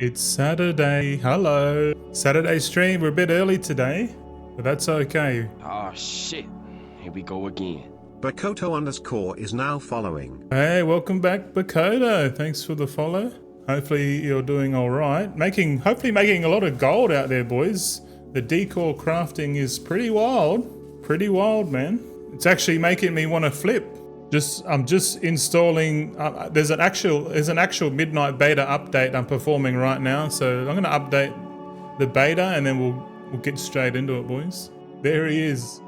It's Saturday. Hello. Saturday stream. We're a bit early today, but that's okay. Oh shit. Here we go again. Bakoto_ is now following. Hey, welcome back, Bakoto. Thanks for the follow. Hopefully you're doing all right. Hopefully making a lot of gold out there, boys. The decor crafting is pretty wild. Pretty wild, man. It's actually making me want to flip. I'm just installing. There's an actual midnight beta update I'm performing right now, so I'm gonna update the beta and then we'll get straight into it, boys. There he is.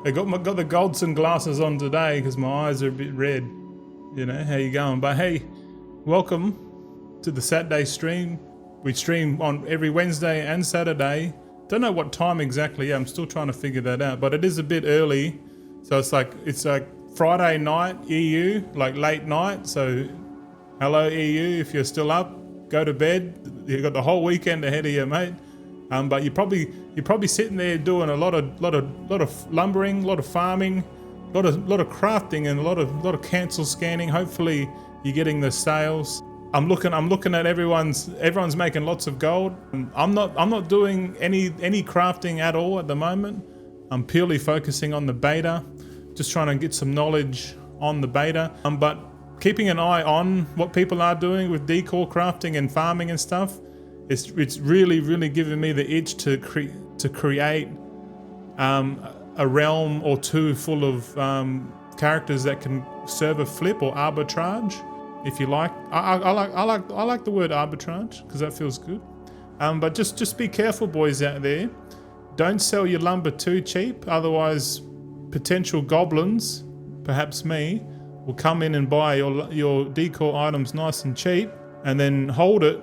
I got the gold sunglasses on today because my eyes are a bit red. You know how you going? But hey, welcome to the Saturday stream. We stream on every Wednesday and Saturday. Don't know what time exactly. I'm still trying to figure that out, but it is a bit early. So it's like Friday night EU, like late night. So hello EU, if you're still up, go to bed. You've got the whole weekend ahead of you, mate. But you're probably sitting there doing a lot of lumbering, a lot of farming, a lot of crafting, and a lot of cancel scanning. Hopefully you're getting the sales. I'm looking at everyone's making lots of gold. I'm not doing any crafting at all at the moment. I'm purely focusing on the beta, just trying to get some knowledge on the beta. But keeping an eye on what people are doing with decor crafting and farming and stuff. It's really giving me the itch to create a realm or two full of characters that can serve a flip or arbitrage, if you like. I like the word arbitrage because that feels good. But just be careful, boys out there. Don't sell your lumber too cheap, otherwise potential goblins, perhaps me, will come in and buy your decor items nice and cheap, and then hold it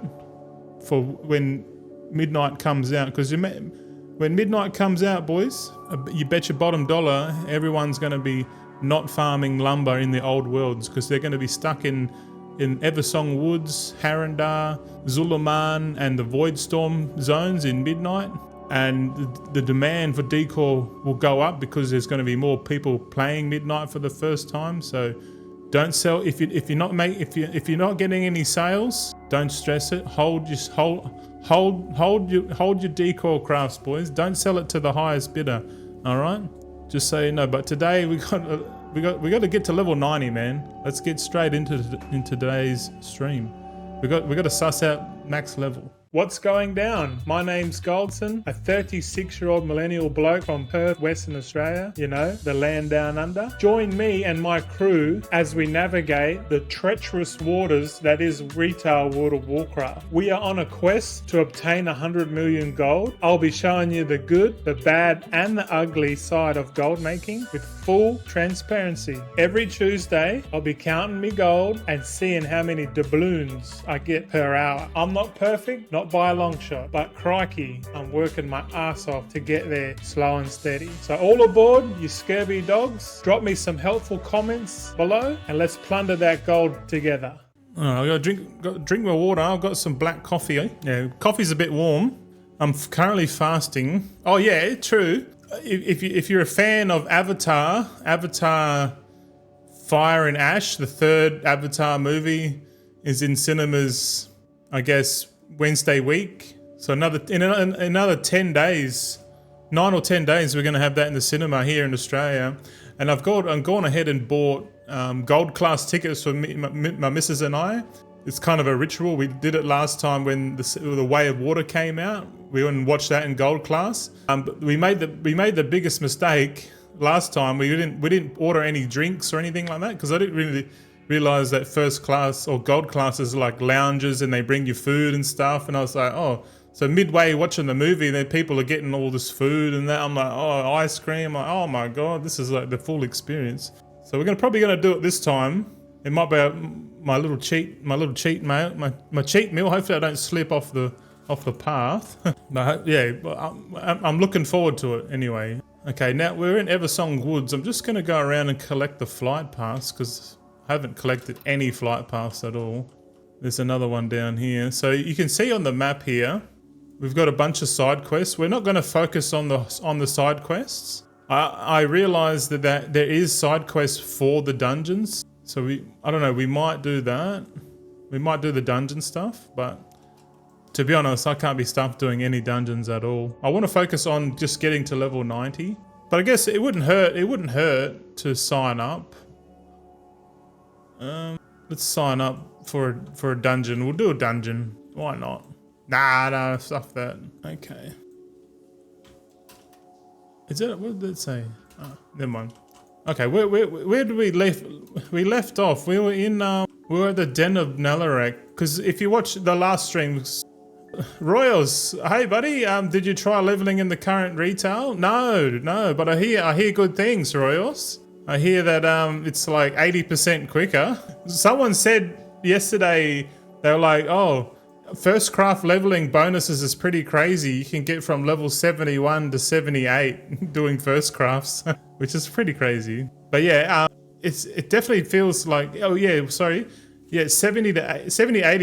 for when midnight comes out. Because when midnight comes out, boys, you bet your bottom dollar everyone's going to be not farming lumber in the old worlds, because they're going to be stuck in Eversong Woods, Harandar, Zuluman, and the Voidstorm zones in midnight. And the demand for decor will go up because there's going to be more people playing midnight for the first time. So don't sell if you're not getting any sales. Don't stress it. Hold your decor crafts, boys. Don't sell it to the highest bidder. All right, just so you know. But today we got to get to level 90, man. Let's get straight into today's stream. We got to suss out max level. What's going down? My name's Goldson, a 36-year-old millennial bloke from Perth, Western Australia, you know, the land down under. Join me and my crew as we navigate the treacherous waters that is retail World of Warcraft. We are on a quest to obtain 100 million gold. I'll be showing you the good, the bad, and the ugly side of gold making with full transparency. Every Tuesday, I'll be counting me gold and seeing how many doubloons I get per hour. I'm not perfect, not by a long shot, but crikey, I'm working my ass off to get there slow and steady. So all aboard, you scurvy dogs. Drop me some helpful comments below and let's plunder that gold together. I gotta drink my water. I've got some black coffee. Yeah, coffee's a bit warm. I'm currently fasting. Oh yeah, true. If you're a fan of Avatar Fire and Ash, the third Avatar movie is in cinemas, I guess, Wednesday week. So another 10 days, 9 or 10 days, we're going to have that in the cinema here in Australia. And I'm gone ahead and bought gold class tickets for me, my missus and I. It's kind of a ritual. We did it last time when the Way of Water came out. We went and watched that in gold class. But we made the biggest mistake last time. We didn't order any drinks or anything like that because I didn't really realize that first class or gold classes are like lounges and they bring you food and stuff. And I was like, oh, so midway watching the movie, then people are getting all this food and that. I'm like, oh, ice cream. I'm like, oh my God, this is like the full experience. So we're probably gonna do it this time. It might be my little cheat meal. My cheat meal. Hopefully I don't slip off the path. But yeah, I'm looking forward to it anyway. Okay, now we're in Eversong Woods. I'm just gonna go around and collect the flight pass because I haven't collected any flight paths at all. There's another one down here. So you can see on the map here, we've got a bunch of side quests. We're not going to focus on the side quests. I realized that there is side quests for the dungeons. So I don't know, we might do that. We might do the dungeon stuff, but To be honest, I can't be stuffed doing any dungeons at all. I want to focus on just getting to level 90. But I guess it wouldn't hurt. It wouldn't hurt to sign up. Let's sign up for a dungeon. We'll do a dungeon. Why not? Nah, stuff that. Okay. Is that what did it say? Oh, never mind. Okay, where did we leave? We left off. We were in. We were at the Den of Nalarak. Because if you watch the last streams. Royals, hey buddy, did you try leveling in the current retail? No, but I hear good things, Royals. I hear that it's like 80% quicker. Someone said yesterday, they were like, oh, first craft leveling bonuses is pretty crazy. You can get from level 71 to 78 doing first crafts, which is pretty crazy. But yeah, it definitely feels like, oh yeah, sorry. Yeah, 70 to 80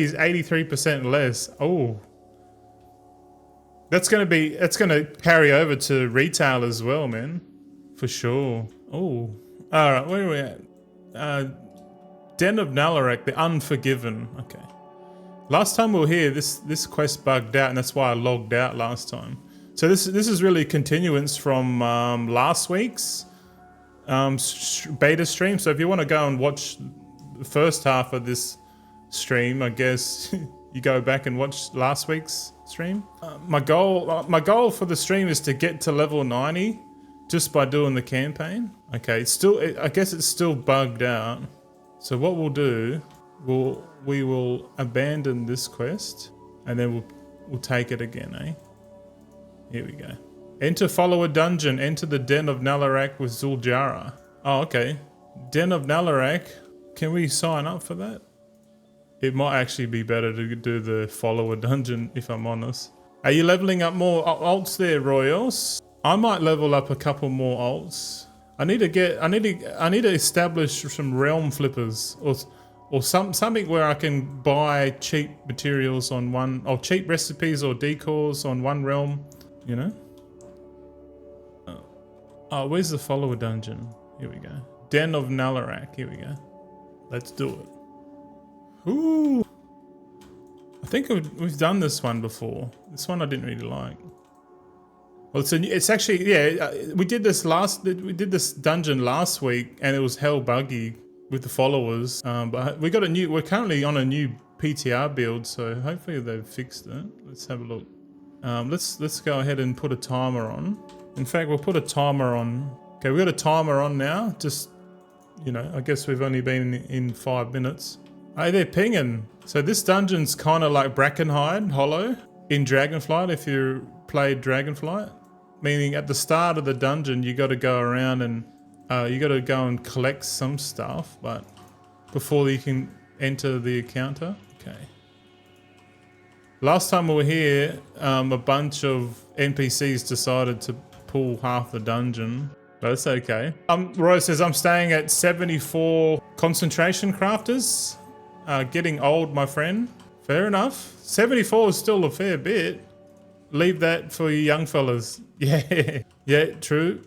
is 83% less. Oh. That's gonna carry over to retail as well, man, for sure. Oh, all right, where are we at? Den of Nalarak, the Unforgiven. Okay, last time we were here, this quest bugged out, and that's why I logged out last time. So this is really continuance from last week's beta stream. So if you want to go and watch the first half of this stream, I guess you go back and watch last week's stream. My goal for the stream is to get to level 90 just by doing the campaign. Okay, I guess it's still bugged out. So what we'll do, we will abandon this quest and then we'll take it again, eh? Here we go. Enter follower dungeon, enter the Den of Nalarak with Zuljara. Oh, okay. Den of Nalarak. Can we sign up for that? It might actually be better to do the follower dungeon, if I'm honest. Are you leveling up more alts there, Royals? I might level up a couple more alts. I need to establish some realm flippers or something where I can buy cheap materials on one, or cheap recipes or decors on one realm, you know? Oh, where's the follower dungeon? Here we go. Den of Nalarak, here we go. Let's do it. Ooh, I think we've done this one before. This one I didn't really like. Well, it's actually, yeah, we did this dungeon last week and it was hell buggy with the followers. But we're currently on a new PTR build, so hopefully they've fixed it. Let's have a look. Let's go ahead and put a timer on. In fact, we'll put a timer on. Okay, we got a timer on now. Just, you know, I guess we've only been in 5 minutes. Hey, they're pinging. So this dungeon's kind of like Brackenhide Hollow in Dragonflight, if you played Dragonflight. Meaning at the start of the dungeon, you got to go around and you got to go and collect some stuff, but before you can enter the encounter. Okay. Last time we were here, a bunch of NPCs decided to pull half the dungeon. But it's okay. Roy says, I'm staying at 74 concentration crafters. Getting old, my friend. Fair enough. 74 is still a fair bit. Leave that for you young fellas. Yeah, yeah, true.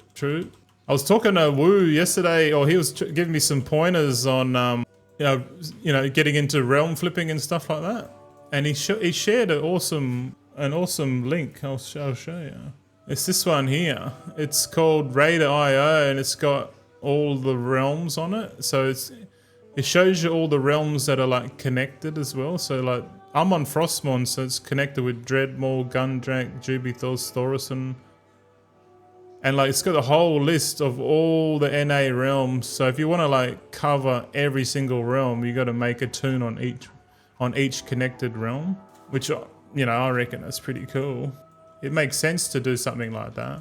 I was talking to Woo yesterday, or he was giving me some pointers on, you know, getting into realm flipping and stuff like that. And he shared an awesome link. I'll show you. It's this one here. It's called Rendorai, and it's got all the realms on it. So it shows you all the realms that are like connected as well. So like I'm on Frostmourne, so it's connected with Dreadmaw, Gundrak, Jubithos, Thorison. And like it's got a whole list of all the NA realms. So if you want to like cover every single realm, you got to make a tune on each connected realm, which, you know, I reckon that's pretty cool. It makes sense to do something like that.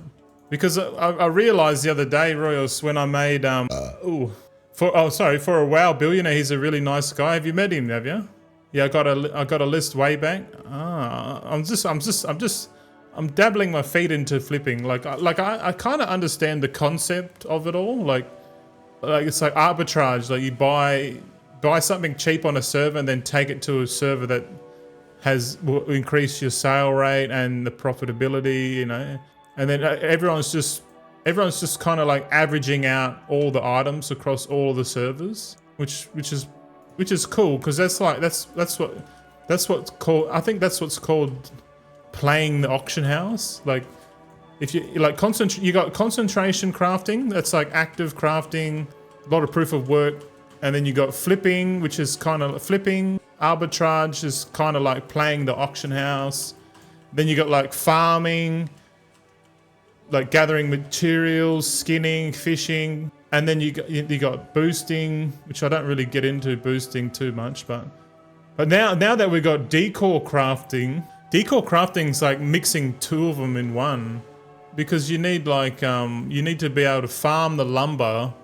Because I realized the other day, Royals, when I made for a WoW billionaire, he's a really nice guy. Have you met him? Have you? Yeah, I got a list way back. I'm dabbling my feet into flipping. Like I kind of understand the concept of it all. Like it's like arbitrage. Like you buy something cheap on a server and then take it to a server that will increase your sale rate and the profitability, you know. And then everyone's just kind of like averaging out all the items across all the servers, which is cool, because that's what That's what's called, I think that's what's called playing the auction house. Like, if you like you got concentration crafting, that's like active crafting, a lot of proof of work. And then you got flipping, which is kind of flipping. Arbitrage is kind of like playing the auction house. Then you got like farming, like gathering materials, skinning, fishing. And then you got boosting, which I don't really get into boosting too much, but now that we've got decor crafting's like mixing two of them in one, because you need like you need to be able to farm the lumber,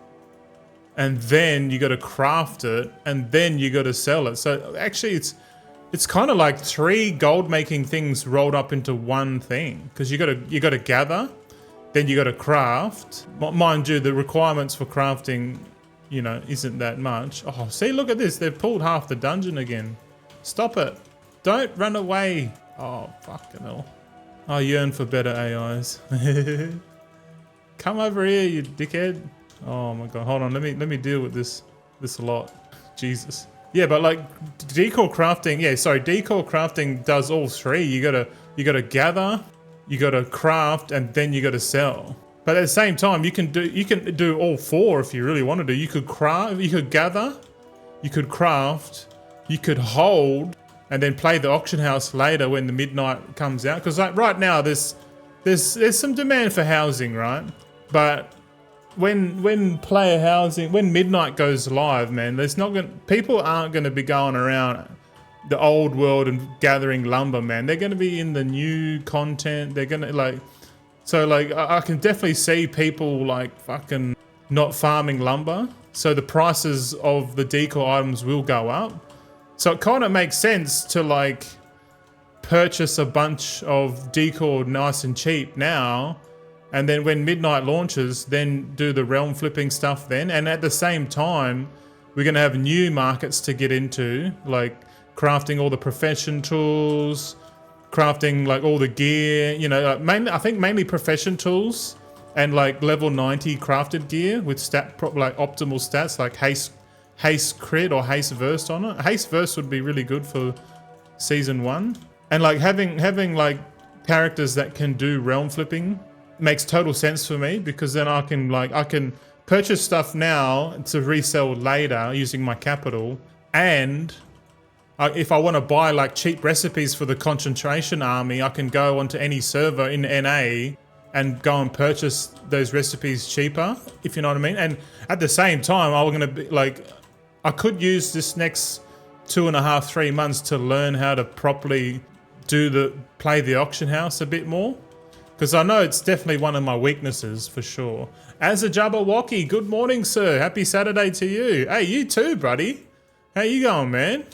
and then you got to craft it, and then you got to sell it. So actually, it's kind of like 3 gold making things rolled up into one thing, because you got to gather. Then you got to craft. Mind you, the requirements for crafting, you know, isn't that much. Oh, see, look at this. They've pulled half the dungeon again. Stop it. Don't run away. Oh, fucking hell. I yearn for better AIs. Come over here, you dickhead. Oh my god. Hold on. Let me deal with this a lot. Jesus. Yeah, but like decor crafting. Yeah, sorry. Decor crafting does all 3. You gotta gather. You got to craft, and then you got to sell. But at the same time, you can do all 4 if you really wanted to. You could craft, you could gather, you could craft, you could hold, and then play the auction house later when the midnight comes out. Because like right now, there's some demand for housing, right? But when midnight goes live, man, people aren't gonna be going around the old world and gathering lumber, man. They're going to be in the new content. They're going to like, so like I can definitely see people like fucking not farming lumber. So the prices of the decor items will go up. So it kind of makes sense to like purchase a bunch of decor nice and cheap now. And then when midnight launches, then do the realm flipping stuff then. And at the same time, we're going to have new markets to get into, like crafting all the profession tools, crafting like all the gear, you know, like I think mainly profession tools and like level 90 crafted gear with like optimal stats like haste crit or haste verse on it. Haste verse would be really good for season 1. And like having like characters that can do realm flipping makes total sense for me, because then I can purchase stuff now to resell later using my capital. And if I want to buy like cheap recipes for the concentration army, I can go onto any server in NA and go and purchase those recipes cheaper, if you know what I mean. And at the same time, I'm going to be like, I could use this next 2.5-3 months to learn how to properly play the auction house a bit more, because I know it's definitely one of my weaknesses for sure. As a Jabberwocky, good morning, sir. Happy Saturday to you. Hey, you too, buddy. How you going, man?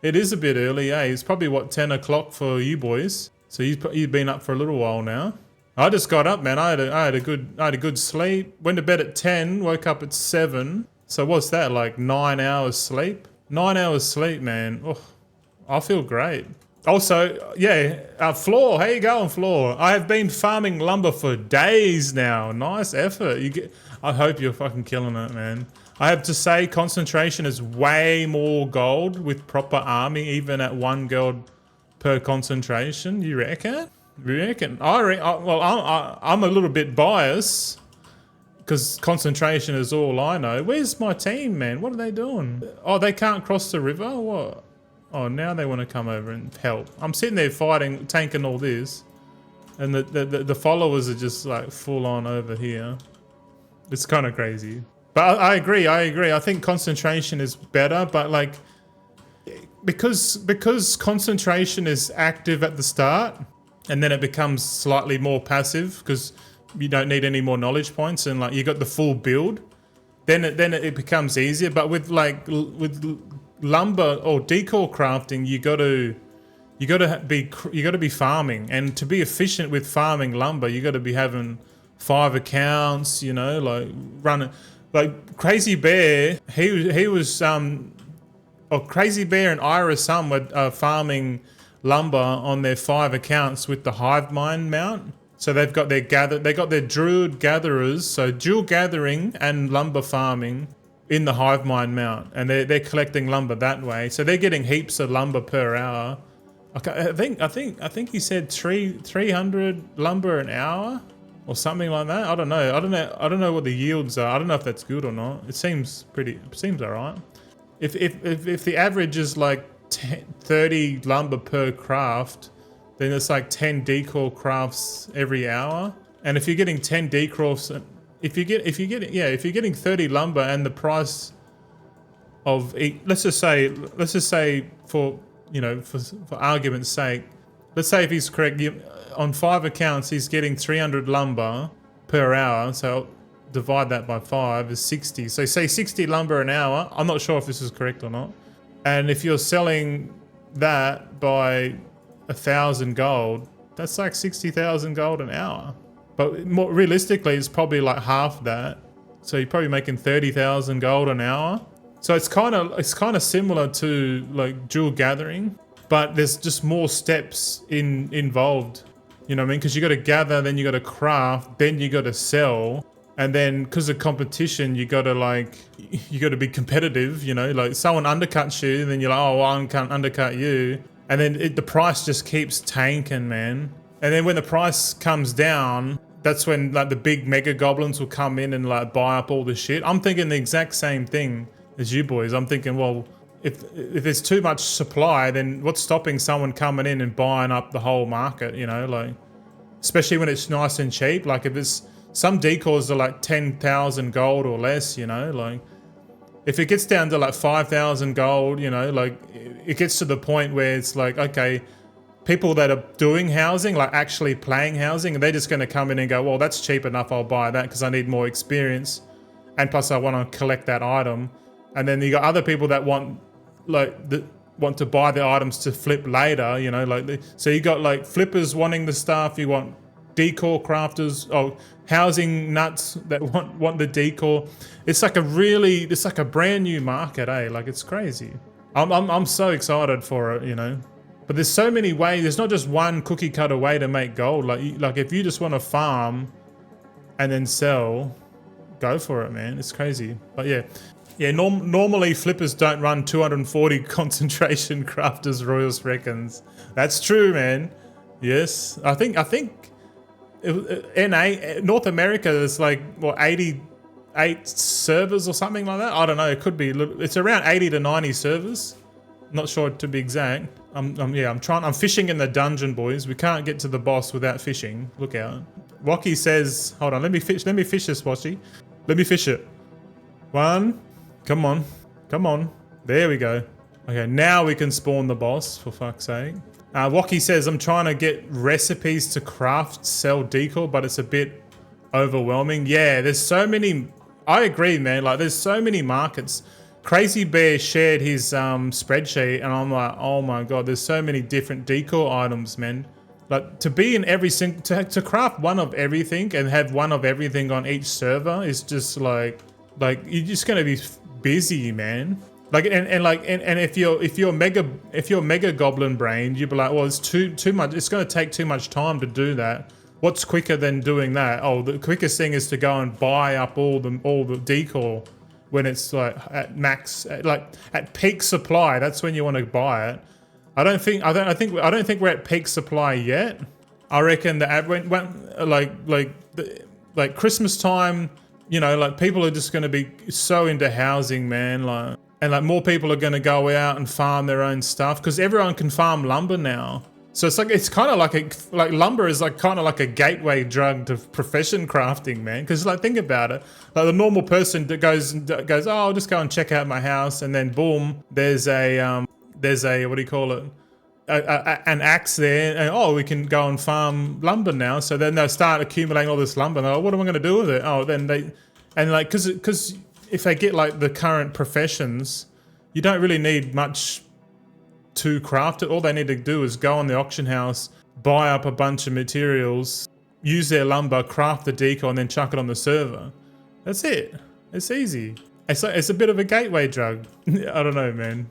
It is a bit early, eh? It's probably, what, 10 o'clock for you boys. So you've been up for a little while now. I just got up, man. I had a good sleep. Went to bed at 10, woke up at 7. So what's that, like 9 hours sleep? 9 hours sleep, man. Oh, I feel great. Also, yeah, Floor, how you going, Floor? I have been farming lumber for days now. Nice effort. I hope you're fucking killing it, man. I have to say, concentration is way more gold with proper army, even at 1 gold per concentration. You reckon? I'm a little bit biased because concentration is all I know. Where's my team, man? What are they doing? Oh, they can't cross the river? What? Oh, now they want to come over and help. I'm sitting there fighting, tanking all this, and the followers are just like full on over here. It's kind of crazy. But I agree. I think concentration is better, but like because concentration is active at the start, and then it becomes slightly more passive because you don't need any more knowledge points, and like you got the full build, then it becomes easier. But with lumber or decor crafting, you got to be farming, and to be efficient with farming lumber, you got to be having 5 accounts, you know, like running. Like Crazy Bear, he was Crazy Bear and Iris Sum were farming lumber on their 5 accounts with the hive mind mount. So they've got their druid gatherers, so dual gathering and lumber farming in the hive mind mount, and they're collecting lumber that way. So they're getting heaps of lumber per hour. Okay, I think he said 300 lumber an hour or something like that. I don't know what the yields are. I don't know if that's good or not. It seems all right. If the average is like 30 lumber per craft, then it's like 10 decor crafts every hour. And if you're getting 10 decors, if you're getting 30 lumber and the price of, let's just say for argument's sake, let's say if he's correct, on 5 accounts he's getting 300 lumber per hour. So divide that by 5 is 60. So say 60 lumber an hour. I'm not sure if this is correct or not. And if you're selling that by 1,000 gold, that's like 60,000 gold an hour. But more realistically, it's probably like half that. So you're probably making 30,000 gold an hour. So it's kind of similar to like jewel gathering, but there's just more steps involved. You know what I mean? Because you got to gather, then you got to craft, then you got to sell, and then because of competition, you got to be competitive. You know, like someone undercuts you, and then you're like, oh, well, I can't undercut you, and then the price just keeps tanking, man. And then when the price comes down, that's when like the big mega goblins will come in and like buy up all the shit. I'm thinking the exact same thing as you boys. I'm thinking, well, if there's too much supply, then what's stopping someone coming in and buying up the whole market? You know, like especially when it's nice and cheap. Like if it's some decors are like 10,000 gold or less. You know, like if it gets down to like 5,000 gold, you know, like it gets to the point where it's like, okay, people that are doing housing, like actually playing housing, and they're just going to come in and go, well, that's cheap enough, I'll buy that because I need more experience, and plus I want to collect that item. And then you got other people that want to buy the items to flip later, you know, like so you got like flippers wanting the stuff, you want decor crafters, housing nuts that want the decor. It's like a brand new market, eh? Like it's crazy. I'm so excited for it, you know. But there's so many ways. There's not just one cookie cutter way to make gold. Like if you just want to farm and then sell, go for it, man. It's crazy. But yeah. Normally flippers don't run 240 concentration crafters. Royals reckons that's true, man. Yes, I think NA North America is like 88 servers or something like that. I don't know. It could be. It's around 80 to 90 servers. Not sure to be exact. I'm fishing in the dungeon, boys. We can't get to the boss without fishing. Look out. Wocky says, hold on, let me fish this, Washy. Let me fish it. One. Come on. There we go. Okay, now we can spawn the boss, for fuck's sake. Wocky says, I'm trying to get recipes to craft, sell decor, but it's a bit overwhelming. Yeah, there's so many. I agree, man. Like, there's so many markets. Crazy Bear shared his spreadsheet, and I'm like, oh my god, there's so many different decor items, man. Like to be in every single, to craft one of everything and have one of everything on each server is just like you're just gonna be busy, man. Like and if you're mega goblin brained, you'd be like, well, it's too much. It's gonna take too much time to do that. What's quicker than doing that? Oh, the quickest thing is to go and buy up all the decor. When it's like at max, at peak supply, that's when you want to buy it. I don't think we're at peak supply yet. I reckon that when like Christmas time, you know, like people are just going to be so into housing, man. Like more people are going to go out and farm their own stuff because everyone can farm lumber now. So it's kind of like lumber is like kind of like a gateway drug to profession crafting, man. Because like think about it, like the normal person that goes, oh, I'll just go and check out my house, and then boom, there's a what do you call it, an axe there, and oh, we can go and farm lumber now. So then they'll start accumulating all this lumber. And they're like, what am I going to do with it? Oh, then because if they get like the current professions, you don't really need much to craft it. All they need to do is go on the auction house, buy up a bunch of materials, use their lumber, craft the decor, and then chuck it on the server. That's it. It's easy. It's a bit of a gateway drug. I don't know, man.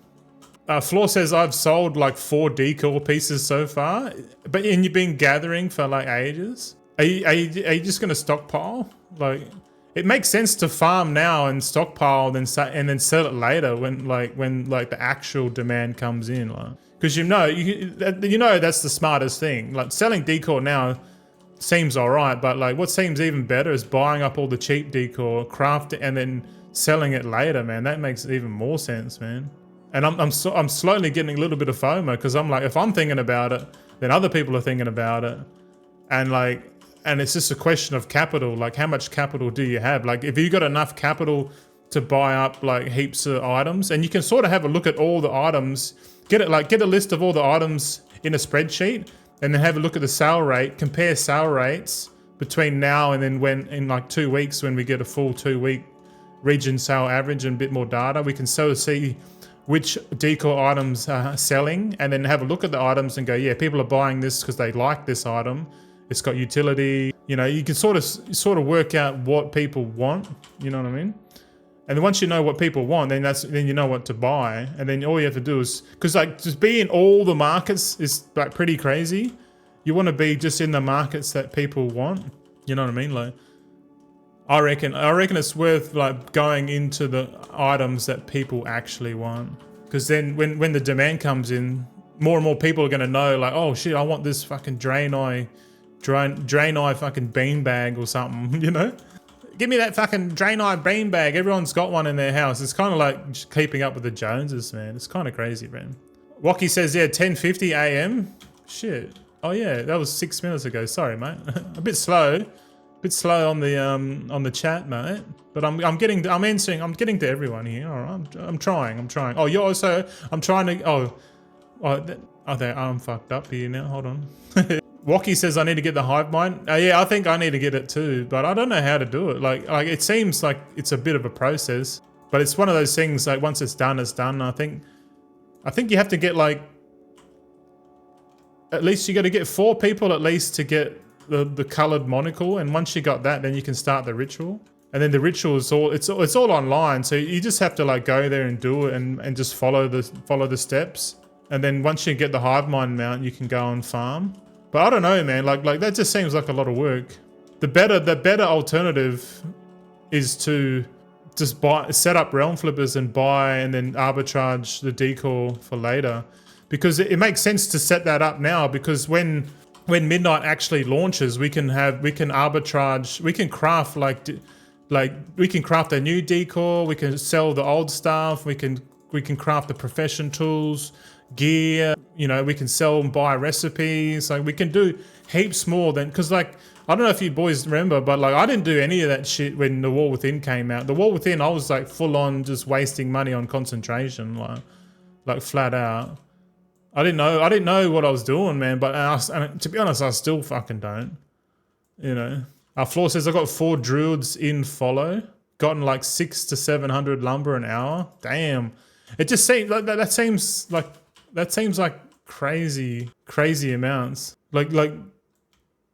Floor says I've sold like 4 decor pieces so far, and you've been gathering for like ages. Are you just gonna stockpile? Like, it makes sense to farm now and stockpile, and then sell it later when the actual demand comes in, because you know that's the smartest thing. Like selling decor now seems alright, but like what seems even better is buying up all the cheap decor, craft it, and then selling it later, man. That makes even more sense, man. And I'm slowly getting a little bit of FOMO, because I'm like, if I'm thinking about it, then other people are thinking about it, and it's just a question of capital. Like, how much capital do you have? Like, if you got enough capital to buy up like heaps of items, and you can sort of have a look at all the items, get a list of all the items in a spreadsheet, and then have a look at the sale rate, compare sale rates between now and then in like 2 weeks, when we get a full 2-week region sale average and a bit more data, we can sort of see which decor items are selling, and then have a look at the items and go, yeah, people are buying this because they like this item. It's got utility. You know, you can sort of work out what people want. You know what I mean? And once you know what people want, then you know what to buy. And then all you have to do is, because like just be in all the markets is like pretty crazy. You want to be just in the markets that people want. You know what I mean? Like, I reckon it's worth like going into the items that people actually want, because then when the demand comes in, more and more people are going to know, like, oh shit, I want this fucking Draenei fucking beanbag or something, you know? Give me that fucking Draenei beanbag. Everyone's got one in their house. It's kind of like just keeping up with the Joneses, man. It's kind of crazy, man. Waki says, yeah, 10:50 a.m. Shit. Oh yeah, that was 6 minutes ago. Sorry, mate. A bit slow on the chat, mate. But I'm getting to everyone here. All right, I'm trying. Oh, you're also. I'm trying to. I'm fucked up here now. Hold on. Waki says I need to get the hive mind. Yeah, I think I need to get it too, but I don't know how to do it. Like it seems like it's a bit of a process, but it's one of those things. Like once it's done, it's done. I think you have to get like, at least you got to get 4 people at least to get the colored monocle, and once you got that, then you can start the ritual. And then the ritual is all online, so you just have to like go there and do it and just follow the steps. And then once you get the hive mind mount, you can go and farm. But I don't know, man. Like that just seems like a lot of work. The better alternative is to just set up realm flippers and buy, and then arbitrage the decor for later, because it makes sense to set that up now, because when Midnight actually launches, we can arbitrage, we can craft we can craft a new decor, we can sell the old stuff, we can craft the profession tools, gear, you know, we can sell and buy recipes. Like we can do heaps more than, because like, I don't know if you boys remember, but like I didn't do any of that shit when The War Within came out. The War Within, I was like full on just wasting money on concentration, like flat out. I didn't know what I was doing, man. But and to be honest, I still fucking don't. You know, our floor says I got 4 druids in follow, gotten like 600 to 700 lumber an hour. Damn, it just seems like that seems like crazy amounts. Like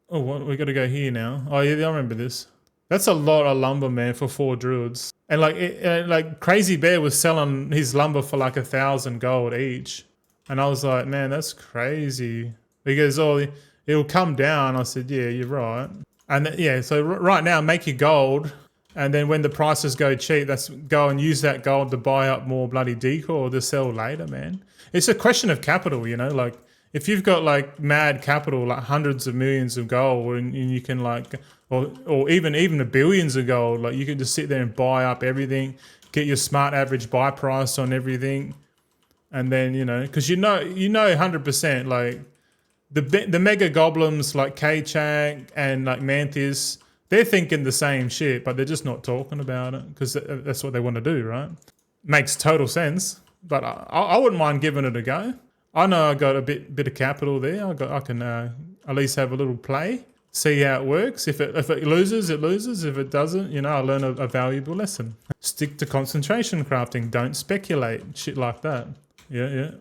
oh, what, we got to go here now. Oh yeah, I remember this. That's a lot of lumber, man, for 4 druids. And like Crazy Bear was selling his lumber for like 1,000 gold each. And I was like, man, that's crazy. He goes, oh, it'll come down. I said, yeah, you're right. And yeah, so right now, make your gold. And then when the prices go cheap, go and use that gold to buy up more bloody decor to sell later, man. It's a question of capital, you know, like if you've got like mad capital, like hundreds of millions of gold, and you can like, or even the billions of gold, like you can just sit there and buy up everything, get your smart average buy price on everything. And then, you know, because you know 100%, like the mega goblins like K-Chag and like Mantis, they're thinking the same shit, but they're just not talking about it because that's what they want to do, right? Makes total sense, but I wouldn't mind giving it a go. I know I got a bit of capital there. I can at least have a little play, see how it works. If it loses, it loses. If it doesn't, you know, I learn a valuable lesson. Stick to concentration crafting. Don't speculate. Shit like that. Yeah.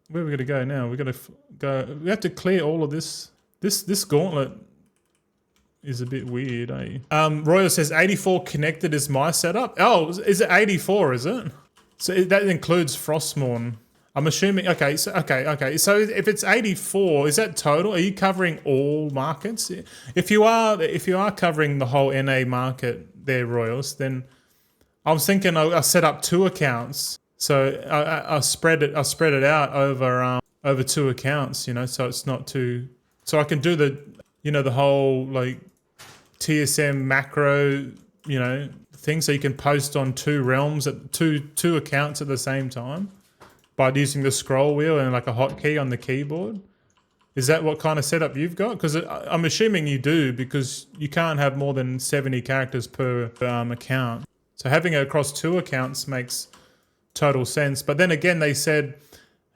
Where are we going to go now? We're going to go... We have to clear all of this. This gauntlet is a bit weird, eh? Royal says 84 connected is my setup. Oh, is it 84, is it? So that includes Frostmourne. I'm assuming. Okay, so okay. So if it's 84, is that total? Are you covering all markets? If you are covering the whole NA market there, Royals, then I was thinking I'll set up 2 accounts. So I'll spread it out over 2 accounts. You know, so it's not too. So I can do the whole like TSM macro, thing. So you can post on 2 realms at two accounts at the same time by using the scroll wheel and like a hotkey on the keyboard. Is that what kind of setup you've got? Because I'm assuming you do, because you can't have more than 70 characters per account. So having it across 2 accounts makes total sense. But then again, they said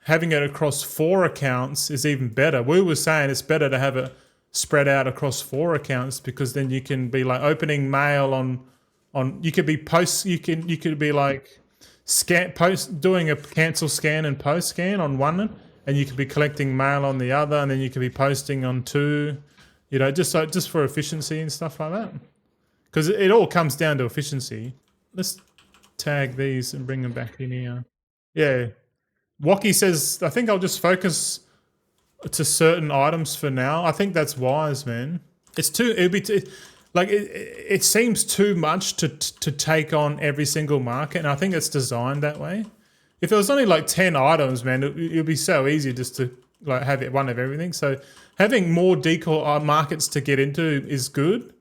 having it across 4 accounts is even better. We were saying it's better to have it spread out across 4 accounts, because then you can be like opening mail on you could be like doing a cancel scan and post scan on one, and you could be collecting mail on the other, and then you could be posting on 2, just for efficiency and stuff like that. Because it all comes down to efficiency. Let's tag these and bring them back in here. Yeah. Waki says, I think I'll just focus to certain items for now. I think that's wise, man. It seems too much to take on every single market, and I think it's designed that way. If it was only like 10 items, man, it'd be so easy just to like have one of everything. So having more decor markets to get into is good,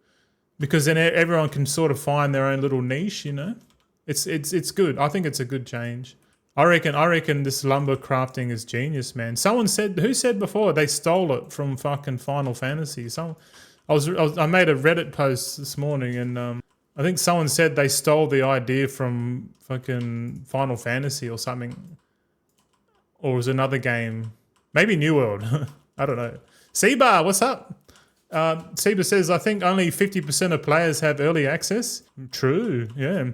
because then everyone can sort of find their own little niche. It's good. I think it's a good change. I reckon this lumber crafting is genius, man. Who said before they stole it from fucking Final Fantasy? I made a Reddit post this morning, and I think someone said they stole the idea from fucking Final Fantasy or something, or it was another game, maybe New World. I don't know. Seba, what's up? Seba says, I think only 50% of players have early access. True, yeah.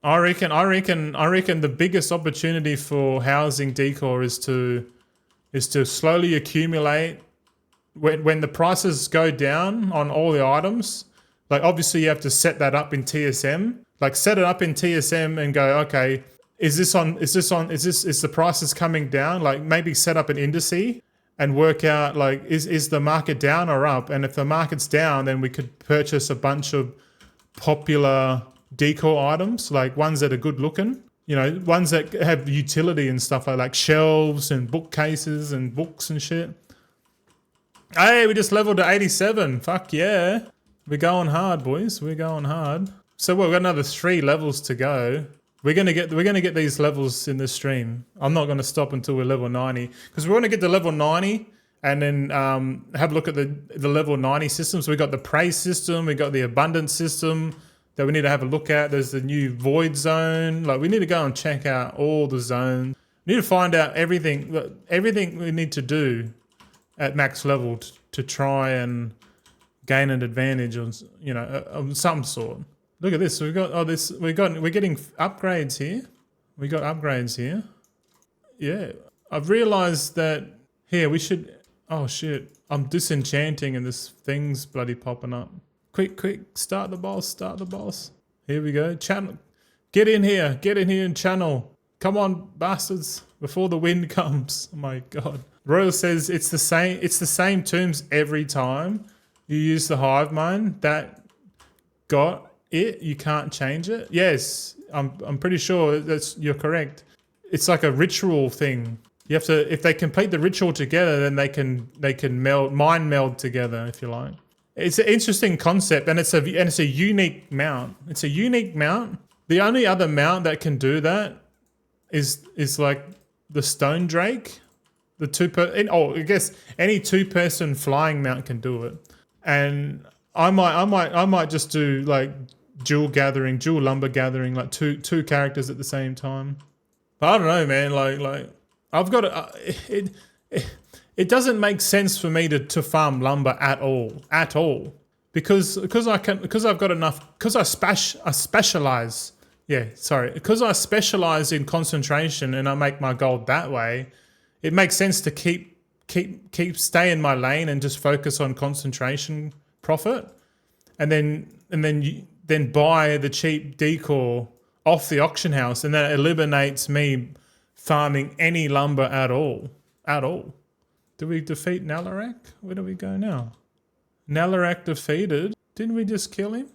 I reckon the biggest opportunity for housing decor is to slowly accumulate. When the prices go down on all the items, like obviously you have to set that up in TSM. Like set it up in TSM and go, okay, is the prices coming down? Like maybe set up an indice and work out like is the market down or up? And if the market's down, then we could purchase a bunch of popular decor items, like ones that are good looking, ones that have utility and stuff like shelves and bookcases and books and shit. Hey, we just leveled to 87. Fuck yeah. We're going hard, boys. We're going hard. So we've got another 3 levels to go. We're gonna get these levels in this stream. I'm not gonna stop until we're level 90, because we want to get to level 90 and then have a look at the level 90 systems. We got the praise system, we got the abundance system that we need to have a look at. There's the new void zone. Like we need to go and check out all the zones. We need to find out everything we need to do at max level to try and gain an advantage on, of some sort. Look at this. We're getting upgrades here. We got upgrades here. Yeah. I've realized that here we should, oh shit. I'm disenchanting and this thing's bloody popping up. Quick, start the boss. Here we go. Channel. Get in here and channel. Come on, bastards, before the wind comes. Oh my God. Royal says it's the same tombs every time you use the hive mind. That got it. You can't change it. Yes, I'm pretty sure you're correct. It's like a ritual thing. You have to, if they complete the ritual together, then they can mind meld together, if you like. It's an interesting concept, and it's a unique mount. It's a unique mount. The only other mount that can do that is like the Stone Drake. I guess any 2-person flying mount can do it. And I might just do like dual lumber gathering, like two characters at the same time. But I don't know, man. Like I've got it doesn't make sense for me to farm lumber at all because I've got enough, because I specialize. Yeah, sorry. Because I specialize in concentration and I make my gold that way, it makes sense to keep stay in my lane and just focus on concentration profit, and then buy the cheap decor off the auction house, and that eliminates me farming any lumber at all. At all. Do we defeat Nalarak? Where do we go now? Nalarak defeated. Didn't we just kill him?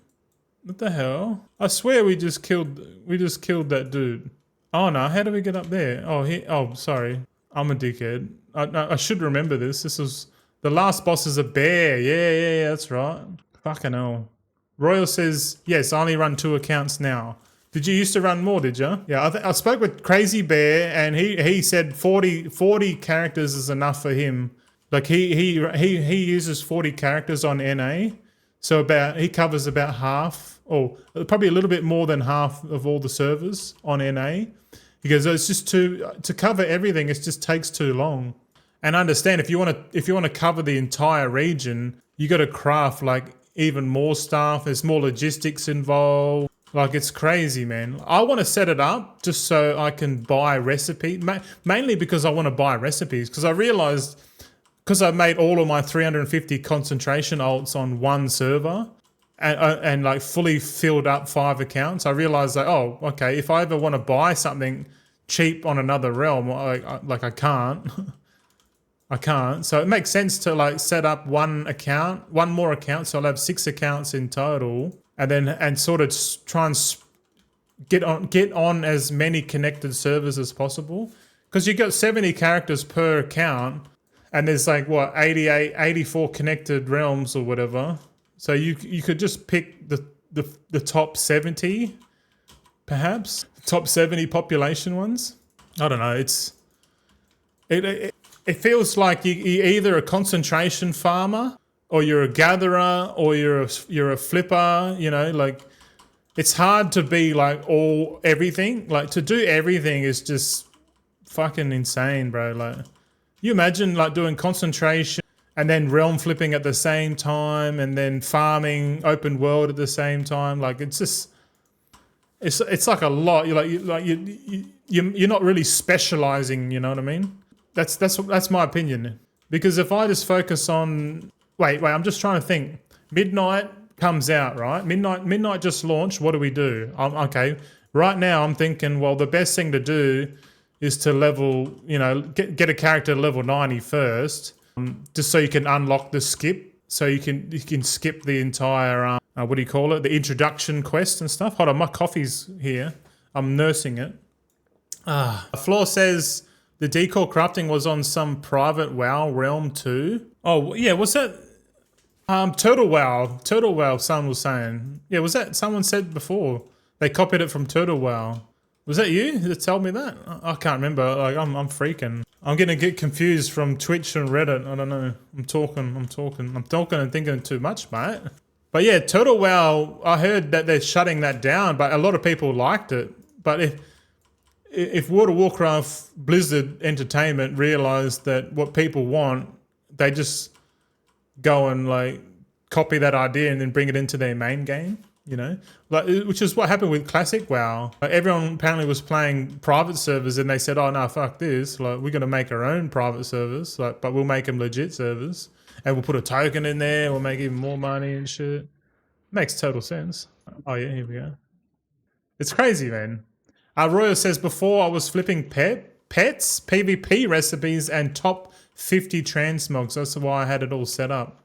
What the hell? I swear we just killed that dude. Oh no, how do we get up there? Oh, sorry. I'm a dickhead. I should remember this. This was the last boss is a bear. Yeah, that's right. Fucking hell. Royal says, yes, I only run 2 accounts now. Did you used to run more, did you? Yeah, I spoke with Crazy Bear and he said 40 characters is enough for him. Like he uses 40 characters on NA. So he covers about half, or probably a little bit more than half of all the servers on NA. Because it's just to cover everything, it just takes too long. And understand if you want to cover the entire region, you got to craft like even more stuff. There's more logistics involved. Like it's crazy, man. I want to set it up just so I can buy recipes, mainly because I want to buy recipes. Because I realized, because I made all of my 350 concentration alts on one server, and like fully filled up 5 accounts, I realized that, oh, okay, if I ever want to buy something cheap on another realm, I can't. I can't. So it makes sense to like set up one more account. So I'll have 6 accounts in total, and sort of try and get on as many connected servers as possible. Because you got 70 characters per account, and there's like what 84 connected realms or whatever. So you could just pick the top 70, perhaps top 70 population ones. I don't know. It feels like you're either a concentration farmer, or you're a gatherer, or you're a flipper. You know, like it's hard to be like everything. Like to do everything is just fucking insane, bro. Like you imagine like doing concentration and then realm flipping at the same time, and then farming open world at the same time. Like it's just it's like a lot. You're not really specializing. You know what I mean? That's my opinion. Because if I just focus on wait, I'm just trying to think. Midnight comes out, right? Midnight just launched. What do we do? Okay. Right now I'm thinking, well, the best thing to do is to level, get a character to level 90 first, just so you can unlock the skip. So you can skip the entire what do you call it? The introduction quest and stuff. Hold on, my coffee's here. I'm nursing it. Floor says the decor crafting was on some private WoW realm too. Oh yeah, was that Turtle WoW? Turtle WoW, someone was saying. Yeah, was that someone said before? They copied it from Turtle WoW. Was that you that told me that? I can't remember. Like I'm freaking. I'm gonna get confused from Twitch and Reddit. I don't know. I'm talking and thinking too much, mate. But yeah, Turtle WoW, I heard that they're shutting that down, but a lot of people liked it. But if World of Warcraft Blizzard Entertainment realized that what people want, they just go and like copy that idea and then bring it into their main game. Like which is what happened with Classic WoW. Like everyone apparently was playing private servers, and they said, "Oh no, fuck this! Like we're gonna make our own private servers, but we'll make them legit servers, and we'll put a token in there. We'll make even more money and shit." Makes total sense. Oh yeah, here we go. It's crazy, man. Royal says before I was flipping pets, PvP recipes, and top 50 transmogs. That's why I had it all set up.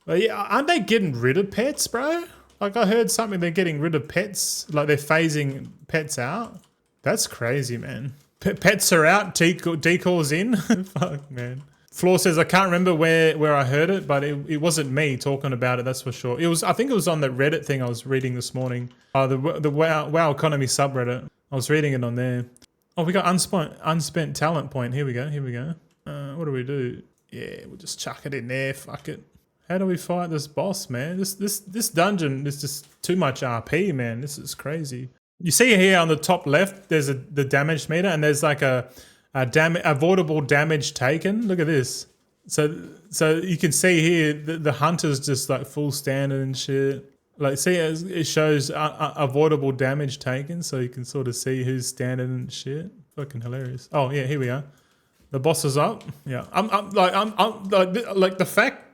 But yeah, aren't they getting rid of pets, bro? Like I heard something, they're getting rid of pets. Like they're phasing pets out. That's crazy, man. Pets are out, decor's in. Fuck, man. Floor says, I can't remember where I heard it, but it wasn't me talking about it, that's for sure. I think it was on the Reddit thing I was reading this morning. The WoW Economy subreddit. I was reading it on there. Oh, we got unspent talent point. Here we go. What do we do? Yeah, we'll just chuck it in there. Fuck it. How do we fight this boss, man? This dungeon is just too much RP, man. This is crazy. You see here on the top left, there's the damage meter, and there's like a avoidable damage taken. Look at this. So you can see here the hunter's just like full standard and shit. Like see, it shows avoidable damage taken, so you can sort of see who's standard and shit. Fucking hilarious. Oh yeah, here we go. The boss is up. Yeah, I'm like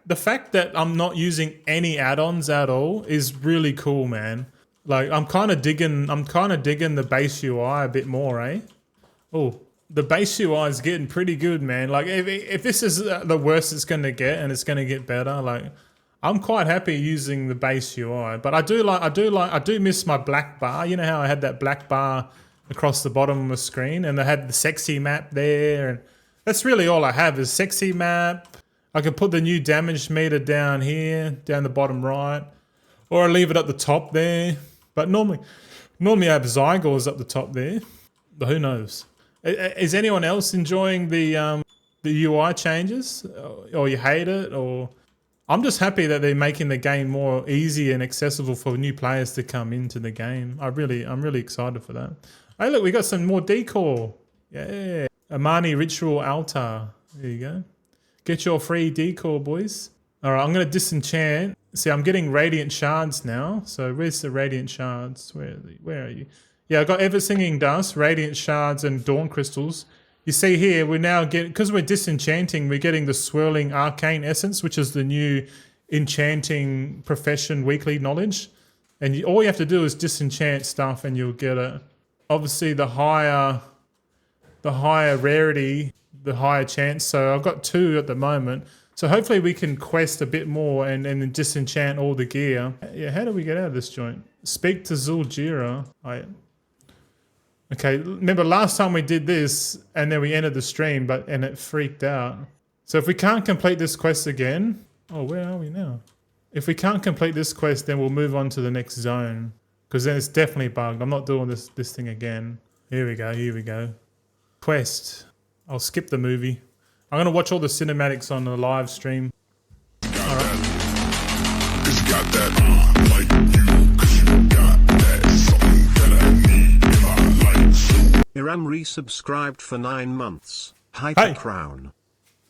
the fact that I'm not using any add-ons at all is really cool, man. Like I'm kind of digging the base UI a bit more, eh? Oh, the base UI is getting pretty good, man. Like if this is the worst it's going to get and it's going to get better, like I'm quite happy using the base UI. But I do miss my black bar. You know how I had that black bar across the bottom of the screen and I had the sexy map there, and that's really all I have is sexy map. I can put the new damage meter down here, down the bottom right, or I leave it at the top there. But normally I have Zygors up the top there. But who knows? Is anyone else enjoying the UI changes, or you hate it, or? I'm just happy that they're making the game more easy and accessible for new players to come into the game. I'm really excited for that. Hey, look, we got some more decor. Yeah, Amani Ritual Altar. There you go. Get your free decor, boys. All right, I'm gonna disenchant. See, I'm getting radiant shards now. So where's the radiant shards? Where are you? Yeah, I got ever singing dust, radiant shards, and dawn crystals. You see here, we're now getting, because we're disenchanting, we're getting the swirling arcane essence, which is the new enchanting profession weekly knowledge. And all you have to do is disenchant stuff and you'll get it. Obviously, the higher rarity, the higher chance. So I've got 2 at the moment. So hopefully we can quest a bit more and then disenchant all the gear. Yeah, how do we get out of this joint? Speak to Zuljira. Okay, remember last time we did this and then we ended the stream and it freaked out. So if we can't complete this quest again, oh, where are we now? If we can't complete this quest, then we'll move on to the next zone because then it's definitely bugged. I'm not doing this thing again. Here we go. Quest. I'll skip the movie. I'm going to watch all the cinematics on the live stream. Iram resubscribed for 9 months. Hyper Crown.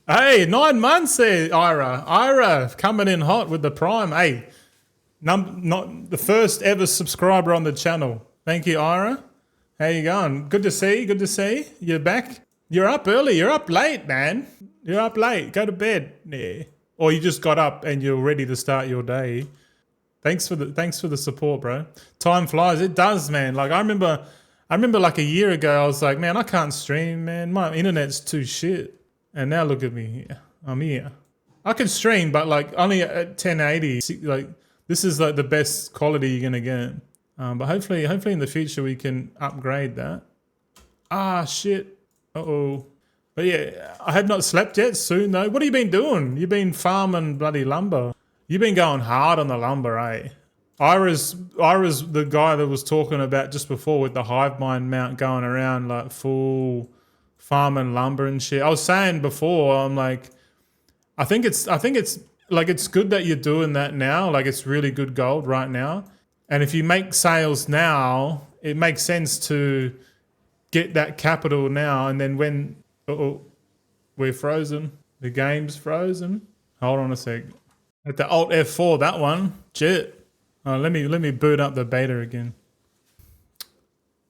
Hey, 9 months there, Ira. Ira coming in hot with the Prime. Hey, not the first ever subscriber on the channel. Thank you, Ira. How you going? Good to see. You're back. You're up early. You're up late, man. You're up late. Go to bed. Yeah. Or you just got up and you're ready to start your day. Thanks for the support, bro. Time flies. It does, man. Like I remember like a year ago, I was like, man, I can't stream, man. My internet's too shit. And now look at me here. I'm here. I can stream, but like only at 1080. Like this is like the best quality you're gonna get. But hopefully in the future we can upgrade that. Ah, shit. Uh-oh. But yeah, I have not slept yet. Soon though. What have you been doing? You've been farming bloody lumber. You've been going hard on the lumber, eh? Ira's the guy that was talking about just before with the hive mind mount going around like full farming lumber and shit. I was saying before, I'm like, I think it's like it's good that you're doing that now. Like it's really good gold right now. And if you make sales now, it makes sense to get that capital now. And then when we're frozen, the game's frozen. Hold on a sec. At the Alt F4, that one. Shit. Let me boot up the beta again.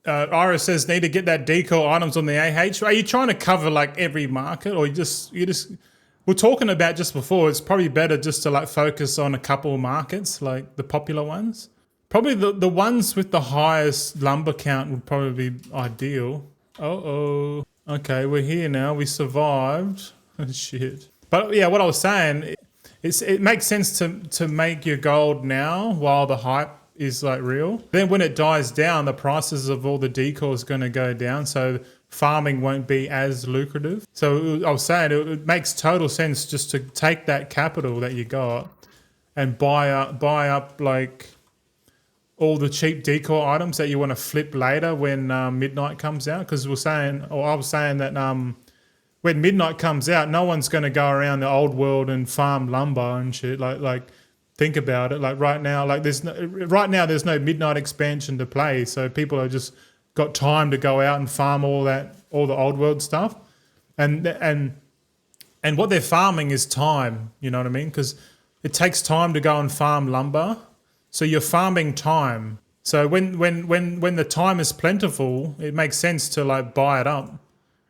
Ira says need to get that decor items on the AH. Are you trying to cover like every market, or you just we're talking about just before? It's probably better just to like focus on a couple of markets, like the popular ones. Probably the ones with the highest lumber count would probably be ideal. Okay, we're here now. We survived. Shit. But yeah, what I was saying. It makes sense to make your gold now while the hype is like real. Then when it dies down, the prices of all the decor is going to go down, so farming won't be as lucrative. So I was saying it makes total sense just to take that capital that you got and buy up like all the cheap decor items that you want to flip later when midnight comes out. Because I was saying that. When midnight comes out, no one's going to go around the old world and farm lumber and shit. Like think about it. Like right now, there's no midnight expansion to play, so people have just got time to go out and farm all the old world stuff, and what they're farming is time. You know what I mean? Because it takes time to go and farm lumber, so you're farming time. So when the time is plentiful, it makes sense to like buy it up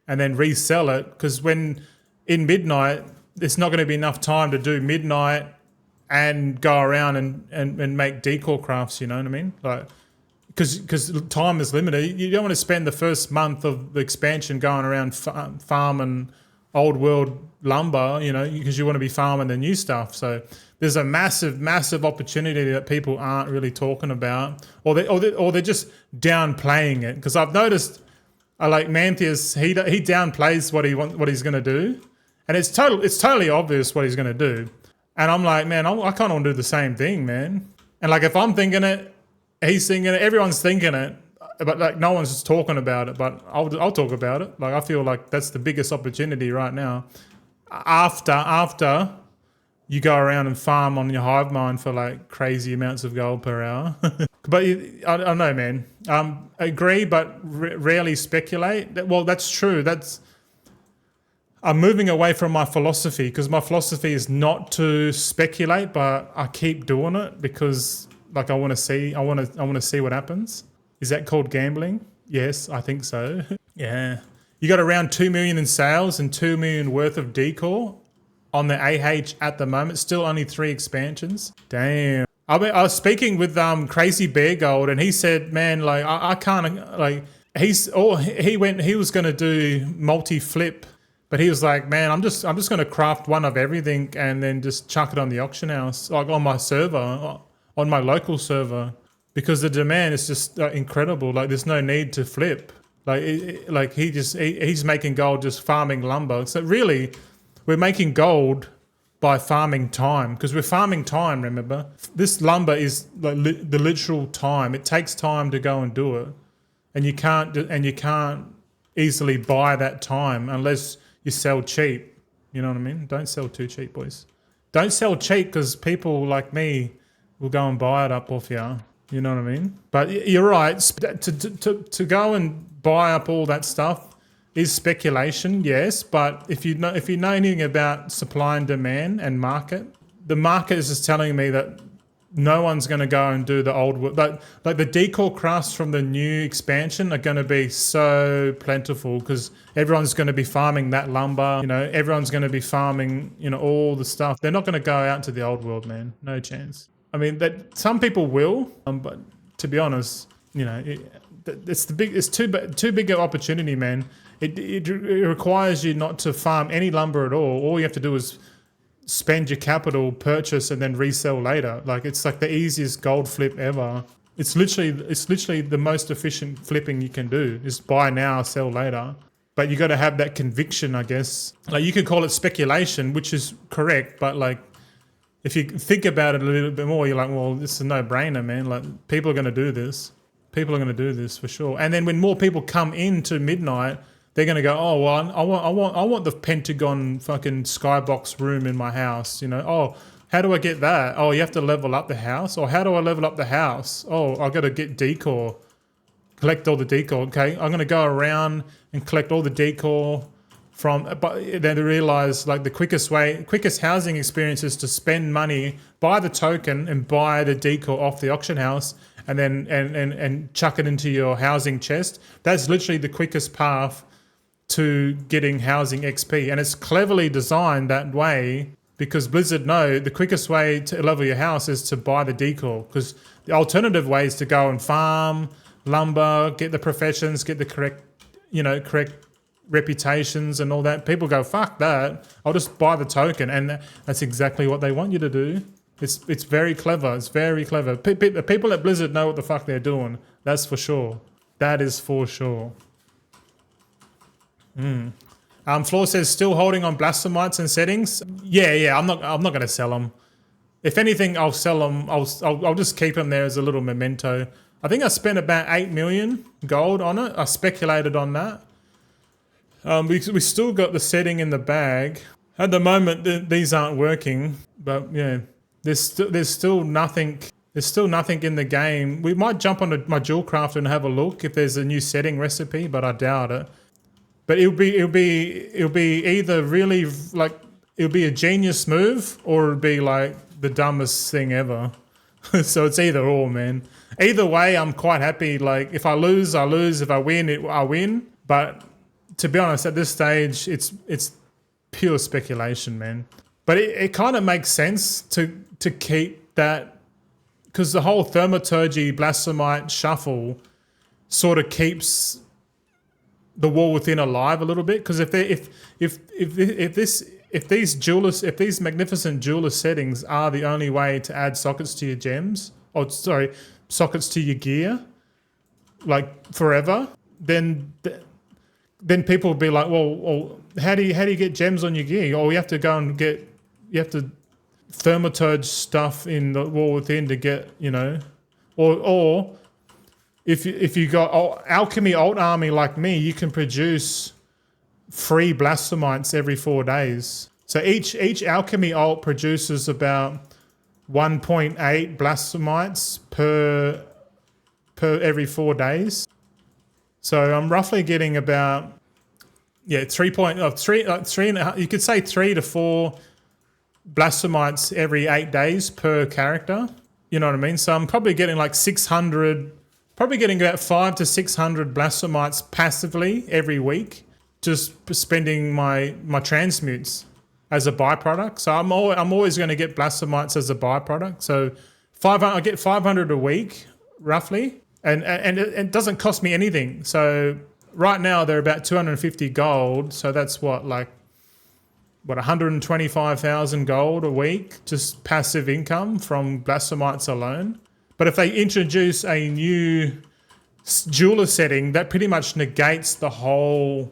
and then resell it, because when in midnight, there's not going to be enough time to do midnight and go around and make decor crafts, you know what I mean? Like because time is limited. You don't want to spend the first month of the expansion going around farming old world lumber, you know, because you want to be farming the new stuff. So there's a massive opportunity that people aren't really talking about, or they're just downplaying it. Because I've noticed, like Mantheus, he downplays what he's going to do, and it's totally obvious what he's going to do. And I'm like, man, I kind of want to do the same thing, man. And like, if I'm thinking it, he's thinking it, everyone's thinking it, but like no one's just talking about it. But I'll talk about it. Like, I feel like that's the biggest opportunity right now. After you go around and farm on your hive mind for like crazy amounts of gold per hour. But I don't know, man. Agree, but rarely speculate. Well, that's true. I'm moving away from my philosophy, because my philosophy is not to speculate, but I keep doing it because like I want to see what happens. Is that called gambling? Yes, I think so. Yeah. You got around 2 million in sales and 2 million worth of decor on the AH at the moment. Still only 3 expansions. Damn. I was speaking with Crazy Bear Gold, and he said, man, like I can't, like he was going to do multi-flip. But he was like, man, I'm just going to craft one of everything and then just chuck it on the auction house, like on my server, on my local server, because the demand is just incredible. Like, there's no need to flip. Like he's making gold just farming lumber. So really, we're making gold by farming time, because we're farming time. Remember, this lumber is like the literal time. It takes time to go and do it, and you can't easily buy that time unless you sell cheap. You know what I mean? Don't sell too cheap, boys. Don't sell cheap, because people like me will go and buy it up off you. You know what I mean? But you're right. To go and buy up all that stuff is speculation, yes. But if you know anything about supply and demand and market, the market is just telling me that no one's going to go and do the old work. Like the decor crafts from the new expansion are going to be so plentiful, because everyone's going to be farming that lumber. You know, everyone's going to be farming, you know, all the stuff. They're not going to go out to the old world, man. No chance. I mean, that some people will, but to be honest, you know, it's too big an opportunity, man. It requires you not to farm any lumber at all. All you have to do is spend your capital, purchase, and then resell later. Like, it's like the easiest gold flip ever. It's literally the most efficient flipping you can do, is buy now, sell later. But you got to have that conviction, I guess. Like, you could call it speculation, which is correct, but like, if you think about it a little bit more, you're like, well, this is a no-brainer, man. Like, people are going to do this. People are going to do this for sure. And then when more people come into Midnight, they're going to go, oh, well, I want the Pentagon fucking skybox room in my house. You know, oh, how do I get that? Oh, you have to level up the house. Or how do I level up the house? Oh, I got to get decor. Collect all the decor. Okay, I'm going to go around and collect all the decor but then they realize, like, the quickest housing experience is to spend money, buy the token and buy the decor off the auction house, and then and chuck it into your housing chest. That's literally the quickest path to getting housing XP, and it's cleverly designed that way, because Blizzard know the quickest way to level your house is to buy the decor, because the alternative way is to go and farm lumber, get the professions, get the correct reputations and all that. People go, fuck that, I'll just buy the token, and that's exactly what they want you to do. It's very clever. It's very clever. The people at Blizzard know what the fuck they're doing. That's for sure. That is for sure. Floor says, still holding on Blastomites and settings. Yeah. I'm not going to sell them. If anything, I'll sell them. I'll just keep them there as a little memento. I think I spent about 8 million gold on it. I speculated on that. We still got the setting in the bag. At the moment, these aren't working, but yeah, there's still nothing. There's still nothing in the game. We might jump on my jewel crafter and have a look if there's a new setting recipe, but I doubt it. But it'll be either really, like, it'll be a genius move, or it'll be like the dumbest thing ever. So it's either or, man. Either way, I'm quite happy. Like, if I lose, I lose. If I win, I win. But to be honest, at this stage, it's pure speculation, man. But it kind of makes sense to keep that because the whole thaumaturgy blasphemite shuffle sort of keeps the wall within alive a little bit. Because if these magnificent jeweler settings are the only way to add sockets to your gems, or sorry, sockets to your gear, like forever, then people will be like, well, how do you get gems on your gear? Or you have to go and you have to thaumaturge stuff in the wall within to get, you know, or if you got alchemy alt army like me, you can produce free blasphemites every 4 days. So each alchemy alt produces about 1.8 blasphemites per every 4 days. So I'm roughly getting about 3.3, you could say 3 to 4 blasphemites every 8 days per character. You know what I mean? So I'm probably getting like 600, probably getting about 500 to 600 blasphemites passively every week, just spending my transmutes as a byproduct. So I'm always going to get blasphemites as a byproduct. So I get 500 a week roughly, and it doesn't cost me anything. So right now they're about 250 gold. So that's what 125,000 gold a week, just passive income from blasphemites alone. But if they introduce a new jeweler setting, that pretty much negates the whole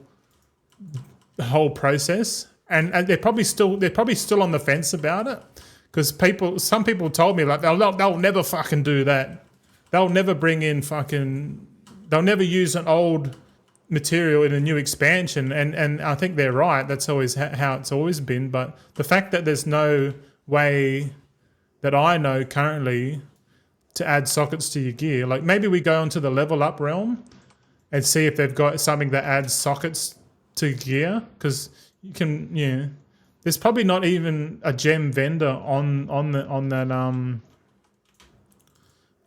process. And they're probably still on the fence about it, because some people told me like they'll never fucking do that. They'll never bring in they'll never use an old material in a new expansion, and I think they're right. That's always how it's always been. But the fact that there's no way that I know currently to add sockets to your gear, like maybe we go onto the level up realm and see if they've got something that adds sockets to gear, because you can, there's probably not even a gem vendor on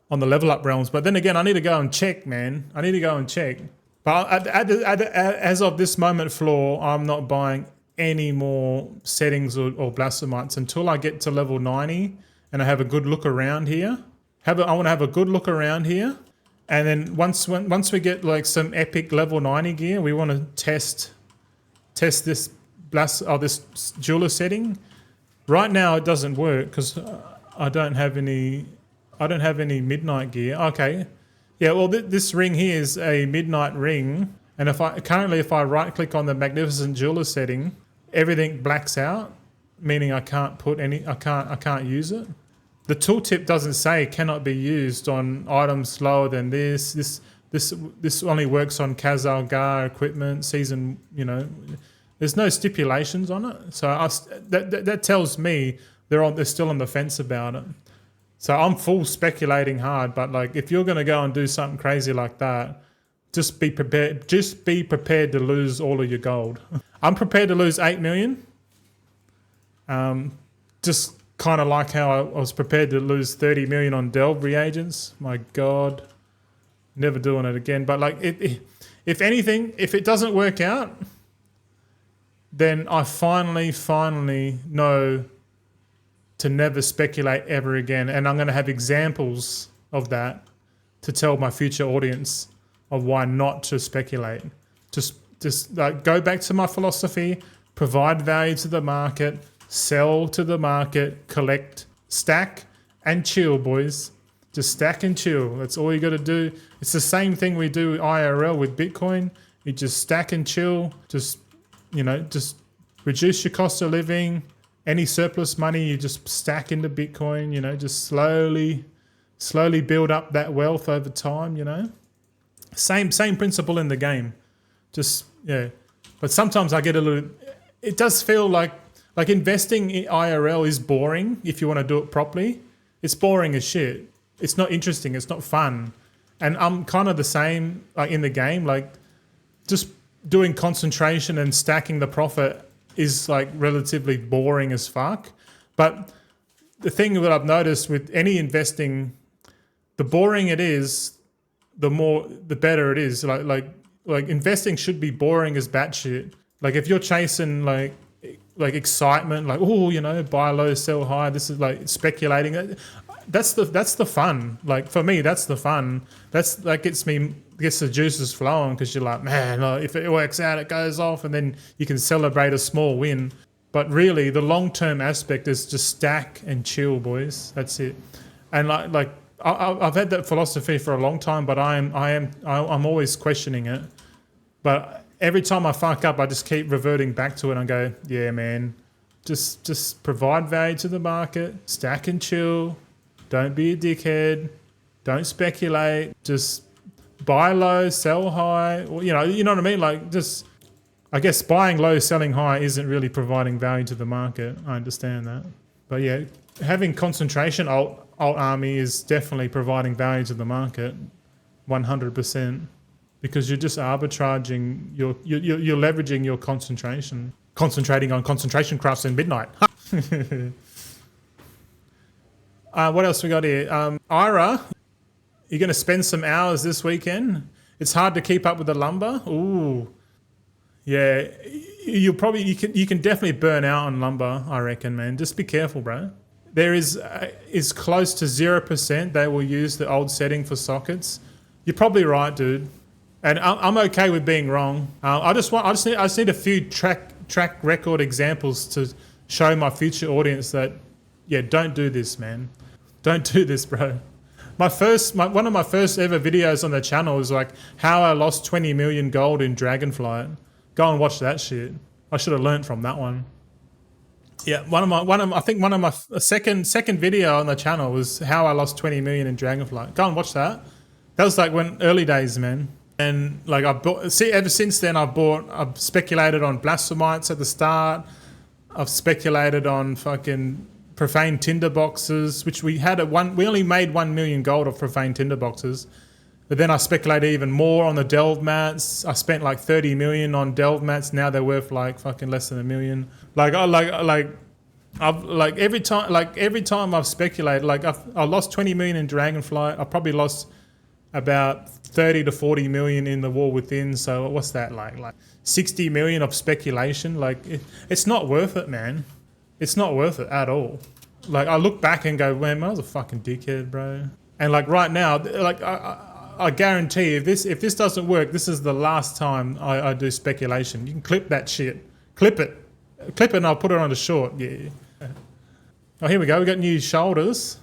the level up realms. But then again, I need to go and check, man. I need to go and check. But as of this moment, Floor, I'm not buying any more settings or blasphemites until I get to level 90 and I have a good look around here. I want to have a good look around here. And then once we get like some epic level 90 gear, we want to test this this jeweler setting. Right now it doesn't work because I don't have any midnight gear. Okay. Yeah, well, this ring here is a midnight ring, and if I right click on the magnificent jeweler setting, everything blacks out, meaning I can't use it. The tooltip doesn't say cannot be used on items lower than this. This only works on Khazar Gar equipment, season, there's no stipulations on it. So that tells me they're still on the fence about it. So I'm full speculating hard, but like if you're going to go and do something crazy like that, just be prepared. Just be prepared to lose all of your gold. I'm prepared to lose 8 million. Just kind of like how I was prepared to lose 30 million on delve reagents. My God, never doing it again. But like, if anything, if it doesn't work out, then I finally know to never speculate ever again. And I'm going to have examples of that to tell my future audience of why not to speculate. Just like go back to my philosophy, provide value to the market, sell to the market, collect, stack, and chill, boys. Just stack and chill. That's all you got to do. It's the same thing we do IRL with Bitcoin. You just stack and chill. Just reduce your cost of living. Any surplus money, you just stack into Bitcoin, just slowly build up that wealth over time, Same principle in the game. But sometimes I get it does feel like investing in IRL is boring if you want to do it properly. It's boring as shit. It's not interesting. It's not fun. And I'm kind of the same in the game. Like just doing concentration and stacking the profit is like relatively boring as fuck. But the thing that I've noticed with any investing, the boring it is, the better it is. Like investing should be boring as batshit. Like if you're chasing like excitement, like buy low, sell high. This is like speculating. that's the fun. Like for me, that's the fun. That gets the juices flowing because you're like, man, if it works out, it goes off, and then you can celebrate a small win. But really, the long-term aspect is just stack and chill, boys. That's it. And like I've had that philosophy for a long time, but I'm always questioning it. But every time I fuck up, I just keep reverting back to it and go, yeah, man, just provide value to the market, stack and chill. Don't be a dickhead. Don't speculate. Just buy low, sell high. You know what I mean? Like just. I guess buying low, selling high isn't really providing value to the market. I understand that. But yeah, having concentration alt army is definitely providing value to the market, 100%, because you're just arbitraging, you're leveraging your concentration, concentrating on concentration crafts in midnight. What else we got here? Ira, you're going to spend some hours this weekend. It's hard to keep up with the lumber. Ooh. Yeah, you can definitely burn out on lumber, I reckon, man. Just be careful, bro. There is close to 0% they will use the old setting for sockets. You're probably right, dude. And I'm okay with being wrong. I just need a few track record examples to show my future audience that, yeah, don't do this, man. Don't do this, bro. One of my first ever videos on the channel was like how I lost 20 million gold in Dragonflight. Go and watch that shit. I should have learned from that one. Yeah, I think one of my second video on the channel was how I lost 20 million in Dragonflight. Go and watch that. That was like early days, man. And like ever since then I've speculated on Blasphemites at the start. I've speculated on fucking profane tinder boxes, which we only made 1 million gold off profane tinder boxes. But then I speculated even more on the delve mats. I spent like 30 million on delve mats. Now they're worth like fucking less than $1 million. Every time I've speculated, like I lost 20 million in Dragonflight. I probably lost about 30 to 40 million in the War Within. So what's that like 60 million of speculation? Like it's not worth it, man. It's not worth it at all. Like I look back and go, man, I was a fucking dickhead, bro. And like right now, like I guarantee if this doesn't work, this is the last time I do speculation. You can clip that shit. Clip it and I'll put it on the short. Yeah. Oh, here we go. We got new shoulders.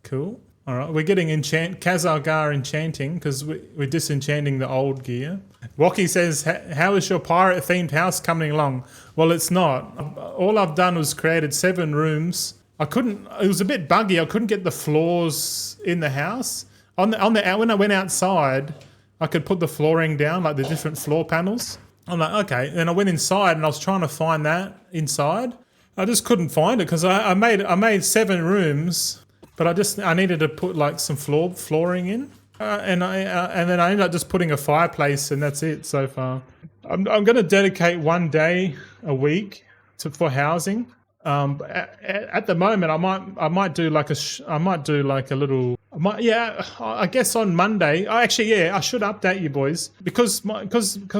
Cool. All right. We're getting Khazar enchanting because we're disenchanting the old gear. Wocky says, how is your pirate themed house coming along? Well, it's not. All I've done was created 7 rooms. It was a bit buggy. I couldn't get the floors in the house. When I went outside, I could put the flooring down, like the different floor panels. I'm like, okay. Then I went inside and I was trying to find that inside. I just couldn't find it because I made 7 rooms, but I needed to put like some flooring in, and then I ended up just putting a fireplace, and that's it so far. I'm going to dedicate 1 day a week for housing. At the moment, I might do like a little. I guess on Monday. I should update you boys because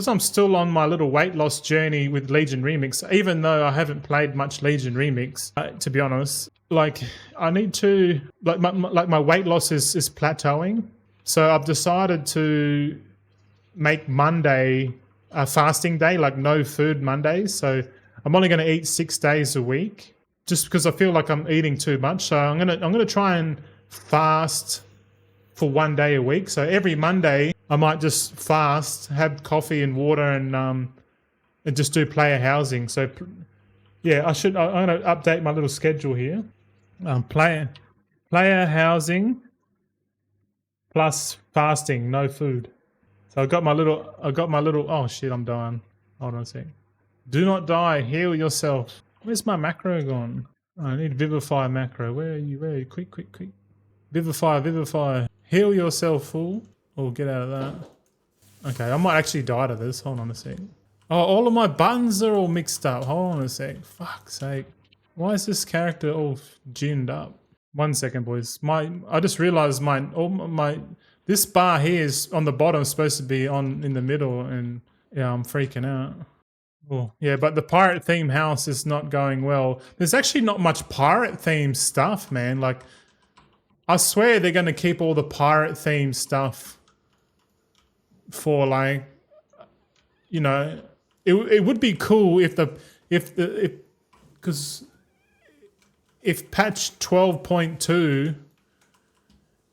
I'm still on my little weight loss journey with Legion Remix. Even though I haven't played much Legion Remix, to be honest, like I need to my weight loss is plateauing. So I've decided to make Monday a fasting day, like no food Mondays. So I'm only going to eat 6 days a week, just because I feel like I'm eating too much. So I'm gonna try and fast for 1 day a week. So every Monday I might just fast, have coffee and water, and just do player housing. So yeah, I'm gonna update my little schedule here. Player housing plus fasting, no food. So I got my little. Oh shit, I'm dying. Hold on a sec. Do not die. Heal yourself. Where's my macro gone? Oh, I need Vivify macro. Where are you? Quick. Vivify. Heal yourself, fool. Oh, get out of that. Okay, I might actually die to this. Hold on a sec. Oh, all of my buttons are all mixed up. Hold on a sec. Fuck's sake. Why is this character all ginned up? 1 second, boys. I just realized this bar here is on the bottom, supposed to be in the middle, and yeah, I'm freaking out. Oh, yeah, but the pirate theme house is not going well. There's actually not much pirate theme stuff, man. Like I swear they're going to keep all the pirate themed stuff for like, you know, it would be cool if because if patch 12.2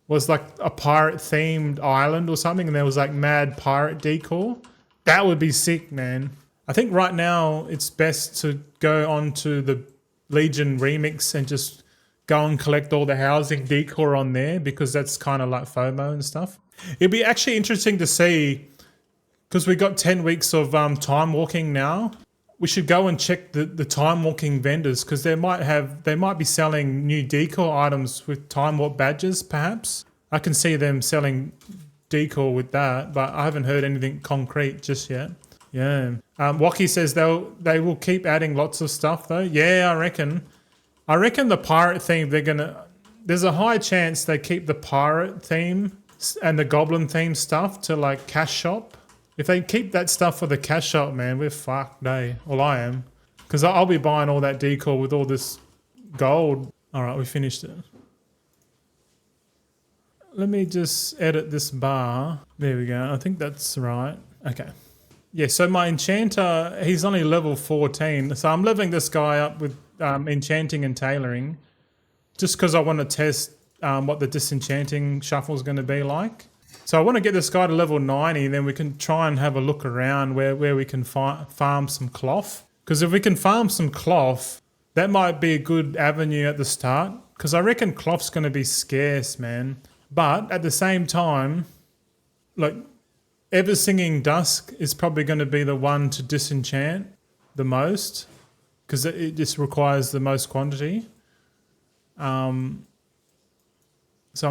was like a pirate themed island or something and there was like mad pirate decor, that would be sick, man. I think right now it's best to go onto the Legion remix and just go and collect all the housing decor on there, because that's kind of like FOMO and stuff. It'd be actually interesting to see, because we got 10 weeks of time walking now. We should go and check the time walking vendors, because they might be selling new decor items with time warp badges, perhaps. I can see them selling decor with that, but I haven't heard anything concrete just yet. Yeah. Waki says they will keep adding lots of stuff though. Yeah, I reckon the pirate theme, there's a high chance they keep the pirate theme and the goblin theme stuff to like cash shop. If they keep that stuff for the cash shop, man, we're fucked, eh? Well, I am. Because I'll be buying all that decor with all this gold. All right, we finished it. Let me just edit this bar. There we go. I think that's right. Okay. Yeah, so my enchanter, he's only level 14. So I'm leveling this guy up with enchanting and tailoring, just because I want to test what the disenchanting shuffle is going to be like. So I want to get this guy to level 90, then we can try and have a look around where we can farm some cloth. Because if we can farm some cloth, that might be a good avenue at the start. Because I reckon cloth's going to be scarce, man. But at the same time, like, Ever Singing Dusk is probably going to be the one to disenchant the most, because it just requires the most quantity. So I'm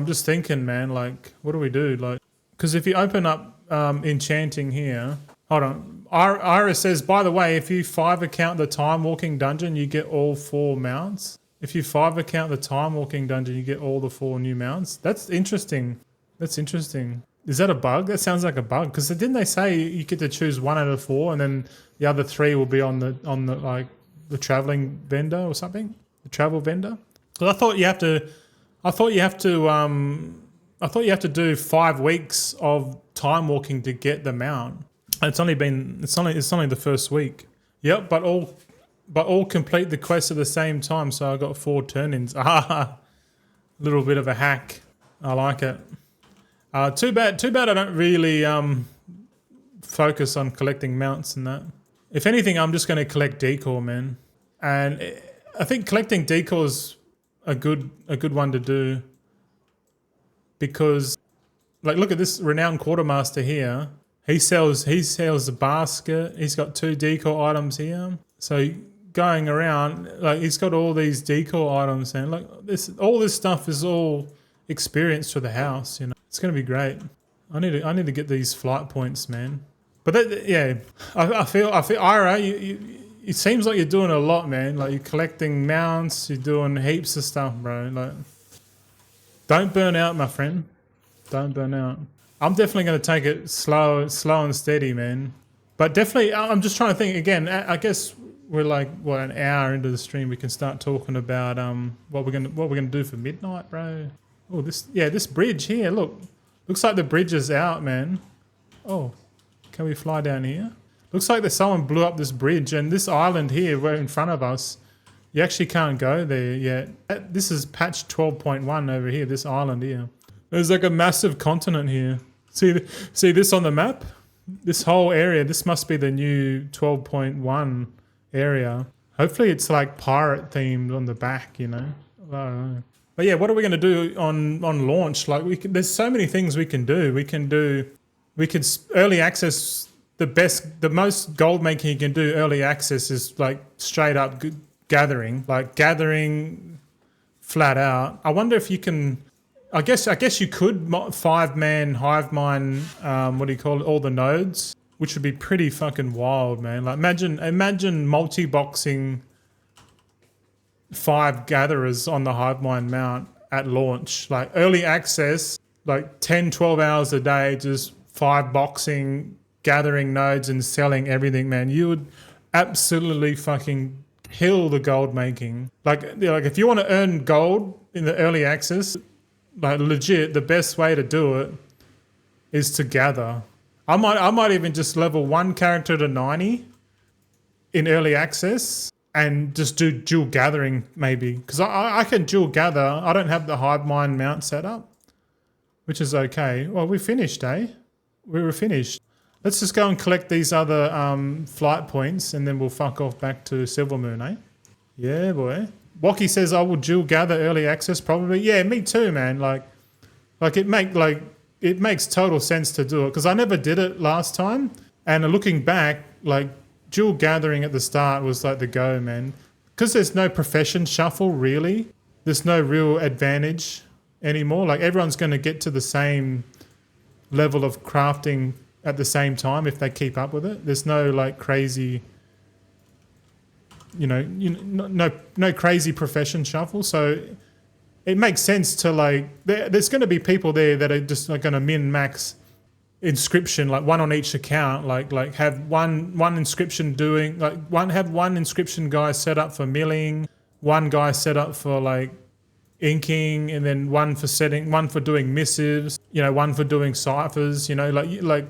just thinking, man, like, what do we do? Like, because if you open up enchanting here, hold on. Iris says, by the way, if you 5 account the time walking dungeon, you get all 4 mounts. If you 5 account the time walking dungeon, you get all the 4 new mounts. That's interesting. That's interesting. Is that a bug? That sounds like a bug. Because didn't they say you get to choose 1 out of 4, and then the other 3 will be on the like the traveling vendor or something? The travel vendor. Well, I thought you have to do 5 weeks of time walking to get the mount. And it's only the first week. Yep, but all complete the quest at the same time. So I got 4 turn-ins. Ah, little bit of a hack. I like it. Too bad I don't really focus on collecting mounts and that. If anything, I'm just going to collect decor, man. And I think collecting decor is a good one to do, because, like, look at this renowned quartermaster here. He sells a basket. He's got 2 decor items here. So going around, like, he's got all these decor items, and like all this stuff is all experience for the house, you know. It's gonna be great. I need to get these flight points, man. But that, yeah, I feel Ira, it seems like you're doing a lot, man. Like, you're collecting mounts, you're doing heaps of stuff, bro. Like, don't burn out, my friend. Don't burn out. I'm definitely gonna take it slow and steady, man. But definitely, I'm just trying to think again. I guess we're like, what, an hour into the stream, we can start talking about what we're gonna do for midnight, bro. Oh, this bridge here, look. Looks like the bridge is out, man. Oh, can we fly down here? Looks like someone blew up this bridge, and this island here right in front of us, you actually can't go there yet. This is patch 12.1 over here, this island here. There's like a massive continent here. See this on the map? This whole area, this must be the new 12.1 area. Hopefully it's like pirate themed on the back, you know? I don't know. But yeah, what are we going to do on launch? Like, there's so many things we can do. We can early access. The most gold making you can do early access is like straight up gathering, flat out. I wonder if you can. I guess you could 5-man hive mine. What do you call it? All the nodes, which would be pretty fucking wild, man. Like, imagine multi-boxing 5 gatherers on the hive mind mount at launch, like early access, like 10-12 hours a day, just 5 boxing, gathering nodes and selling everything, man. You would absolutely fucking kill the gold making. Like if you want to earn gold in the early access, like legit, the best way to do it is to gather. I might even just level one character to 90 in early access and just do dual gathering maybe. Because I can dual gather. I don't have the hive mind mount set up, which is okay. Well, we finished, eh? We were finished. Let's just go and collect these other flight points and then we'll fuck off back to Silvermoon, eh? Yeah, boy. Waki says I will dual gather early access probably. Yeah, me too, man. Like it makes total sense to do it because I never did it last time. And looking back, like dual gathering at the start was like the go, man. Because there's no profession shuffle really. There's no real advantage anymore. Like everyone's going to get to the same level of crafting at the same time if they keep up with it. There's no like crazy, no crazy profession shuffle. So it makes sense to like, there's going to be people there that are just like going to min max inscription, like one on each account, like have one inscription doing, have one inscription guy set up for milling, one guy set up for like inking, and then one for doing missives, one for doing ciphers, like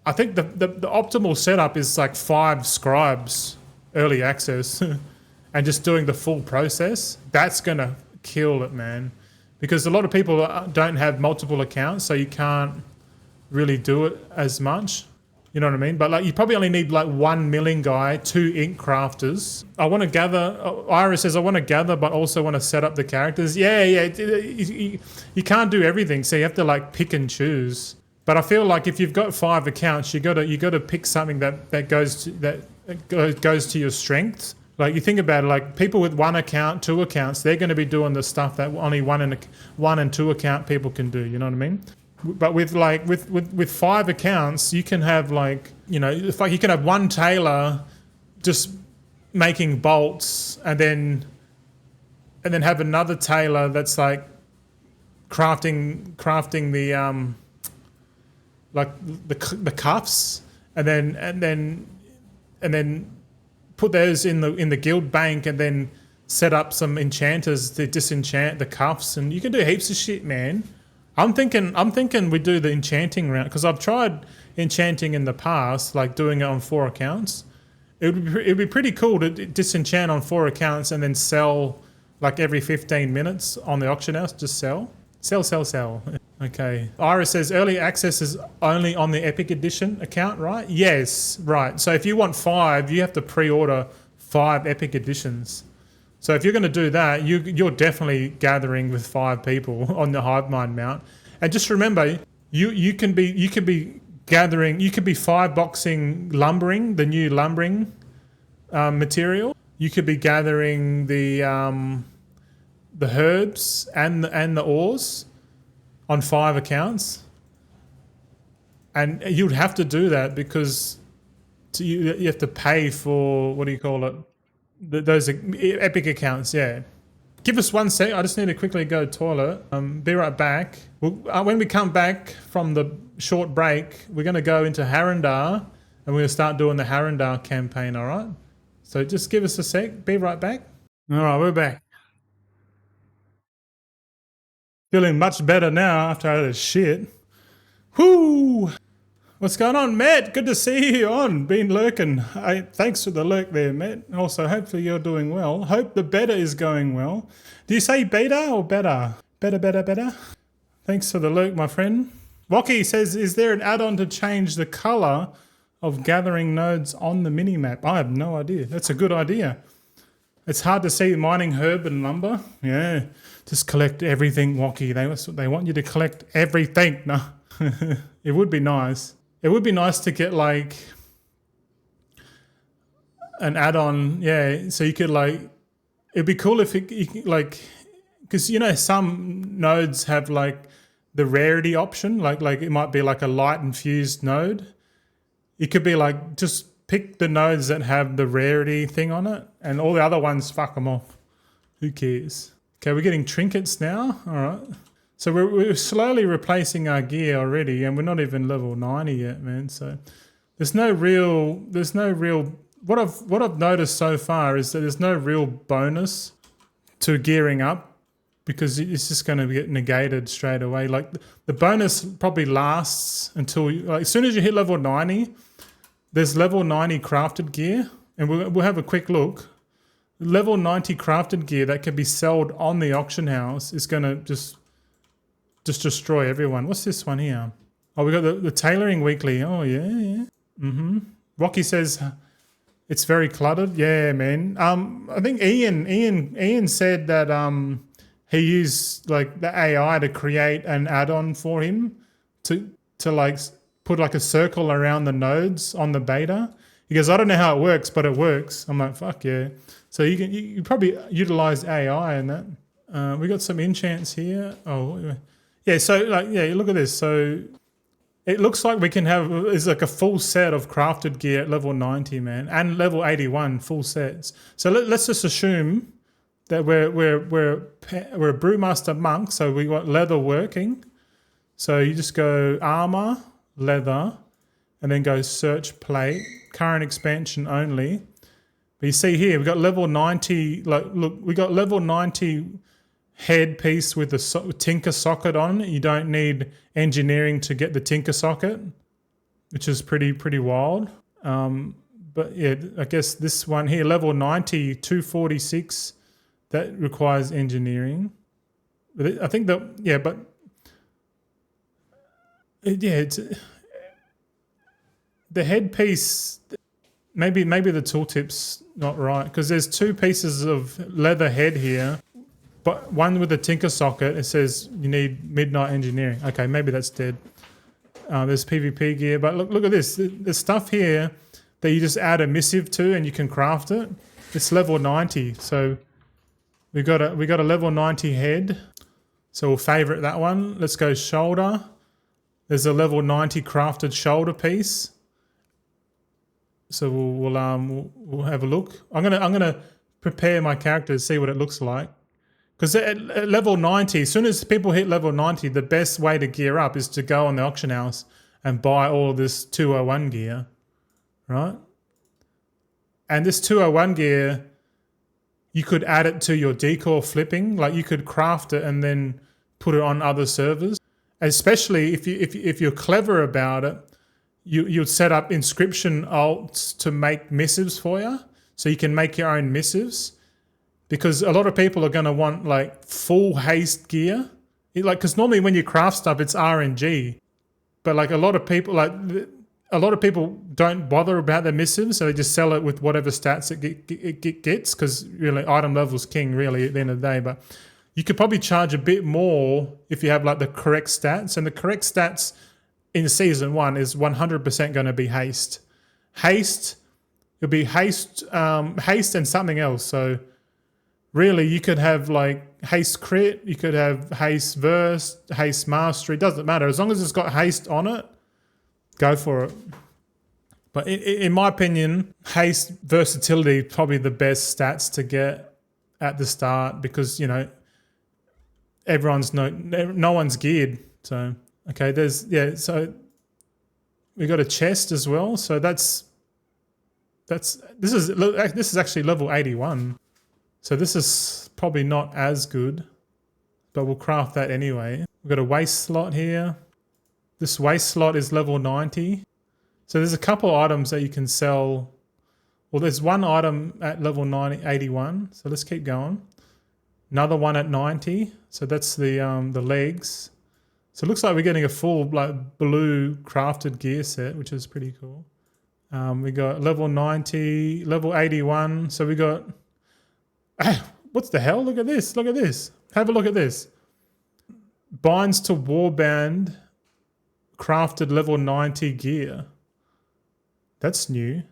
I think the optimal setup is like 5 scribes early access and just doing the full process. That's gonna kill it, man, because a lot of people don't have multiple accounts, so you can't really do it as much. You know what I mean? But like you probably only need like 1 milling guy, 2 ink crafters. I want to gather. Iris says I want to gather, but also want to set up the characters. Yeah. You can't do everything, so you have to like pick and choose. But I feel like if you've got 5 accounts, you got to pick something that goes to your strengths. Like you think about it, like people with 1 account, 2 accounts, they're going to be doing the stuff that only 1 and 2 account people can do. You know what I mean? But with 5 accounts, you can have like, you can have 1 tailor just making bolts, and then have another tailor that's like crafting the like the cuffs, and then put those in the guild bank, and then set up some enchanters to disenchant the cuffs, and you can do heaps of shit, man. I'm thinking we do the enchanting round, because I've tried enchanting in the past, like doing it on 4 accounts. It'd be pretty cool to disenchant on 4 accounts and then sell like every 15 minutes on the auction house. Just sell. Okay. Iris says early access is only on the Epic Edition account, right? Yes, right. So if you want 5, you have to pre-order 5 Epic Editions. So if you're going to do that, you're definitely gathering with 5 people on the hive mind mount. And just remember, you can be gathering. You could be 5-boxing lumbering, the new lumbering material. You could be gathering the herbs and the ores on 5 accounts. And you'd have to do that because you have to pay for, what do you call it? Those epic accounts, yeah. Give us 1 sec. I just need to quickly go toilet. Be right back. When we come back from the short break, we're going to go into Harandar, and we're going to start doing the Harandar campaign, all right? So just give us a sec. Be right back. All right, we're back. Feeling much better now after all this shit. Whoo! What's going on, Matt? Good to see you on. Been lurking. Thanks for the lurk there, Matt. Also, hopefully you're doing well. Hope the beta is going well. Do you say beta or better? Better. Thanks for the lurk, my friend. Waki says, is there an add-on to change the color of gathering nodes on the minimap? I have no idea. That's a good idea. It's hard to see mining herb and lumber. Yeah, just collect everything, Waki. They want you to collect everything. No, it would be nice. It would be nice to get like an add-on, yeah. So you could like, it'd be cool if it like, because some nodes have like the rarity option, like it might be like a light infused node. It could be like just pick the nodes that have the rarity thing on it, and all the other ones fuck them off. Who cares? Okay, we're getting trinkets now. All right. So we're slowly replacing our gear already, and we're not even level 90 yet, man. So there's no real. What I've noticed so far is that there's no real bonus to gearing up because it's just going to get negated straight away. Like the bonus probably lasts until like, as soon as you hit level 90, there's level 90 crafted gear, and we'll have a quick look. Level 90 crafted gear that can be sold on the auction house is going to just destroy everyone. What's this one here? Oh, we got the tailoring weekly. Oh yeah. Rocky says it's very cluttered. Yeah, man. I think Ian said that he used like the AI to create an add-on for him to like put like a circle around the nodes on the beta. He goes, I don't know how it works, but it works. I'm like, fuck yeah. So you probably utilize AI in that. We got some enchants here. Oh yeah. So like yeah, look at this. So it looks like we can have it's like a full set of crafted gear at level 90, man, and level 81 full sets. So let's just assume that we're a brewmaster monk, so we got leather working. So you just go armor, leather, and then go search plate, current expansion only. But you see here we got level 90. Like look, we got level 90 headpiece with the tinker socket on it. You don't need engineering to get the tinker socket, which is pretty wild. But yeah, I guess this one here, level 90, 246, that requires engineering. But I think that it's the headpiece. Maybe the tooltip's not right because there's two pieces of leather head here. But one with a tinker socket, it says you need midnight engineering. Okay, maybe that's dead. There's PvP gear, but look at this. There's stuff here that you just add a missive to and you can craft it. It's level 90, so we got a level 90 head. So we'll favorite that one. Let's go shoulder. There's a level 90 crafted shoulder piece. So we'll have a look. I'm gonna prepare my character to see what it looks like. Because at level 90, as soon as people hit level 90, the best way to gear up is to go on the auction house and buy all this 201 gear, right? And this 201 gear, you could add it to your decor flipping. Like you could craft it and then put it on other servers. Especially if you're clever about it, you'd set up inscription alts to make missives for you, so you can make your own missives. Because a lot of people are going to want like full haste gear, because normally when you craft stuff, it's RNG. But like a lot of people don't bother about their missives, so they just sell it with whatever stats it gets. Because really, item level's king, really, at the end of the day. But you could probably charge a bit more if you have like the correct stats, and the correct stats in season 1 is 100% going to be haste. It'll be haste and something else. So really, you could have like haste crit, you could have haste verse, haste mastery, doesn't matter. As long as it's got haste on it, go for it. But in my opinion, haste versatility is probably the best stats to get at the start because, you know, no one's geared. So, okay, so we got a chest as well. So this is actually level 81. So this is probably not as good, but we'll craft that anyway. We've got a waste slot here. This waste slot is level 90. So there's a couple items that you can sell. Well, there's one item at level 81. So let's keep going. Another one at 90. So that's the legs. So it looks like we're getting a full like blue crafted gear set, which is pretty cool. We got level 90, level 81. So we got... What the hell? Look at this. Look at this. Have a look at this. Binds to warband crafted level 90 gear. That's new.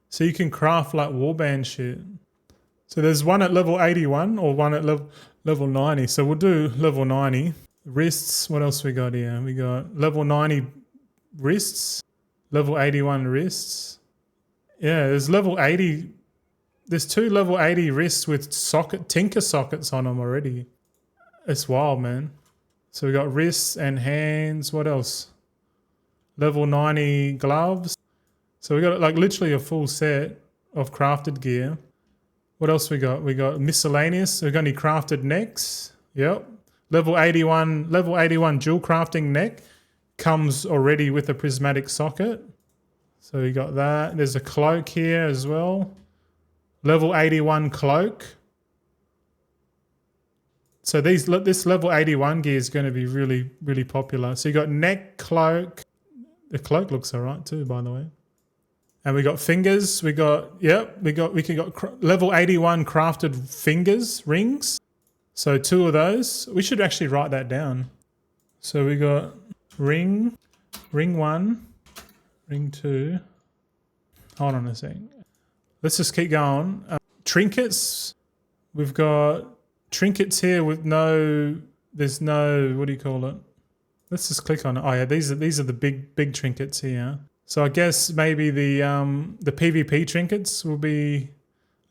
So you can craft like warband shit. So there's one at level 81 or one at level 90. So we'll do level 90. Wrists. What else we got here? We got level 90 wrists. Level 81 wrists. Yeah, there's level 80... There's 2 level 80 wrists with tinker sockets on them already. It's wild, man. So we got wrists and hands. What else? Level 90 gloves. So we got like literally a full set of crafted gear. What else we got? We got miscellaneous. We've got any crafted necks. Yep. Level 81 dual crafting neck comes already with a prismatic socket. So we got that. There's a cloak here as well. Level 81 cloak. So this level 81 gear is going to be really, really popular. So you got neck, cloak. The cloak looks all right too, by the way. And we got fingers. We got level 81 crafted fingers, rings. So 2 of those. We should actually write that down. So we got ring 1, ring 2. Hold on a second. Let's just keep going. Trinkets. We've got trinkets here with there's no, what do you call it? Let's just click on it. Oh yeah, these are the big trinkets here. So I guess maybe the PvP trinkets will be,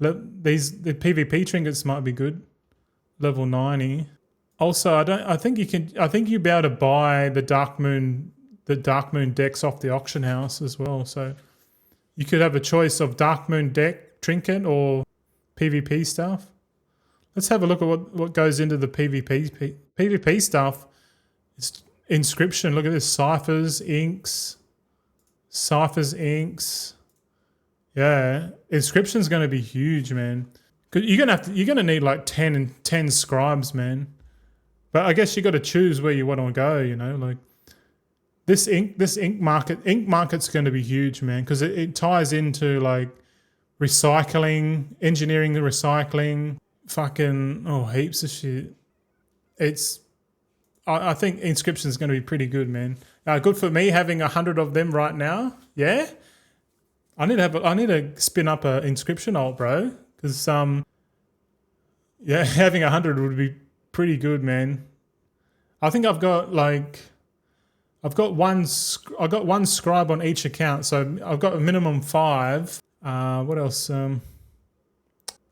the PvP trinkets might be good. Level 90. Also, I think you'll be able to buy the Dark Moon decks off the auction house as well. So you could have a choice of Dark Moon deck trinket or PvP stuff. Let's have a look at what goes into the PvP stuff. It's inscription. Look at this: ciphers, inks. Yeah, inscription's going to be huge, man. You're gonna need like 10 scribes, man. But I guess you got to choose where you want to go. You know, like this ink market's going to be huge, man, because it ties into like recycling, engineering, the recycling, fucking heaps of shit. I think inscription is going to be pretty good, man. Good for me having 100 of them right now. Yeah, I need to spin up a inscription alt, bro. Because having 100 would be pretty good, man. I think I've got one scribe on each account, so I've got a minimum 5. What else? I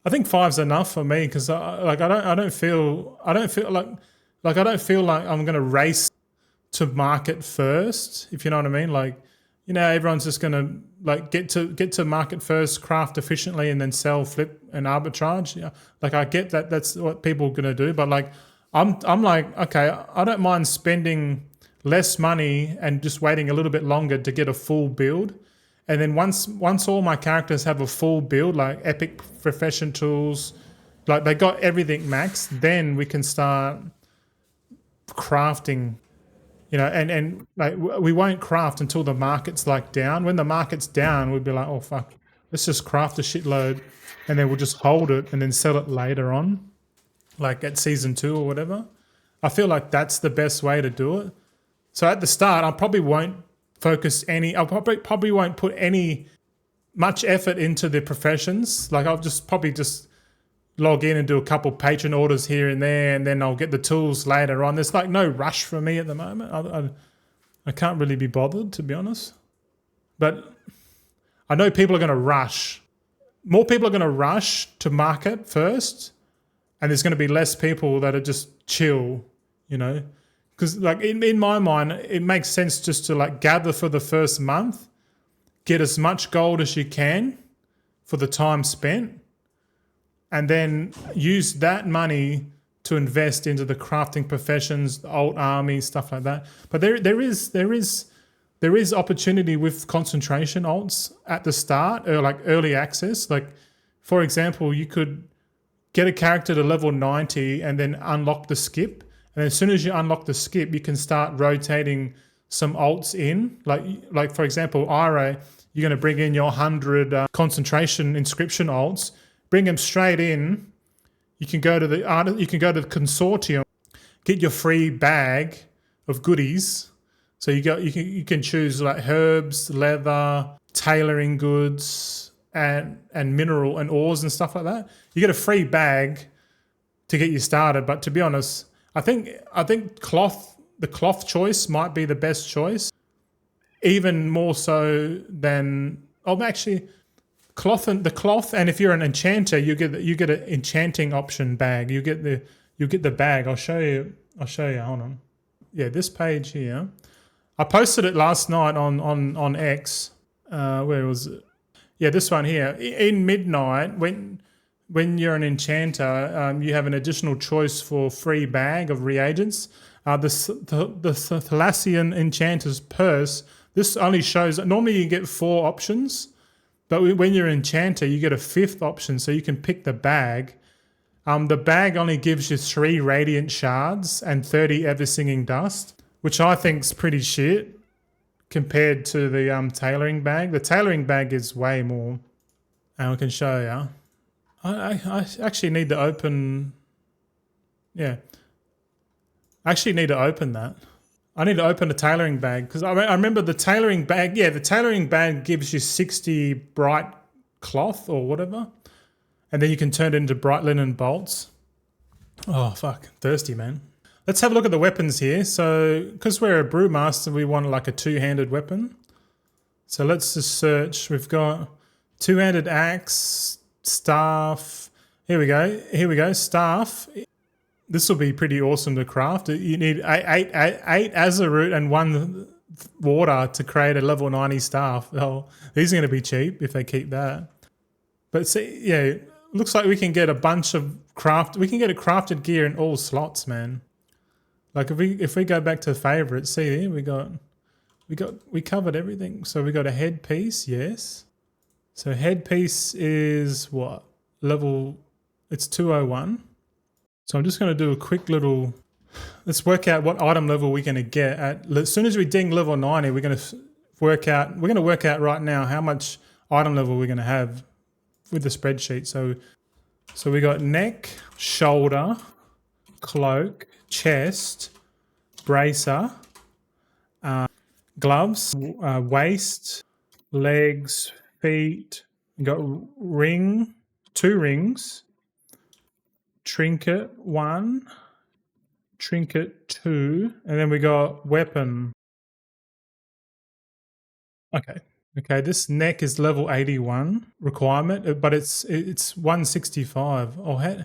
think 5's enough for me because I don't feel like I'm gonna race to market first, if you know what I mean. Like, you know, everyone's just gonna like get to market first, craft efficiently, and then sell, flip, and arbitrage. Yeah, like I get that that's what people are gonna do, but like I'm like, okay, I don't mind spending less money and just waiting a little bit longer to get a full build. And then once all my characters have a full build, like epic profession tools, like they got everything maxed, then we can start crafting. You know, and like we won't craft until the market's like down. When the market's down, we'll be like, oh fuck, let's just craft a shitload, and then we'll just hold it and then sell it later on, like at season 2 or whatever. I feel like that's the best way to do it. So at the start, I probably won't focus any. I probably won't put any much effort into the professions. Like I'll probably just log in and do a couple patron orders here and there, and then I'll get the tools later on. There's like no rush for me at the moment. I can't really be bothered, to be honest. But I know people are going to rush. More people are going to rush to market first, and there's going to be less people that are just chill, you know. Because like in my mind, it makes sense just to like gather for the first month, get as much gold as you can for the time spent, and then use that money to invest into the crafting professions, the alt army, stuff like that. But there is opportunity with concentration alts at the start, or like early access. Like, for example, you could get a character to level 90 and then unlock the skip. And as soon as you unlock the skip, you can start rotating some alts in. Like for example, IRA, you're going to bring in your 100 concentration inscription alts. Bring them straight in. You can go to the consortium, get your free bag of goodies. So you can choose like herbs, leather, tailoring goods, and mineral and ores and stuff like that. You get a free bag to get you started. But to be honest, I think the cloth choice might be the best choice, even more so than actually. The cloth, and if you're an enchanter, you get an enchanting option bag. You get the bag. I'll show you. Hold on. Yeah, this page here. I posted it last night on X. Where was it? Yeah, this one here. In midnight, when when you're an enchanter, you have an additional choice for free bag of reagents. The Thalassian Enchanter's Purse, this only shows, normally you get 4 options, but when you're an enchanter, you get a 5th option, so you can pick the bag. The bag only gives you 3 radiant shards and 30 ever-singing dust, which I think's pretty shit compared to the tailoring bag. The tailoring bag is way more. And I can show you. I actually need to open... Yeah. I actually need to open that. I need to open the tailoring bag because I remember the tailoring bag. Yeah, the tailoring bag gives you 60 bright cloth or whatever. And then you can turn it into bright linen bolts. Oh, fuck. Thirsty, man. Let's have a look at the weapons here. So, because we're a brewmaster, we want like a 2-handed weapon. So let's just search. We've got 2-handed axe, staff. Here we go. Here we go. Staff. This will be pretty awesome to craft. You need 8 azurite and 1 water to create a level 90 staff. Oh, these are going to be cheap if they keep that. But see, yeah, looks like we can get a bunch of we can get a crafted gear in all slots, man. Like if we go back to favorites, see here we covered everything. So we got a headpiece, yes. So headpiece is what? It's 201. So I'm just going to do a quick little, let's work out what item level we're going to get at. As soon as we ding level 90, we're going to work out right now how much item level we're going to have with the spreadsheet. So we got neck, shoulder, cloak, chest, bracer, gloves, waist, legs, feet. We got 2 rings, trinket 1, trinket 2, and then we got weapon. Okay, this neck is level 81 requirement, but it's 165. Oh,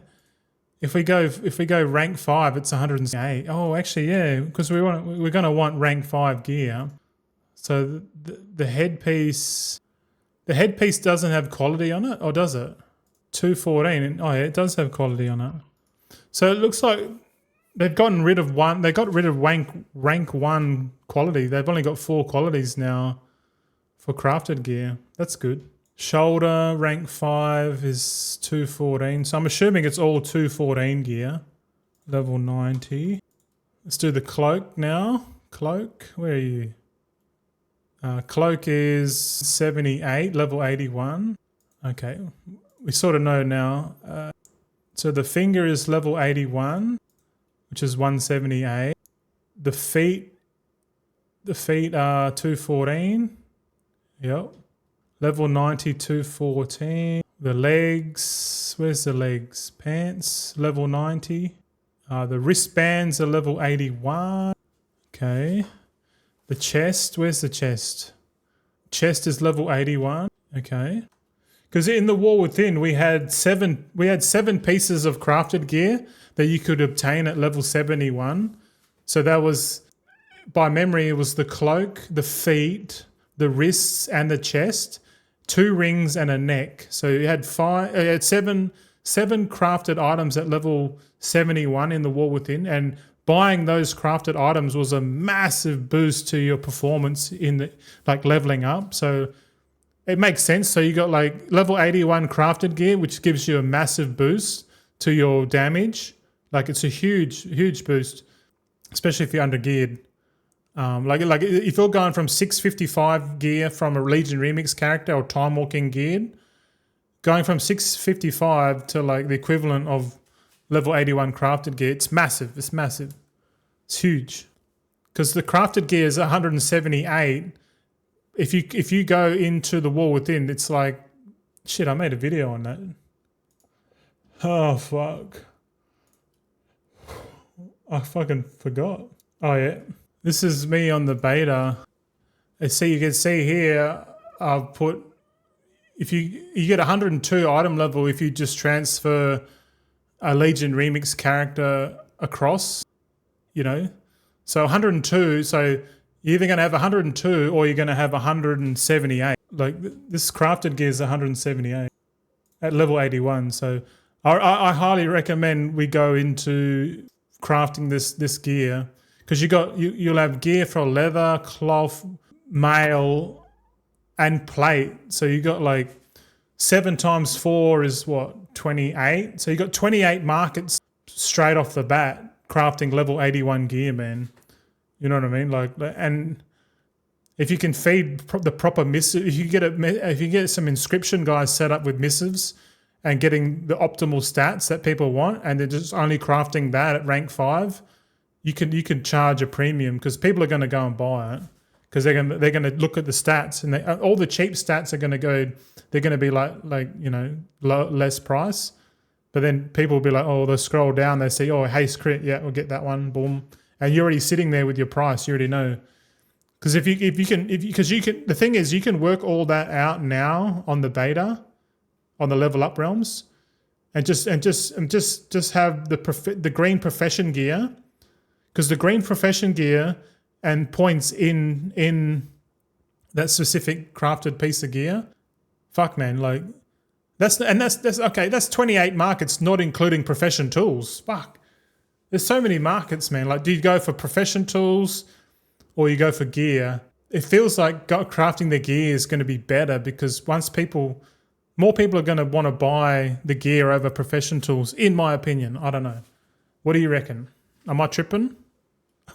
if we go rank 5, it's 108. Oh, actually, yeah, because we're gonna want rank 5 gear. So the headpiece doesn't have quality on it, or does it? 214. Oh yeah, it does have quality on it. So it looks like they've gotten rid of one. They got rid of rank 1 quality. They've only got 4 qualities now for crafted gear. That's good. Shoulder rank 5 is 214. So I'm assuming it's all 214 gear. Level 90. Let's do the cloak now. Cloak, where are you? Cloak is 78, level 81. Okay, we sort of know now. So the finger is level 81, which is 178. The feet are 214. Yep. Level 90, 214. The legs, where's the legs? Pants, level 90. The wristbands are level 81. Okay. The chest, where's the chest? Chest is level 81. Okay. Because in the War Within we had 7 pieces of crafted gear that you could obtain at level 71. So that was, by memory, it was the cloak, the feet, the wrists and the chest, 2 rings and a neck. So you had 7 crafted items at level 71 in the War Within, and buying those crafted items was a massive boost to your performance in the leveling up. So it makes sense. So you got like level 81 crafted gear, which gives you a massive boost to your damage. Like it's a huge boost, especially if you're under geared. Like if you're going from 655 gear from a Legion Remix character or Time Walking geared, going from 655 to like the equivalent of level 81 crafted gear, it's massive. It's huge. Because the crafted gear is 178. If you go into the War Within, it's like, shit, I made a video on that. Oh, fuck. I fucking forgot. Oh, yeah. This is me on the beta. You can see here, I've put, if you get 102 item level if you just transfer a Legion Remix character across, you know. So 102, so you're either going to have 102 or you're going to have 178. Like this crafted gear is 178. at level 81. So I highly recommend we go into crafting this gear, because you'll have gear for leather, cloth, mail, and plate. So you got like 7 times 4 is what, 28. So you got 28 markets straight off the bat crafting level 81 gear, man. You know what I mean? Like, and if you can feed the proper missive, if you get some inscription guys set up with missives and getting the optimal stats that people want, and they're just only crafting that at rank 5, you can charge a premium, because people are going to go and buy it, because they're going to look at the stats, and all the cheap stats are going to go. They're going to be like less price, but then people will be like, oh, they scroll down, they see, oh, haste crit, yeah, we'll get that one, boom, and you're already sitting there with your price. You already know. Because the thing is, you can work all that out now on the beta, on the level up realms, and just have the green profession gear, because the green profession gear and points in that specific crafted piece of gear, fuck man, like that's okay. That's 28 markets, not including profession tools. Fuck, there's so many markets, man. Like, do you go for profession tools? Or you go for gear? It feels like crafting the gear is going to be better, because more people are going to want to buy the gear over profession tools, in my opinion. I don't know. What do you reckon? Am I tripping?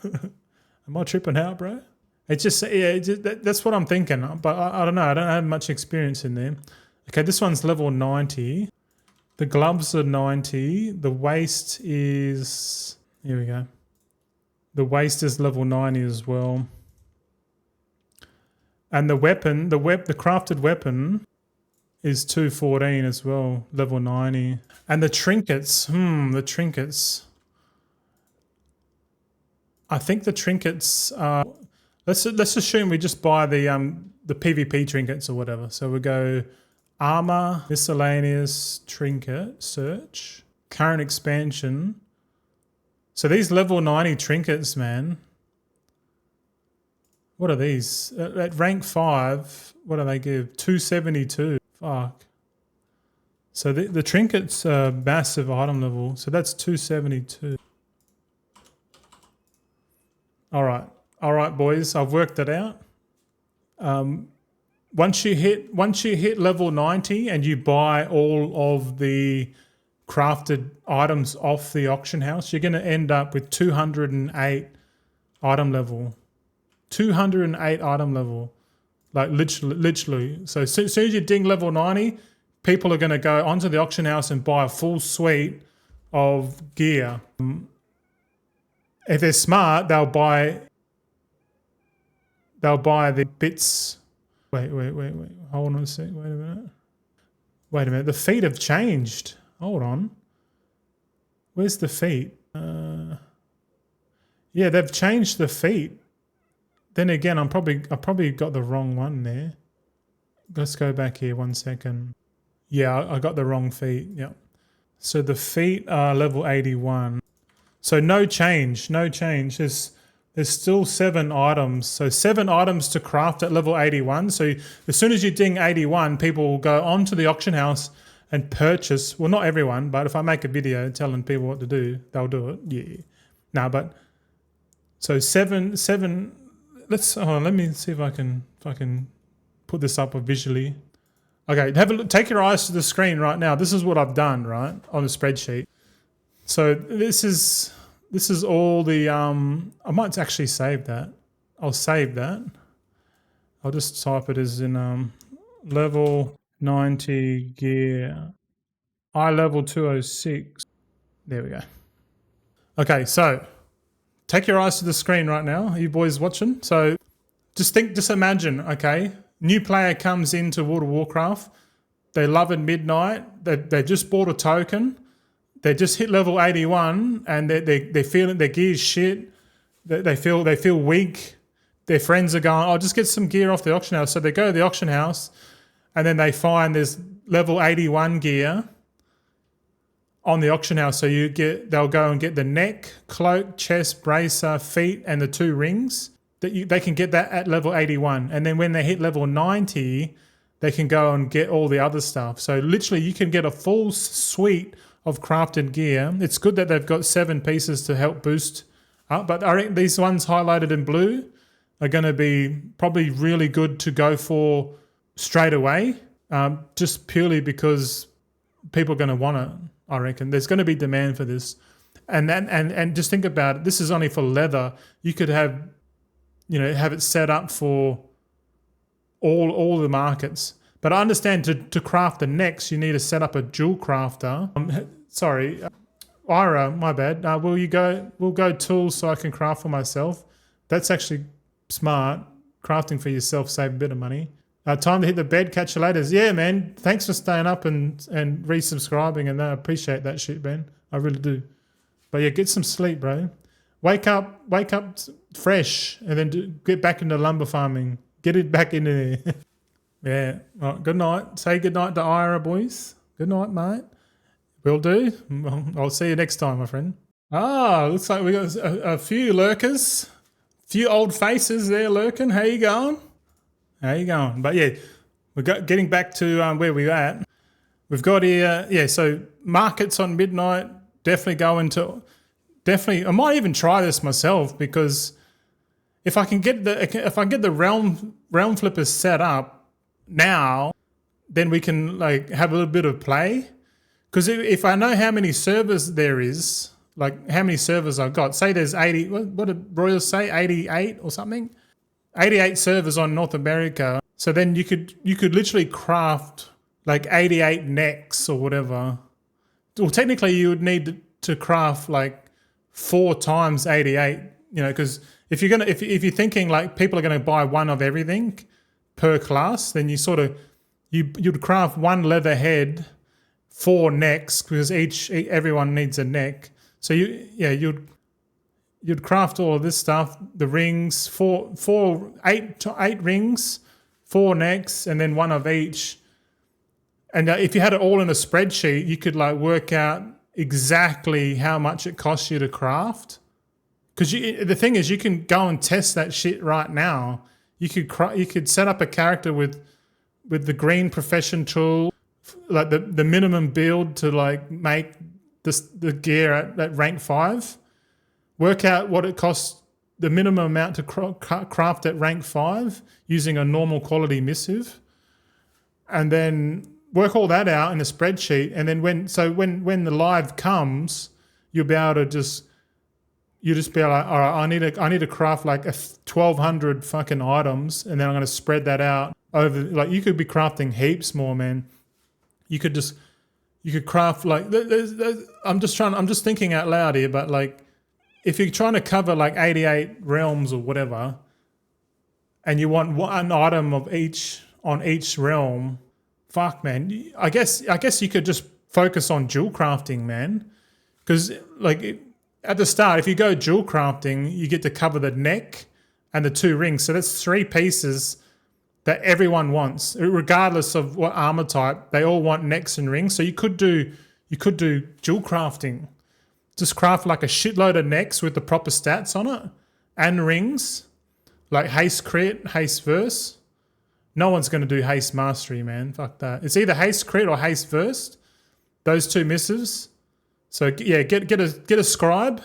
Am I tripping out, bro? It's just, that's what I'm thinking. But I don't know. I don't have much experience in there. Okay, this one's level 90. The gloves are 90. The waist is, here we go. The waist is level 90 as well. And the weapon, the crafted weapon is 214 as well, level 90. And the trinkets, the trinkets. I think the trinkets are, let's assume we just buy the PvP trinkets or whatever. So we go armor, miscellaneous, trinket, search, current expansion. So these level 90 trinkets, man, what are these? At rank 5, what do they give? 272. Fuck. So the trinkets are massive item level. So that's 272. All right, boys. I've worked it out. Once you hit level 90 and you buy all of the crafted items off the auction house, you're going to end up with 208 item level. 208 item level. Like literally. So as soon as you ding level 90, people are going to go onto the auction house and buy a full suite of gear. If they're smart, they'll buy the bits. Wait. Hold on a sec. Wait a minute. The feet have changed. Hold on. Where's the feet? Yeah, they've changed the feet. Then again, I probably got the wrong one there. Let's go back here 1 second. Yeah, I got the wrong feet. Yeah. So the feet are level 81. So no change. There's still 7 items. So 7 items to craft at level 81. So as soon as you ding 81, people will go onto the auction house and purchase. Well, not everyone, but if I make a video telling people what to do, they'll do it. Yeah. No, but so seven. Let's let me see if I can put this up visually. Okay, have a look. Take your eyes to the screen right now. This is what I've done, right, on the spreadsheet. So this is all the I might actually save that. I'll save that. I'll just type it as in level 90 gear. I level 206. There we go. Okay, so take your eyes to the screen right now. Are you boys watching? So just imagine, okay, new player comes into World of Warcraft. They love it midnight. They just bought a token. They just hit level 81 and they're feeling their gear's shit. They feel weak. Their friends are going, oh, just get some gear off the auction house. So they go to the auction house and then they find there's level 81 gear on the auction house. So they'll go and get the neck, cloak, chest, bracer, feet, and the 2 rings. They can get that at level 81. And then when they hit level 90, they can go and get all the other stuff. So literally you can get a full suite of crafted gear. It's good that they've got 7 pieces to help boost up, but I reckon these ones highlighted in blue are going to be probably really good to go for straight away, just purely because people are going to want it. I reckon there's going to be demand for this, and just think about it. This is only for leather. You could have, have it set up for all the markets. But I understand to craft the necks, you need to set up a jewel crafter. Sorry, Ira, my bad. We'll go tools so I can craft for myself. That's actually smart. Crafting for yourself, save a bit of money. Time to hit the bed. Catch you later. Yeah, man. Thanks for staying up and resubscribing, and I appreciate that shit, man. I really do. But yeah, get some sleep, bro. Wake up fresh, and then get back into lumber farming. Get it back into there. Yeah. Well, good night. Say good night to Ira, boys. Good night, mate. Will do. Well, I'll see you next time, my friend. Looks like we got a few lurkers. Few old faces there lurking. How you going? But yeah, we're getting back to where we're at. We've got here, so markets on midnight. Definitely, I might even try this myself, because if I can get the realm flippers set up now, then we can like have a little bit of play. Because if I know how many servers there is, like how many servers I've got, say there's 80, what did Royals say, 88 or something? 88 servers on North America. So then you could literally craft like 88 necks or whatever. Well, technically you would need to craft like 4 times 88, because if you're thinking like people are gonna buy one of everything per class, then you'd craft 1 leather head, 4 necks, because everyone needs a neck. So you'd craft all of this stuff, the rings, 8 rings, 4 necks, and then 1 of each. And if you had it all in a spreadsheet, you could like work out exactly how much it costs you to craft. Because the thing is, you can go and test that shit right now. You could set up a character with the green profession tool, like the minimum build to like make the gear at rank 5. Work out what it costs, the minimum amount to craft at rank 5 using a normal quality missive, and then work all that out in a spreadsheet. And then when the live comes, you'll be able to just be like, all right, I need to craft like 1,200 fucking items, and then I'm going to spread that out over. Like you could be crafting heaps more, man. You could craft like. I'm just thinking out loud here, but like, if you're trying to cover like 88 realms or whatever, and you want 1 item of each on each realm, fuck, man. I guess you could just focus on jewel crafting, man. Because like at the start, if you go jewel crafting, you get to cover the neck and the 2 rings. So that's 3 pieces that everyone wants, regardless of what armor type. They all want necks and rings. So you could do jewel crafting. Just craft like a shitload of necks with the proper stats on it and rings, like haste crit, haste verse. No one's going to do haste mastery, man. Fuck that. It's either haste crit or haste verse. Those 2 missives. So yeah, get a scribe,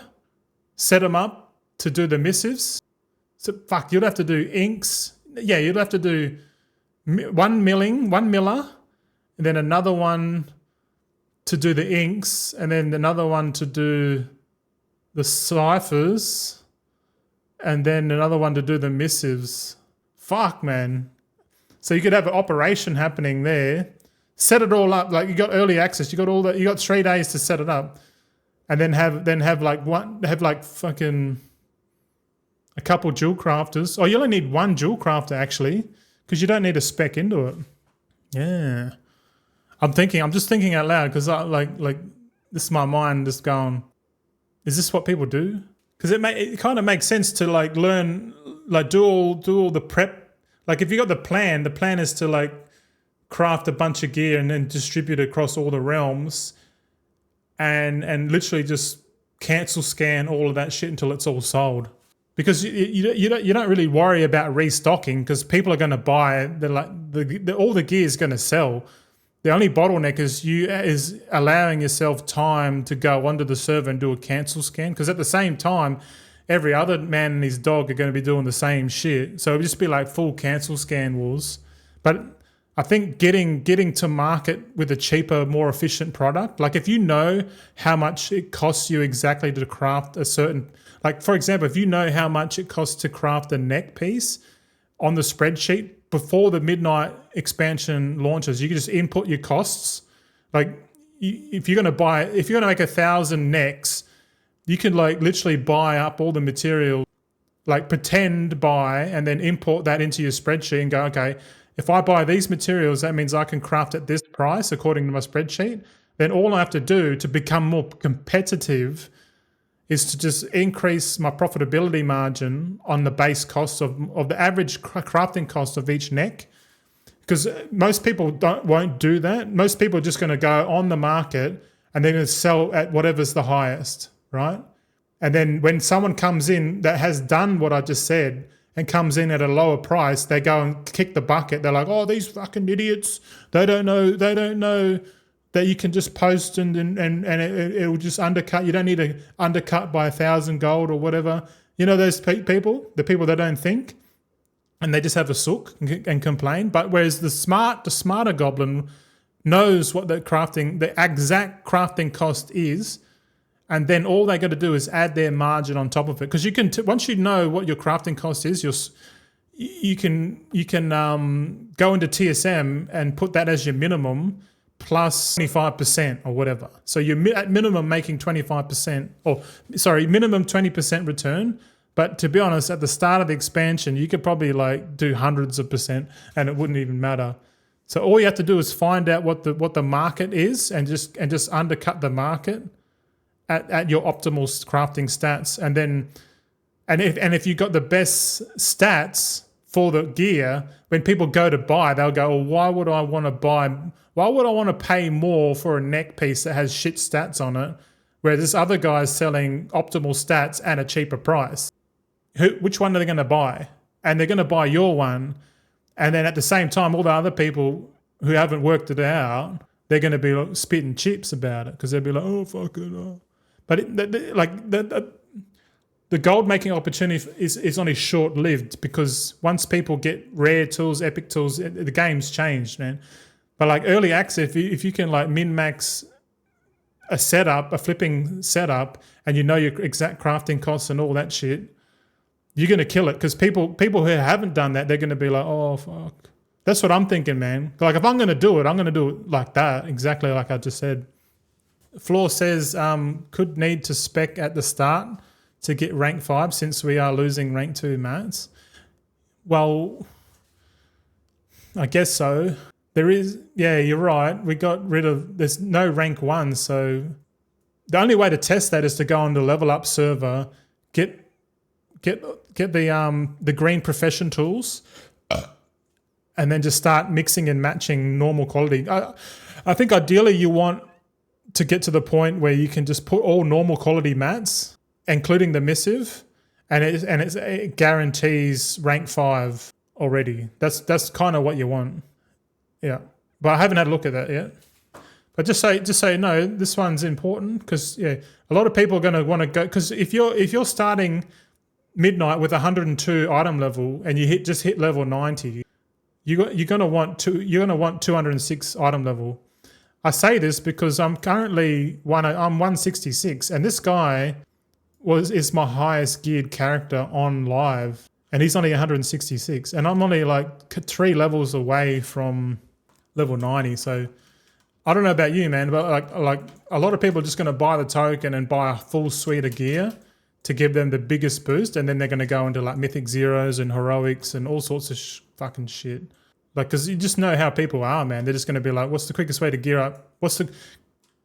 set them up to do the missives. So fuck, you'd have to do inks. Yeah, you'd have to do 1 miller, and then another one to do the inks, and then another one to do the ciphers, and then another one to do the missives. Fuck, man. So you could have an operation happening there, set it all up, like you got early access, you got 3 days to set it up, and then have fucking a couple jewel crafters. Oh, you only need 1 jewel crafter actually, because you don't need to spec into it. Yeah. I'm just thinking out loud, because I like this is my mind just going, is this what people do? Because it kind of makes sense to like learn, like do all the prep. Like if you got the plan is to like craft a bunch of gear and then distribute it across all the realms, and literally just cancel scan all of that shit until it's all sold. Because you don't really worry about restocking, because people are going to buy. They're like, all the gear is going to sell. The only bottleneck is allowing yourself time to go onto the server and do a cancel scan, because at the same time, every other man and his dog are going to be doing the same shit. So it'll just be like full cancel scan wars. But I think getting to market with a cheaper, more efficient product, like if you know how much it costs you exactly to craft a certain, like for example, if you know how much it costs to craft a neck piece on the spreadsheet before the midnight expansion launches, you can just input your costs. Like if you're going to make 1,000 necks, you can like literally buy up all the material, like pretend buy, and then import that into your spreadsheet and go, okay, if I buy these materials, that means I can craft at this price according to my spreadsheet. Then all I have to do to become more competitive is to just increase my profitability margin on the base cost of the average crafting cost of each neck. Because most people won't do that. Most people are just going to go on the market and they're going to sell at whatever's the highest, right? And then when someone comes in that has done what I just said and comes in at a lower price, they go and kick the bucket. They're like, oh, these fucking idiots, they don't know that you can just post and it will just undercut. You don't need to undercut by 1,000 gold or whatever. You know those people, the people that don't think, and they just have a sook and complain. But whereas the smarter goblin knows what the exact crafting cost is, and then all they got to do is add their margin on top of it. Because you can once you know what your crafting cost is, you can go into TSM and put that as your minimum plus 25% or whatever. So you're at minimum making 25%, minimum 20% return. But to be honest, at the start of the expansion, you could probably like do hundreds of percent and it wouldn't even matter. So all you have to do is find out what the market is and just undercut the market at your optimal crafting stats. And if you got the best stats for the gear, when people go to buy, they'll go, well, why would I want to pay more for a neck piece that has shit stats on it, where this other guy's selling optimal stats at a cheaper price? Which one are they going to buy? And they're going to buy your one. And then at the same time, all the other people who haven't worked it out, they're going to be like spitting chips about it, because they'll be like, oh, fuck it. Oh. But the gold making opportunity is only short lived, because once people get rare tools, epic tools, the game's changed, man. But like early access, if you can like min max a flipping setup, and you know your exact crafting costs and all that shit, you're gonna kill it. Because people who haven't done that, they're gonna be like, oh fuck. That's what I'm thinking, man. Like if I'm gonna do it like that, exactly like I just said. Floor says could need to spec at the start to get rank 5, since we are losing rank 2 mats. Well, I guess so. There is, yeah, you're right. There's no rank 1, so the only way to test that is to go on the level up server, get the green profession tools, and then just start mixing and matching normal quality. I think ideally you want to get to the point where you can just put all normal quality mats, including the missive, and it guarantees rank 5 already. That's kind of what you want. Yeah, but I haven't had a look at that yet. But just say no. This one's important, because a lot of people are going to want to go, because if you're starting midnight with 102 item level and you just hit level 90, you're going to want 206 item level. I say this because I'm currently I'm 166, and this guy is my highest geared character on live, and he's only 166, and I'm only like 3 levels away from level 90. So I don't know about you, man, but like a lot of people are just going to buy the token and buy a full suite of gear to give them the biggest boost, and then they're going to go into like mythic zeros and heroics and all sorts of fucking shit. Like, because you just know how people are, man. They're just going to be like, what's the quickest way to gear up? What's the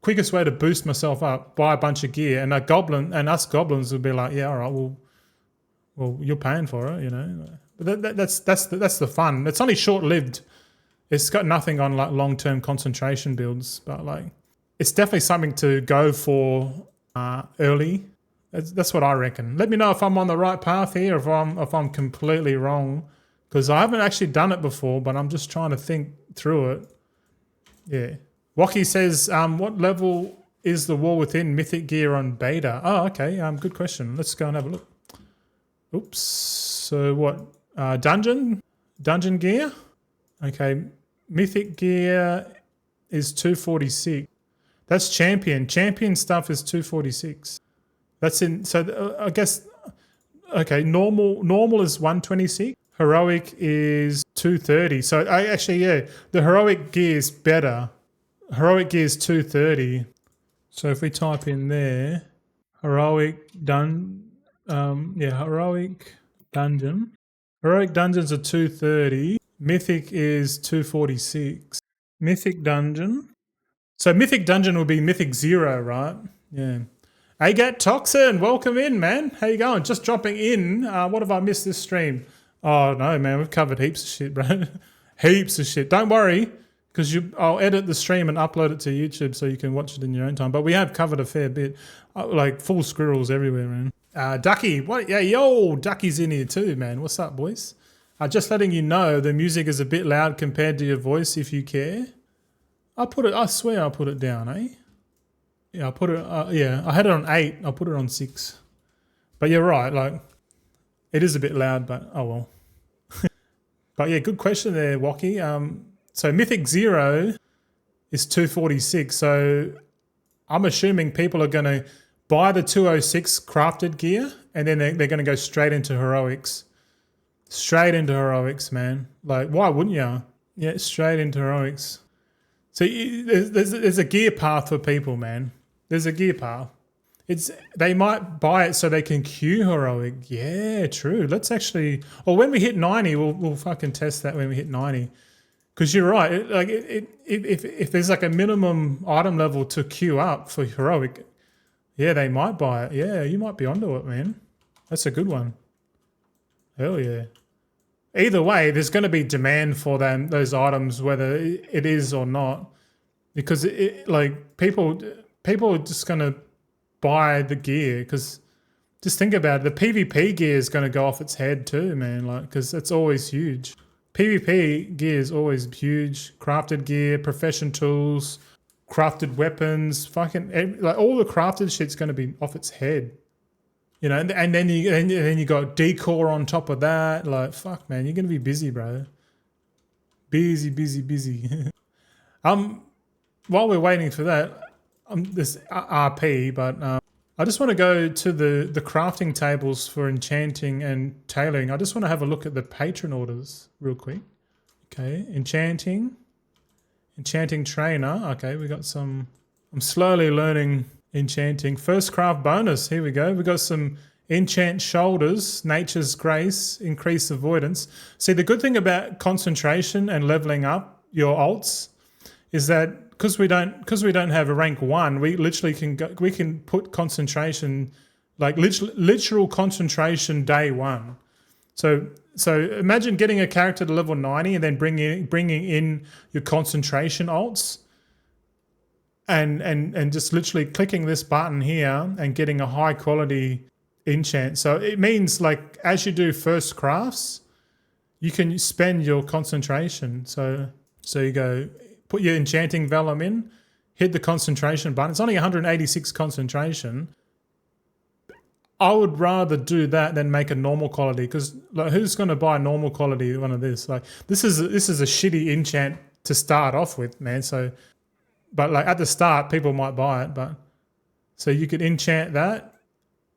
quickest way to boost myself up? Buy a bunch of gear. And us goblins would be like, yeah, all right, well, you're paying for it, you know. But that's the fun. It's only short-lived. It's got nothing on like long-term concentration builds, but like it's definitely something to go for early. That's what I reckon. Let me know if I'm on the right path here, if I'm completely wrong. Because I haven't actually done it before, but I'm just trying to think through it. Yeah. Waki says, what level is the War Within Mythic gear on beta? Oh, okay. Good question. Let's go and have a look. Oops. So what? Dungeon gear? Okay. Mythic gear is 246. That's champion. Champion stuff is 246. That's in, so I guess, okay, normal is 126. Heroic is 230. So yeah, the heroic gear is better. Heroic gear is 230. So if we type in there, heroic heroic dungeon. Heroic dungeons are 230. Mythic is 246. Mythic dungeon. So mythic dungeon would be mythic 0, right? Yeah. Agat Toxin, welcome in, man. How you going? Just dropping in. What have I missed this stream? Oh no, man, we've covered heaps of shit, bro. Heaps of shit. Don't worry, because I'll edit the stream and upload it to YouTube so you can watch it in your own time. But we have covered a fair bit, like full squirrels everywhere, man. Ducky, what? Yeah, yo, Ducky's in here too, man. What's up, boys? Just letting you know the music is a bit loud compared to your voice, if you care. I swear I put it down, eh? Yeah, I put it. I had it on 8. I'll put it on 6. But you're right, like it is a bit loud, but oh well. But yeah, good question there, Waki. So Mythic 0 is 246. So I'm assuming people are going to buy the 206 crafted gear and then they're going to go straight into heroics. Straight into heroics, man. Like, why wouldn't you? Yeah, straight into heroics. So there's a gear path for people, man. There's a gear path. They might buy it so they can queue heroic. Yeah, true. Let's actually, or when we hit 90, we'll fucking test that when we hit 90. Because you're right. If there's like a minimum item level to queue up for heroic, yeah, they might buy it. Yeah, you might be onto it, man. That's a good one. Hell yeah. Either way, there's going to be demand for those items, whether it is or not, because people are just going to buy the gear. Because just think about it, the PvP gear is going to go off its head too, man. Like, because it's always huge. PvP gear is always huge. Crafted gear, profession tools, crafted weapons, fucking like all the crafted shit's going to be off its head. You know, and then you got decor on top of that. Like, fuck, man, you're gonna be busy, bro. Busy. While we're waiting for that, this RP, but I just want to go to the crafting tables for enchanting and tailoring. I just want to have a look at the patron orders real quick. Okay, enchanting trainer. Okay, we got some. I'm slowly learning. Enchanting. First craft bonus. Here we go. We got some enchant shoulders, nature's grace, increase avoidance. See, the good thing about concentration and leveling up your alts is that because we don't have a rank 1, we literally can put concentration, like literal concentration day 1. So imagine getting a character to level 90 and then bringing in your concentration alts. And just literally clicking this button here and getting a high quality enchant. So it means like as you do first crafts, you can spend your concentration. So you go put your enchanting vellum in, hit the concentration button. It's only 186 concentration. I would rather do that than make a normal quality because like who's going to buy a normal quality one of this? Like this is a shitty enchant to start off with, man. But like at the start, people might buy it. But so you could enchant that.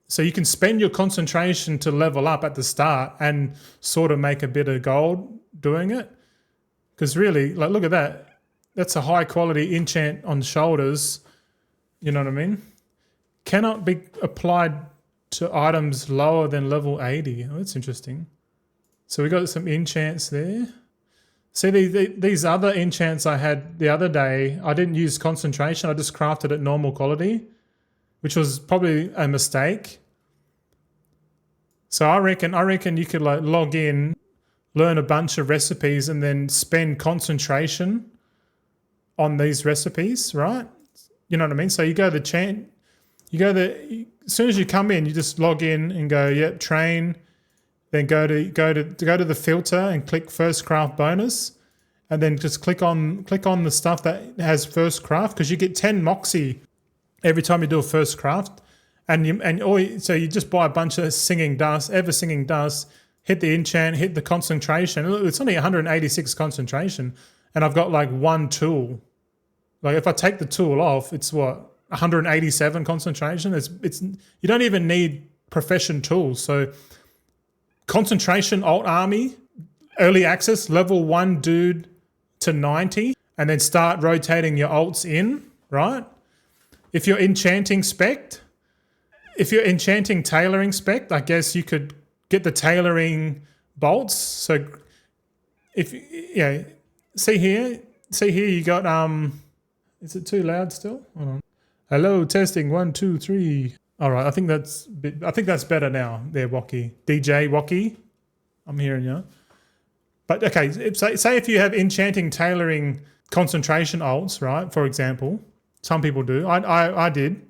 So you can spend your concentration to level up at the start and sort of make a bit of gold doing it. Because really, like look at that. That's a high quality enchant on shoulders. You know what I mean? Cannot be applied to items lower than level 80. Oh, that's interesting. So we got some enchants there. See, these other enchants I had the other day, I didn't use concentration. I just crafted at normal quality, which was probably a mistake. So I reckon you could like log in, learn a bunch of recipes, and then spend concentration on these recipes, right? You know what I mean? So you go as soon as you come in, you just log in and go, yep, train, then go to the filter and click first craft bonus, and then just click on the stuff that has first craft, because you get 10 moxie every time you do a first craft, so you just buy a bunch of singing dust, ever singing dust, hit the enchant, hit the concentration. It's only 186 concentration, and I've got like one tool. Like if I take the tool off, it's what, 187 concentration. It's you don't even need profession tools. So concentration alt army, early access, level 1 dude to 90, and then start rotating your alts in, right? If you're enchanting spec, if you're enchanting tailoring spec, I guess you could get the tailoring bolts. So if see here you got is it too loud still? Hold on. Hello, testing 1 2 3. All right, I think that's better now. There, Wacky. DJ Wacky. I'm hearing you. But okay, say if you have enchanting tailoring concentration alts, right? For example, some people do. I did.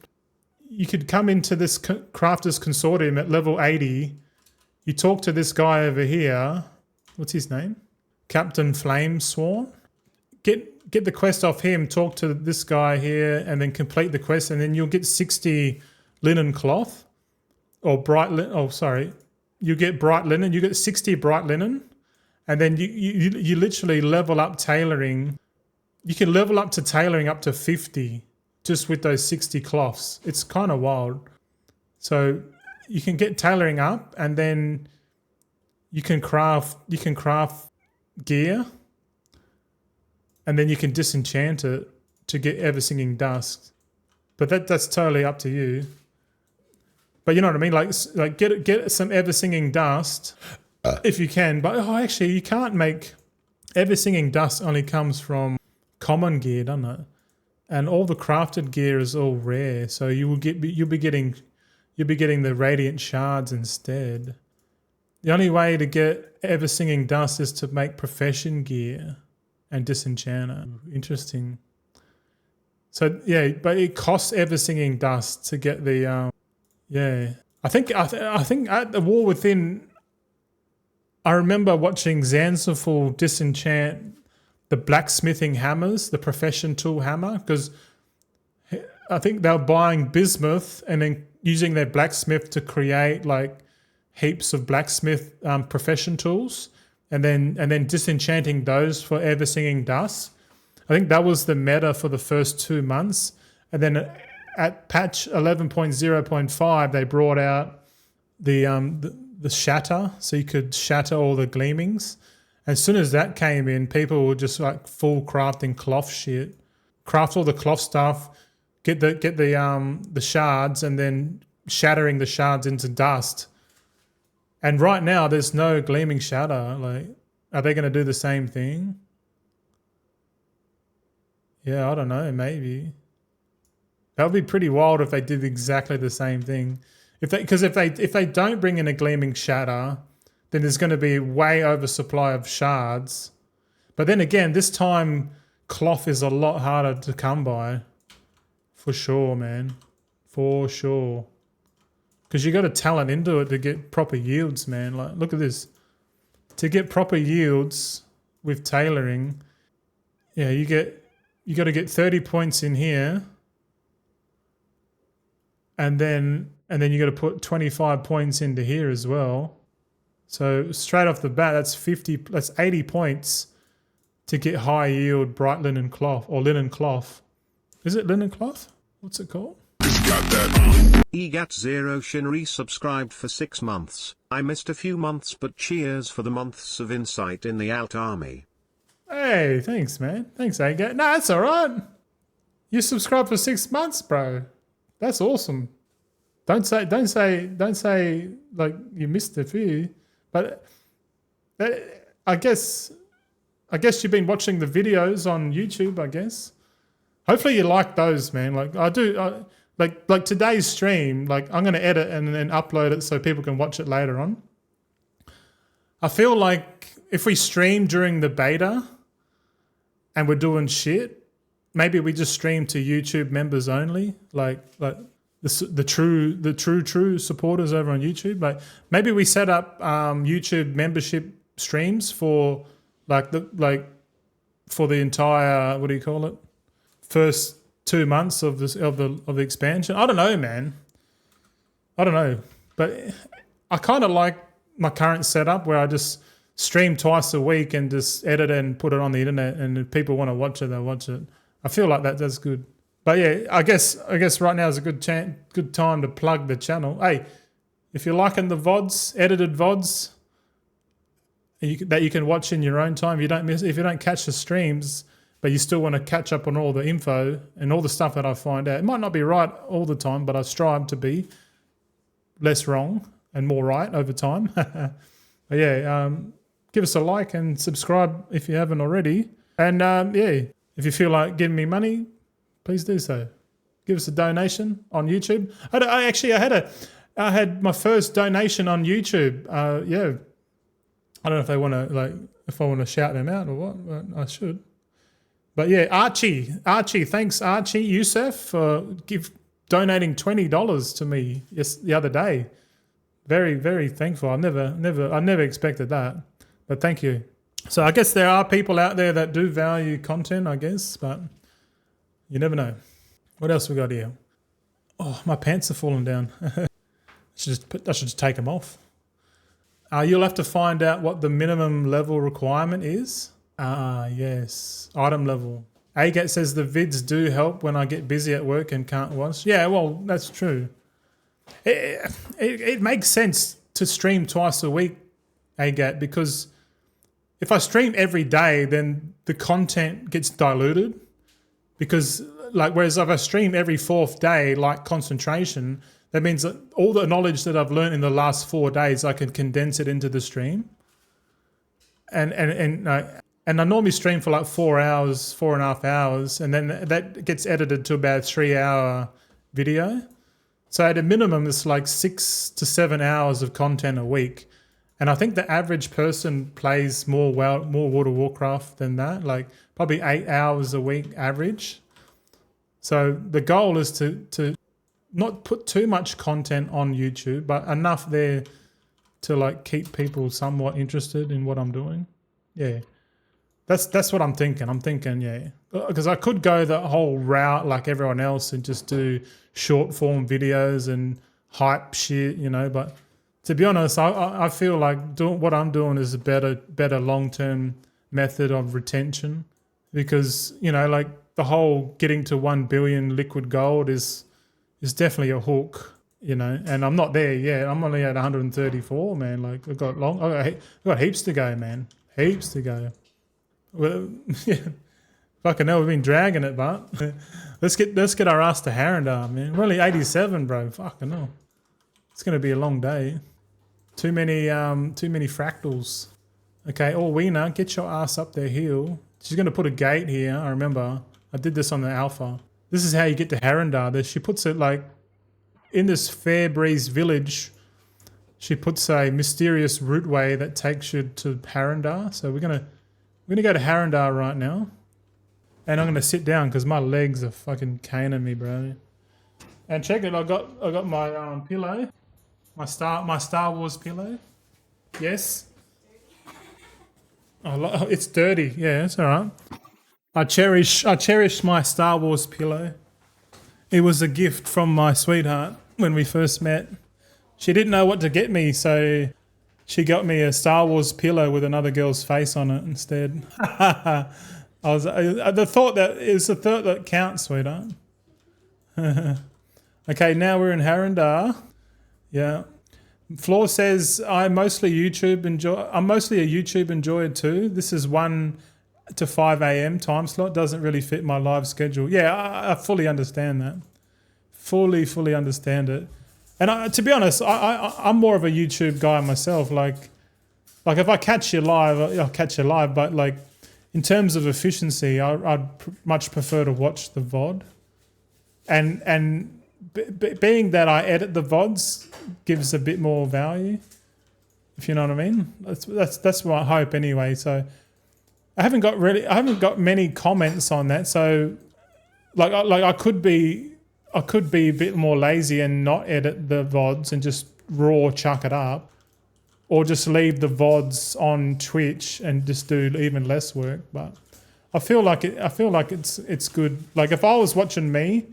You could come into this Crafters Consortium at level 80. You talk to this guy over here. What's his name? Captain Flamesworn. Get the quest off him. Talk to this guy here, and then complete the quest, and then you'll get 60 linen cloth, or bright linen. Oh, sorry. You get bright linen. You get 60 bright linen, and then you literally level up tailoring. You can level up to tailoring up to 50 just with those 60 cloths. It's kind of wild. So you can get tailoring up, and then you can craft gear, and then you can disenchant it to get ever singing dust. But that's totally up to you. But you know what I mean? Like get some ever singing dust if you can. But actually you can't make ever singing dust. Only comes from common gear, doesn't it? And all the crafted gear is all rare. So you'll be getting the radiant shards instead. The only way to get ever singing dust is to make profession gear and disenchant it. Interesting. So yeah, but it costs ever singing dust to get the I think at the War Within, I remember watching Zanzibar disenchant the blacksmithing hammers, the profession tool hammer, because I think they were buying bismuth and then using their blacksmith to create like heaps of blacksmith profession tools, and then disenchanting those for ever singing dust. I think that was the meta for the first 2 months, and then at patch 11.0.5 they brought out the shatter, so you could shatter all the gleamings. As soon as that came in, people were just like full crafting cloth shit, craft all the cloth stuff, get the shards, and then shattering the shards into dust. And right now there's no gleaming shatter. Like, are they going to do the same thing? Yeah, I don't know. Maybe that would be pretty wild if they did exactly the same thing. If they don't bring in a gleaming shatter, then there's going to be way oversupply of shards. But then again, this time cloth is a lot harder to come by, for sure, man, for sure. Because you got to talent into it to get proper yields, man. Like, look at this. To get proper yields with tailoring, yeah, you got to get 30 points in here, and then you got to put 25 points into here as well. So straight off the bat, that's 80 points to get high yield bright linen cloth, or linen cloth. Is it linen cloth? What's it called? EGAT0 Shin resubscribed for 6 months. I missed a few months, but cheers for the months of insight in the alt army. Hey, thanks, man. Thanks, Agat. Nah, it's all right. You subscribed for 6 months, bro. That's awesome. Don't say like you missed a few. But I guess you've been watching the videos on YouTube, I guess. Hopefully you like those, man. Like I do, like today's stream, like I'm going to edit and then upload it so people can watch it later on. I feel like if we stream during the beta and we're doing shit, maybe we just stream to YouTube members only. Like the true supporters over on YouTube. Like maybe we set up YouTube membership streams for for the entire, what do you call it, first 2 months of the expansion. I don't know, man. I don't know, but I kind of like my current setup where I just stream twice a week and just edit it and put it on the internet, and if people want to watch it, they'll watch it. I feel like that's good. But yeah, I guess right now is a good time to plug the channel. Hey, if you're liking the VODs, edited VODs, that you can watch in your own time, if you don't catch the streams, but you still want to catch up on all the info and all the stuff that I find out. It might not be right all the time, but I strive to be less wrong and more right over time. But yeah, give us a like and subscribe if you haven't already. And yeah, if you feel like giving me money, please do so. Give us a donation on YouTube. I had my first donation on YouTube. Yeah, I don't know if they want to if I want to shout them out or what. But I should. But yeah, Archie, thanks Archie Youssef for donating $20 to me the other day. Very, very thankful. I never expected that, but thank you. So I guess there are people out there that do value content, I guess, but you never know. What else we got here? Oh, my pants are falling down. I should just take them off. You'll have to find out what the minimum level requirement is. Yes, item level. Agat says the vids do help when I get busy at work and can't watch. Yeah, well, that's true. It makes sense to stream twice a week, Agat, because if I stream every day, then the content gets diluted. Because whereas if I stream every fourth day, like concentration, that means that all the knowledge that I've learned in the last 4 days, I can condense it into the stream. And I normally stream for 4 hours, 4.5 hours, and then that gets edited to about a 3-hour video. So at a minimum, it's 6 to 7 hours of content a week. And I think the average person plays more World of Warcraft than that, probably 8 hours a week average. So the goal is to not put too much content on YouTube, but enough there to keep people somewhat interested in what I'm doing. Yeah. That's what I'm thinking. I'm thinking, yeah, because I could go the whole route like everyone else and just do short form videos and hype shit, but to be honest, I feel like doing what I'm doing is a better long-term method of retention, because, the whole getting to 1 billion liquid gold is definitely a hook, and I'm not there yet. I'm only at 134, man. I've got heaps to go, man. Heaps to go. Well, yeah, fucking hell, we've been dragging it, but let's get our ass to Harandar, man. We're only 87, bro. Fucking hell, it's gonna be a long day. Too many fractals. Okay, Orwina, get your ass up their hill. She's gonna put a gate here. I remember I did this on the alpha. This is how you get to Harandar. She puts it in this Fairbreeze village. She puts a mysterious routeway that takes you to Harandar. So we're gonna go to Harandar right now, and I'm gonna sit down because my legs are fucking caning me, bro. And check it, I got my pillow, my Star Wars pillow. Yes. Oh, it's dirty. Yeah, it's all right. I cherish my Star Wars pillow. It was a gift from my sweetheart when we first met. She didn't know what to get me, so she got me a Star Wars pillow with another girl's face on it instead. It's the thought that counts, sweetheart. Okay, now we're in Harandar. Yeah. Floor says, I'm mostly a YouTube enjoyer too. This is 1 to 5 a.m. time slot. Doesn't really fit my live schedule. Yeah, I fully understand that. Fully understand it. And to be honest, I'm more of a YouTube guy myself. Like if I catch you live, I'll catch you live. But in terms of efficiency, I'd much prefer to watch the VOD. And being that I edit the VODs gives a bit more value, if you know what I mean. That's what I hope anyway. So I haven't got many comments on that. So I I could be a bit more lazy and not edit the VODs and just raw chuck it up, or just leave the VODs on Twitch and just do even less work. But I feel like it's good. Like if I was watching me,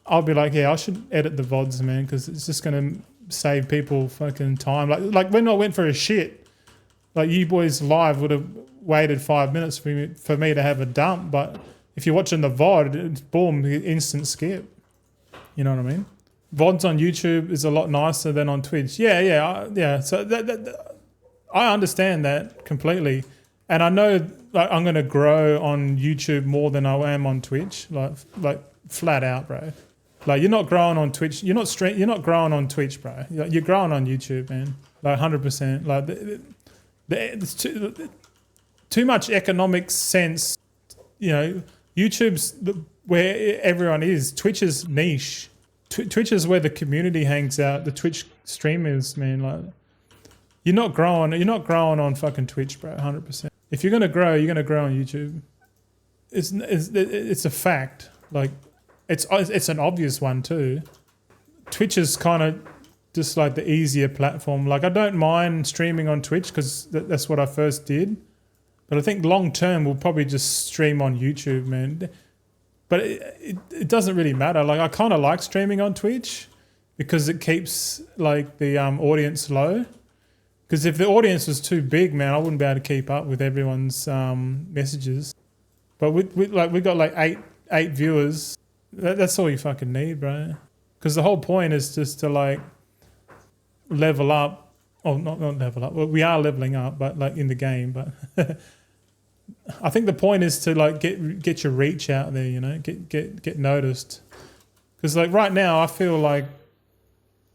I'll be like, yeah, I should edit the VODs, man, because it's just gonna save people fucking time. Like when I went for a shit, like you boys live would have waited 5 minutes for me to have a dump, but if you're watching the VOD, it's boom, instant skip. You know what I mean? VODs on YouTube is a lot nicer than on Twitch. Yeah. So I understand that completely, and I know like I'm gonna grow on YouTube more than I am on Twitch. Like flat out, bro. Like you're not growing on Twitch. You're not growing on Twitch, bro. You're growing on YouTube, man. Like 100%. Like it's too much economic sense. You know, YouTube's where everyone is. Twitch is niche. Twitch is where the community hangs out. The Twitch streamers, man. Like you're not growing on fucking Twitch, bro. 100%. If you're gonna grow, you're gonna grow on YouTube. It's a fact. Like it's an obvious one too. Twitch is kind of just like the easier platform. Like I don't mind streaming on Twitch because that's what I first did. But I think long term we'll probably just stream on YouTube, man. But it doesn't really matter. Like I kind of like streaming on Twitch because it keeps like the audience low. Because if the audience was too big, man, I wouldn't be able to keep up with everyone's messages. But we got like eight viewers. That's all you fucking need, bro. Because the whole point is just to like level up. Oh, not level up. Well, we are leveling up, but like in the game. But I think the point is to like get your reach out there. You know, get noticed. Because like right now, I feel like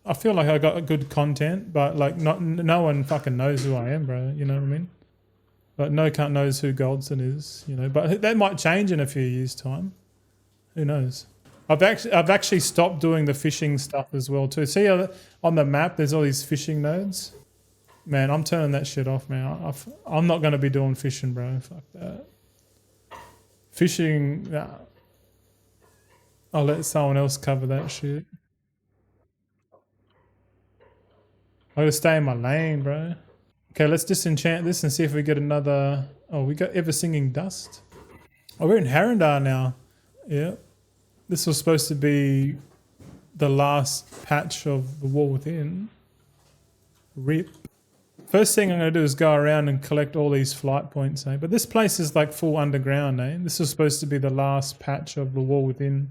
I got good content, but like no one fucking knows who I am, bro. You know what I mean? Like no cunt knows who Goldson is. You know, but that might change in a few years' time. Who knows? I've actually stopped doing the fishing stuff as well too. See on the map, there's all these fishing nodes. Man, I'm turning that shit off, man. I'm not going to be doing fishing, bro. Fuck that. Fishing, nah. I'll let someone else cover that shit. I gotta stay in my lane, bro. Okay, let's disenchant this and see if we get another. Oh, we got Ever Singing Dust. Oh, we're in Hara'ti now. Yeah. This was supposed to be the last patch of the War Within. RIP. First thing I'm going to do is go around and collect all these flight points, eh? But this place is like full underground, eh? This was supposed to be the last patch of the War Within.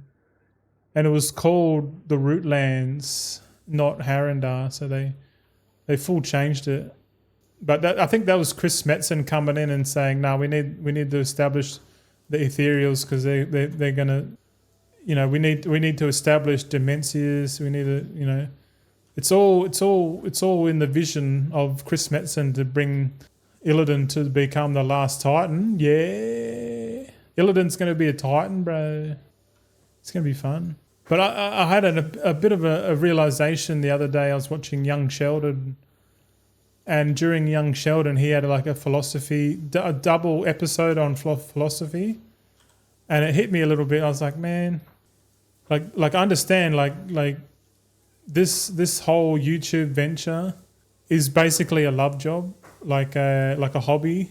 And it was called the Rootlands, not Hara'ti, so they full changed it. But I think that was Chris Metzen coming in and saying, no, we need to establish the ethereals because they're going to, you know, we need to establish Demencias. We need to, you know, it's all in the vision of Chris Metzen to bring Illidan to become the last Titan. Yeah, Illidan's going to be a Titan, bro. It's going to be fun. But I had a bit of a realization the other day. I was watching Young Sheldon, and during Young Sheldon, he had like a double episode on philosophy, and it hit me a little bit. I was like, man. Like I understand like this whole YouTube venture is basically a love job, like a hobby.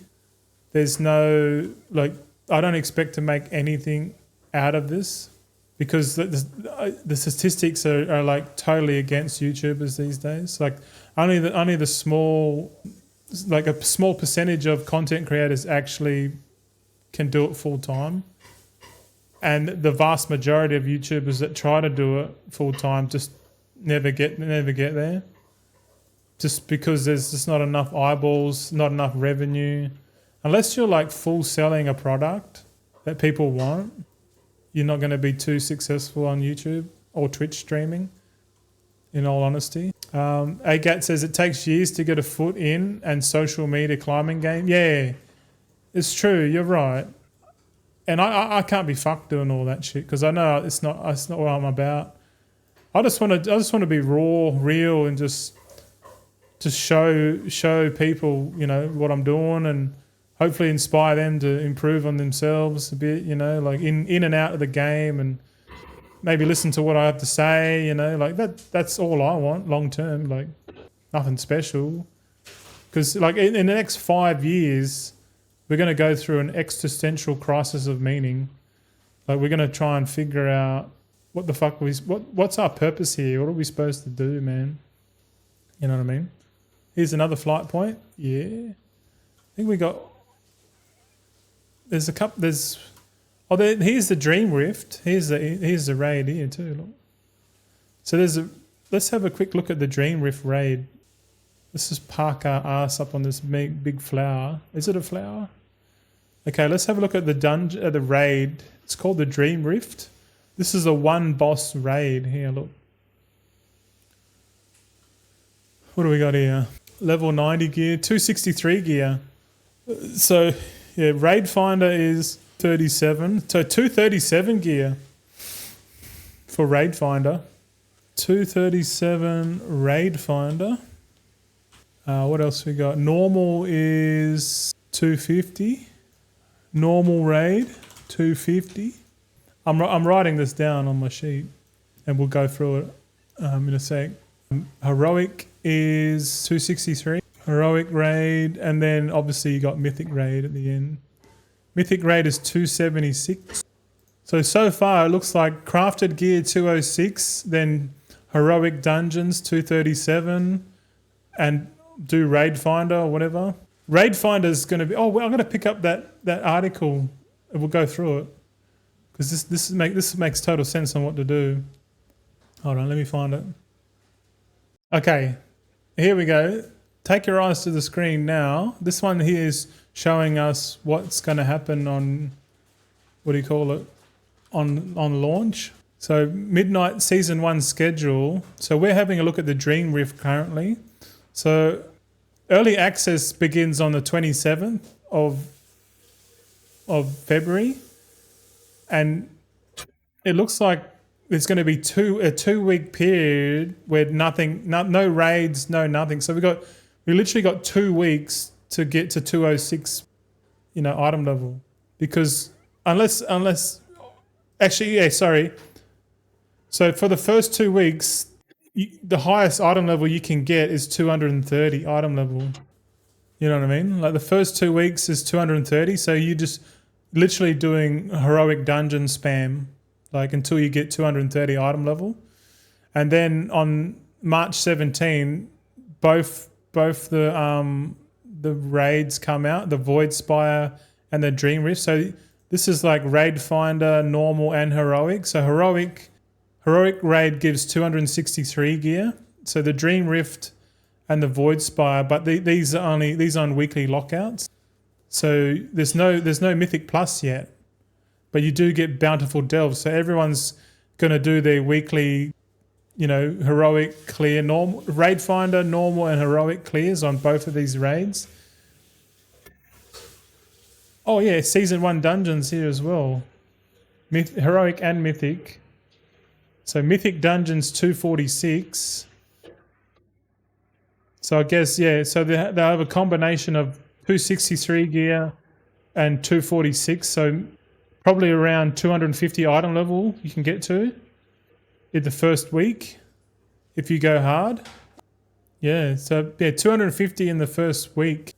There's no like I don't expect to make anything out of this because the statistics are like totally against YouTubers these days. Like only the small like a small percentage of content creators actually can do it full time. And the vast majority of YouTubers that try to do it full time just never get there. Just because there's just not enough eyeballs, not enough revenue. Unless you're like full selling a product that people want, you're not going to be too successful on YouTube or Twitch streaming, in all honesty. Agat says it takes years to get a foot in and social media climbing game. Yeah, it's true. You're right. And I can't be fucked doing all that shit because I know it's not what I'm about. I just want to be raw, real, and just show people, you know, what I'm doing and hopefully inspire them to improve on themselves a bit, you know, like in and out of the game and maybe listen to what I have to say, you know, like that's all I want long term, like nothing special. Because like in the next 5 years, we're going to go through an existential crisis of meaning. Like we're going to try and figure out what the fuck what's our purpose here? What are we supposed to do, man? You know what I mean? Here's another flight point. Yeah. I think we got, there's a couple, here's the Dream Rift. Here's the raid here too. Look. So let's have a quick look at the Dream Rift raid. Let's just park our ass up on this big flower. Is it a flower? Okay, let's have a look at the raid. It's called the Dream Rift. This is a one boss raid here, look. What do we got here? Level 90 gear, 263 gear. So, yeah, Raid Finder is 37. So 237 gear for Raid Finder. 237 Raid Finder. What else we got? Normal is 250. Normal raid, 250. I'm writing this down on my sheet, and we'll go through it in a sec. Heroic is 263. Heroic raid, and then obviously you got Mythic raid at the end. Mythic raid is 276. So far it looks like crafted gear 206, then heroic dungeons 237, and do Raid Finder or whatever. Raid Finder is going to be... Oh, well, I'm going to pick up that article and we'll go through it. Because this makes total sense on what to do. Hold on, let me find it. Okay, here we go. Take your eyes to the screen now. This one here is showing us what's going to happen on... What do you call it? On launch. So Midnight Season 1 schedule. So we're having a look at the Dream Rift currently. So early access begins on the 27th of February, and it looks like there's going to be a 2 week period where no raids, no nothing. So we literally got 2 weeks to get to 206, item level, because unless actually, yeah, sorry. So for the first 2 weeks, the highest item level you can get is 230 item level. You know what I mean? Like the first 2 weeks is 230. So you just literally doing heroic dungeon spam, like until you get 230 item level. And then on March 17, both the raids come out, the Void Spire and the Dream Rift. So this is like Raid Finder, normal and heroic. So heroic raid gives 263 gear. So the Dream Rift and the Void Spire, but these are on weekly lockouts. So there's no Mythic Plus yet, but you do get Bountiful Delves. So everyone's going to do their weekly, heroic clear, normal Raid Finder, normal and heroic clears on both of these raids. Oh yeah, Season 1 dungeons here as well. Heroic and Mythic. So Mythic Dungeons 246. So I guess, yeah, so they have a combination of 263 gear and 246. So probably around 250 item level you can get to in the first week if you go hard. Yeah, so yeah, 250 in the first week.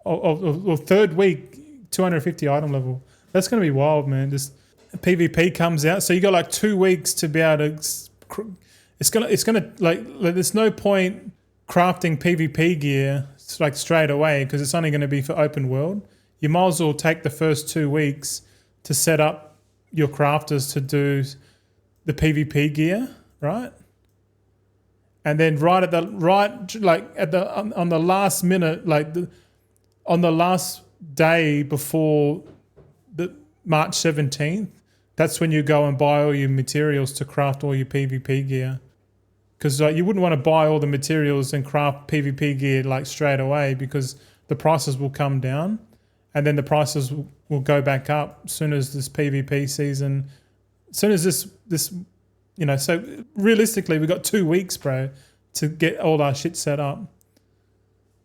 Or third week, 250 item level. That's going to be wild, man. Just PvP comes out, so you got like 2 weeks to be able to. It's gonna like there's no point crafting PvP gear like straight away because it's only going to be for open world. You might as well take the first 2 weeks to set up your crafters to do the PvP gear, right? And then on the last minute, on the last day before the March 17th. That's when you go and buy all your materials to craft all your PvP gear. Because you wouldn't want to buy all the materials and craft PvP gear like straight away because the prices will come down and then the prices will go back up as soon as this PvP season, as soon as this so realistically we've got 2 weeks, bro, to get all our shit set up.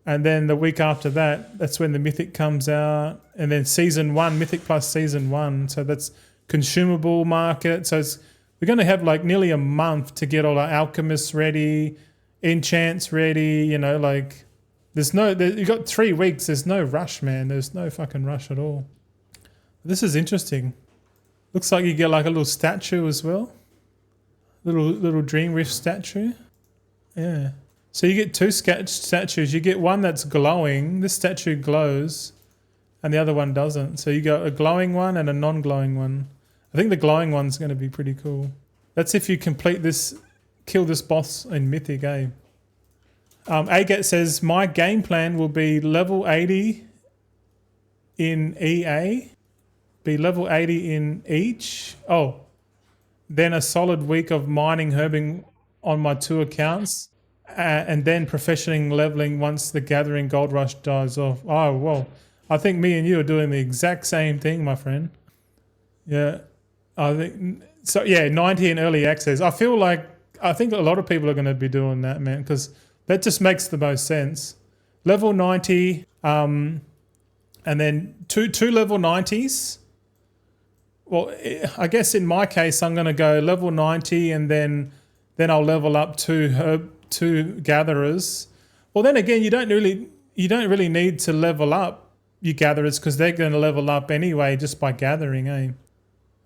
And then the week after that, that's when the Mythic comes out. And then Season 1, Mythic Plus Season 1. So that's consumable market. So it's We're going to have like nearly a month to get all our alchemists ready, enchants ready, you know, like you got 3 weeks. There's no rush, man. There's no fucking rush at all. This is interesting. Looks like you get like a little statue as well. Little Dream Rift statue. Yeah. So you get 2 statues. You get one that's glowing. This statue glows. And the other one doesn't. So you got a glowing one and a non-glowing one. I think the glowing one's going to be pretty cool. That's if you complete this, kill this boss in Mythic, eh? Agat says, my game plan will be level 80 in EA. Be level 80 in each. Oh. Then a solid week of mining herbing on my 2 accounts. And then professional leveling once the gathering gold rush dies off. Oh, well. I think me and you are doing the exact same thing, my friend. Yeah. I think so. Yeah, 90 in early access. I think a lot of people are going to be doing that, man, because that just makes the most sense. Level 90, and then two level 90s. Well, I guess in my case, I'm going to go level 90, and then I'll level up two gatherers. Well, then again, you don't really need to level up your gatherers because they're going to level up anyway just by gathering, eh?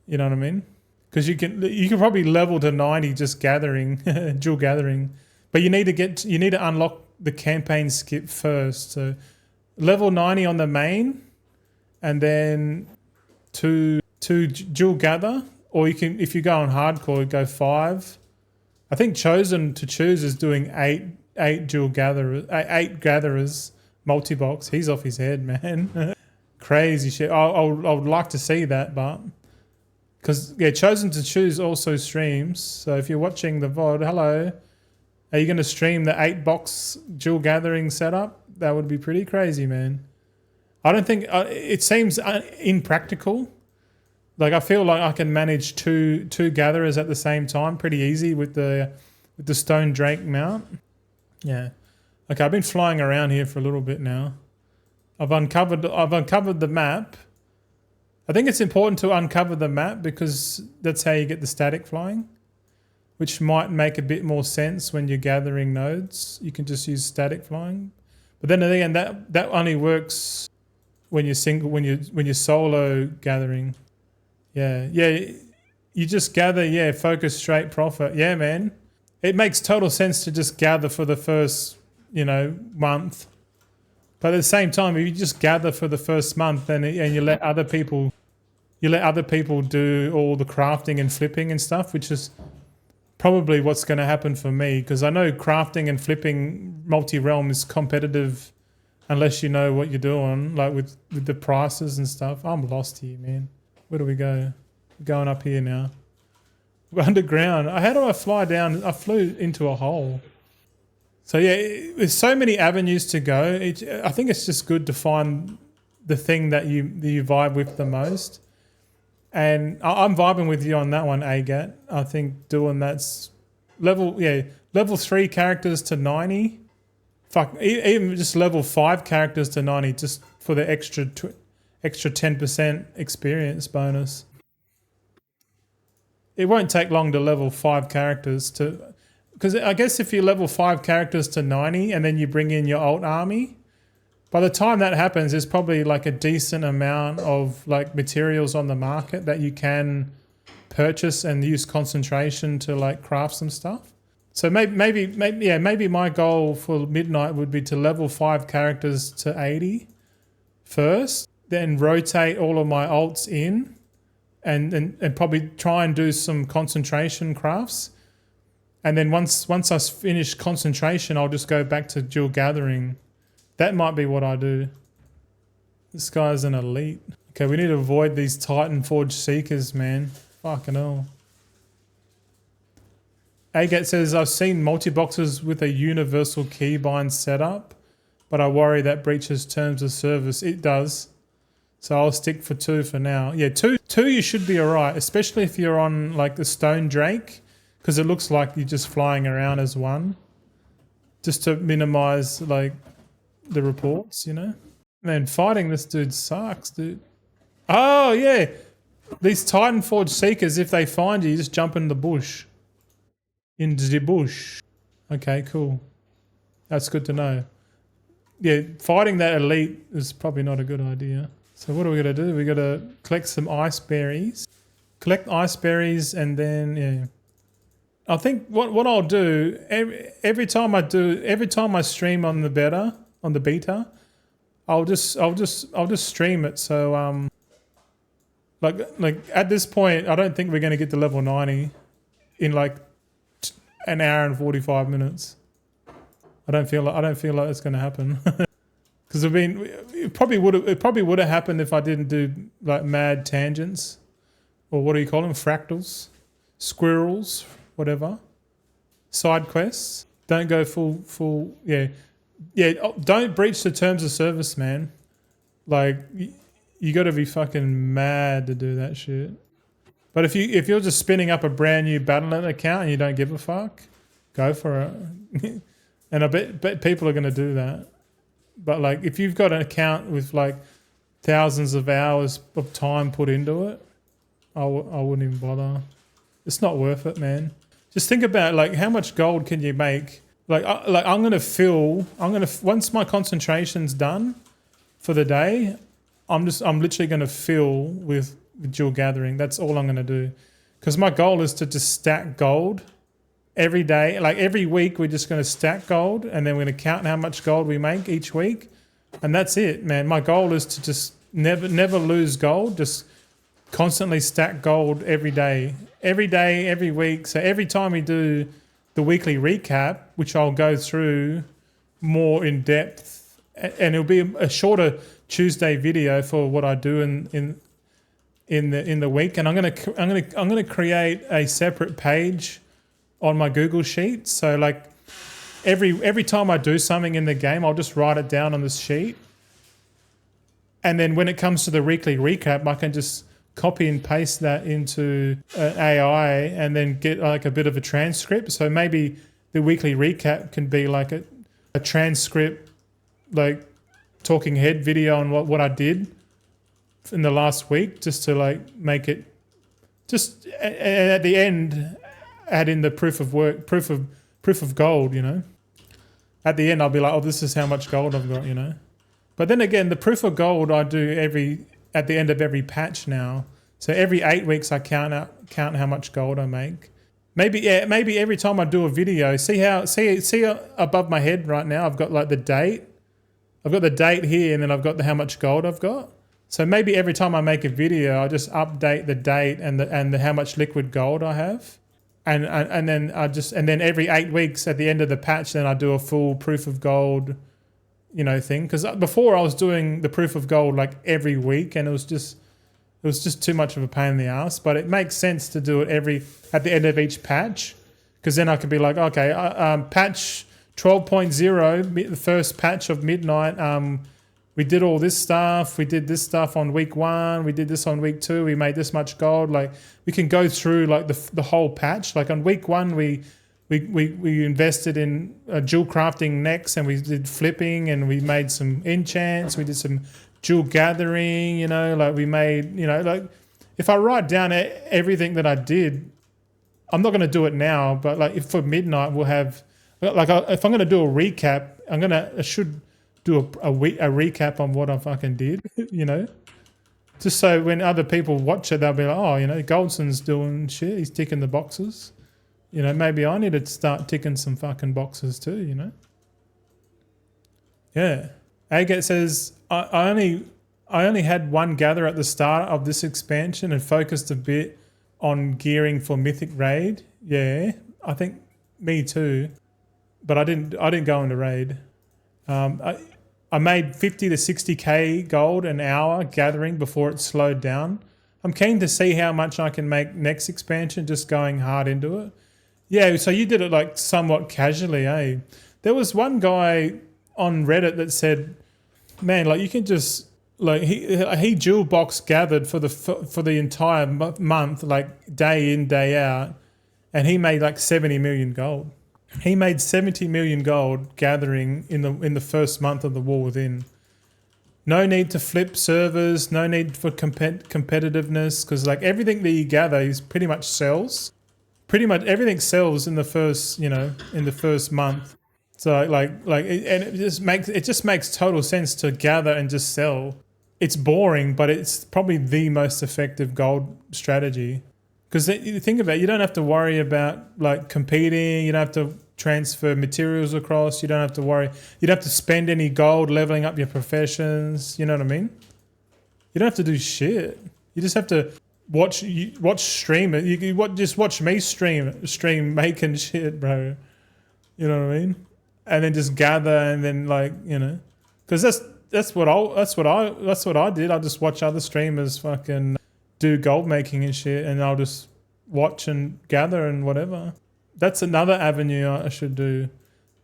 You know what I mean? Because you can probably level to 90 just gathering, dual gathering, but you need to unlock the campaign skip first. So level 90 on the main, and then two dual gather, or you can, if you go on hardcore, go 5. I think chosen to choose is doing 8 dual gatherers, 8 gatherers multi-box. He's off his head, man. Crazy shit. I would like to see that, but because chosen to choose also streams. So if you're watching the VOD, hello, are you going to stream the 8-box dual gathering setup? That would be pretty crazy, man. I don't think it seems impractical. Like I feel like I can manage two gatherers at the same time pretty easy with the Stone Drake mount. Yeah. Okay, I've been flying around here for a little bit now. I've uncovered the map. I think it's important to uncover the map because that's how you get the static flying, which might make a bit more sense when you're gathering nodes. You can just use static flying. But then again, that only works when you're solo gathering. Yeah, you just gather, focus, straight, profit. Yeah, man. It makes total sense to just gather for the first, month. But at the same time, if you just gather for the first month and you let other people do all the crafting and flipping and stuff, which is probably what's going to happen for me, because I know crafting and flipping multi-realm is competitive unless you know what you're doing, like with the prices and stuff. I'm lost here, man. Where do we go? We're going up here now. We're underground. How do I fly down? I flew into a hole. So yeah, there's so many avenues to go. I think it's just good to find the thing that you vibe with the most. And I'm vibing with you on that one, Agat. I think doing that's level 3 characters to 90. Fuck, even just level 5 characters to 90 just for the extra 10% experience bonus. It won't take long to level 5 characters to, because I guess if you level 5 characters to 90 and then you bring in your alt army, by the time that happens, there's probably like a decent amount of like materials on the market that you can purchase and use concentration to like craft some stuff. So maybe my goal for midnight would be to level 5 characters to 80 first, then rotate all of my alts in and probably try and do some concentration crafts. And then once I finish concentration, I'll just go back to dual gathering. That might be what I do. This guy's an elite. Okay, we need to avoid these Titan Forge Seekers, man. Fucking hell. Agat says, I've seen multi-boxes with a universal keybind setup, but I worry that breaches terms of service. It does. So I'll stick for 2 for now. Yeah, two you should be alright, especially if you're on like the Stone Drake, because it looks like you're just flying around as one. Just to minimize like the reports, Man, fighting this dude sucks, dude. Oh, yeah. These Titan Forge Seekers, if they find you, just jump in the bush. In the bush. Okay, cool. That's good to know. Yeah, fighting that elite is probably not a good idea. So what are we going to do? We're going to collect some ice berries. Collect ice berries and then, yeah. I think what I'll do, every time I stream on the beta, I'll just stream it. So, like at this point, I don't think we're going to get to level 90 in like an hour and 45 minutes. I don't feel like it's going to happen. Because it probably would have happened if I didn't do like mad tangents, or what do you call them? Fractals, squirrels, whatever. Side quests. Don't go full. Yeah. Don't breach the terms of service, man. Like you got to be fucking mad to do that shit. But if you're just spinning up a brand new Battle.net account and you don't give a fuck, go for it. And I bet people are going to do that. But like, if you've got an account with like thousands of hours of time put into it, I wouldn't even bother. It's not worth it, man. Just think about like how much gold can you make? Like once my concentration's done for the day, I'm literally going to fill with jewel gathering. That's all I'm going to do. Because my goal is to just stack gold every day. Like every week, we're just going to stack gold, and then we're going to count how much gold we make each week. And that's it, man. My goal is to just never lose gold. Just constantly stack gold every day, every week. So every time we do the weekly recap, which I'll go through more in depth, and it'll be a shorter Tuesday video for what I do in the week. And I'm gonna create a separate page on my Google sheet. So like every time I do something in the game, I'll just write it down on this sheet. And then when it comes to the weekly recap, I can just copy and paste that into an AI and then get like a bit of a transcript. So maybe the weekly recap can be like a transcript, like talking head video on what I did in the last week, just to like make it just, and at the end add in the proof of gold, you know. At the end I'll be like, oh, this is how much gold I've got, you know. But then again, the proof of gold I do at the end of every patch now. So every 8 weeks I count how much gold I make. Maybe every time I do a video, see above my head right now, I've got like the date. I've got the date here, and then I've got how much gold I've got. So maybe every time I make a video, I just update the date and the how much liquid gold I have. And then every 8 weeks at the end of the patch, then I do a full proof of gold, you know, thing. Because before I was doing the proof of gold like every week, and it was just too much of a pain in the ass. But it makes sense to do it at the end of each patch, because then I could be like, okay, patch 12.0, the first patch of midnight. We did all this stuff. We did this stuff on week 1. We did this on week 2. We made this much gold. Like we can go through like the whole patch. Like on week 1, we invested in jewel crafting next, and we did flipping, and we made some enchants. We did some jewel gathering. You know, like we made. You know, like if I write down everything that I did, I'm not going to do it now. But like if for midnight we'll have like if I'm going to do a recap, I should do a recap on what I fucking did, you know, just so when other people watch it, they'll be like, oh, you know, Goldson's doing shit, he's ticking the boxes, you know, maybe I need to start ticking some fucking boxes too, you know. Yeah. Agate says, I only had one gather at the start of this expansion and focused a bit on gearing for Mythic Raid. Yeah, I think me too, but I didn't go into Raid. I made 50 to 60k gold an hour gathering before it slowed down. I'm keen to see how much I can make next expansion, just going hard into it. Yeah, so you did it like somewhat casually, eh? There was one guy on Reddit that said, man, like you can just, like he jewel box gathered for the entire month, like day in, day out, and he made like 70 million gold. He made 70 million gold gathering in the first month of the War Within. No need to flip servers, no need for competitiveness, because like everything that you gather is pretty much sells. Pretty much everything sells in the first, in the first month. So it just makes total sense to gather and just sell. It's boring, but it's probably the most effective gold strategy. Because you think about it, you don't have to worry about like competing, you don't have to transfer materials across, you don't have to worry, you don't have to spend any gold leveling up your professions, you know what I mean? You don't have to do shit. You just have to watch streamers. Just watch me stream making shit, bro. You know what I mean? And then just gather and then because that's what I did. I just watch other streamers fucking do gold making and shit, and I'll just watch and gather and whatever. That's another avenue I should do.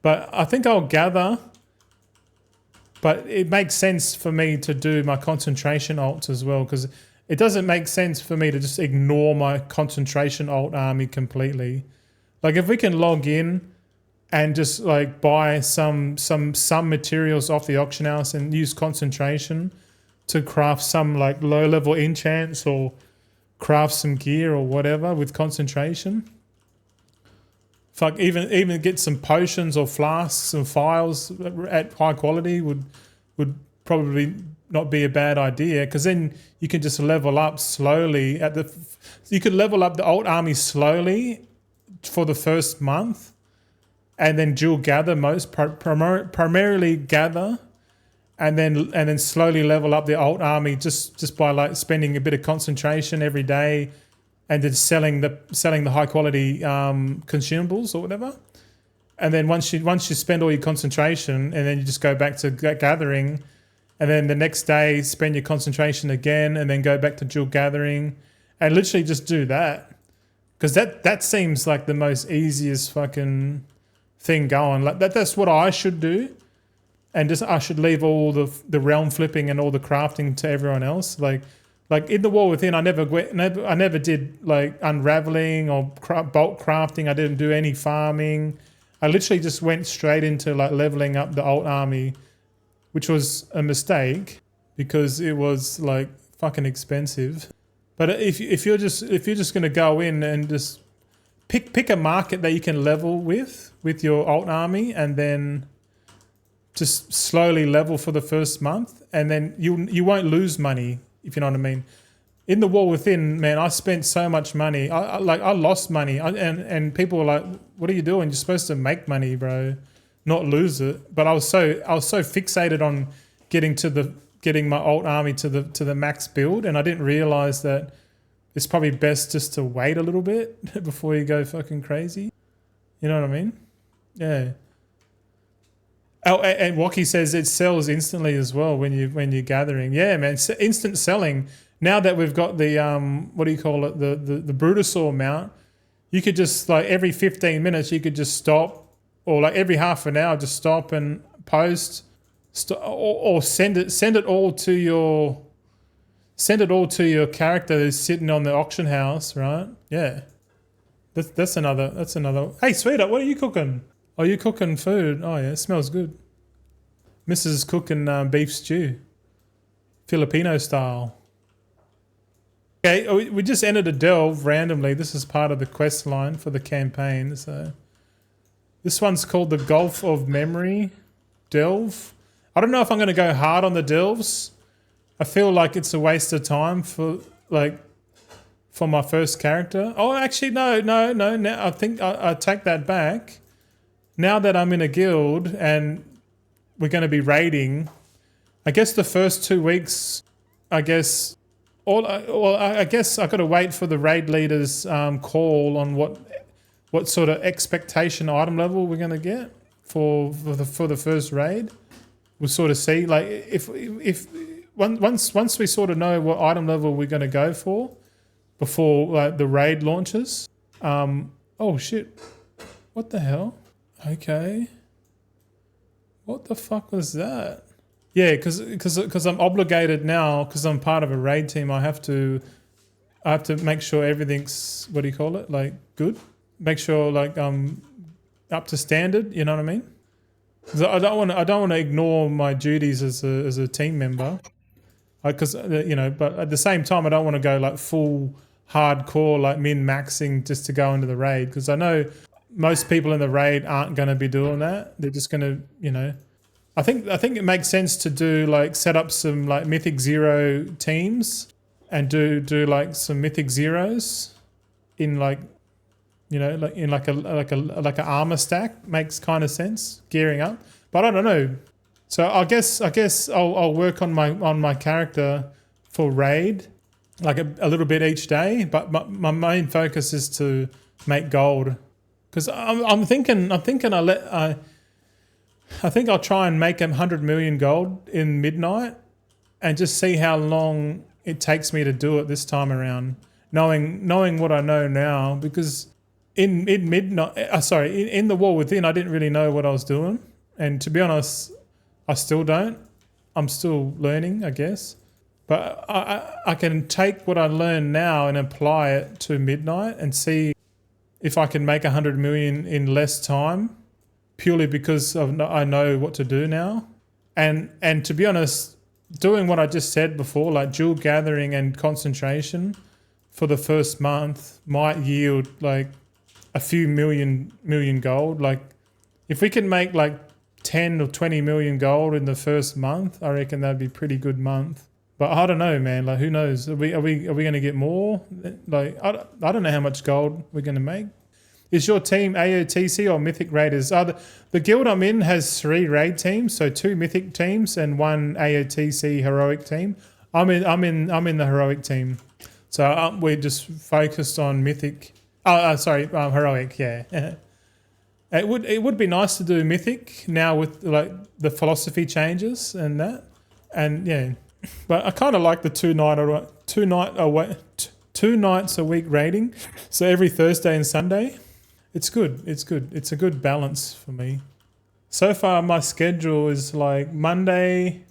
But I think I'll gather, but it makes sense for me to do my concentration alts as well, because it doesn't make sense for me to just ignore my concentration alt army completely. Like if we can log in and just like buy some materials off the auction house and use concentration to craft some like low level enchants or craft some gear or whatever with concentration. Fuck, even get some potions or flasks and files at high quality would probably not be a bad idea, because then you can just level up slowly you could level up the alt army slowly for the first month, and then dual gather primarily gather, and then slowly level up the alt army just by like spending a bit of concentration every day, and then selling the high quality consumables or whatever. And then once you spend all your concentration, and then you just go back to gathering, and then the next day spend your concentration again, and then go back to dual gathering, and literally just do that, because that seems like the most easiest fucking thing going. Like that's what I should do, and just I should leave all the realm flipping and all the crafting to everyone else. Like in the War Within, I never did like unraveling or bulk crafting. I didn't do any farming. I literally just went straight into like leveling up the alt army, which was a mistake because it was like fucking expensive. But if you're just gonna go in and just pick a market that you can level with your alt army, and then just slowly level for the first month, and then you won't lose money, if you know what I mean. In the War Within, man, I spent so much money. I lost money, and people were like, "What are you doing? You're supposed to make money, bro, not lose it." But I was so fixated on getting my alt army to the max build, and I didn't realize that it's probably best just to wait a little bit before you go fucking crazy. You know what I mean? Yeah. Oh, and Waki says it sells instantly as well when you're gathering. Yeah, man, instant selling. Now that we've got the what do you call it, the Brutosaur mount, you could just like every 15 minutes you could just stop, or like every half an hour just stop and post, or send it all to your character that's sitting on the auction house, right? Yeah, that's another. Hey, sweetheart, what are you cooking? Oh, you cooking food? Oh yeah, it smells good. Mrs. is cooking beef stew, Filipino style. Okay, we just entered a delve randomly. This is part of the quest line for the campaign. So this one's called the Gulf of Memory delve. I don't know if I'm going to go hard on the delves. I feel like it's a waste of time for my first character. Oh, actually, no. Now, I think I take that back. Now that I'm in a guild and we're going to be raiding, I guess the first 2 weeks, I guess I guess I got to wait for the raid leader's call on what sort of expectation item level we're going to get for the first raid. We'll sort of see, like, if once we sort of know what item level we're going to go for before like the raid launches. Oh shit! What the hell? Okay. What the fuck was that? Yeah, because I'm obligated now, because I'm part of a raid team. I have to make sure everything's, what do you call it, like good. Make sure like up to standard. You know what I mean? 'Cause I don't want to ignore my duties as a team member, because you know. But at the same time, I don't want to go like full hardcore, like min maxing just to go into the raid, because I know most people in the raid aren't going to be doing that. They're just going to, you know. I think it makes sense to do like set up some like Mythic Zero teams and do like some Mythic Zeros in like, you know, like in like a armor stack. Makes kind of sense, gearing up. But I don't know. So I guess I'll work on my character for raid, like a little bit each day. But my main focus is to make gold, because I'm thinking I think I'll try and make 100 million gold in midnight, and just see how long it takes me to do it this time around. Knowing what I know now, because in midnight, in the War Within, I didn't really know what I was doing, and to be honest, I still don't. I'm still learning, I guess. But I can take what I learned now and apply it to midnight and see if I can make 100 million in less time, purely because I know what to do now. And to be honest, doing what I just said before, like jewel gathering and concentration for the first month might yield like a few million gold. Like if we can make like 10 or 20 million gold in the first month, I reckon that'd be a pretty good month. But I don't know, man. Like, who knows? Are we going to get more? Like, I don't know how much gold we're going to make. Is your team AOTC or Mythic Raiders? The guild I'm in has 3 raid teams, so 2 Mythic teams and 1 AOTC heroic team. I'm in the heroic team, so we're just focused on Mythic. Heroic. Yeah. It would be nice to do Mythic now with like the philosophy changes and that, and yeah. But I kind of like the 2 nights a week raiding. So every Thursday and Sunday. It's good. It's a good balance for me. So far my schedule is like Monday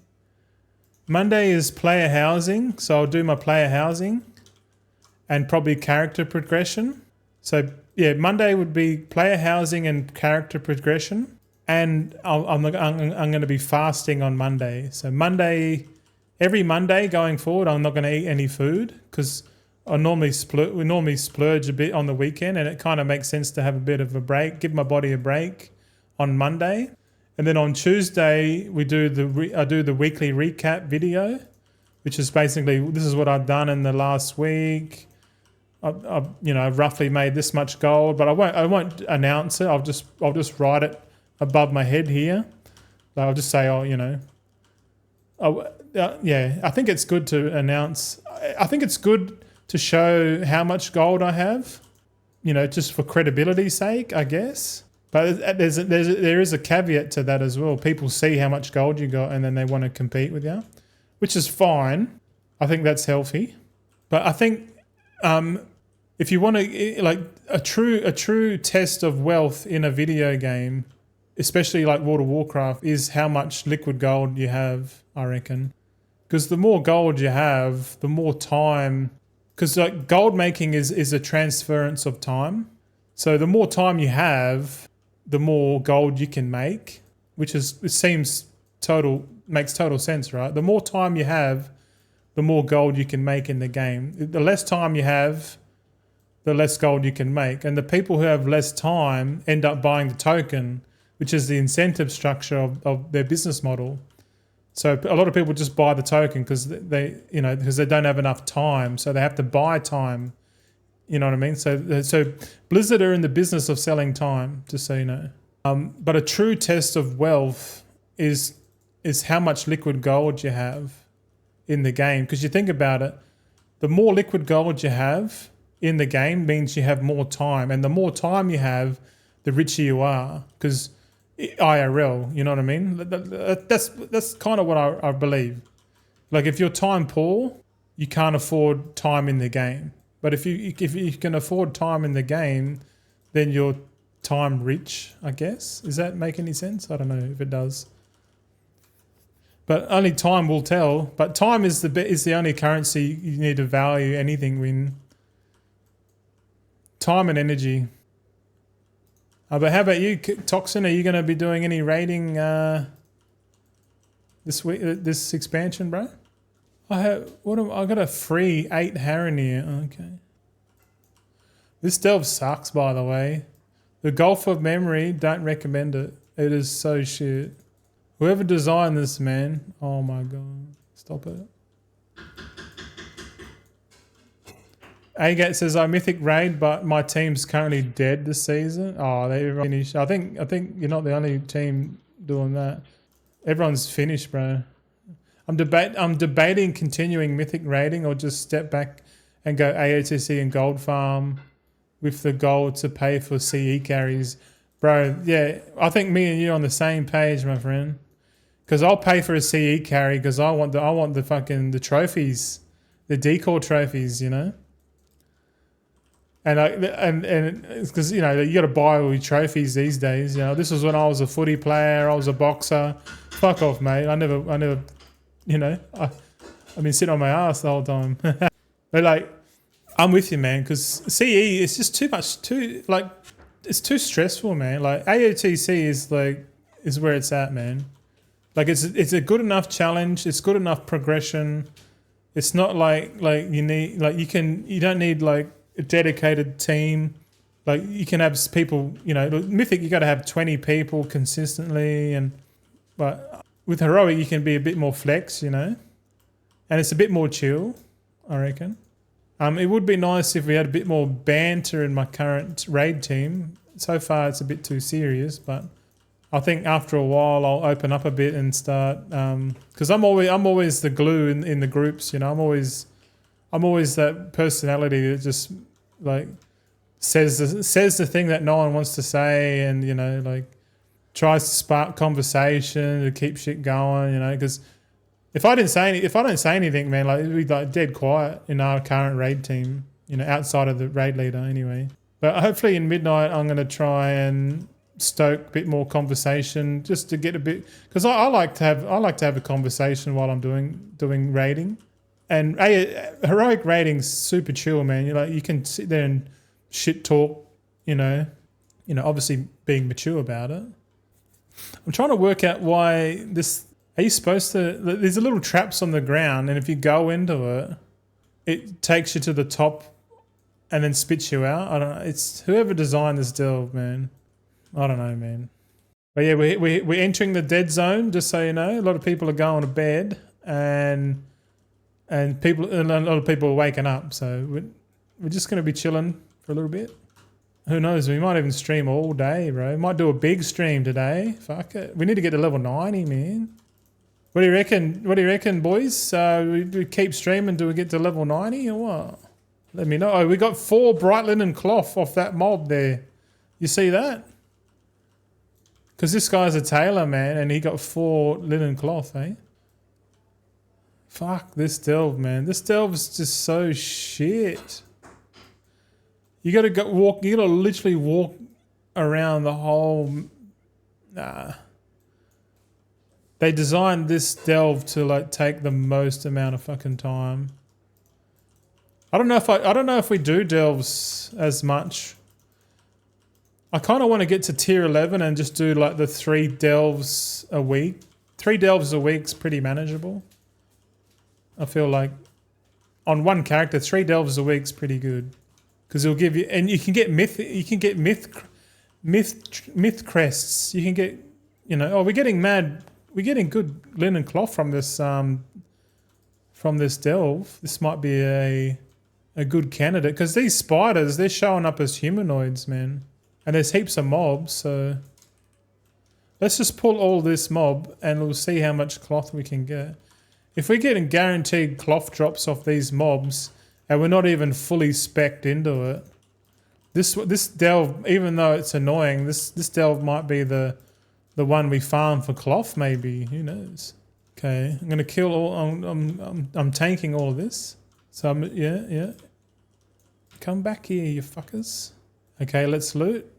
is player housing. So I'll do my player housing and probably character progression. So yeah, Monday would be player housing and character progression. And I'm going to be fasting on Monday. So every Monday going forward, I'm not going to eat any food, because we normally splurge a bit on the weekend, and it kind of makes sense to have a bit of a break, give my body a break on Monday. And then on Tuesday, I do the weekly recap video, which is basically, this is what I've done in the last week. I've roughly made this much gold, but I won't announce it. I'll just write it above my head here. I'll just say, I think it's good to announce. I think it's good to show how much gold I have, just for credibility's sake, I guess. But there is a caveat to that as well. People see how much gold you got and then they want to compete with you, which is fine. I think that's healthy. But I think if you want to, like a true test of wealth in a video game, especially like World of Warcraft, is how much liquid gold you have, I reckon. Because the more gold you have, the more time. Because like gold making is a transference of time. So the more time you have, the more gold you can make, which makes total sense, right? The more time you have, the more gold you can make in the game. The less time you have, the less gold you can make. And the people who have less time end up buying the token, which is the incentive structure of their business model. So a lot of people just buy the token because they don't have enough time, so they have to buy time. You know what I mean? So Blizzard are in the business of selling time, just so you know. But a true test of wealth is how much liquid gold you have in the game. Because you think about it, the more liquid gold you have in the game means you have more time, and the more time you have, the richer you are. Because IRL, you know what I mean? That's kind of what I believe. Like if you're time poor, you can't afford time in the game. But if you can afford time in the game, then you're time rich, I guess. Does that make any sense? I don't know if it does. But only time will tell. But time is the only currency you need to value anything in. Time and energy. But how about you, Toxin? Are you going to be doing any raiding this week, this expansion, bro? I got a free 8 Hara'ti. Okay. This delve sucks, by the way. The Gulf of Memory, don't recommend it. It is so shit. Whoever designed this, man. Oh my god. Stop it. Agate says, I mythic raid, but my team's currently dead this season. Oh, they finished. I think you're not the only team doing that. Everyone's finished, bro. I'm debating continuing mythic raiding or just step back and go AOTC and gold farm with the goal to pay for CE carries. Bro, yeah, I think me and you are on the same page, my friend. Because I'll pay for a CE carry because I want the fucking the trophies, the decor trophies, you know. And because you know you got to buy all your trophies these days. You know, this was when I was a footy player, I was a boxer. Fuck off, mate. I never, you know, I've been sitting on my ass the whole time. But like, I'm with you, man. Because CE is just too much. It's too stressful, man. Like AOTC is where it's at, man. Like it's a good enough challenge. It's good enough progression. It's not like you need you don't need like a dedicated team. Like you can have people, you know, Mythic you got to have 20 people consistently, but with Heroic you can be a bit more flex, you know, and it's a bit more chill, I reckon. It would be nice if we had a bit more banter in my current raid team. So far it's a bit too serious, but I think after a while I'll open up a bit and start because I'm always the glue in the groups, you know. I'm always that personality that just like says the thing that no one wants to say, and you know, like tries to spark conversation to keep shit going, you know. Because if I don't say anything, man, like it'd be like dead quiet in our current raid team, you know, outside of the raid leader anyway. But hopefully in Midnight I'm gonna try and stoke a bit more conversation just to get a bit, because I like to have a conversation while I'm doing raiding. And heroic rating's super chill, man. You can sit there and shit talk, you know, obviously being mature about it. I'm trying to work out why this. Are you supposed to? There's a little traps on the ground, and if you go into it, it takes you to the top, and then spits you out. I don't know. It's whoever designed this delve, man. I don't know, man. But yeah, we're entering the dead zone. Just so you know, a lot of people are going to bed, and a lot of people are waking up. So we're just going to be chilling for a little bit. Who knows? We might even stream all day, bro. We might do a big stream today. Fuck it. We need to get to level 90, man. What do you reckon? What do you reckon, boys? We keep streaming till we get to level 90 or what? Let me know. Oh, we got 4 bright linen cloth off that mob there. You see that? Because this guy's a tailor, man, and he got 4 linen cloth, eh? Fuck this delve, man. This delve's just so shit. You gotta you gotta literally walk around the whole. Nah. They designed this delve to like take the most amount of fucking time. I don't know if we do delves as much. I kind of want to get to tier 11 and just do like the 3 delves a week. 3 delves a week's pretty manageable. I feel like on one character, 3 delves a week's pretty good, because it'll give you, and you can get myth crests. You can get, you know, we're getting good linen cloth from this delve. This might be a good candidate, because these spiders, they're showing up as humanoids, man, and there's heaps of mobs. So let's just pull all this mob and we'll see how much cloth we can get. If we're getting guaranteed cloth drops off these mobs and we're not even fully specced into it, this delve, even though it's annoying, this delve might be the one we farm for cloth, maybe. Who knows? Okay, I'm gonna kill all. I'm tanking all of this. So yeah. Come back here, you fuckers. Okay, let's loot.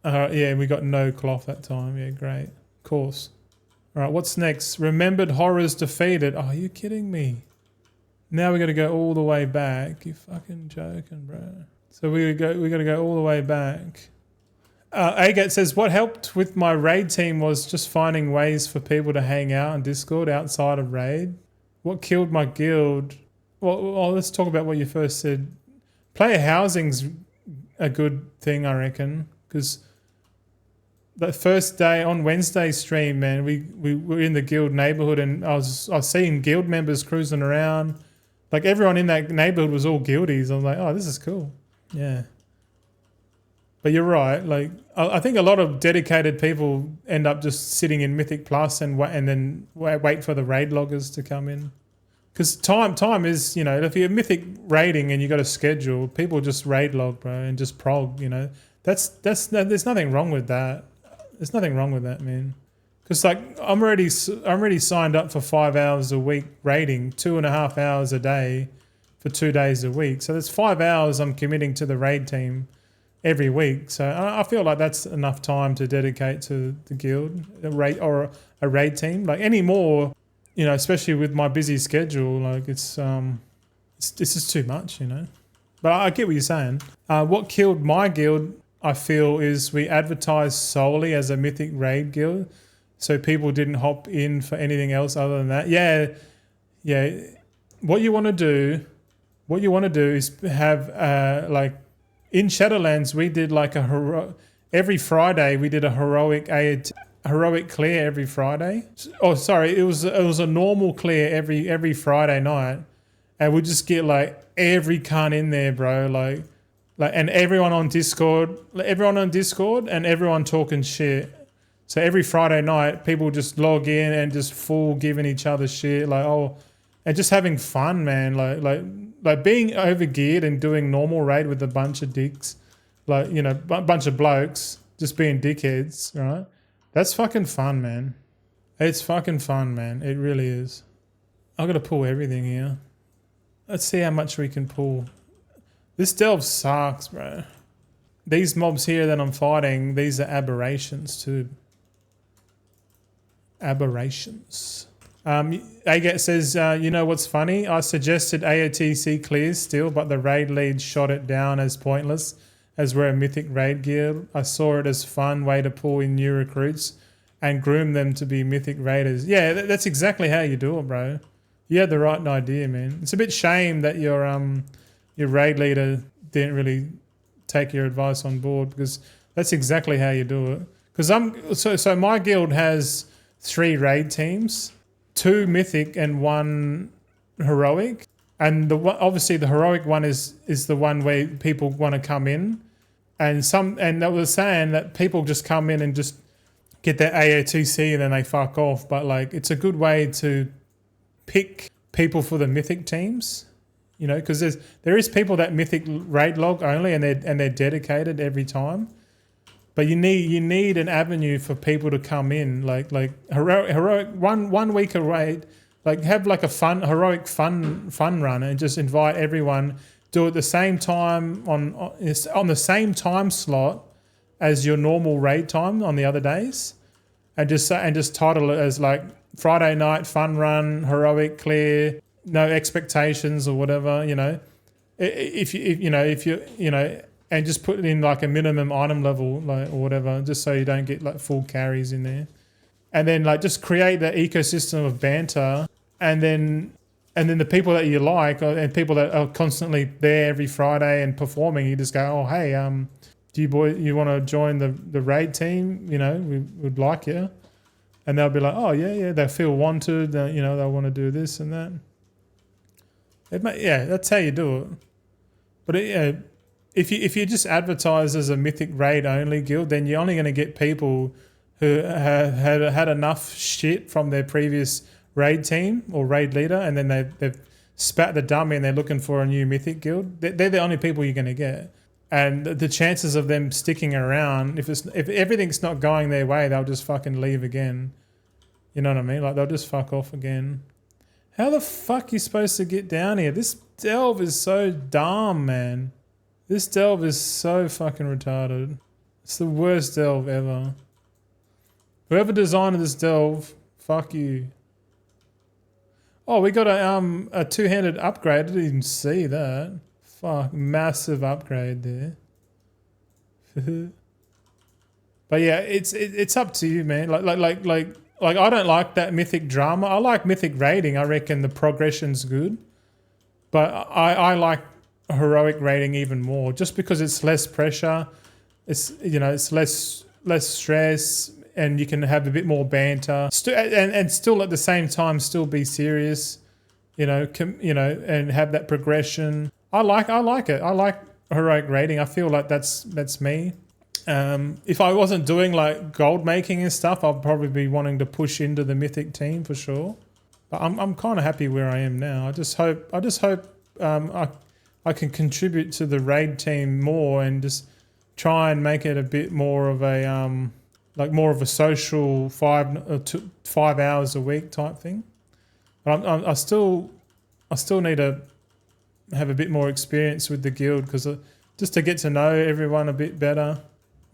Yeah, we got no cloth that time. Yeah, great. Of course. All right, what's next? Remembered horrors defeated. Oh, are you kidding me? Now we got to go all the way back. You fucking joking, bro. So we got to go all the way back. Agate says, what helped with my raid team was just finding ways for people to hang out on Discord outside of raid. What killed my guild? Well, let's talk about what you first said. Player housing's a good thing, I reckon, because the first day on Wednesday stream, man, we were in the guild neighborhood, and I was seeing guild members cruising around. Like everyone in that neighborhood was all guildies. I was like, oh, this is cool. Yeah. But you're right. Like I think a lot of dedicated people end up just sitting in Mythic Plus and then wait for the raid loggers to come in. Because time is, if you're Mythic raiding and you got a schedule, people just raid log, bro, and just prog. There's nothing wrong with that. There's nothing wrong with that, man. Because like I'm already signed up for 5 hours a week raiding, 2.5 hours a day for 2 days a week. So that's 5 hours I'm committing to the raid team every week. So I feel like that's enough time to dedicate to the guild, a raid team. Like any more, especially with my busy schedule, like it's this is too much, But I get what you're saying. What killed my guild, I feel, is we advertised solely as a Mythic raid guild, so people didn't hop in for anything else other than that. Yeah. What you want to do is have like in Shadowlands we did like every Friday we did a heroic clear every Friday. Oh, sorry, it was a normal clear every Friday night, and we just get like every cunt in there, bro. Like, and everyone on Discord, and everyone talking shit. So every Friday night, people just log in and just full giving each other shit, and just having fun, man. Like being overgeared and doing normal raid with a bunch of dicks, a bunch of blokes just being dickheads, right? That's fucking fun, man. It's fucking fun, man. It really is. I've got to pull everything here. Let's see how much we can pull. This delve sucks, bro. These mobs here that I'm fighting, these are aberrations too. Aberrations. Agate says, you know what's funny? I suggested AOTC clears still, but the raid lead shot it down as pointless, as we're a Mythic raid guild. I saw it as fun way to pull in new recruits and groom them to be Mythic raiders. Yeah, that's exactly how you do it, bro. You had the right idea, man. It's a bit shame that your raid leader didn't really take your advice on board, because that's exactly how you do it. Because so my guild has 3 raid teams, 2 Mythic and 1 Heroic. And obviously the Heroic one is the one where people want to come in. And they were saying that people just come in and just get their AOTC and then they fuck off. But like it's a good way to pick people for the Mythic teams, because there is people that Mythic raid log only and they're dedicated every time. But you need an avenue for people to come in, like heroic 1 week a raid, like have like a heroic fun run and just invite everyone. Do it at the same time on the same time slot as your normal raid time on the other days, and just title it as like Friday night fun run, heroic clear, no expectations or whatever. If you and just put it in like a minimum item level, like, or whatever, just so you don't get like full carries in there. And then like just create that ecosystem of banter, and then the people that you like and people that are constantly there every Friday and performing, you just go, oh hey, do you want to join the raid team? We would like you. And they'll be like, oh yeah, they feel wanted, they'll want to do this and that. That's how you do it. But if you just advertise as a Mythic raid only guild, then you're only going to get people who have had enough shit from their previous raid team or raid leader, and then they've spat the dummy and they're looking for a new Mythic guild. They're the only people you're going to get. And the chances of them sticking around, if everything's not going their way, they'll just fucking leave again. You know what I mean? Like they'll just fuck off again. How the fuck are you supposed to get down here? This delve is so dumb, man. This delve is so fucking retarded. It's the worst delve ever. Whoever designed this delve, fuck you. Oh, we got a two-handed upgrade. I didn't even see that. Fuck, massive upgrade there. But yeah, it's up to you, man. Like I don't like that mythic drama. I like mythic raiding. I reckon the progression's good. But I like heroic raiding even more, just because it's less pressure. It's it's less stress, and you can have a bit more banter. And still at the same time still be serious. And have that progression. I like it. I like heroic raiding. I feel like that's me. If I wasn't doing like gold making and stuff, I'd probably be wanting to push into the mythic team for sure. But I'm kind of happy where I am now. I just hope I can contribute to the raid team more and just try and make it a bit more of a more of a social 5 hours a week type thing. But I still need to have a bit more experience with the guild, because just to get to know everyone a bit better.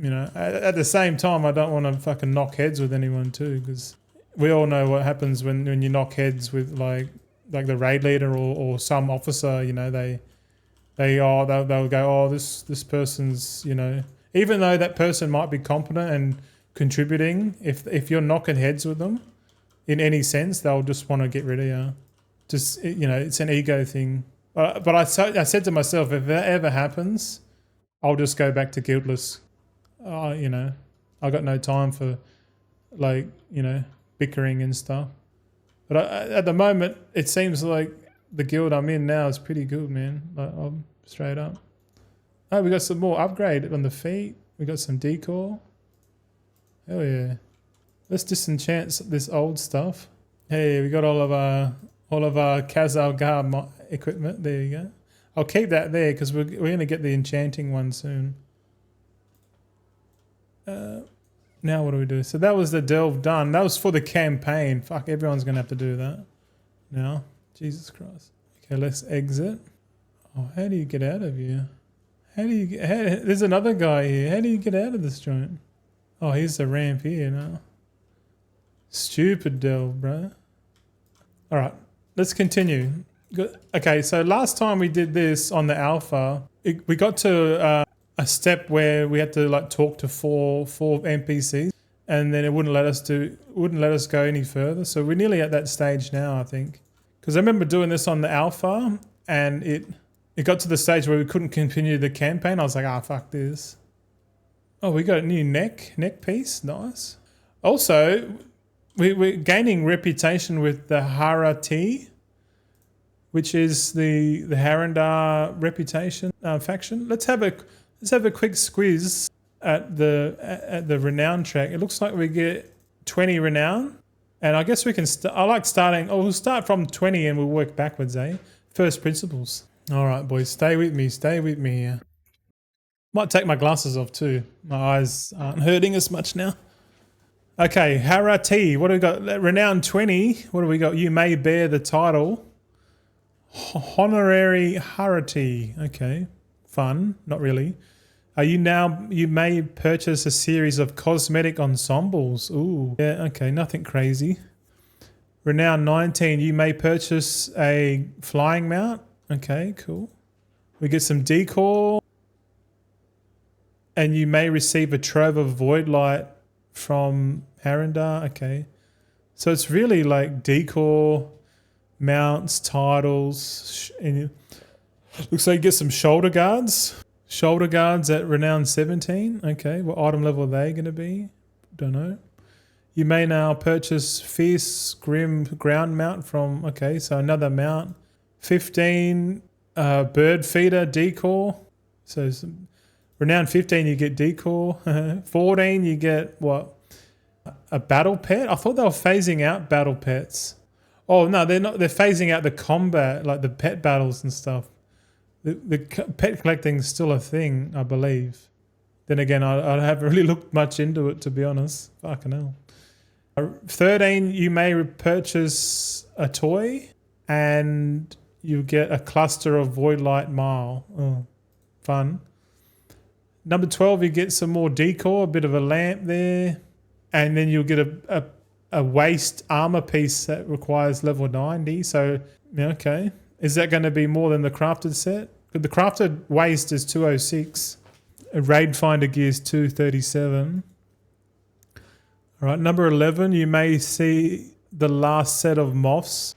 At the same time, I don't want to fucking knock heads with anyone too, because we all know what happens when you knock heads with like the raid leader or some officer. They'll go, oh, this person's, even though that person might be competent and contributing, if you're knocking heads with them in any sense, they'll just want to get rid of you. Just, it's an ego thing. But I said to myself, if that ever happens, I'll just go back to guildless. I got no time for bickering and stuff. But at the moment, it seems like the guild I'm in now is pretty good, man. I'm straight up. Oh, we got some more upgrade on the feet. We got some decor. Hell yeah. Let's disenchant this old stuff. Hey, we got all of our Kazalgar equipment. There you go. I'll keep that there because we're going to get the enchanting one soon. Now what do we do? So that was the delve done. That was for the campaign. Fuck, everyone's going to have to do that now. Jesus Christ. Okay, let's exit. Oh, how do you get out of here? There's another guy here. How do you get out of this joint? Oh, here's the ramp here now. Stupid delve, bro. All right, let's continue. Okay, so last time we did this on the alpha, we got to a step where we had to talk to four NPCs, and then it wouldn't let us go any further. So we're nearly at that stage now, I think. Because I remember doing this on the alpha, and it got to the stage where we couldn't continue the campaign. I was like, fuck this. Oh, we got a new neck piece. Nice. Also, we're gaining reputation with the Hara'ti, which is the Rendorai reputation faction. Let's have a quick squiz at the renown track. It looks like we get 20 renown, and I guess we can. I like starting. Oh, we'll start from 20 and we'll work backwards. First principles. All right, boys, stay with me here. Might take my glasses off too. My eyes aren't hurting as much now. Okay, Hara'ti. What do we got? Renown 20. What do we got? You may bear the title. Honorary Hara'ti. Okay, fun. Not really. You may purchase a series of cosmetic ensembles. Ooh, yeah. Okay, nothing crazy. Renown 19. You may purchase a flying mount. Okay, cool. We get some decor. And you may receive a trove of void light from Rendorai. Okay. So it's really like decor, mounts, titles. And looks like you get some shoulder guards. Shoulder guards at Renown 17. Okay. What item level are they going to be? Don't know. You may now purchase Fierce Grim ground mount from... Okay, so another mount. 15 bird feeder decor. So some... Renown 15, you get decor. 14, you get what? A battle pet? I thought they were phasing out battle pets. Oh, no, they're not. They're phasing out the combat, like the pet battles and stuff. The pet collecting is still a thing, I believe. Then again, I haven't really looked much into it, to be honest. Fucking hell. 13, you may purchase a toy and you get a cluster of void light mile. Oh, fun. Number 12, you get some more decor, a bit of a lamp there. And then you'll get a waist armor piece that requires level 90. So, yeah, okay. Is that going to be more than the crafted set? The crafted waist is 206. A raid finder gear is 237. All right, number 11, you may see the last set of moths.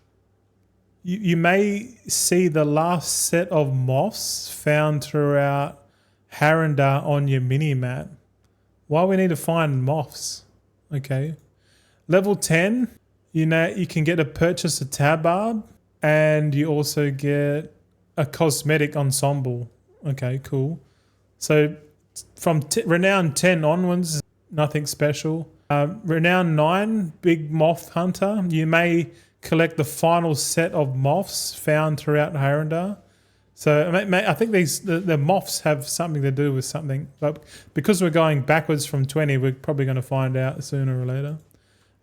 You may see the last set of moths found throughout Hara'ti on your mini-map. Why we need to find moths? Okay. Level 10, you can get to purchase a tabard, and you also get a cosmetic ensemble. Okay, cool. So from renown 10 onwards, nothing special. Renown 9, big moth hunter. You may collect the final set of moths found throughout Hara'ti. So I think the moths have something to do with something, but because we're going backwards from 20, we're probably going to find out sooner or later.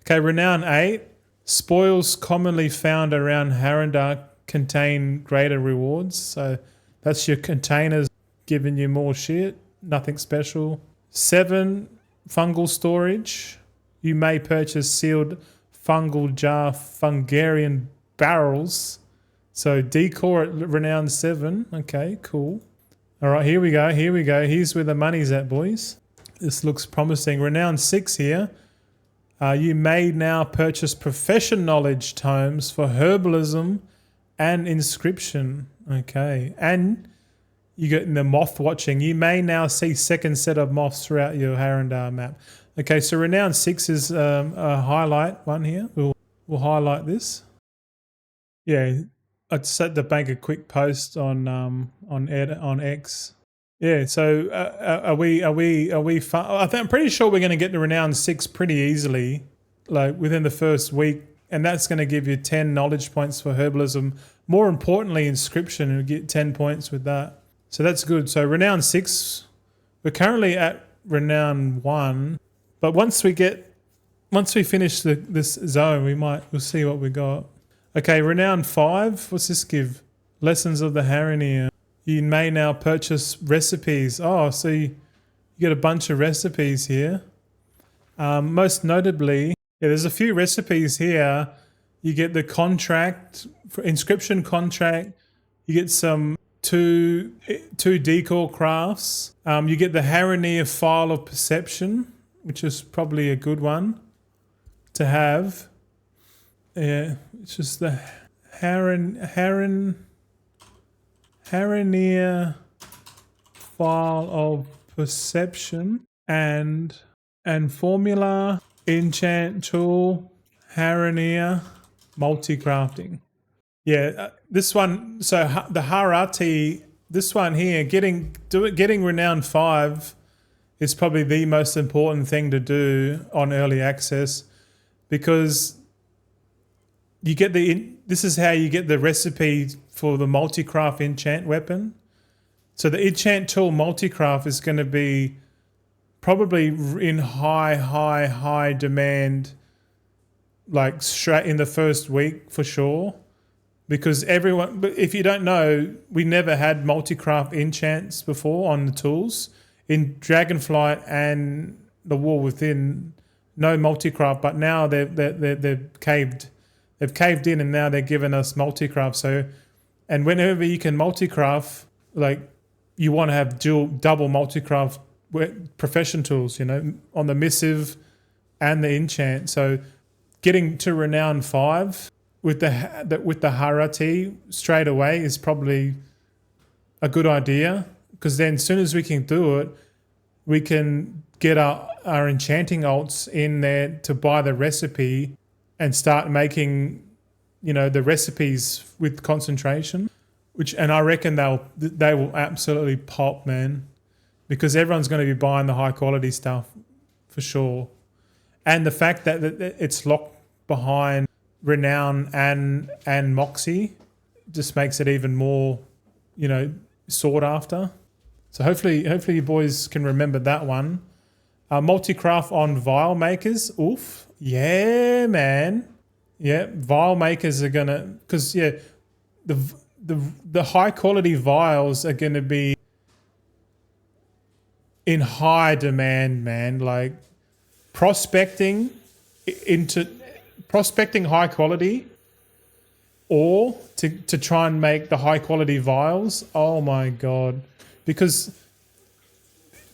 Okay, renown 8, spoils commonly found around Hara'ti contain greater rewards. So that's your containers giving you more shit, nothing special. 7, fungal storage. You may purchase sealed fungal jar Fungarian barrels. So decor at renown 7. Okay, cool. All right, here we go. Here's where the money's at, boys. This looks promising. Renown 6 here. You may now purchase profession knowledge tomes for herbalism and inscription. Okay, and you get the moth watching. You may now see second set of moths throughout your Hara'ti map. Okay, so renown 6 is a highlight one here. We'll highlight this. Yeah, I set to bank a quick post on X. Yeah, so are we I'm pretty sure we're going to get to renown 6 pretty easily, like within the first week, and that's going to give you 10 knowledge points for herbalism. More importantly, inscription, you get 10 points with that. So that's good. So renown 6, we're currently at renown 1, but once we finish this zone, we'll see what we got. Okay, renown 5. What's this give? Lessons of the Hara'ti. You may now purchase recipes. Oh, so you get a bunch of recipes here. Most notably, there's a few recipes here. You get the contract, inscription contract. You get some two decor crafts. You get the Hara'ti file of perception, which is probably a good one to have. Yeah, it's just the Hara'ti file of perception and formula, enchant tool, Hara'ti multicrafting. Yeah, this one. So the Hara'ti, this one here, getting renown 5 is probably the most important thing to do on early access, because you get this is how you get the recipe for the multicraft enchant weapon. So the enchant tool multicraft is going to be probably in high demand, like straight in the first week for sure. Because everyone, but if you don't know, we never had multicraft enchants before on the tools. In Dragonflight and the War Within, no multicraft, but now they've caved. They've caved in, and now they're giving us multicraft. So, and whenever you can multicraft, like you want to have double multicraft profession tools, on the missive and the enchant. So, getting to renown 5 with the Hara'ti straight away is probably a good idea, because then as soon as we can do it, we can get our enchanting alts in there to buy the recipe and start making, the recipes with concentration, and I reckon they will absolutely pop, man, because everyone's going to be buying the high quality stuff for sure. And the fact that it's locked behind Renown and Moxie just makes it even more, sought after. So hopefully you boys can remember that one. Multicraft on vial makers. Oof. Yeah, man. Yeah, vial makers are gonna, because the high quality vials are gonna be in high demand, man. Like prospecting high quality, or to try and make the high quality vials. Oh my god. Because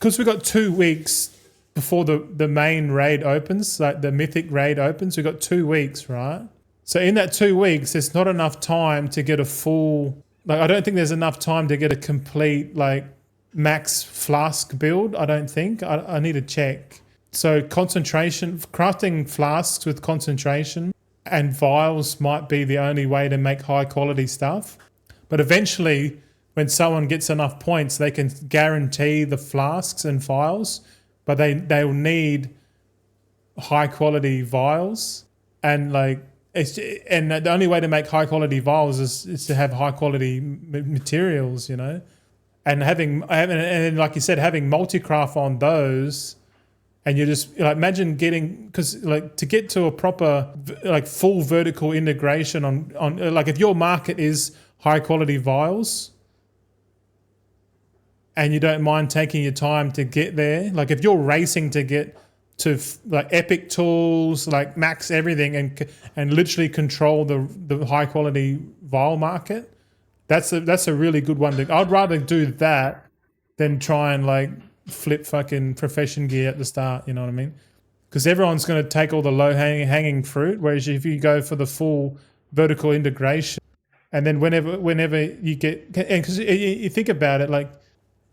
we've got 2 weeks before the main raid opens, like the mythic raid opens. We've got 2 weeks, right? So in that 2 weeks, there's not enough time to get a full, like I don't think there's enough time to get a complete like max flask build, I don't think. I need to check. So concentration, crafting flasks with concentration and vials might be the only way to make high quality stuff. But eventually, when someone gets enough points, they can guarantee the flasks and vials, but they'll need high quality vials. And like, and the only way to make high quality vials is to have high quality materials, you know. And and like you said, having multicraft on those, and you just like imagine getting, because like to get to a proper like full vertical integration on like if your market is high quality vials, and you don't mind taking your time to get there, like if you're racing to get to like epic tools, like max everything, and literally control the high quality vial market, that's a really good one. I'd rather do that than try and like flip fucking profession gear at the start. You know what I mean? Because everyone's going to take all the low hanging fruit, whereas if you go for the full vertical integration, and then whenever you get, and because you think about it, like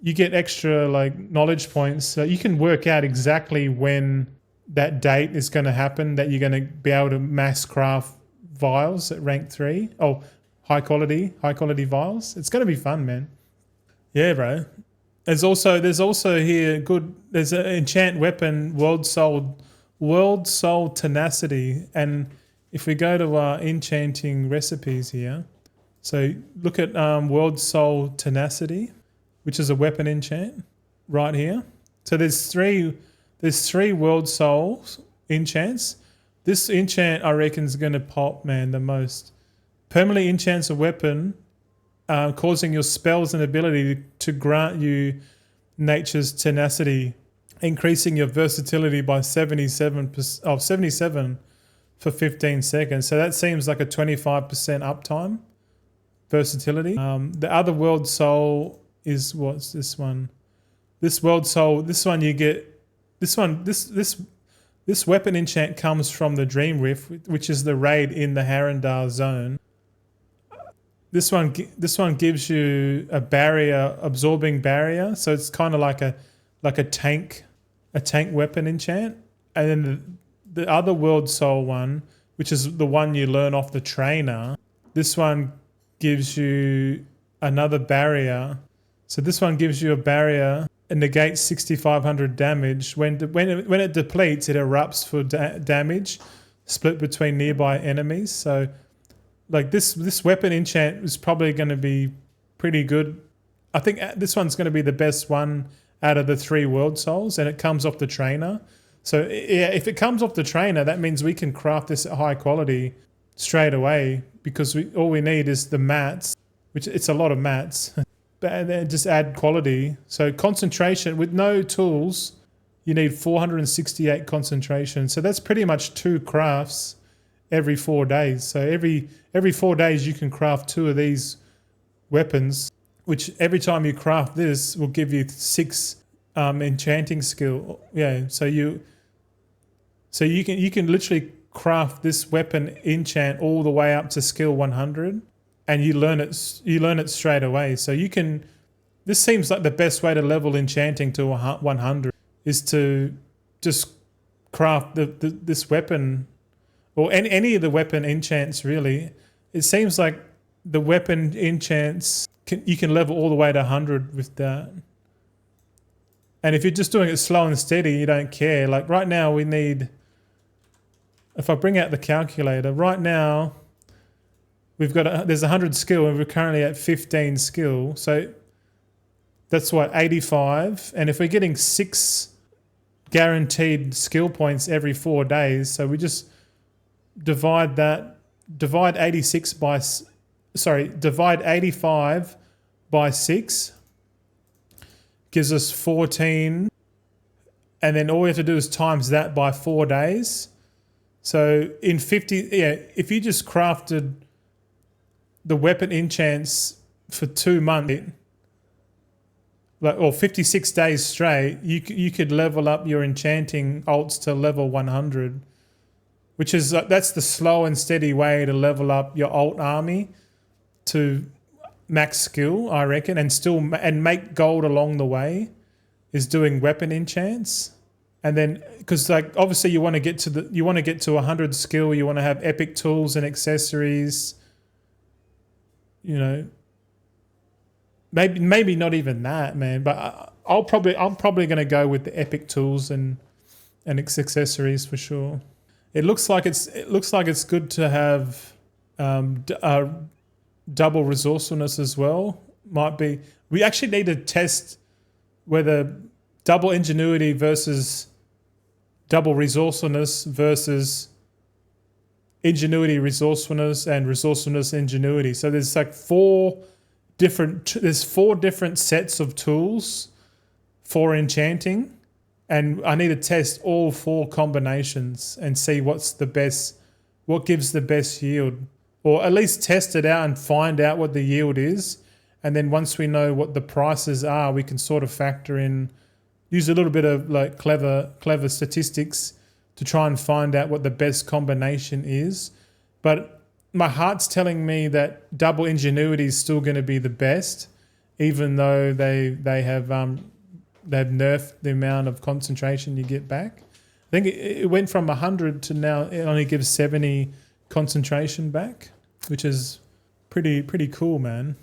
you get extra like knowledge points, so you can work out exactly when that date is going to happen that you're going to be able to mass craft vials at rank 3. Oh, high quality vials. It's going to be fun, man. Yeah, bro. There's also here there's an enchant weapon, World Soul Tenacity, and if we go to our enchanting recipes here, so look at World Soul Tenacity, which is a weapon enchant right here. So there's three World Souls enchants. This enchant I reckon is going to pop, man, the most. Permanently enchants a weapon, causing your spells and ability to grant you nature's tenacity, increasing your versatility by 77 for 15 seconds. So that seems like a 25% uptime versatility. The other World Soul is, what's this one? This World Soul, this one you get, this weapon enchant comes from the Dream Rift, which is the raid in the Harandar zone. This one gives you a barrier, absorbing barrier, so it's kind of like a tank weapon enchant. And then the other World Soul one, which is the one you learn off the trainer, this one gives you another barrier. So this one gives you a barrier and negates 6,500 damage. When it depletes, it erupts for damage split between nearby enemies. So like this weapon enchant is probably going to be pretty good. I think this one's going to be the best one out of the 3 World Souls, and it comes off the trainer. So yeah, if it comes off the trainer, that means we can craft this at high quality straight away, because all we need is the mats, which it's a lot of mats. And then just add quality. So concentration with no tools, you need 468 concentration. So that's pretty much 2 crafts every 4 days. So every 4 days you can craft 2 of these weapons, which every time you craft this will give you 6 enchanting skill. Yeah. So you can literally craft this weapon enchant all the way up to skill 100. And you learn it straight away. So you can. This seems like the best way to level enchanting to 100 is to just craft this weapon, or any of the weapon enchants. Really, it seems like the weapon enchants you can level all the way to 100 with that. And if you're just doing it slow and steady, you don't care. Like right now, we need. If I bring out the calculator, right now. There's 100 skill and we're currently at 15 skill. So that's what, 85. And if we're getting 6 guaranteed skill points every 4 days, so we just divide 85 by 6, gives us 14. And then all we have to do is times that by 4 days. So in 50, yeah, if you just crafted the weapon enchants for 2 months, like, or 56 days straight, you could level up your enchanting alts to level 100, which is that's the slow and steady way to level up your alt army to max skill, I reckon, and make gold along the way is doing weapon enchants. And then, because like obviously you want to get to 100 skill, you want to have epic tools and accessories. You know, maybe not even that, man. But I'm probably going to go with the epic tools and accessories for sure. It looks like it's good to have double resourcefulness as well. Might be. We actually need to test whether double ingenuity versus double resourcefulness versus ingenuity resourcefulness and resourcefulness ingenuity. So there's like four different sets of tools for enchanting, and I need to test all four combinations and see what gives the best yield, or at least test it out and find out what the yield is. And then once we know what the prices are, we can sort of factor in, use a little bit of like clever statistics to try and find out what the best combination is. But my heart's telling me that double ingenuity is still going to be the best, even though they've nerfed the amount of concentration you get back. I think it went from 100 to now it only gives 70 concentration back, which is pretty cool, man.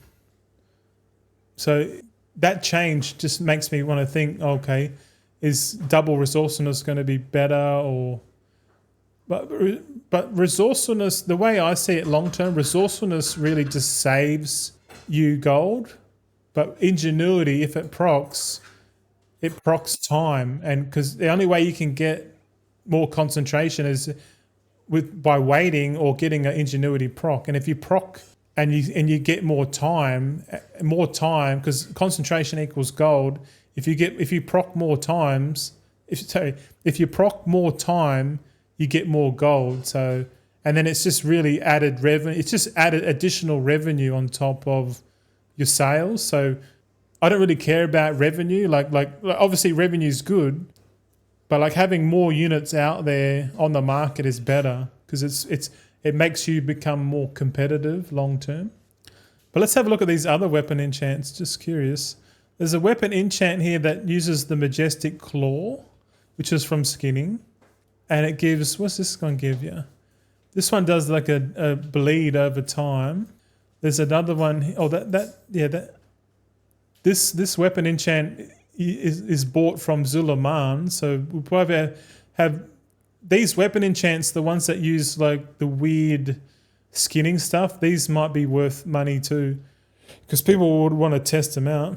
So that change just makes me want to think, okay, is double resourcefulness going to be better? But resourcefulness, the way I see it long term, resourcefulness really just saves you gold. But ingenuity, if it procs time, and because the only way you can get more concentration is by waiting or getting an ingenuity proc. And if you proc and you get more time, because concentration equals gold. If you proc more times, if you proc more time, you get more gold. So, and then it's just really added revenue. It's just added additional revenue on top of your sales. So I don't really care about revenue. Like obviously revenue is good, but like having more units out there on the market is better because it makes you become more competitive long term. But let's have a look at these other weapon enchants. Just curious. There's a weapon enchant here that uses the Majestic Claw, which is from skinning. And it gives, what's this going to give you? This one does like a bleed over time. There's another one. Oh, this weapon enchant is bought from Zulaman. So we'll probably have these weapon enchants, the ones that use like the weird skinning stuff. These might be worth money too, because people would want to test them out.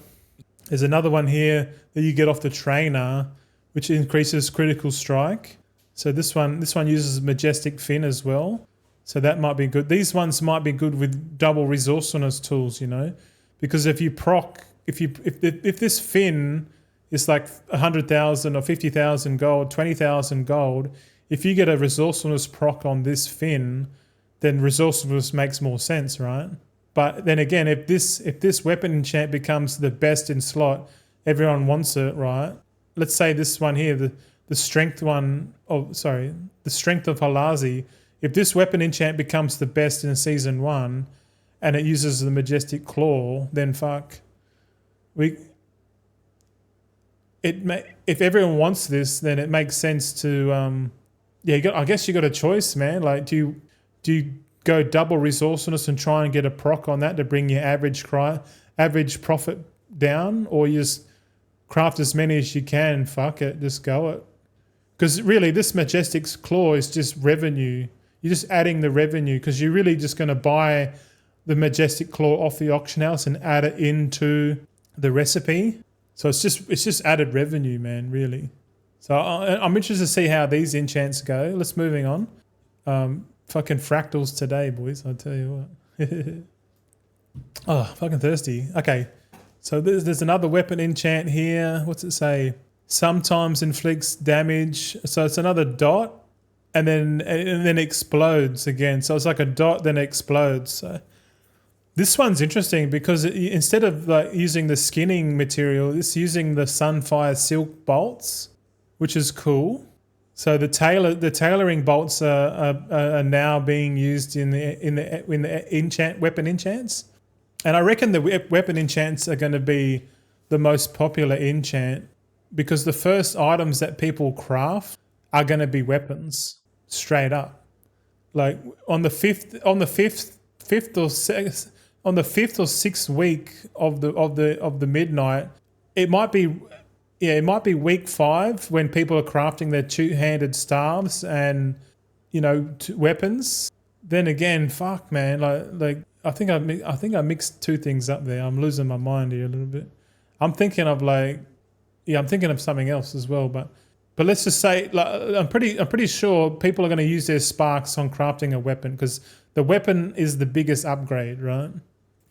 There's another one here that you get off the trainer, which increases critical strike. So this one uses Majestic Fin as well. So that might be good. These ones might be good with double resourcefulness tools, you know, because if this fin is like 100,000 or 50,000 gold, 20,000 gold, if you get a resourcefulness proc on this fin, then resourcefulness makes more sense, right? But then again, if this weapon enchant becomes the best in slot, everyone wants it, right? Let's say this one here, the strength of Hara'ti. If this weapon enchant becomes the best in season 1 and it uses the Majestic Claw, then fuck. If everyone wants this, then it makes sense to I guess you got a choice, man. Like do you go double resourcefulness and try and get a proc on that to bring your average profit down, or you just craft as many as you can, fuck it, just go it. Because really this Majestic Claw is just revenue. You're just adding the revenue because you're really just going to buy the Majestic Claw off the auction house and add it into the recipe. So it's just added revenue, man, really. So I'm interested to see how these enchants go. Let's moving on. Fucking fractals today, boys, I'll tell you what. Oh, fucking thirsty. Okay, so there's another weapon enchant here. What's it say? Sometimes inflicts damage. So it's another dot, and then explodes again. So it's like a dot, then explodes. So This one's interesting because instead of like using the skinning material, it's using the Sunfire silk bolts, which is cool. So the tailoring bolts are now being used in the enchant weapon enchants, and I reckon the weapon enchants are going to be the most popular enchant because the first items that people craft are going to be weapons straight up. Like on the fifth or sixth week of the midnight, it might be week 5 when people are crafting their two-handed staves and weapons. Then again, fuck man, like I think I mixed two things up there. I'm losing my mind here a little bit. I'm thinking of something else as well, but let's just say like, I'm pretty sure people are going to use their sparks on crafting a weapon because the weapon is the biggest upgrade, right?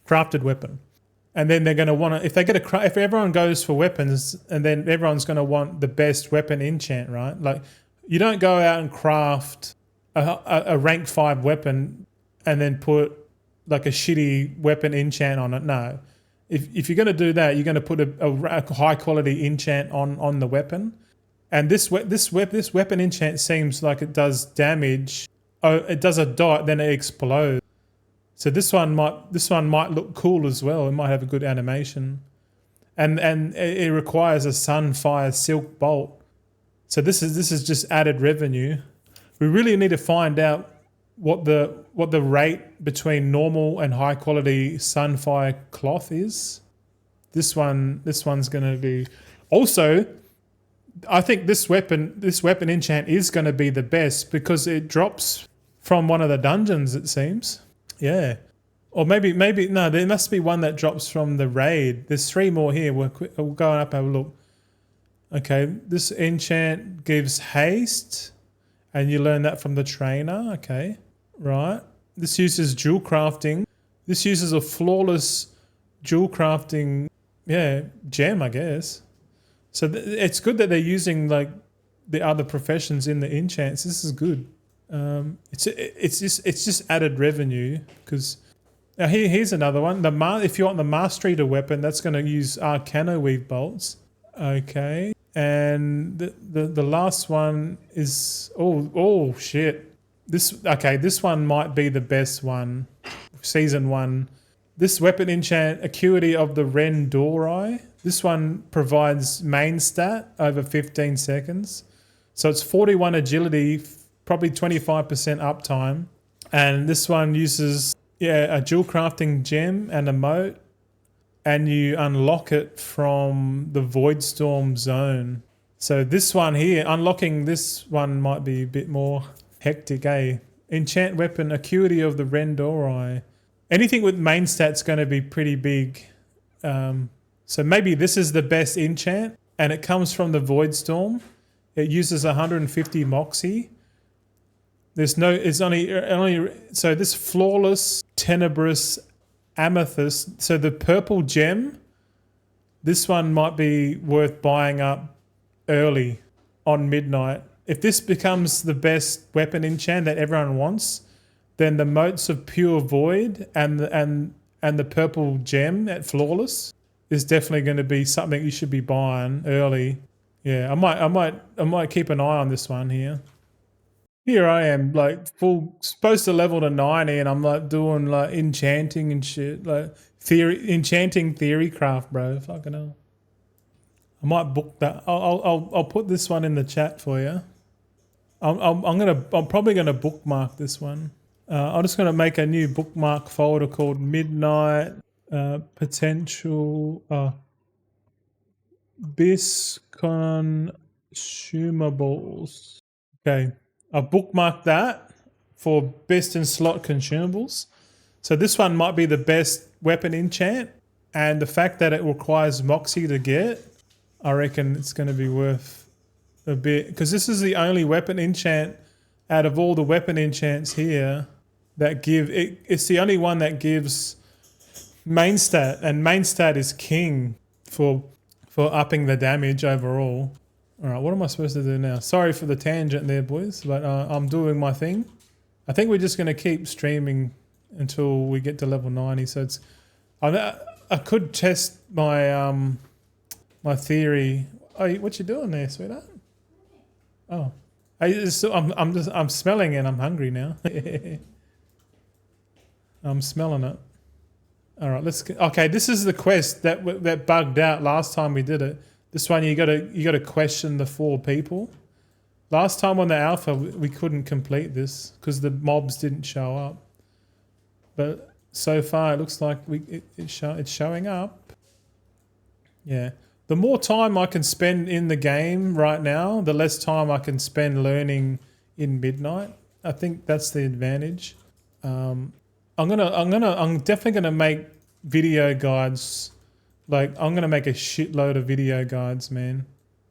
Crafted weapon. And then they're going to want to, if everyone goes for weapons, and then everyone's going to want the best weapon enchant, right? Like, you don't go out and craft a rank 5 weapon and then put like a shitty weapon enchant on it. No. If you're going to do that, you're going to put a high quality enchant on the weapon. And this weapon enchant seems like it does damage. Oh, it does a dot, then it explodes. So this one might look cool as well. It might have a good animation, and it requires a Sunfire silk bolt. So this is just added revenue. We really need to find out what the rate between normal and high quality Sunfire cloth is. This one's going to be also. I think this weapon enchant is going to be the best because it drops from one of the dungeons. It seems. Yeah. Or maybe no, there must be one that drops from the raid. There's 3 more here. We'll go up and have a look. Okay, this enchant gives haste, and you learn that from the trainer. Okay, right. This uses jewel crafting. This uses a flawless jewel crafting, gem, I guess. So it's good that they're using like the other professions in the enchants. This is good. It's just added revenue because now here's another one. If you want the mastery to weapon, that's going to use Arcana weave bolts. Okay, and the last one is oh shit. This one might be the best one. Season 1. This weapon enchant Acuity of the Rendorai. This one provides main stat over 15 seconds. So it's 41 agility, probably 25% uptime. And this one uses a dual crafting gem and a moat. And you unlock it from the Voidstorm zone. So this one here, unlocking this one might be a bit more hectic, eh? Enchant weapon Acuity of the Rendorai. Anything with main stat's going to be pretty big. So maybe this is the best enchant, and it comes from the Voidstorm. It uses 150 moxie. So this flawless tenebrous amethyst. So the purple gem, this one might be worth buying up early on midnight. If this becomes the best weapon enchant that everyone wants, then the motes of pure void and the purple gem at flawless is definitely going to be something you should be buying early. Yeah, I might keep an eye on this one here. Here I am, like supposed to level to 90, and I'm like doing like enchanting and shit, like enchanting theorycraft, bro. Fucking hell. I might book that. I'll put this one in the chat for you. I'm probably gonna bookmark this one. I'm just gonna make a new bookmark folder called Midnight Potential BIS Consumables. Okay, I've bookmarked that for best in slot consumables. So this one might be the best weapon enchant, and the fact that it requires moxie to get, I reckon it's going to be worth a bit, because this is the only weapon enchant out of all the weapon enchants here that give it. It's the only one that gives main stat, and main stat is king for upping the damage overall. All right, what am I supposed to do now? Sorry for the tangent there, boys, but I'm doing my thing. I think we're just going to keep streaming until we get to level 90. So it's I could test my my theory. Oh, what you doing there, sweetheart? Oh, I'm smelling it. I'm hungry now. I'm smelling it. All right, okay, this is the quest that bugged out last time we did it. This one you gotta question the 4 people. Last time on the alpha we couldn't complete this because the mobs didn't show up. But so far it looks like it's showing up. Yeah. The more time I can spend in the game right now, the less time I can spend learning in Midnight. I think that's the advantage. I'm definitely gonna make video guides. Like I'm gonna make a shitload of video guides, man.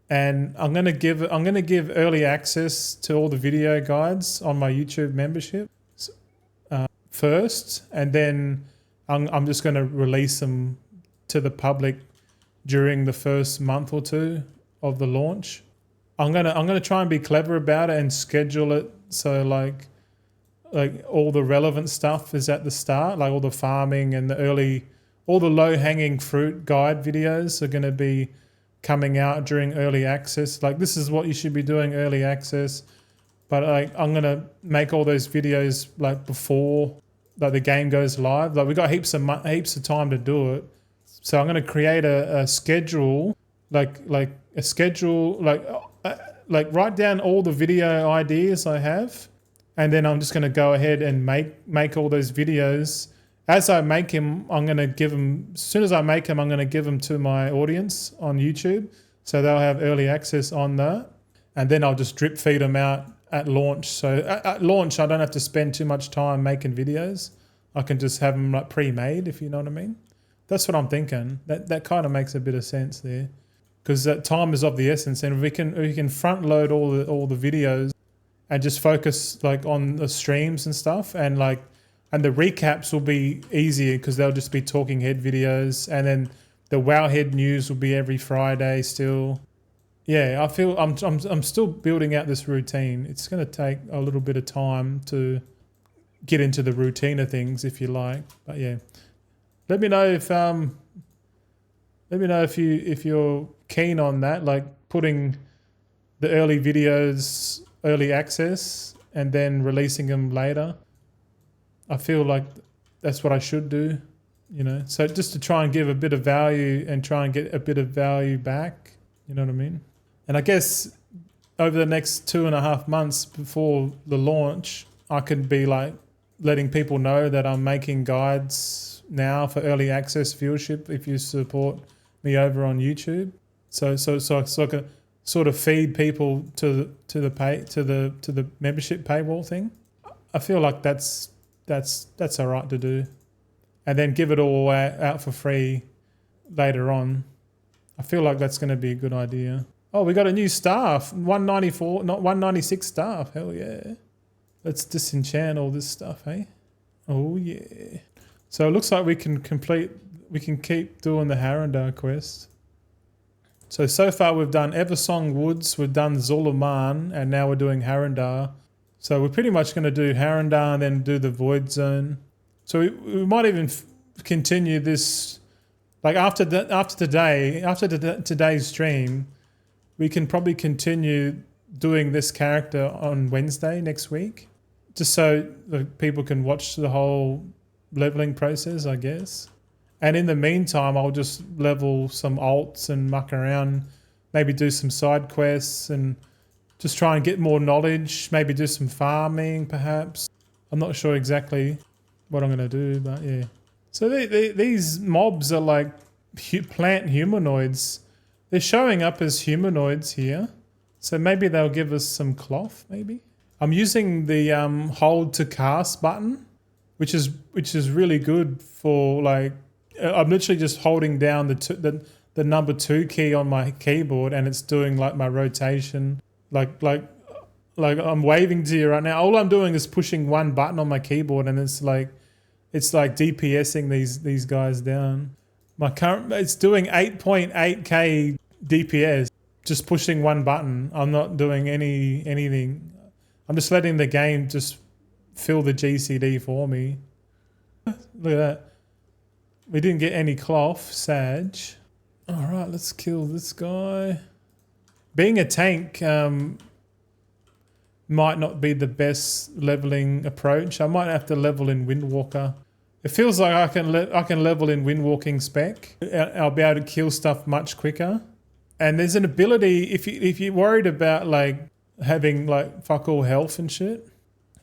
And I'm gonna give early access to all the video guides on my YouTube membership first, and then I'm just gonna release them to the public during the first month or 2 of the launch. I'm gonna try and be clever about it and schedule it so like all the relevant stuff is at the start, like all the farming and all the low-hanging fruit guide videos are going to be coming out during early access. Like this is what you should be doing early access, but I'm going to make all those videos like before like the game goes live. Like we got heaps of time to do it. So I'm going to create a schedule, like write down all the video ideas I have. And then I'm just going to go ahead and make all those videos. As I make them, I'm going to give them, as soon as I make them, I'm going to give them to my audience on YouTube. So they'll have early access on that. And then I'll just drip feed them out at launch. So at launch, I don't have to spend too much time making videos. I can just have them like pre-made, if you know what I mean. That's what I'm thinking. That kind of makes a bit of sense there. Because that time is of the essence. And we can front load all the videos and just focus like on the streams and stuff, and the recaps will be easier because they'll just be talking head videos, and then the Wowhead news will be every Friday still. Yeah, I feel I'm still building out this routine. It's going to take a little bit of time to get into the routine of things, if you like. But yeah, let me know if you're keen on that, like putting the early videos early access and then releasing them later. I feel like that's what I should do, you know. So just to try and give a bit of value and try and get a bit of value back, you know what I mean? And I guess over the next 2.5 months before the launch, I could be like letting people know that I'm making guides now for early access viewership if you support me over on YouTube. So I can sort of feed people to the membership paywall thing. I feel like that's all right to do, and then give it all out for free later on. I feel like that's going to be a good idea. Oh, we got a new staff, 194, not 196 staff. Hell yeah! Let's disenchant all this stuff, hey? Oh yeah! So it looks like we can keep doing the Harandar quest. So far we've done Eversong Woods, we've done Zuluman, and now we're doing Harandar. So we're pretty much going to do Harandar and then do the Void Zone. So we might even continue this, like after today's stream, we can probably continue doing this character on Wednesday next week, just so the people can watch the whole leveling process, I guess. And in the meantime, I'll just level some alts and muck around, maybe do some side quests and just try and get more knowledge, maybe do some farming perhaps. I'm not sure exactly what I'm going to do, but yeah. So these mobs are like plant humanoids. They're showing up as humanoids here. So maybe they'll give us some cloth, maybe. I'm using the hold to cast button, which is really good for like, I'm literally just holding down the number 2 key on my keyboard, and it's doing like my rotation. Like I'm waving to you right now. All I'm doing is pushing one button on my keyboard, and it's like DPSing these guys down. It's doing 8.8k DPS, just pushing one button. I'm not doing anything. I'm just letting the game just fill the GCD for me. Look at that. We didn't get any cloth, Sag. Alright, let's kill this guy. Being a tank might not be the best leveling approach. I might have to level in Windwalker. It feels like I can level in Windwalking spec. I'll be able to kill stuff much quicker. And there's an ability, if you're worried about like having like fuck all health and shit,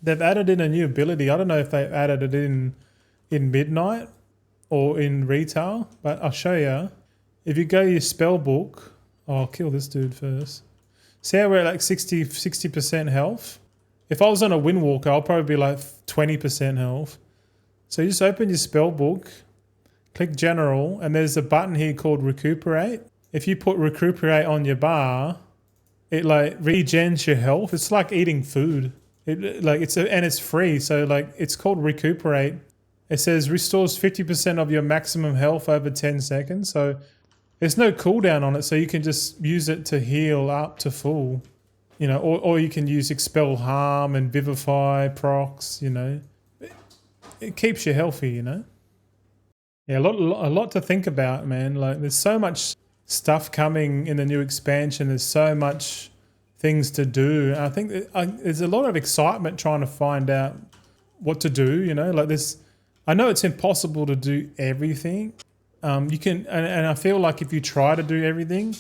they've added in a new ability. I don't know if they added it in Midnight or in retail, but I'll show you. If you go to your spell book, I'll kill this dude first. See how we're at like 60% health? If I was on a Windwalker, I'll probably be like 20% health. So you just open your spell book, click general, and there's a button here called recuperate. If you put recuperate on your bar, it like regens your health. It's like eating food. And it's free. So like it's called recuperate. It says restores 50% of your maximum health over 10 seconds. So there's no cooldown on it. So you can just use it to heal up to full, you know, or you can use expel harm and vivify procs, you know. It keeps you healthy, you know. Yeah, a lot to think about, man. Like there's so much stuff coming in the new expansion. There's so much things to do. I think there's a lot of excitement trying to find out what to do, you know. Like this, I know it's impossible to do everything. You can, and I feel like if you try to do everything,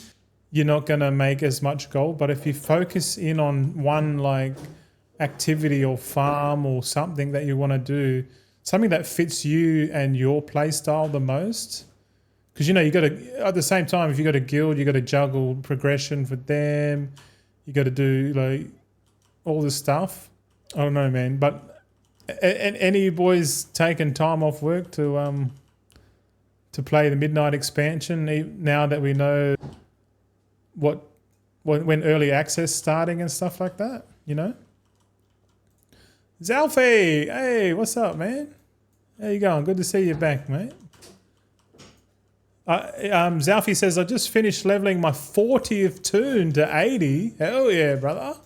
you're not going to make as much gold. But if you focus in on one like activity or farm or something that you want to do, something that fits you and your play style the most, because you know you got to, at the same time, if you got a guild, you got to juggle progression for them. You got to do like all this stuff. I don't know, man. But any of you boys taking time off work to play the Midnight expansion now that we know when early access starting and stuff like that, you know? Zalfie, hey, what's up, man? How you going? Good to see you back, mate. Zalfie says, I just finished leveling my 40th toon to 80. Hell yeah, brother.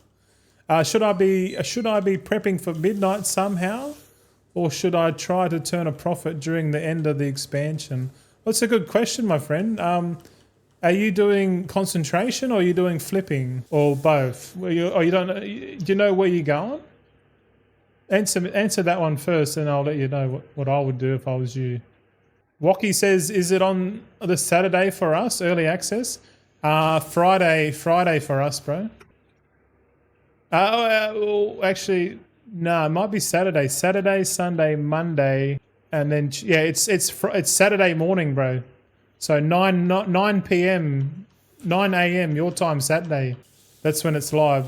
Should I be prepping for Midnight somehow? Or should I try to turn a profit during the end of the expansion? That's a good question, my friend. Are you doing concentration or are you doing flipping? Or both? Do you know where you're going? Answer that one first and I'll let you know what I would do if I was you. Wocky says, is it on the Saturday for us, early access? Friday for us, bro. Actually, no, it might be Saturday. Saturday, Sunday, Monday, and then yeah, it's Saturday morning, bro. So 9 p.m., 9 a.m. your time Saturday. That's when it's live.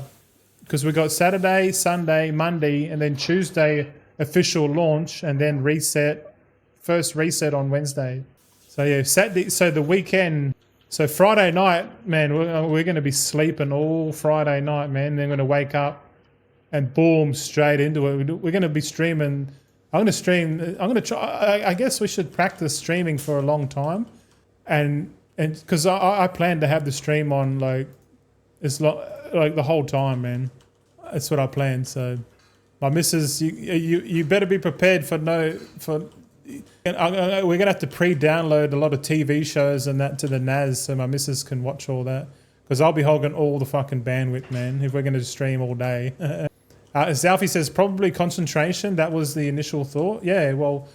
Because we got Saturday, Sunday, Monday, and then Tuesday official launch, and then first reset on Wednesday. So yeah, Saturday. So the weekend. So Friday night, man, we're going to be sleeping all Friday night, man. Then we're going to wake up and boom, straight into it. We're going to be streaming. I'm going to stream. I'm going to try. I guess we should practice streaming for a long time, and because I plan to have the stream on like the whole time, man. That's what I plan. So my missus, you better be prepared we're gonna have to pre-download a lot of TV shows and that to the NAS so my missus can watch all that, because I'll be hogging all the fucking bandwidth, man, if we're gonna stream all day. Zalfie says probably concentration. That was the initial thought. Yeah, well,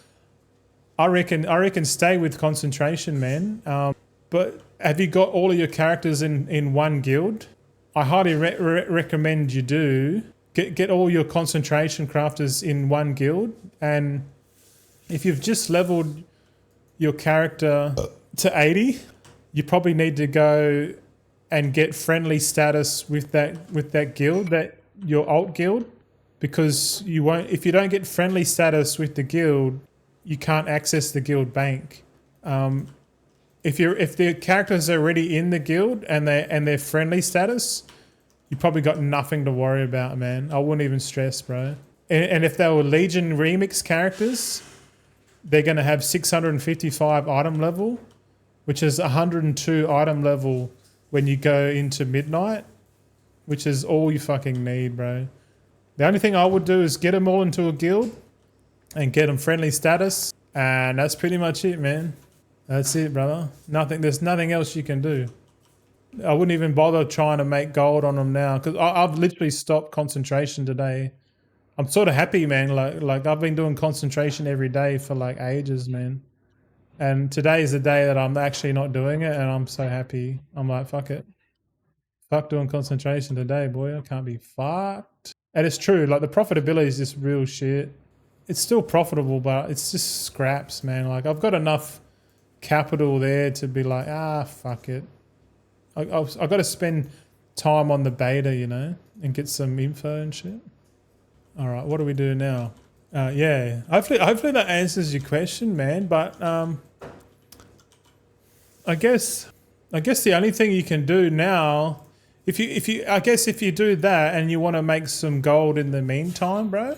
I reckon stay with concentration, man. But have you got all of your characters in one guild? I highly recommend you do. Get all your concentration crafters in one guild, and if you've just leveled your character to 80, you probably need to go and get friendly status with that guild, your alt guild, because you won't. If you don't get friendly status with the guild, you can't access the guild bank. If the characters are already in the guild and they're friendly status, you probably got nothing to worry about, man. I wouldn't even stress, bro. And if they were Legion Remix characters, they're going to have 655 item level, which is 102 item level when you go into Midnight, which is all you fucking need, bro. The only thing I would do is get them all into a guild and get them friendly status. And that's pretty much it, man. That's it, brother. There's nothing else you can do. I wouldn't even bother trying to make gold on them now because I've literally stopped concentration today. I'm sort of happy, man. Like I've been doing concentration every day for like ages, man. And today is the day that I'm actually not doing it, and I'm so happy. I'm like, fuck it. Fuck doing concentration today, boy. I can't be fucked. And it's true. Like the profitability is just real shit. It's still profitable, but it's just scraps, man. Like I've got enough capital there to be like, fuck it. I've got to spend time on the beta, you know, and get some info and shit. All right, what do we do now? Yeah, hopefully that answers your question, man. But I guess the only thing you can do now, if you do that and you want to make some gold in the meantime, bro,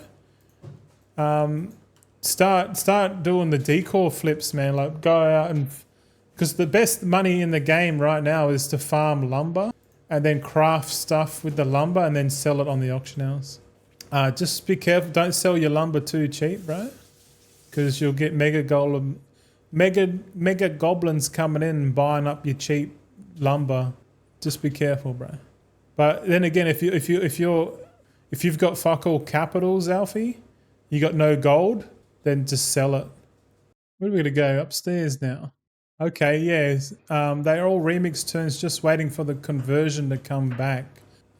start doing the decor flips, man. Like go out and, because the best money in the game right now is to farm lumber and then craft stuff with the lumber and then sell it on the auction house. Just be careful. Don't sell your lumber too cheap, bro, because you'll get mega goblins coming in and buying up your cheap lumber. Just be careful, bro. But then again, if you've got fuck all capitals, Alfie, you got no gold, then just sell it. Where are we gonna go? Upstairs now. Okay, yes. They're all remix turns, just waiting for the conversion to come back.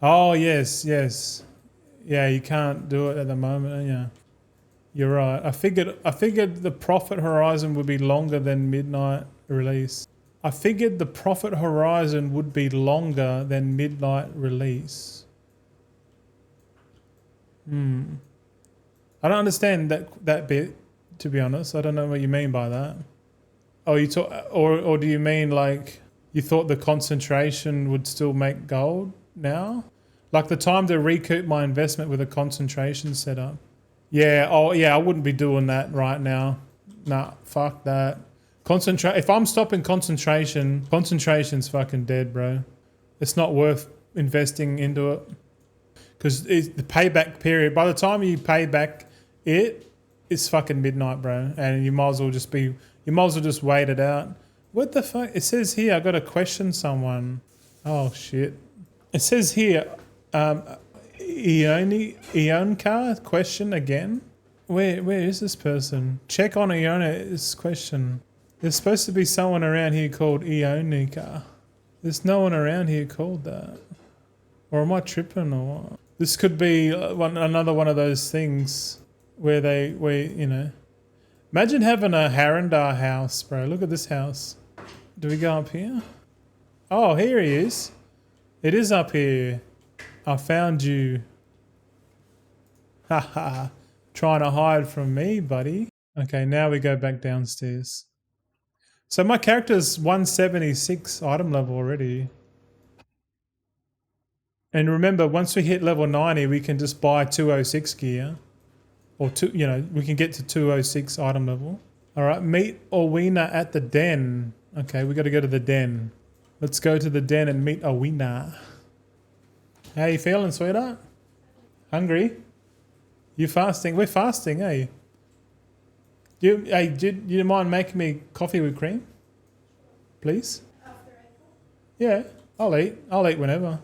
Oh yes. Yeah, you can't do it at the moment. Yeah, you're right. I figured the profit horizon would be longer than midnight release. I figured the profit horizon would be longer than midnight release. I don't understand that bit, to be honest. I don't know what you mean by that. Oh, or do you mean like you thought the concentration would still make gold now? Like the time to recoup my investment with a concentration setup. Yeah, I wouldn't be doing that right now. Nah, fuck that. If I'm stopping concentration, concentration's fucking dead, bro. It's not worth investing into it. Because the payback period, by the time you pay back it's fucking midnight, bro. And you might as well just wait it out. What the fuck? It says here, I got to question someone. Oh shit. It says here, Ionka question again. Where is this person? Check on Iona's question. There's supposed to be someone around here called Ionika. There's no one around here called that. Or am I tripping or what? This could be another one of those things where you know. Imagine having a Rendorai house, bro. Look at this house. Do we go up here? Oh, here he is. It is up here. I found you. Haha. Trying to hide from me, buddy. Okay, now we go back downstairs. So my character's 176 item level already. And remember, once we hit level 90, we can just buy 206 gear. Or we can get to 206 item level. All right, meet Owena at the den. Okay, we got to go to the den. Let's go to the den and meet Owena. How you feeling, sweetheart? Hungry? You fasting? We're fasting, eh? Do you mind making me coffee with cream? Please? Yeah, I'll eat. I'll eat whenever.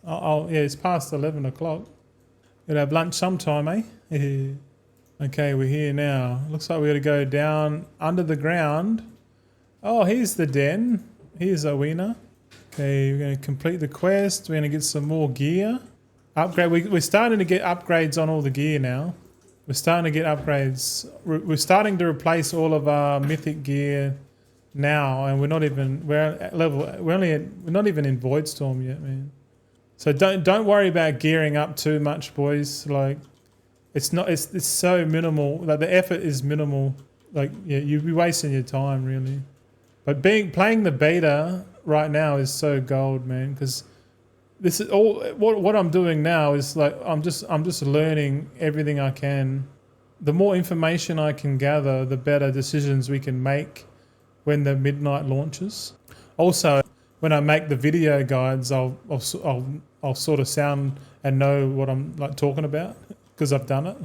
Yeah, it's past 11 o'clock. We'll have lunch sometime, eh? Okay, we're here now. Looks like we got to go down under the ground. Oh, here's the den. Here's Owena. Okay, we're going to complete the quest. We're going to get some more gear. Upgrade. We're starting to get upgrades on all the gear now. We're starting to get upgrades. We're starting to replace all of our mythic gear now, and we're not even in Void Storm yet, man. So don't worry about gearing up too much, boys. Like it's so minimal. Like the effort is minimal. Like yeah, you'd be wasting your time really. But playing the beta right now is so gold, man, because this is all what I'm doing now is like I'm just learning everything I can. The more information I can gather, the better decisions we can make when the midnight launches. Also, when I make the video guides, I'll sort of sound and know what I'm like talking about because I've done it.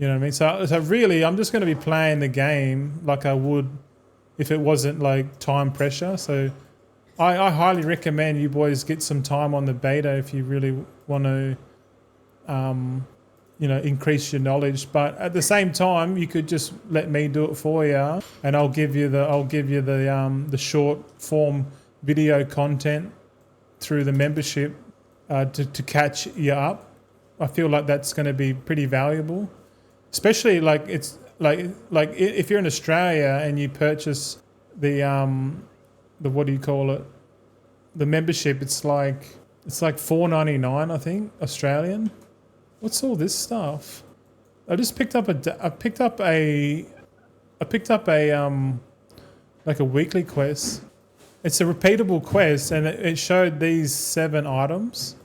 You know what I mean? So really, I'm just going to be playing the game like I would if it wasn't like time pressure. So I highly recommend you boys get some time on the beta if you really want to, you know, increase your knowledge. But at the same time, you could just let me do it for you, and I'll give you the short form video content through the membership to catch you up. I feel like that's going to be pretty valuable, especially like it's like if you're in Australia and you purchase the what do you call it, the membership. It's like $4.99, I think, Australian. What's all this stuff? I just picked up a like a weekly quest. It's a repeatable quest, and it showed these 7 items,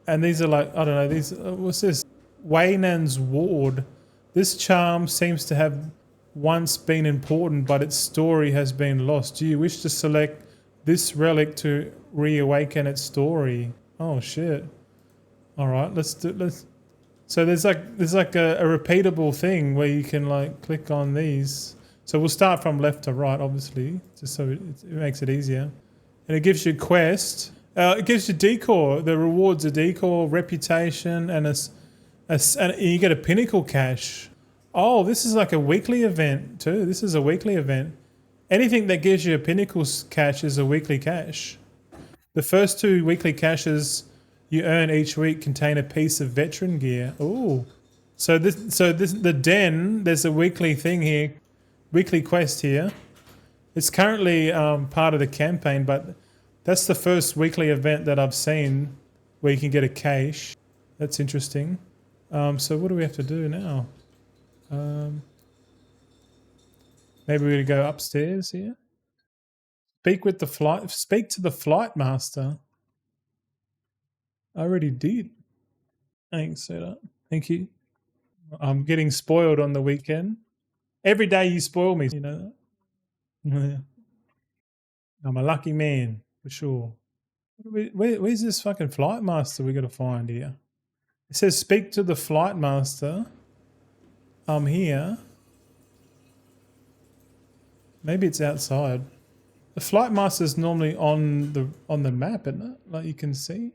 and these are like, I don't know, these what's this? Waynan's Ward. This charm seems to have once been important, but its story has been lost. Do you wish to select this relic to reawaken its story? Oh shit! All right, let's. So there's like a repeatable thing where you can like click on these. So we'll start from left to right, obviously, just so it makes it easier. And it gives you quest. It gives you decor. The rewards are decor, reputation, and and you get a pinnacle cache. Oh, this is like a weekly event too. This is a weekly event. Anything that gives you a pinnacle cache is a weekly cache. The first 2 weekly caches you earn each week contain a piece of veteran gear. Ooh. So the den, there's a weekly thing here, weekly quest here. It's currently part of the campaign, but that's the first weekly event that I've seen where you can get a cache. That's interesting. So what do we have to do now? Maybe we're gonna go upstairs here. Speak to the flight master. I already did. Thanks, Seda. Thank you. I'm getting spoiled on the weekend. Every day you spoil me, you know that? I'm a lucky man, for sure. Where's this fucking flight master we got to find here? It says speak to the flight master. I'm here. Maybe it's outside. The flight master is normally on the map, isn't it? Like you can see.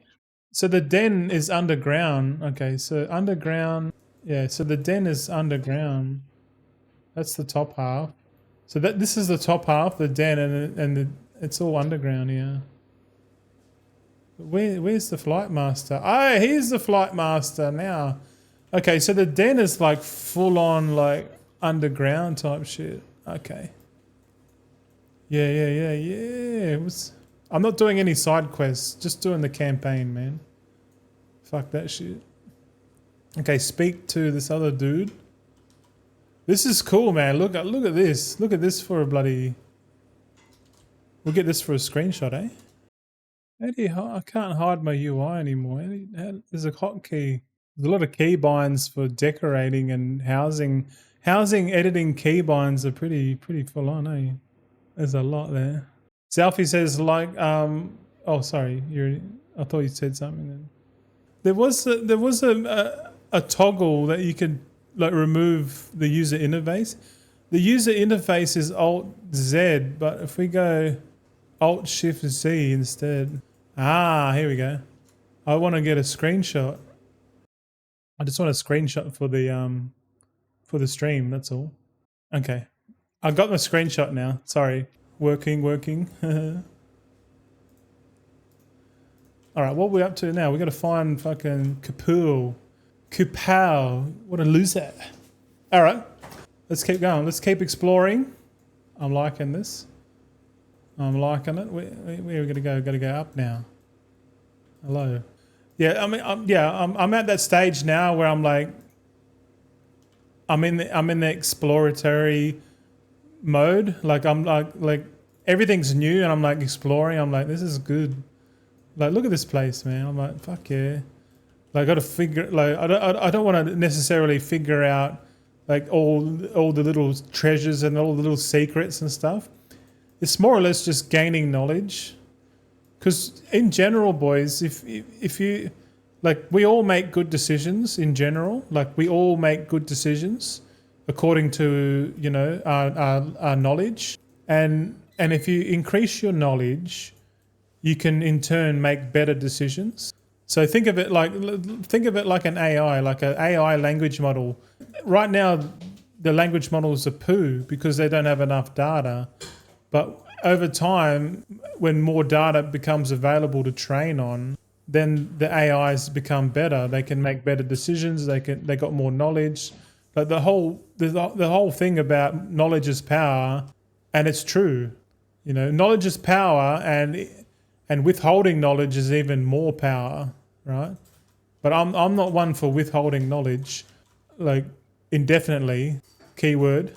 So the den is underground. Okay, so underground. Yeah, so the den is underground. That's the top half. So this is the top half, the den, and it's all underground here. Where's the flight master? Oh, here's the flight master now. Okay, so the den is like full on like underground type shit. Okay. Yeah. I'm not doing any side quests, just doing the campaign, man. Fuck that shit. Okay, speak to this other dude. This is cool, man. Look at this. Look at this for a bloody... We'll get this for a screenshot, eh? How do you... I can't hide my UI anymore. There's a hotkey. There's a lot of keybinds for decorating and housing. Housing editing keybinds are pretty full on, eh? There's a lot there. Selfie says like... oh, sorry. I thought you said something then. There was a toggle that you could like remove the user interface. The user interface is Alt-Z, but if we go Alt-Shift-Z instead. Ah, here we go. I want to get a screenshot. I just want a screenshot for the stream, that's all. Okay. I got my screenshot now. Sorry. Working. Alright, what are we up to now? We gotta find fucking Kapow. What a loser. Alright. Let's keep going. Let's keep exploring. I'm liking this. I'm liking it. Where are we gonna go? Gotta go up now. Hello. Yeah, I mean, I'm at that stage now where I'm like, I'm in the exploratory mode. Like I'm like everything's new and I'm like exploring. I'm like, this is good. Like, look at this place, man. I'm like, fuck yeah. Like, I got to figure. Like, I don't want to necessarily figure out like all the little treasures and all the little secrets and stuff. It's more or less just gaining knowledge. Because in general, boys, if you like we all make good decisions in general. Like we all make good decisions according to, you know, our knowledge. And if you increase your knowledge, you can in turn make better decisions. So think of it like an AI, like an AI language model. Right now, the language models are poo because they don't have enough data. But over time, when more data becomes available to train on, then the AIs become better. They can make better decisions. They got more knowledge. But the whole thing about knowledge is power, and it's true. You know, knowledge is power, and withholding knowledge is even more power, right? But I'm not one for withholding knowledge, like indefinitely. Keyword.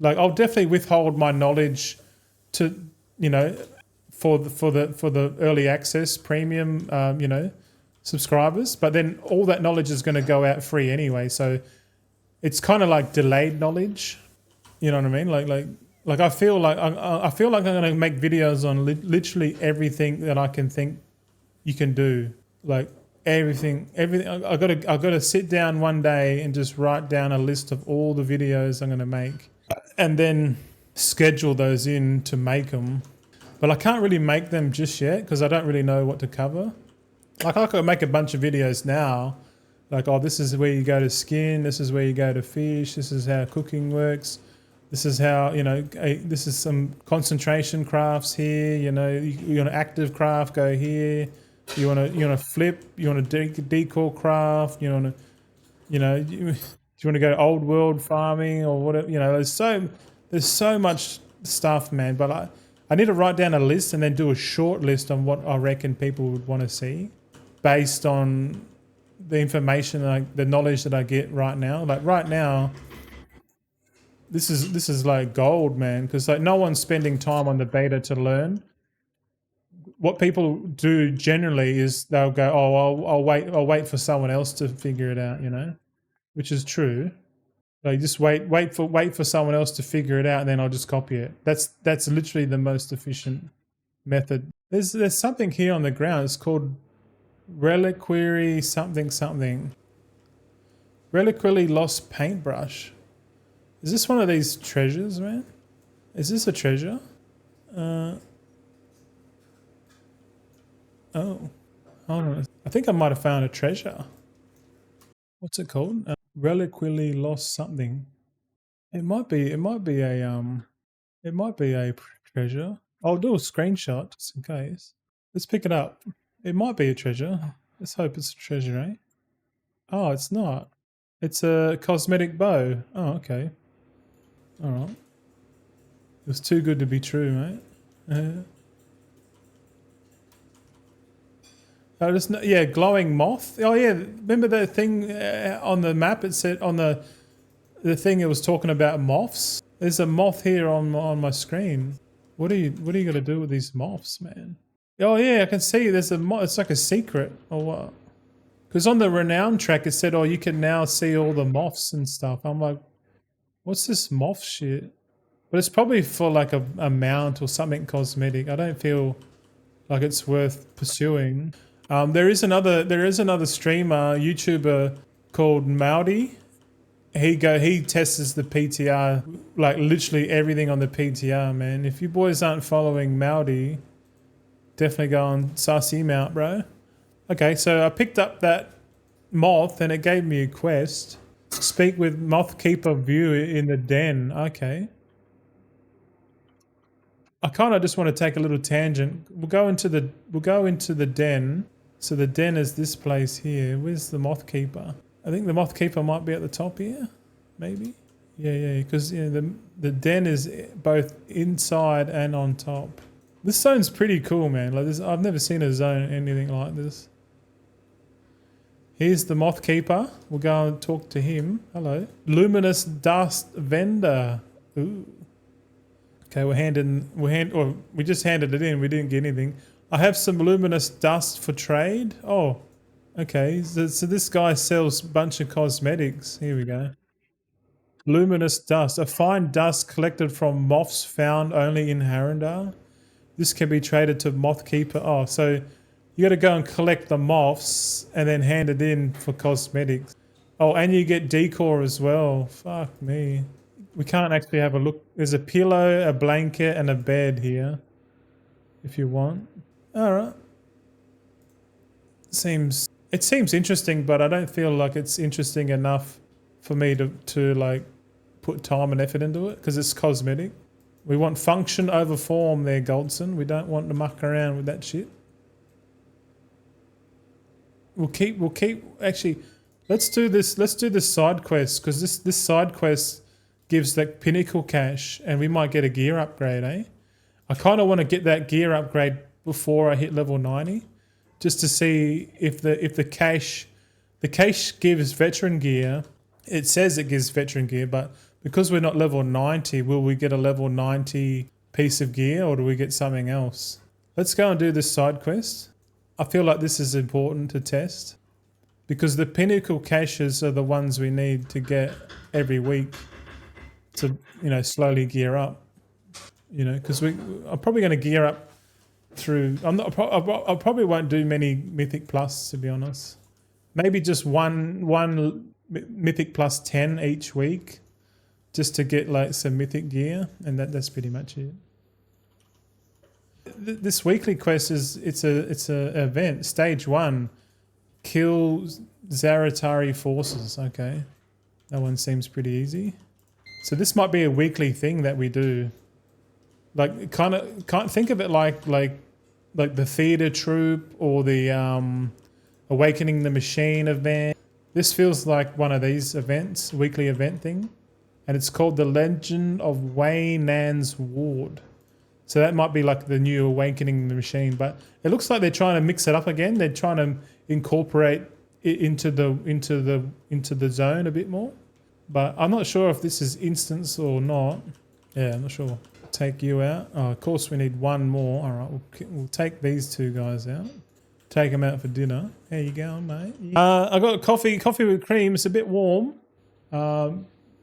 Like I'll definitely withhold my knowledge to, you know, for the early access premium, you know, subscribers. But then all that knowledge is going to go out free anyway. So it's kind of like delayed knowledge. You know what I mean? Like I feel like I'm going to make videos on literally everything that I can think you can do. Like everything. I got to sit down one day and just write down a list of all the videos I'm going to make, and then schedule those in to make them. But I can't really make them just yet because I don't really know what to cover. Like I could make a bunch of videos now. Like, oh, this is where you go to skin. This is where you go to fish. This is how cooking works. This is how, you know, this is some concentration crafts here. You know, you want to active craft, go here. You want to flip. You want to decor craft. You want to, you know, do you want to go to old world farming or whatever? You know, there's so much stuff, man. But I need to write down a list and then do a short list on what I reckon people would want to see based on the information, the knowledge that I get right now. Like right now, this is like gold, man, because like no one's spending time on the beta to learn. What people do generally is they'll go, oh, I'll wait for someone else to figure it out, you know, which is true. Like just wait for someone else to figure it out, and then I'll just copy it. That's literally the most efficient method. There's something here on the ground. It's called reliquary something. Reliquary lost paintbrush. Is this one of these treasures, man? Is this a treasure? Oh, hold on. I think I might have found a treasure. What's it called? Reliquary lost something. It might be a treasure. I'll do a screenshot just in case. Let's pick it up. It might be a treasure. Let's hope it's a treasure, eh? Oh, it's not. It's a cosmetic bow. Oh, okay. All right. It was too good to be true, mate. Yeah, glowing moth. Oh yeah, remember the thing on the map? It said on the thing it was talking about moths. There's a moth here on my screen. What are you gonna do with these moths, man? Oh yeah, I can see there's a moth. It's like a secret or what? Because on the renown track it said, oh, you can now see all the moths and stuff. I'm like, what's this moth shit? But it's probably for like a mount or something cosmetic. I don't feel like it's worth pursuing. There is another streamer, YouTuber called Maudi. He tests the PTR, like literally everything on the PTR, man. If you boys aren't following Maudi, definitely go and suss him out, bro. Okay, so I picked up that moth and it gave me a quest. Speak with Moth Keeper View in the den. Okay. I kind of just want to take a little tangent. We'll go into the den. So the den is this place here. Where's the Moth Keeper? I think the Moth Keeper might be at the top here, maybe. Yeah, because the den is both inside and on top. This zone's pretty cool, man. Like this, I've never seen a zone anything like this. Here's the Moth Keeper. We'll go and talk to him. Hello. Luminous Dust Vendor. Ooh. Okay, we just handed it in. We didn't get anything. I have some luminous dust for trade. Oh, okay. So this guy sells a bunch of cosmetics. Here we go. Luminous dust. A fine dust collected from moths found only in Hara'ti. This can be traded to Moth Keeper. Oh, so You got to go and collect the moths and then hand it in for cosmetics. Oh, and you get decor as well. Fuck me. We can't actually have a look. There's a pillow, a blanket, and a bed here. If you want. Alright. It seems interesting, but I don't feel like it's interesting enough for me to like put time and effort into it because it's cosmetic. We want function over form there, Goldson. We don't want to muck around with that shit. We'll keep actually let's do this side quest because this side quest gives that pinnacle cache and we might get a gear upgrade, eh? I kind of want to get that gear upgrade before I hit level 90 just to see if the cache gives veteran gear. It says it gives veteran gear, but because we're not level 90, will we get a level 90 piece of gear or do we get something else? Let's go and do this side quest. I feel like this is important to test because the pinnacle caches are the ones we need to get every week to, you know, slowly gear up, you know, because I'm probably going to gear up through, I probably won't do many Mythic Plus, to be honest. Maybe just one Mythic Plus 10 each week just to get like some Mythic gear, and that's pretty much it. This weekly quest it's a event. Stage 1, kill Zaratari forces. Okay, that one seems pretty easy. So this might be a weekly thing that we do. Like can't think of it like the theater troupe or the Awakening the Machine event. This feels like one of these events, weekly event thing, and it's called the Legend of Wei Nan's Ward. So that might be like the new Awakening the Machine, but it looks like they're trying to mix it up again. They're trying to incorporate it into the zone a bit more. But I'm not sure if this is instance or not. Yeah, I'm not sure. Take you out. Oh, of course we need one more. All right, we'll take these two guys out. Take them out for dinner. How you going, mate? I got coffee with cream. It's a bit warm.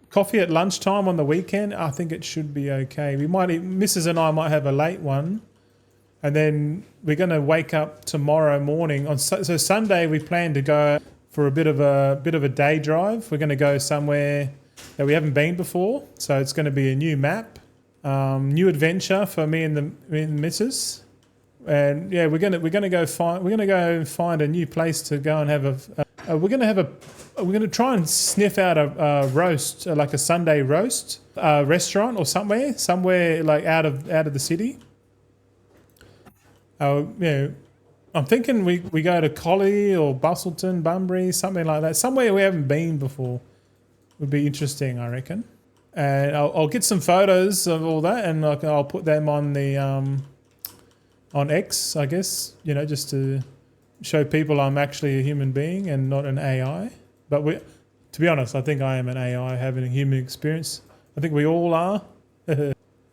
Coffee at lunchtime on the weekend, I think it should be okay. Mrs. and I might have a late one. And then we're going to wake up tomorrow morning. So Sunday we plan to go for a bit of a day drive. We're going to go somewhere that we haven't been before. So it's going to be a new map, new adventure for me and the missus. And yeah, we're gonna go find a new place to go and have we're gonna try and sniff out a roast, like a Sunday roast restaurant or somewhere like out of the city. Yeah, I'm thinking we go to Collie or Bustleton, Bunbury, something like that. Somewhere we haven't been before would be interesting, I reckon. And I'll get some photos of all that, and I'll put them on the on X, I guess, you know, just to show people I'm actually a human being and not an AI. But to be honest, I think I am an AI having a human experience. I think we all are.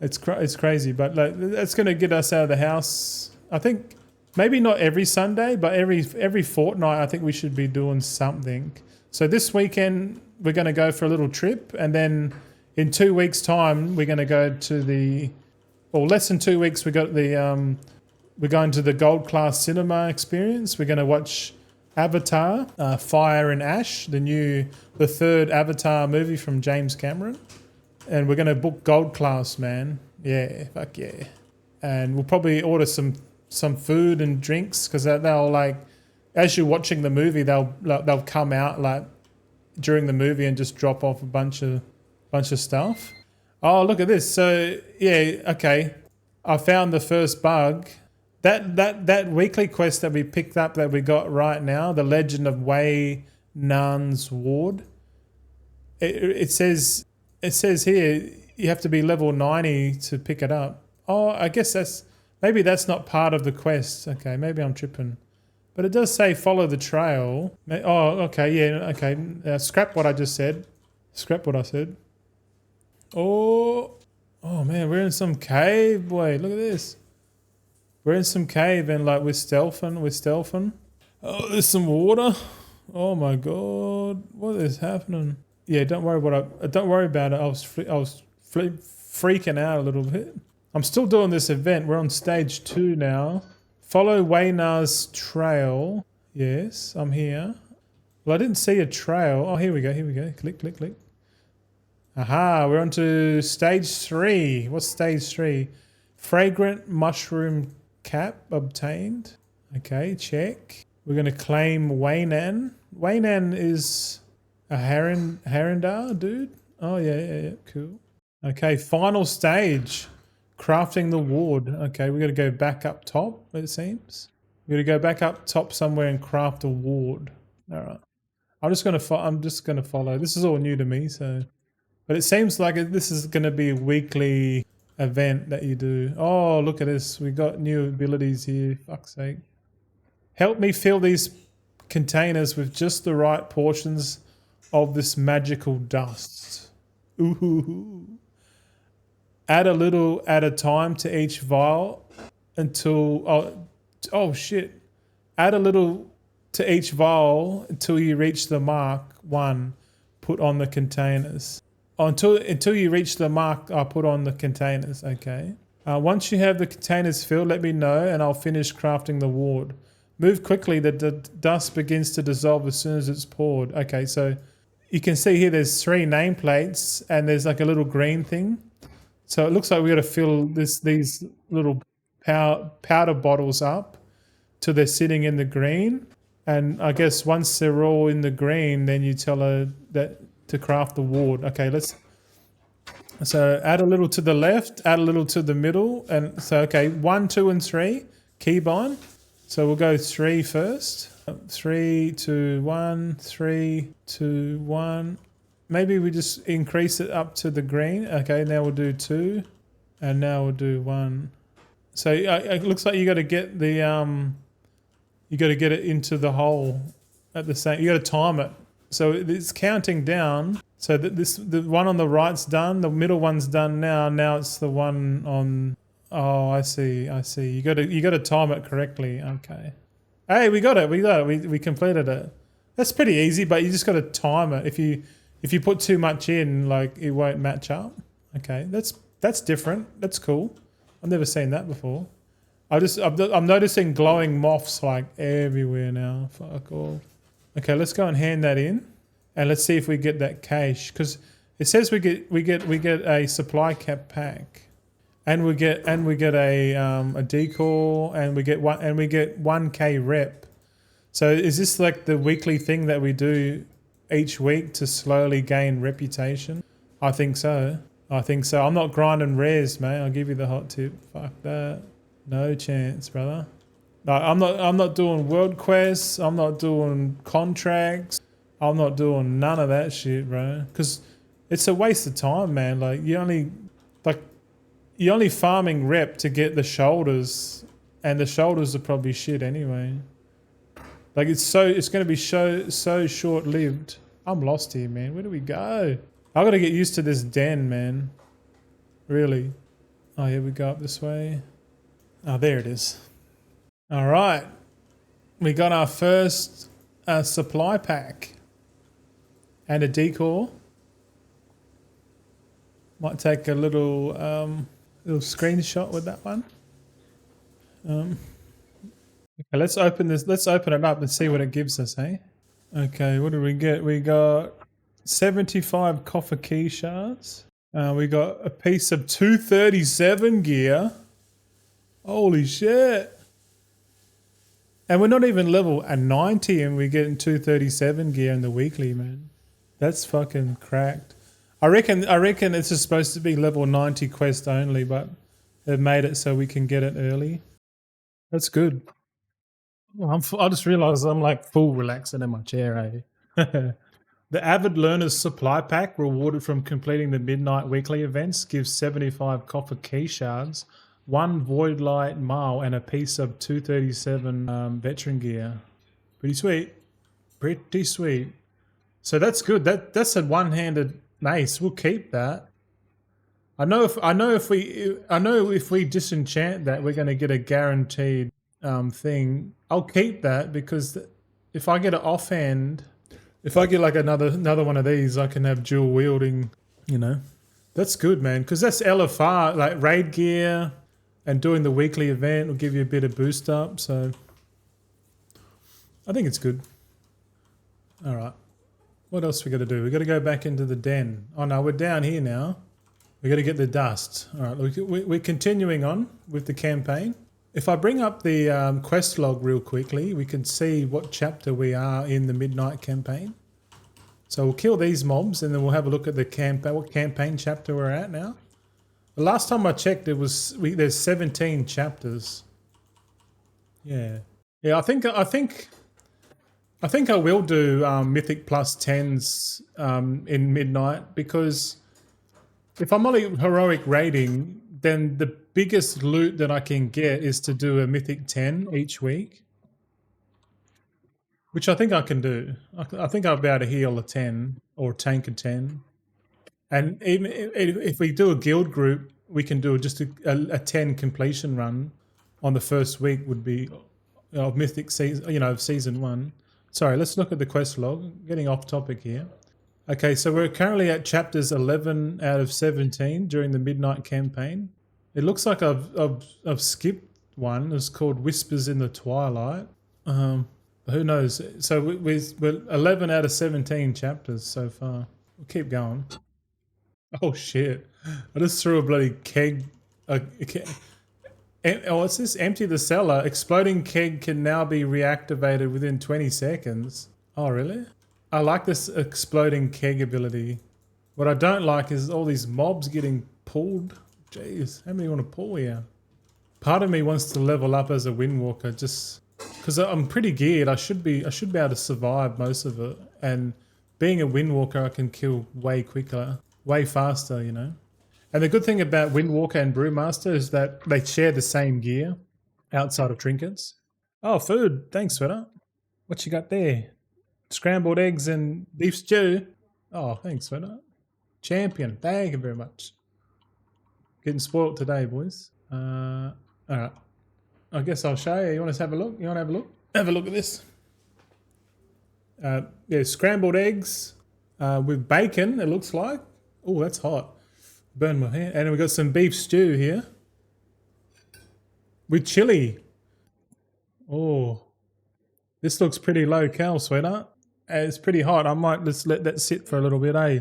It's crazy, but like that's going to get us out of the house. I think maybe not every Sunday, but every fortnight. I think we should be doing something. So this weekend we're going to go for a little trip, and then in 2 weeks' time we're going to go to less than 2 weeks. We're going to the Gold Class Cinema experience. We're going to watch Avatar, Fire and Ash, the third Avatar movie from James Cameron. And we're going to book Gold Class, man. Yeah, fuck yeah. And we'll probably order some food and drinks because they'll like, as you're watching the movie, they'll come out like during the movie and just drop off a bunch of stuff. Oh, look at this. So yeah, okay. I found the first bug. That weekly quest that we picked up that we got right now, the Legend of Wei Nan's Ward. It says here you have to be level 90 to pick it up. Oh, I guess maybe that's not part of the quest. Okay, maybe I'm tripping. But it does say follow the trail. Oh, okay, yeah, okay. Scrap what I just said. Scrap what I said. Oh man, we're in some cave, boy. Look at this. We're in some cave and like we're stealthing. Oh, there's some water. Oh my god, what is happening? Yeah, don't worry about it. I was freaking out a little bit. I'm still doing this event. We're on stage 2 now. Follow Waynar's trail. Yes, I'm here. Well, I didn't see a trail. Oh, here we go. Here we go. Click, click, click. Aha, we're on to stage 3. What's stage 3? Fragrant mushroom cap obtained. Okay, check. We're going to claim Waynan. Waynan is a Harandar dude. Oh, yeah, cool. Okay, final stage. Crafting the ward. Okay, we got to go back up top, it seems. We got to go back up top somewhere and craft a ward. All right. I'm just going to follow. This is all new to me, so. But it seems like this is going to be a weekly event that you do. Oh, look at this. We got new abilities here. Fuck's sake. Help me fill these containers with just the right portions of this magical dust. Ooh. Add a little at a time to each vial until... Oh shit. Add a little to each vial until you reach the mark 1. Put on the containers. Until you reach the mark, I'll put on the containers. Okay. Once you have the containers filled, let me know and I'll finish crafting the ward. Move quickly, the dust begins to dissolve as soon as it's poured. Okay, so you can see here there's 3 nameplates and there's like a little green thing. So it looks like we got to fill these little powder bottles up till they're sitting in the green. And I guess once they're all in the green, then you tell her that to craft the ward. Okay, so add a little to the left, add a little to the middle. And so, okay, 1, 2, and 3, keybind. So we'll go 3 first. 3, 2, 1, 3, 2, 1. Maybe we just increase it up to the green. Okay, now we'll do 2. And now we'll do 1. So it looks like you got to get the you got to get it into the hole at the same. You got to time it. So it's counting down. So that the one on the right's done. The middle one's done now. Now it's the one on. Oh, I see. You got to time it correctly. Okay. Hey, we got it. We completed it. That's pretty easy, but you just got to time it. If you put too much in, like it won't match up. Okay, that's different. That's cool. I've never seen that before. I'm noticing glowing moths like everywhere now. Fuck off. Okay, let's go and hand that in, and let's see if we get that cache because it says we get a supply cap pack. And we get a decor, and we get 1K rep. So is this like the weekly thing that we do each week to slowly gain reputation? I think so. I'm not grinding rares, mate. I'll give you the hot tip. Fuck that. No chance, brother. No, I'm not doing world quests. I'm not doing contracts. I'm not doing none of that shit, bro. Because it's a waste of time, man. Like you're only farming rep to get the shoulders, and the shoulders are probably shit anyway. Like it's going to be so short-lived. I'm lost here, man. Where do we go? I got to get used to this den, man. Really. Oh, here we go up this way. Oh, there it is. All right. We got our first supply pack and a decor. Might take a little screenshot with that one. Okay, let's open this. Let's open it up and see what it gives us, hey? Okay, what do we get? We got 75 copper key shards. We got a piece of 237 gear. Holy shit! And we're not even level 90, and we're getting 237 gear in the weekly, man. That's fucking cracked. I reckon it's just supposed to be level 90 quest only, but they've made it so we can get it early. That's good. Oh, I just realised I'm like full relaxing in my chair, eh? The Avid Learner's Supply Pack, rewarded from completing the Midnight Weekly events, gives 75 copper key shards, 1 Void Light Maul, and a piece of 237 veteran gear. Pretty sweet. Pretty sweet. So that's good. That's a one-handed mace. We'll keep that. I know if we disenchant that, we're going to get a guaranteed thing. I'll keep that because if I get an offhand, if I get like another one of these, I can have dual wielding. You know, that's good, man. Because that's LFR, like raid gear, And doing the weekly event will give you a bit of boost up. So I think it's good. All right. What else we got to do? We got to go back into the den. Oh no, we're down here now. We got to get the dust. All right, we're continuing on with the campaign. If I bring up the quest log real quickly, we can see what chapter we are in the Midnight campaign. So we'll kill these mobs and then we'll have a look at the what campaign chapter we're at now. The last time I checked, there's 17 chapters. Yeah, I think I will do Mythic plus 10s in Midnight, because if I'm only heroic raiding, then the biggest loot that I can get is to do a Mythic 10 each week, which I think I can do. I think I'll be able to heal a 10 or tank a 10. And even if we do a guild group, we can do just a 10 completion run on the first week would be of Mythic season, of season 1. Sorry, let's look at the quest log. Getting off topic here. Okay, so we're currently at chapters 11 out of 17 during the Midnight campaign. It looks like I've skipped one. It's called Whispers in the Twilight. Who knows? So we're 11 out of 17 chapters so far. We'll keep going. Oh shit! I just threw a bloody keg. What's this? Empty the cellar. Exploding keg can now be reactivated within 20 seconds. Oh really? I like this exploding keg ability. What I don't like is all these mobs getting pulled. Jeez, how many want to pull here? Part of me wants to level up as a Windwalker, just because I'm pretty geared. I should be able to survive most of it. And being a Windwalker, I can kill way quicker, way faster. And the good thing about Windwalker and Brewmaster is that they share the same gear outside of trinkets. Oh, food. Thanks, Sweater. What you got there? Scrambled eggs and beef stew. Oh, thanks, Sweater. Champion. Thank you very much. Getting spoiled today, boys. All right. I guess I'll show you. You want to have a look? You want to have a look? Have a look at this. Yeah, scrambled eggs with bacon, it looks like. Oh, that's hot. Burn my hand. And we've got some beef stew here with chili. Oh, this looks pretty low cal, sweetheart. It's pretty hot. I might just let that sit for a little bit, eh?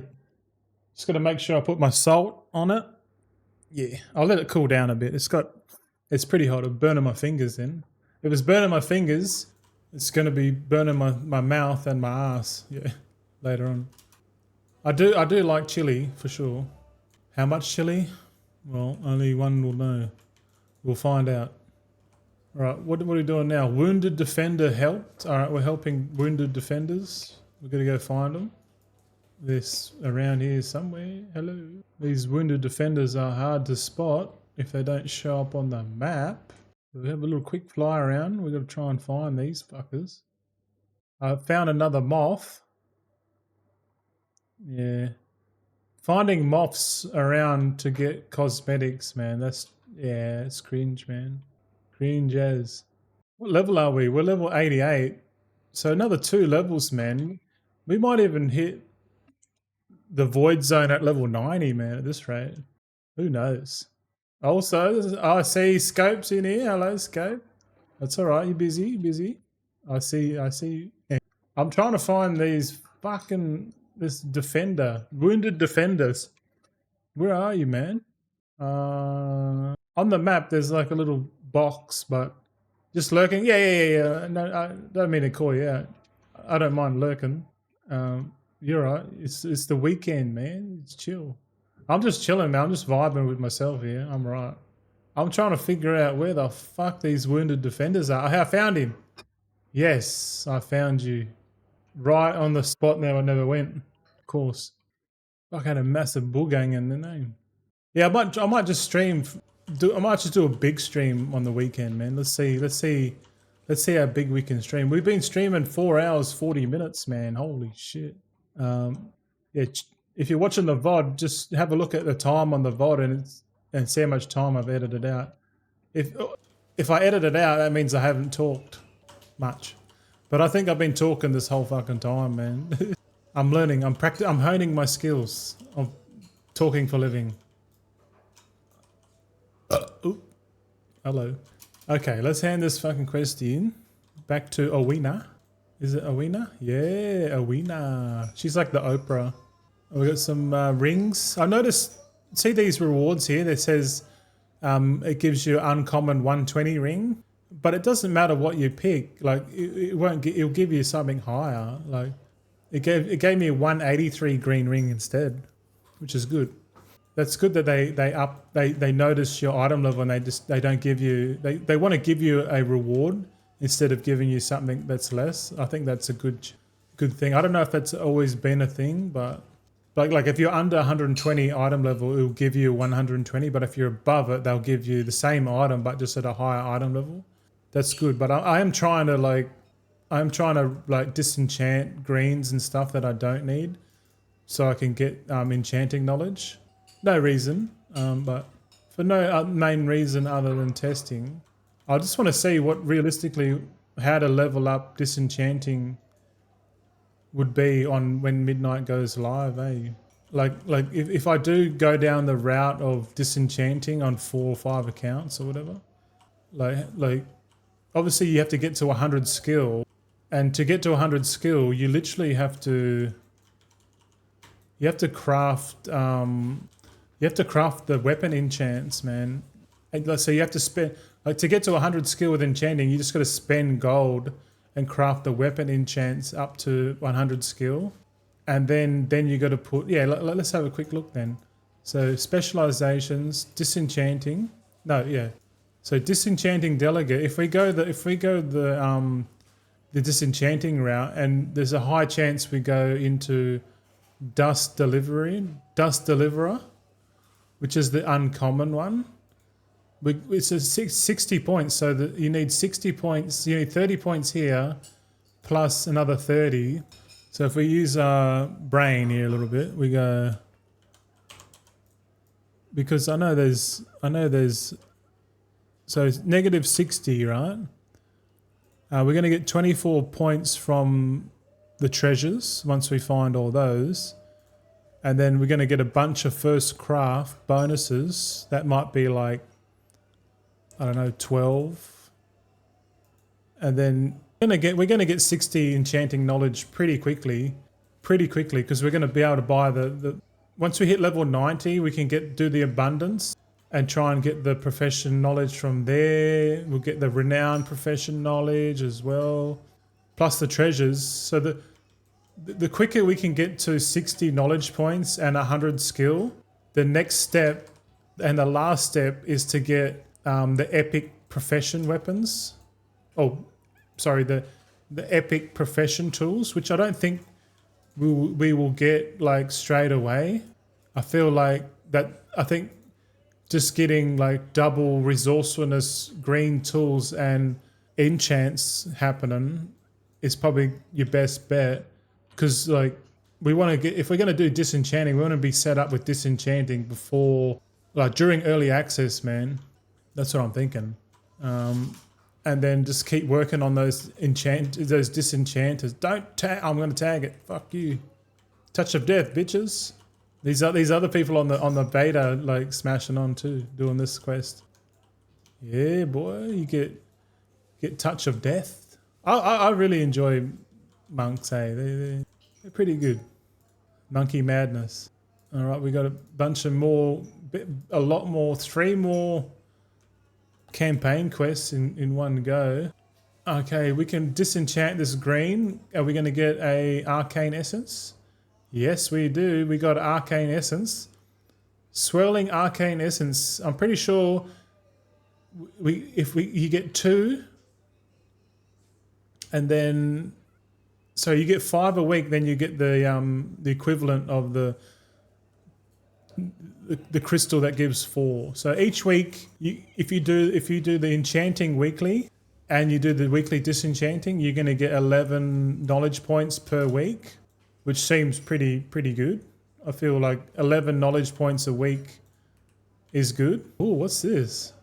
Just got to make sure I put my salt on it. Yeah, I'll let it cool down a bit. It's pretty hot. It'll burn my fingers then. If it's burning my fingers, it's going to be burning my mouth and my ass. Yeah, later on. I do like chili for sure. How much chili? Well, only one will know. We'll find out. All right, what are we doing now? Wounded defender helped. All right, we're helping wounded defenders. We're going to go find them. This around here somewhere. Hello. These wounded defenders are hard to spot if they don't show up on the map. We have a little quick fly around. We've got to try and find these fuckers. I found another moth. Yeah. Finding moths around to get cosmetics, man. It's cringe, man. Cringe as. What level are we? We're level 88. So another 2 levels, man. We might even hit the void zone at level 90, man, at this rate. Who knows? Also, I see Scope's in here. Hello, Scope. That's all right. You're busy. I see. Yeah. I'm trying to find this defender. Wounded defenders. Where are you, man? On the map, there's like a little box, but just lurking. Yeah. No, I don't mean to call you out. I don't mind lurking. You're right. It's the weekend, man. It's chill. I'm just chilling, man. I'm just vibing with myself here. I'm right. I'm trying to figure out where the fuck these wounded defenders are. I found him. Yes, I found you. Right on the spot now I never went. Of course. Fuck, I had a massive bullgang in the name. Yeah, I might just stream. I might just do a big stream on the weekend, man. Let's see how big we can stream. We've been streaming 4 hours, 40 minutes, man. Holy shit. Yeah, if you're watching the VOD, just have a look at the time on the VOD and see how much time I've edited out. If I edit it out, that means I haven't talked much. But I think I've been talking this whole fucking time, man. I'm learning. I'm honing my skills of talking for living. Hello. Okay, let's hand this fucking quest in. Back to Owena. Is it Owena? Yeah, Owena. She's like the Oprah. We got some rings. I noticed, see these rewards here that says it gives you uncommon 120 ring, but it doesn't matter what you pick. Like it won't. It'll give you something higher. Like it gave me a 183 green ring instead, which is good. That's good that they notice your item level and they don't give you they want to give you a reward instead of giving you something that's less. I think that's a good thing. I don't know if that's always been a thing, but like if you're under 120 item level, it will give you 120. But if you're above it, they'll give you the same item but just at a higher item level. That's good. But I am trying to disenchant greens and stuff that I don't need, so I can get enchanting knowledge. No reason, but for no main reason other than testing. I just want to see what realistically how to level up disenchanting would be on when Midnight goes live, eh? Like if I do go down the route of disenchanting on 4 or 5 accounts or whatever, like obviously you have to get to 100 skill, and to get to 100 skill you literally have to craft the weapon enchants, man. And so you have to spend, like, to get to 100 skill with enchanting, you just got to spend gold and craft the weapon enchants up to 100 skill. And then you got to put, let's have a quick look then. So specializations, disenchanting. So disenchanting delegate, if we go the disenchanting route, and there's a high chance we go into dust deliverer, which is the uncommon one. It's a 60 points, so that you need 60 points. You need 30 points here, plus another 30. So if we use our brain here a little bit, we go, because I know there's, so it's negative 60, right? We're going to get 24 points from the treasures once we find all those. And then we're going to get a bunch of first craft bonuses. That might be like, I don't know, 12. And then we're going to get 60 enchanting knowledge pretty quickly, because we're going to be able to buy the once we hit level 90, we can do the abundance and try and get the profession knowledge from there. We'll get the renown profession knowledge as well, plus the treasures. So the quicker we can get to 60 knowledge points and 100 skill, the next step and the last step is to get the epic profession weapons. Oh, sorry, the epic profession tools, which I don't think we will get like straight away. I feel like that. I think just getting like double resourcefulness, green tools, and enchants happening is probably your best bet. Because like we want to get, if we're going to do disenchanting, we want to be set up with disenchanting before, like during early access, man. That's what I'm thinking. And then just keep working on those disenchanters. Don't tag. I'm going to tag it. Fuck you. Touch of death, bitches. These other people on the beta like smashing on too, doing this quest. Yeah, boy, you get touch of death. I really enjoy monks. They're pretty good. Monkey madness. All right, we got a bunch of more, a lot more, 3 more campaign quests in one go. Okay, we can disenchant this green. Are we going to get a arcane essence? Yes, we do. We got arcane essence. Swirling arcane essence. I'm pretty sure you get 2, and then so you get 5 a week. Then you get the equivalent of the crystal that gives 4. So each week, if you do the enchanting weekly and you do the weekly disenchanting, you're going to get 11 knowledge points per week, which seems pretty good. I feel like 11 knowledge points a week is good. Ooh, what's this?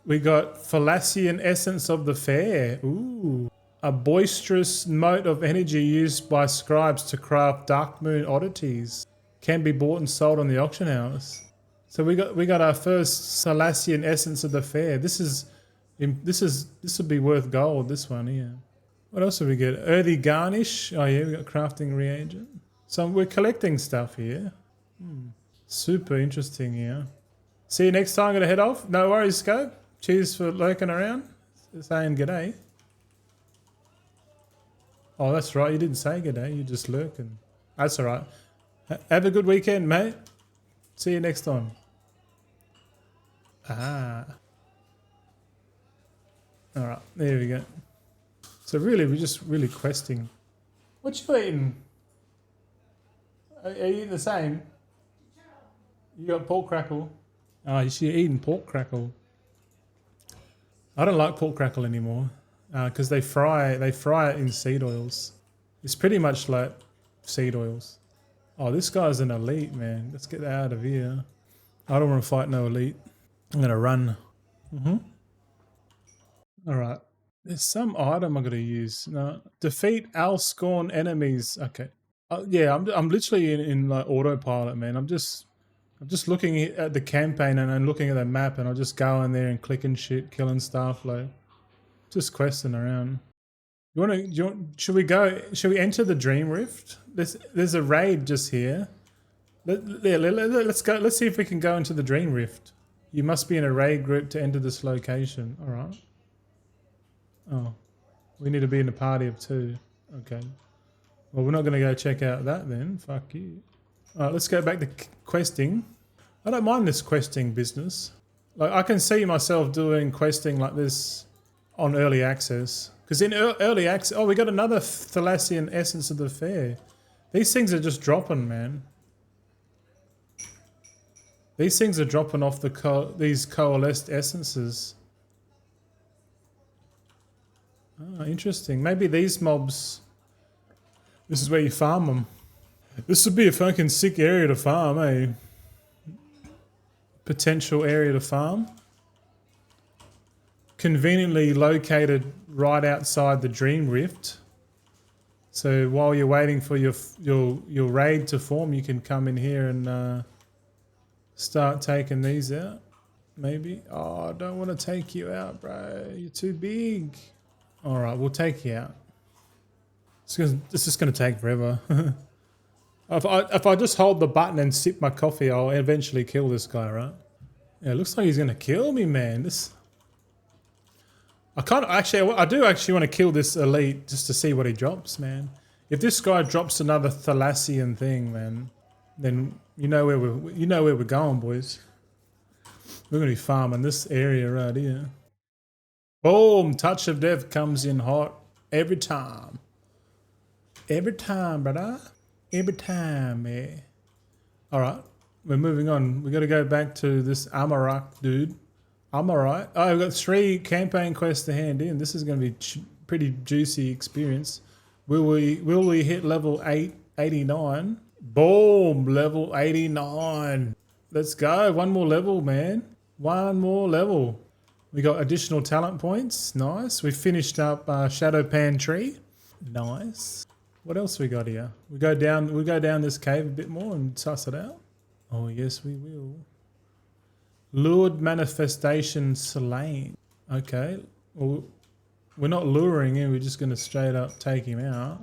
We got Fallacian Essence of the Fair. Ooh. A boisterous mote of energy used by scribes to craft Dark Moon oddities. Can be bought and sold on the auction house. So we got our first Fallacian Essence of the Fair. This is This would be worth gold. This one here. What else do we get? Earthy garnish. Oh yeah, we got crafting reagent. So we're collecting stuff here. Super interesting here. See you next time. I'm gonna head off. No worries, Scope. Cheers for lurking around. Saying g'day. Oh, that's right. You didn't say g'day. You just lurking. That's all right. Have a good weekend, mate. See you next time. Ah. All right. There we go. So really, we're just really questing. What you eating? Are you eating the same? You got pork crackle. Oh, you're eating pork crackle. I don't like pork crackle anymore because they fry it in seed oils. It's pretty much like seed oils. Oh, this guy's an elite, man. Let's get out of here. I don't want to fight no elite. I'm gonna run. All right. There's some item I'm gonna use. No, defeat Alscorn enemies. Okay. Yeah, I'm literally in like autopilot, man. I'm just looking at the campaign and looking at the map, and I'll just go in there and clicking shit, killing stuff, like just questing around. Should we enter the Dream Rift? There's a raid just here. Let's go. Let's see if we can go into the Dream Rift. You must be in a raid group to enter this location. All right. Oh, we need to be in a party of 2. Okay. Well, we're not going to go check out that then. Fuck you. All right, let's go back to questing. I don't mind this questing business. Like, I can see myself doing questing like this on early access. Because in early access... Oh, we got another Thalassian Essence of the Fair. These things are just dropping, man. These things are dropping off these coalesced essences. Oh, interesting. Maybe these mobs... This is where you farm them. This would be a fucking sick area to farm, eh? Potential area to farm. Conveniently located right outside the Dream Rift. So while you're waiting for your raid to form, you can come in here and start taking these out. Maybe. Oh, I don't want to take you out, bro. You're too big. All right, we'll take you out. It's just going to take forever. If I just hold the button and sip my coffee, I'll eventually kill this guy, right? Yeah, it looks like he's going to kill me, man. I do actually want to kill this elite just to see what he drops, man. If this guy drops another Thalassian thing, man, then you know where we're going, boys. We're going to be farming this area right here. Boom! Touch of Death comes in hot every time. Every time, brother. Every time, yeah. Alright, we're moving on. We got to go back to this Amarak dude. Amarai. Oh, I've got 3 campaign quests to hand in. This is going to be pretty juicy experience. Will we hit level 89? Boom! Level 89. Let's go. 1 more level, man. 1 more level. We got additional talent points. Nice. We finished up Shadow Pan Tree. Nice. What else we got here? We go down this cave a bit more and suss it out. Oh yes, we will. Lured manifestation slain. Okay. Well, we're not luring him. We're just going to straight up take him out.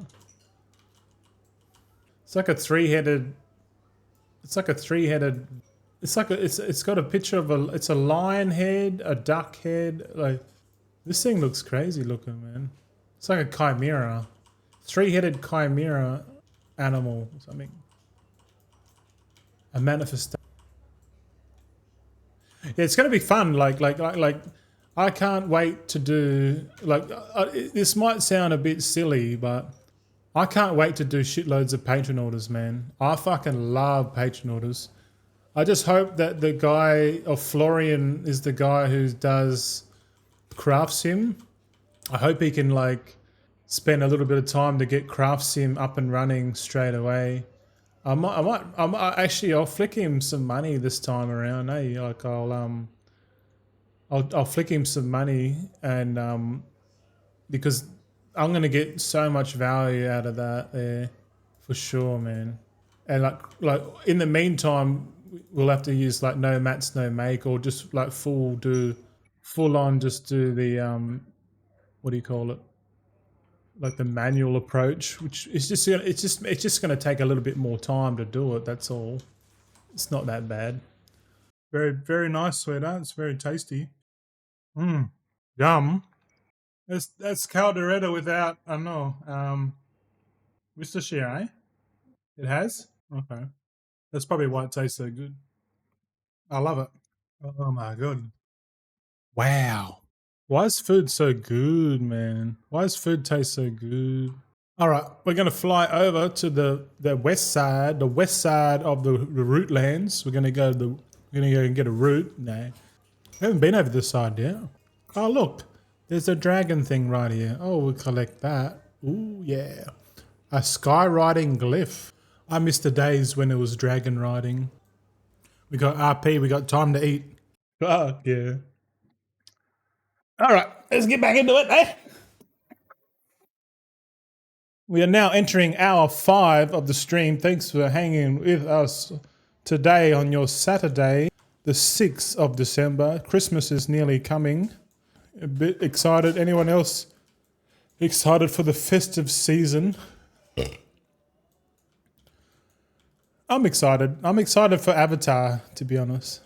It's like a 3-headed. It's like a 3-headed. It's got a picture of it's a lion head, a duck head. Like, this thing looks crazy looking, man. It's like a chimera. 3-headed chimera animal or something. A manifestation. Yeah, it's going to be fun. Like I can't wait to do, this might sound a bit silly, but I can't wait to do shitloads of patron orders, man. I fucking love patron orders. I just hope that the guy, or Florian is the guy who does Craft Sim. I hope he can spend a little bit of time to get Craft Sim up and running straight away. I'll flick him some money this time around, eh? Like I'll flick him some money, and because I'm gonna get so much value out of that there, for sure, man. And like in the meantime, we'll have to use no mats, no make, or just full do full on just do the what do you call it? Like the manual approach, which is it's just gonna take a little bit more time to do it. That's all. It's not that bad. Very nice, sweetheart. It's very tasty. Mmm. Yum. That's caldereta without I don't know. Worcestershire, eh? It has? Okay. That's probably why it tastes so good. I love it. Oh my god. Wow. Why is food so good, man? Why does food taste so good? All right, we're going to fly over to the west side of the root lands. We're going to go and get a root. No, we haven't been over this side yet. Oh look, there's a dragon thing right here. Oh, we'll collect that. Ooh yeah, a sky riding glyph. I miss the days when it was dragon riding. We got RP. We got time to eat. Fuck yeah. All right, let's get back into it, eh? We are now entering hour 5 of the stream. Thanks for hanging with us today on your Saturday, the 6th of December. Christmas is nearly coming. A bit excited. Anyone else excited for the festive season? I'm excited. I'm excited for Avatar, to be honest.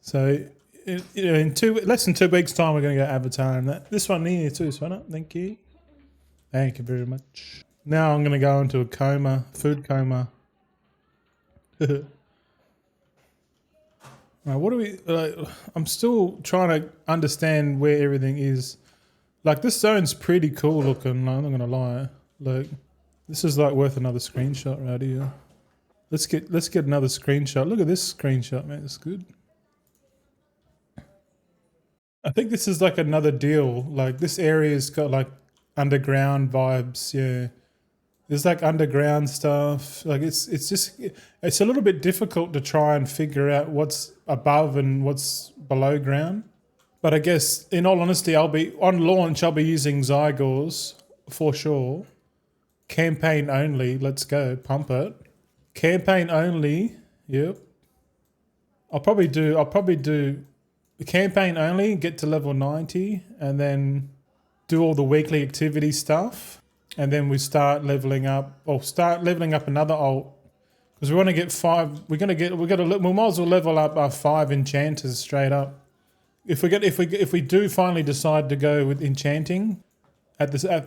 So in less than 2 weeks' time, we're going to go Avatar. And this one here too, Swanner. Thank you. Thank you very much. Now I'm going to go into a coma, food coma. Right, what do we... I'm still trying to understand where everything is. Like, this zone's pretty cool looking, I'm not going to lie. Like, this is like worth another screenshot right here. Let's get another screenshot. Look at this screenshot, man. It's good. I think this is like another deal. Like, this area's got like underground vibes, yeah. There's like underground stuff. Like it's a little bit difficult to try and figure out what's above and what's below ground. But I guess in all honesty, I'll be using Zygors for sure. Campaign only. Let's go. Pump it. Campaign only. Yep. I'll probably do the campaign only, get to level 90 and then do all the weekly activity stuff. And then we start leveling up, another alt, because we want to get 5. We might as well level up our 5 enchanters straight up. If we do finally decide to go with enchanting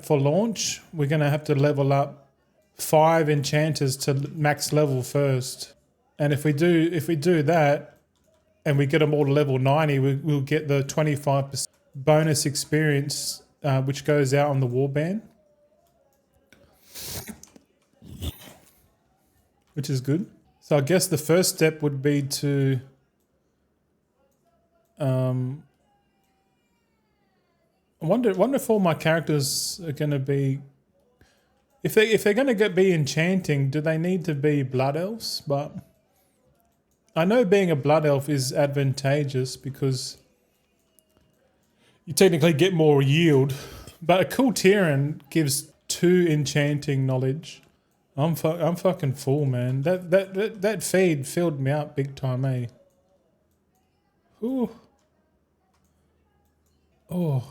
for launch, we're gonna have to level up 5 enchanters to max level first. And if we do that, and we get them all to level 90, we'll get the 25% bonus experience, which goes out on the warband. Which is good. So I guess the first step would be to I wonder if all my characters are going to be, if they're going to be enchanting, do they need to be blood elves? But I know being a blood elf is advantageous because you technically get more yield, but a cool Tyrian gives 2 enchanting knowledge. I'm fucking full, man. That feed filled me up big time, eh? Ooh. Oh.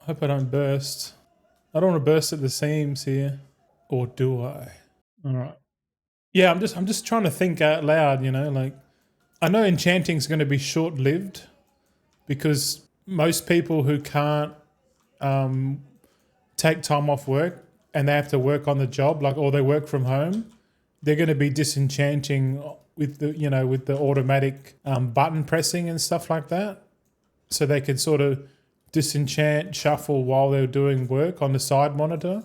Hope I don't burst. I don't want to burst at the seams here. Or do I? Alright. Yeah, I'm just trying to think out loud, you know, like I know enchanting's gonna be short-lived because most people who can't take time off work and they have to work on the job, like, or they work from home, they're going to be disenchanting with the automatic button pressing and stuff like that. So they could sort of disenchant, shuffle while they're doing work on the side monitor,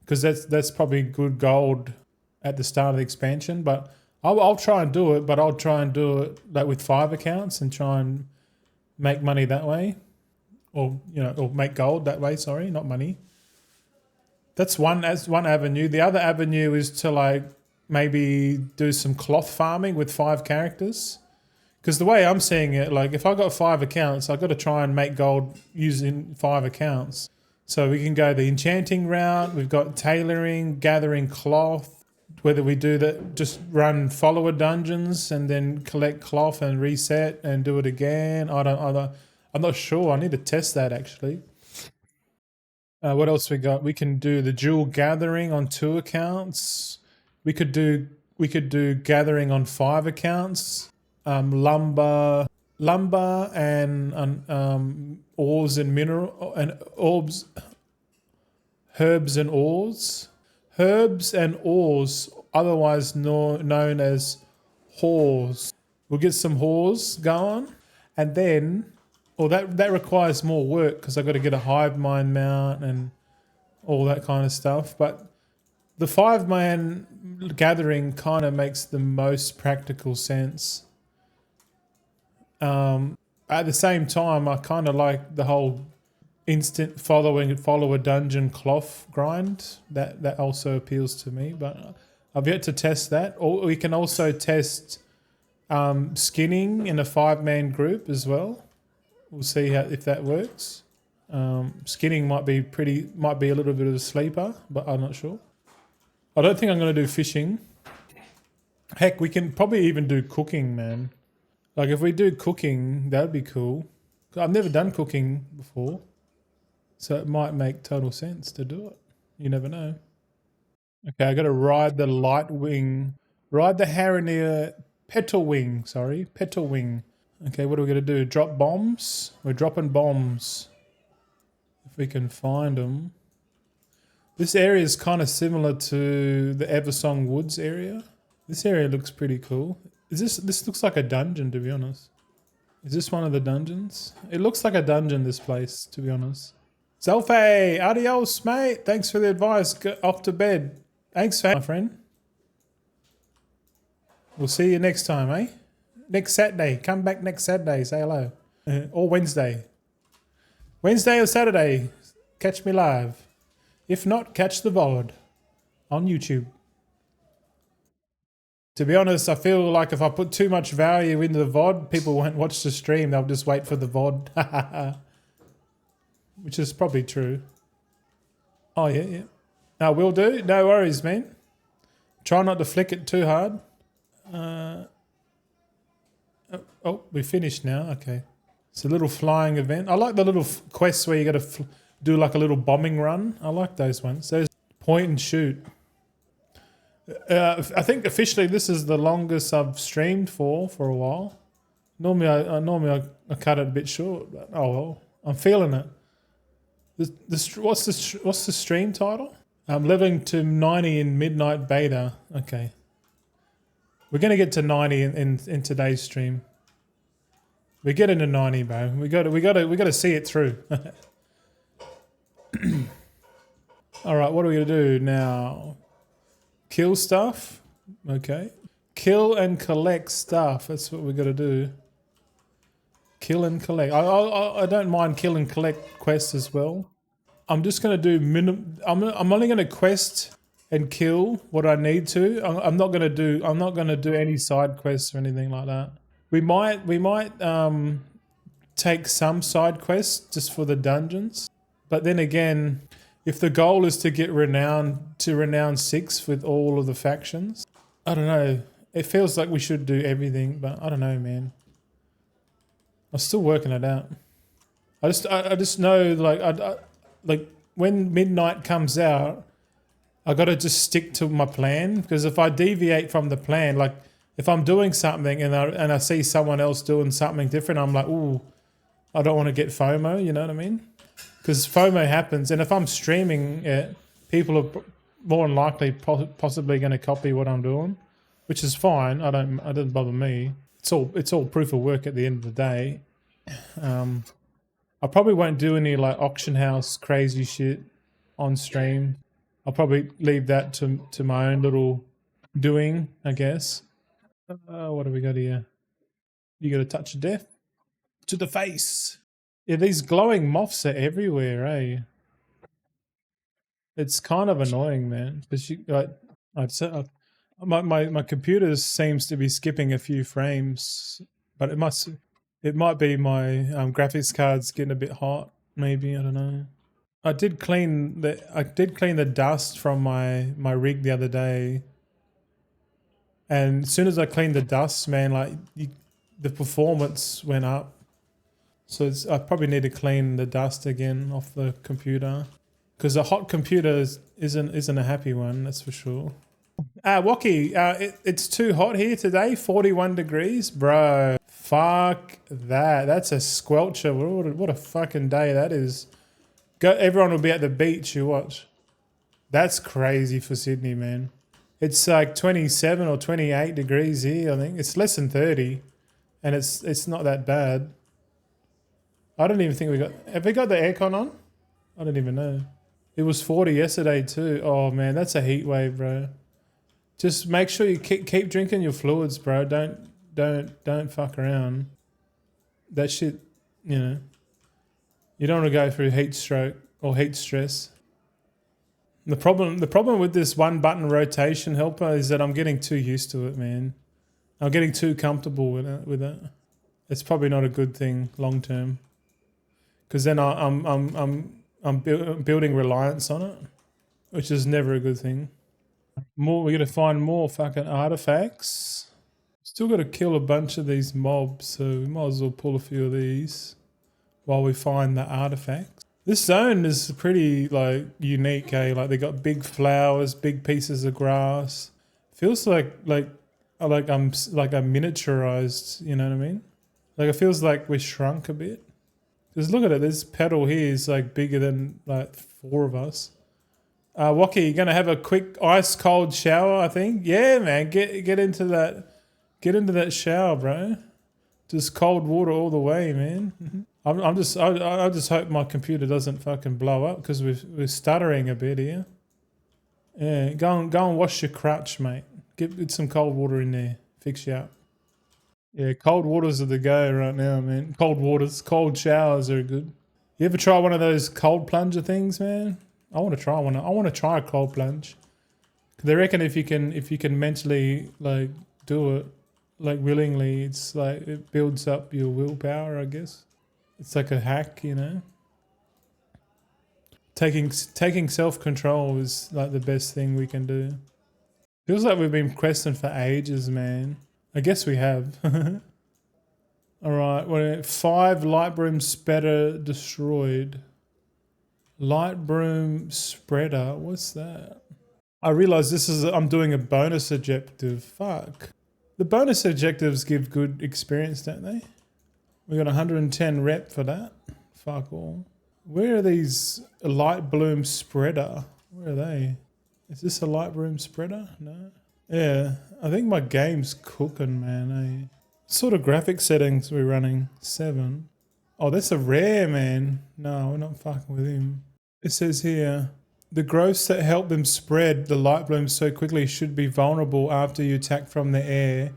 because that's probably good gold at the start of the expansion. But I'll try and do it, but I'll try and do it like with 5 accounts and try and make money that way, or make gold that way. Sorry, not money. That's one avenue. The other avenue is to like maybe do some cloth farming with 5 characters. Because the way I'm seeing it, like if I got 5 accounts, I've got to try and make gold using 5 accounts. So we can go the enchanting route. We've got tailoring, gathering cloth. Whether we do that, just run follower dungeons and then collect cloth and reset and do it again. I'm not sure. I need to test that actually. What else we got? We can do the dual gathering on 2 accounts. We could do gathering on 5 accounts. Lumber and ores and mineral and orbs, herbs and ores, otherwise known as whores. We'll get some whores going, and then, that requires more work because I've got to get a hive mind mount and all that kind of stuff. But the 5-man gathering kind of makes the most practical sense. At the same time, I kind of like the whole instant follow a dungeon cloth grind. That also appeals to me, but I've yet to test that. Or we can also test skinning in a 5-man group as well. We'll see if that works. Skinning might be a little bit of a sleeper, but I'm not sure. I don't think I'm going to do fishing. Heck, we can probably even do cooking, man. Like if we do cooking, that'd be cool. I've never done cooking before, so it might make total sense to do it. You never know. Okay, I got to ride the Hara'ti petal wing. Okay, what are we going to do? Drop bombs? We're dropping bombs. If we can find them. This area is kind of similar to the Eversong Woods area. This area looks pretty cool. This looks like a dungeon, to be honest. Is this one of the dungeons? It looks like a dungeon, this place, to be honest. Zelfe, adios, mate. Thanks for the advice. Get off to bed. Thanks, my friend. We'll see you next time, eh? Next Saturday. Come back next Saturday. Say hello. Or Wednesday. Wednesday or Saturday. Catch me live. If not, catch the VOD on YouTube. To be honest, I feel like if I put too much value into the VOD, people won't watch the stream. They'll just wait for the VOD. Which is probably true. Oh, yeah. No, will do. No worries, man. Try not to flick it too hard. Oh, we finished now. Okay. It's a little flying event. I like the little quests where you got to do like a little bombing run. I like those ones. Those point and shoot. I think officially this is the longest I've streamed for a while. Normally I cut it a bit short, but oh well. I'm feeling it. What's the stream title? I'm living to 90 in midnight beta. Okay. We're gonna get to 90 in today's stream. We get into 90, bro. We got to see it through. All right, what are we gonna do now? Kill stuff. Okay. Kill and collect stuff. That's what we're gonna do. Kill and collect. I don't mind kill and collect quests as well. I'm just gonna do I'm only gonna quest and kill what I need to. I'm not gonna do any side quests or anything like that. We might take some side quests just for the dungeons, but then again, if the goal is to get renown 6 with all of the factions, I don't know. It feels like we should do everything, but I don't know, man. I'm still working it out. I just know, like when midnight comes out, I got to just stick to my plan, because if I deviate from the plan, like if I'm doing something and I see someone else doing something different, I'm like, ooh, I don't want to get FOMO. You know what I mean? Because FOMO happens, and if I'm streaming it, people are more than likely possibly going to copy what I'm doing, which is fine. It doesn't bother me. It's all proof of work at the end of the day. I probably won't do any like auction house crazy shit on stream. I'll probably leave that to my own little doing, I guess. What do we got here? You got a touch of death to the face. Yeah, these glowing moths are everywhere, eh? It's kind of annoying, man. Because my computer seems to be skipping a few frames, but it might be my graphics card's getting a bit hot. Maybe, I don't know. I did clean the dust from my rig the other day, and as soon as I cleaned the dust, man, like the performance went up. So I probably need to clean the dust again off the computer. Because a hot computer isn't a happy one, that's for sure. Waki, it's too hot here today, 41 degrees. Bro, fuck that. That's a squelcher. What a fucking day that is. Everyone will be at the beach, you watch. That's crazy for Sydney, man. It's like 27 or 28 degrees here, I think. It's less than 30. And it's not that bad. I don't even think have we got the aircon on? I don't even know. It was 40 yesterday too. Oh man, that's a heat wave, bro. Just make sure you keep drinking your fluids, bro. Don't fuck around. That shit, you know. You don't want to go through heat stroke or heat stress. The problem with this one button rotation helper is that I'm getting too used to it, man. I'm getting too comfortable with it. It's probably not a good thing long term. Because then I'm building reliance on it, which is never a good thing. We got to find more fucking artifacts. Still got to kill a bunch of these mobs, so we might as well pull a few of these while we find the artifacts. This zone is pretty like unique, eh? Like they got big flowers, big pieces of grass. Feels like I'm miniaturized. You know what I mean? Like it feels like we're shrunk a bit. Because look at it, this petal here is like bigger than like 4 of us. Waki, you gonna have a quick ice cold shower, I think? Yeah, man, get into that shower, bro. Just cold water all the way, man. I just hope my computer doesn't fucking blow up because we're stuttering a bit here. Yeah, go and wash your crutch, mate. Get some cold water in there. Fix you up. Yeah, cold waters are the go right now, man. Cold showers are good. You ever try one of those cold plunger things, man? I want to try one. I want to try a cold plunge. They reckon if you can mentally like do it, like willingly, it's like it builds up your willpower, I guess. It's like a hack, you know. Taking self-control is like the best thing we can do. Feels like we've been questing for ages, man. I guess we have. Alright, we're 5 light broom spreader destroyed. Light broom spreader, what's that? I realise I'm doing a bonus objective. Fuck. The bonus objectives give good experience, don't they? We got 110 rep for that. Fuck all. Where are these light bloom spreader? Where are they? Is this a light broom spreader? No. Yeah, I think my game's cooking, man. Eh? What sort of graphic settings we're running? 7. Oh, that's a rare, man. No, we're not fucking with him. It says here, the growths that help them spread the light blooms so quickly should be vulnerable after you attack from the air,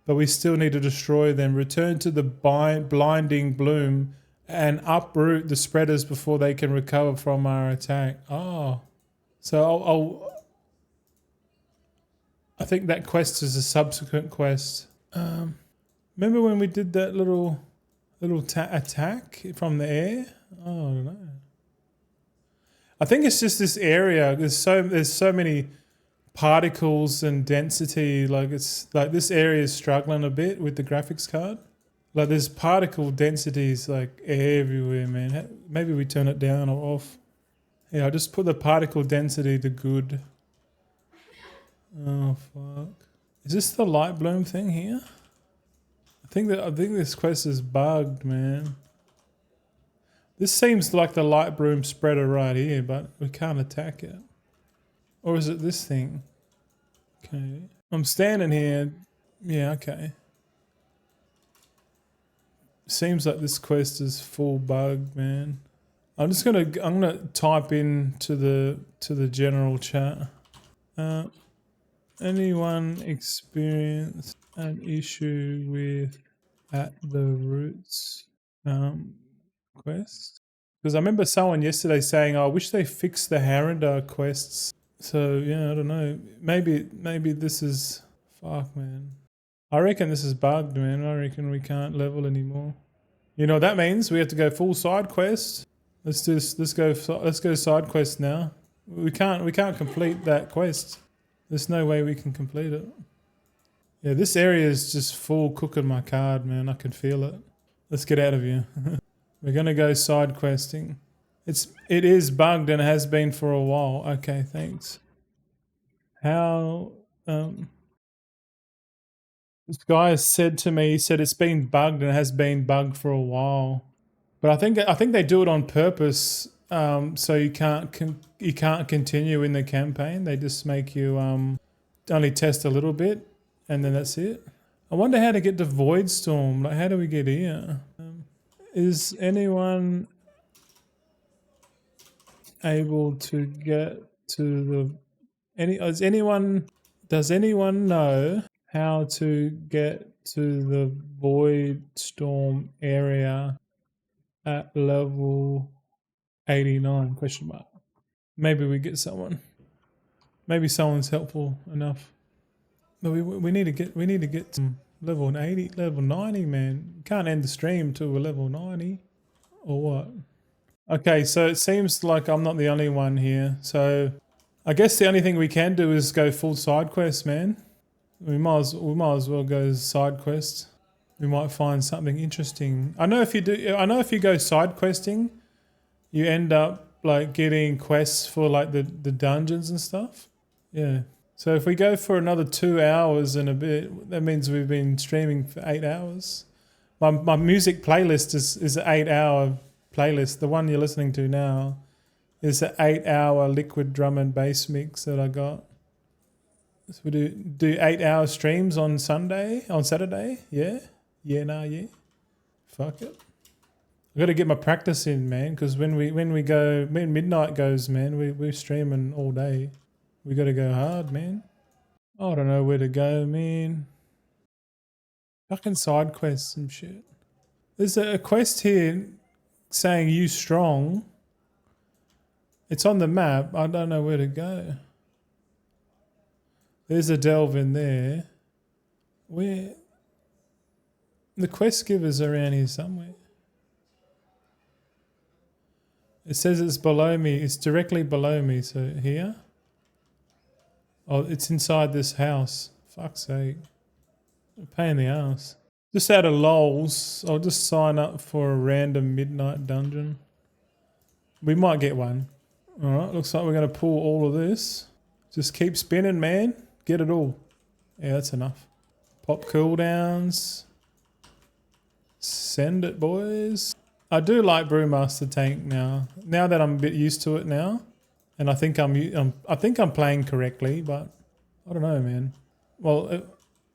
but we still need to destroy them. Return to the blinding bloom and uproot the spreaders before they can recover from our attack. Oh, so I think that quest is a subsequent quest. Remember when we did that little attack from the air? Oh, I don't know. I think it's just this area. There's so many particles and density. Like it's like this area is struggling a bit with the graphics card. Like there's particle densities like everywhere, man. Maybe we turn it down or off. Yeah, I just put the particle density to good. Oh fuck! Is this the light bloom thing here? I think this quest is bugged, man. This seems like the light broom spreader right here, but we can't attack it. Or is it this thing? Okay. I'm standing here. Yeah, okay. Seems like this quest is full bug, man. I'm gonna type in to the general chat. Anyone experience an issue with at the roots quest? Because I remember someone yesterday saying, oh, I wish they fixed the Hara'ti quests. So yeah, I don't know. Maybe this is fuck, man. I reckon this is bugged, man. I reckon we can't level anymore. You know what that means? We have to go full side quest. Let's go side quest now. We can't complete that quest. There's no way we can complete it. Yeah, this area is just full cooking my card, man. I can feel it. Let's get out of here. We're gonna go side questing. It is bugged and has been for a while. Okay, thanks. How this guy said to me, he said it's been bugged and has been bugged for a while. But I think they do it on purpose, so you can't continue in the campaign. They just make you only test a little bit, and then that's it. I wonder how to get to Voidstorm. Like, how do we get here? Is anyone able to get to the does anyone know how to get to the Voidstorm area at level 89 question mark? Maybe we get someone. Maybe someone's helpful enough. But we need to get to level 80, level 90, man. You can't end the stream till we're level 90. Or what? Okay, so it seems like I'm not the only one here. So I guess the only thing we can do is go full side quest, man. We might as well go side quest. We might find something interesting. I know if you go side questing, you end up like getting quests for like the dungeons and stuff. Yeah. So if we go for another 2 hours and a bit, that means we've been streaming for 8 hours. My music playlist is an 8-hour playlist. The one you're listening to now is an 8-hour liquid drum and bass mix that I got. So we do 8-hour streams on Saturday. Yeah. Fuck it. I got to get my practice in, man. Because when midnight goes, man, we're streaming all day. We got to go hard, man. I don't know where to go, man. Fucking side quests and shit. There's a quest here saying you strong. It's on the map. I don't know where to go. There's a delve in there. Where? The quest giver's around here somewhere. It says it's below me. It's directly below me. So here. Oh, it's inside this house. Fuck's sake. A pain in the ass. Just out of lols, I'll just sign up for a random midnight dungeon. We might get one. Alright, looks like we're going to pull all of this. Just keep spinning, man. Get it all. Yeah, that's enough. Pop cooldowns. Send it, boys. I do like Brewmaster Tank now. Now that I'm a bit used to it now. And I think I'm playing correctly, but I don't know, man. Well,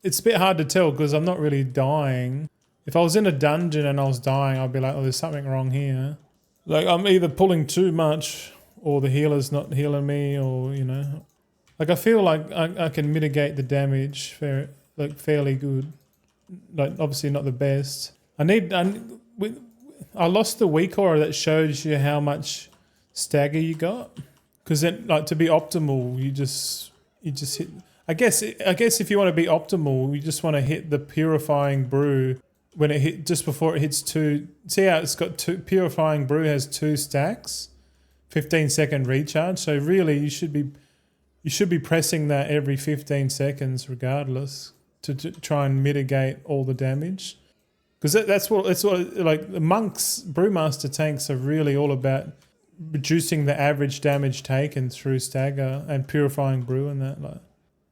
it's a bit hard to tell because I'm not really dying. If I was in a dungeon and I was dying, I'd be like, oh, there's something wrong here. Like, I'm either pulling too much or the healer's not healing me, or, you know. Like, I feel like I can mitigate the damage fairly good. Like, obviously not the best. I lost the weak aura that shows you how much stagger you got. Because then, like, to be optimal, you just hit. I guess if you want to be optimal, you just want to hit the purifying brew when it hit just before it hits 2. See how it's got 2. Purifying brew has 2 stacks, 15-second recharge. So really, you should be pressing that every 15 seconds, regardless, to try and mitigate all the damage. Because that's what like the monks brewmaster tanks are really all about. Reducing the average damage taken through stagger and purifying brew and that. Like,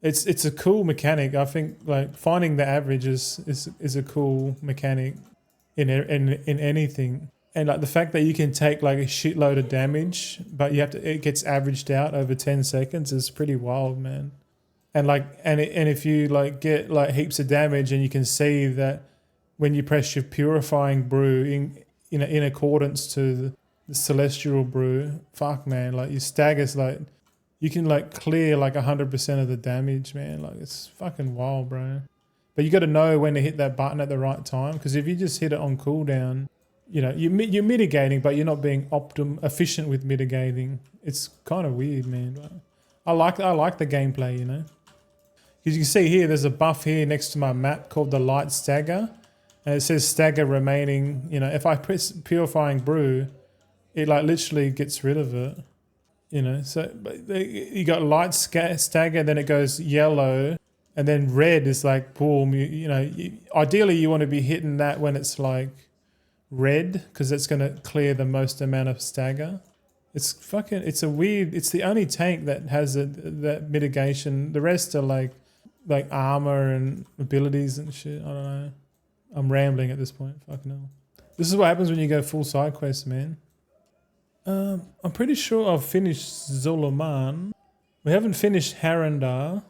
it's a cool mechanic. I think like finding the average is a cool mechanic in anything. And like the fact that you can take like a shitload of damage, but it gets averaged out over 10 seconds is pretty wild, man. And like and if you like get like heaps of damage and you can see that when you press your purifying brew in accordance to the celestial brew, fuck, man, like your staggers, like you can like clear like 100% of the damage, man. Like it's fucking wild, bro. But you got to know when to hit that button at the right time, because if you just hit it on cooldown, you know, you're mitigating, but you're not being efficient with mitigating. It's kind of weird, man. But I like the gameplay, you know. Because you can see here, there's a buff here next to my map called the light stagger, and it says stagger remaining. You know, if I press purifying brew, it like literally gets rid of it, you know. So you got light stagger, then it goes yellow, and then red is like boom. You know, ideally you want to be hitting that when it's like red because it's going to clear the most amount of stagger. It's the only tank that has that mitigation. The rest are like armor and abilities and shit. I don't know. I'm rambling at this point. Fucking hell. This is what happens when you go full side quest, man. I'm pretty sure I've finished Zoloman. We haven't finished Harandar,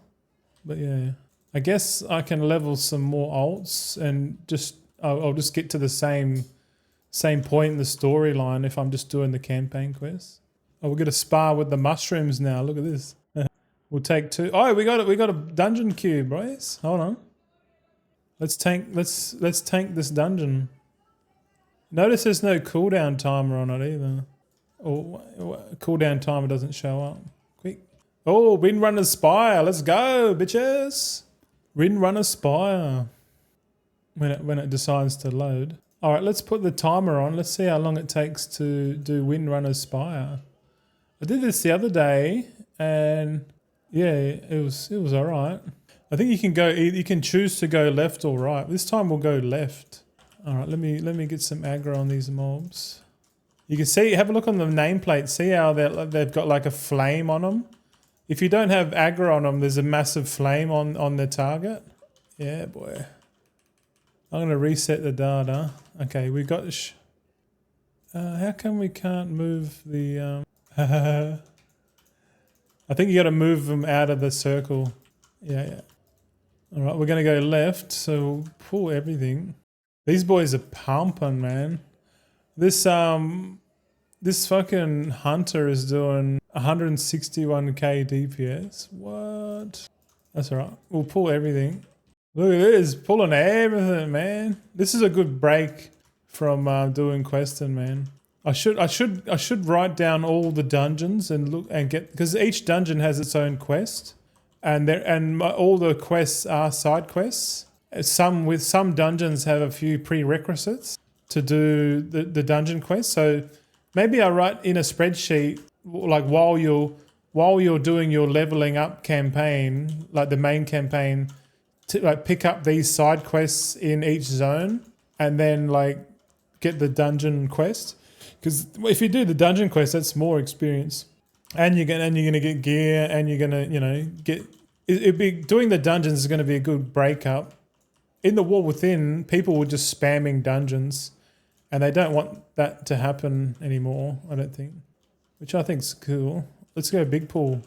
but yeah. I guess I can level some more alts and I'll just get to the same point in the storyline if I'm just doing the campaign quest. Oh, we'll get a spar with the mushrooms now. Look at this. We'll take 2. Oh, we got a dungeon cube, boys. Hold on. Let's tank this dungeon. Notice there's no cooldown timer on it either. Or cooldown timer doesn't show up. Quick. Oh, Windrunner Spire. Let's go, bitches. Windrunner Spire. When it decides to load. All right, let's put the timer on. Let's see how long it takes to do Windrunner Spire. I did this the other day, and yeah, it was all right. I think you can choose to go left or right. This time we'll go left. All right, let me get some aggro on these mobs. You can see, have a look on the nameplate. See how they've got like a flame on them. If you don't have aggro on them, there's a massive flame on the target. Yeah, boy. I'm gonna reset the data. Okay, we got. How come we can't move the? I think you got to move them out of the circle. Yeah. All right, we're gonna go left. So pull everything. These boys are pumping, man. This fucking hunter is doing 161k DPS. What? That's all right. We'll pull everything. Look at this, pulling everything, man. This is a good break from doing questing, man. I should write down all the dungeons and look and get, because each dungeon has its own quest, and all the quests are side quests. Some dungeons have a few prerequisites to do the dungeon quest. So maybe I write in a spreadsheet like while you're doing your leveling up campaign, like the main campaign, to like pick up these side quests in each zone and then like get the dungeon quest. Because if you do the dungeon quest, that's more experience, and you're gonna get gear, and you're gonna get. It'd be doing the dungeons is gonna be a good breakup. In the War Within, people were just spamming dungeons, and they don't want that to happen anymore. I don't think, which I think's cool. Let's go big pool.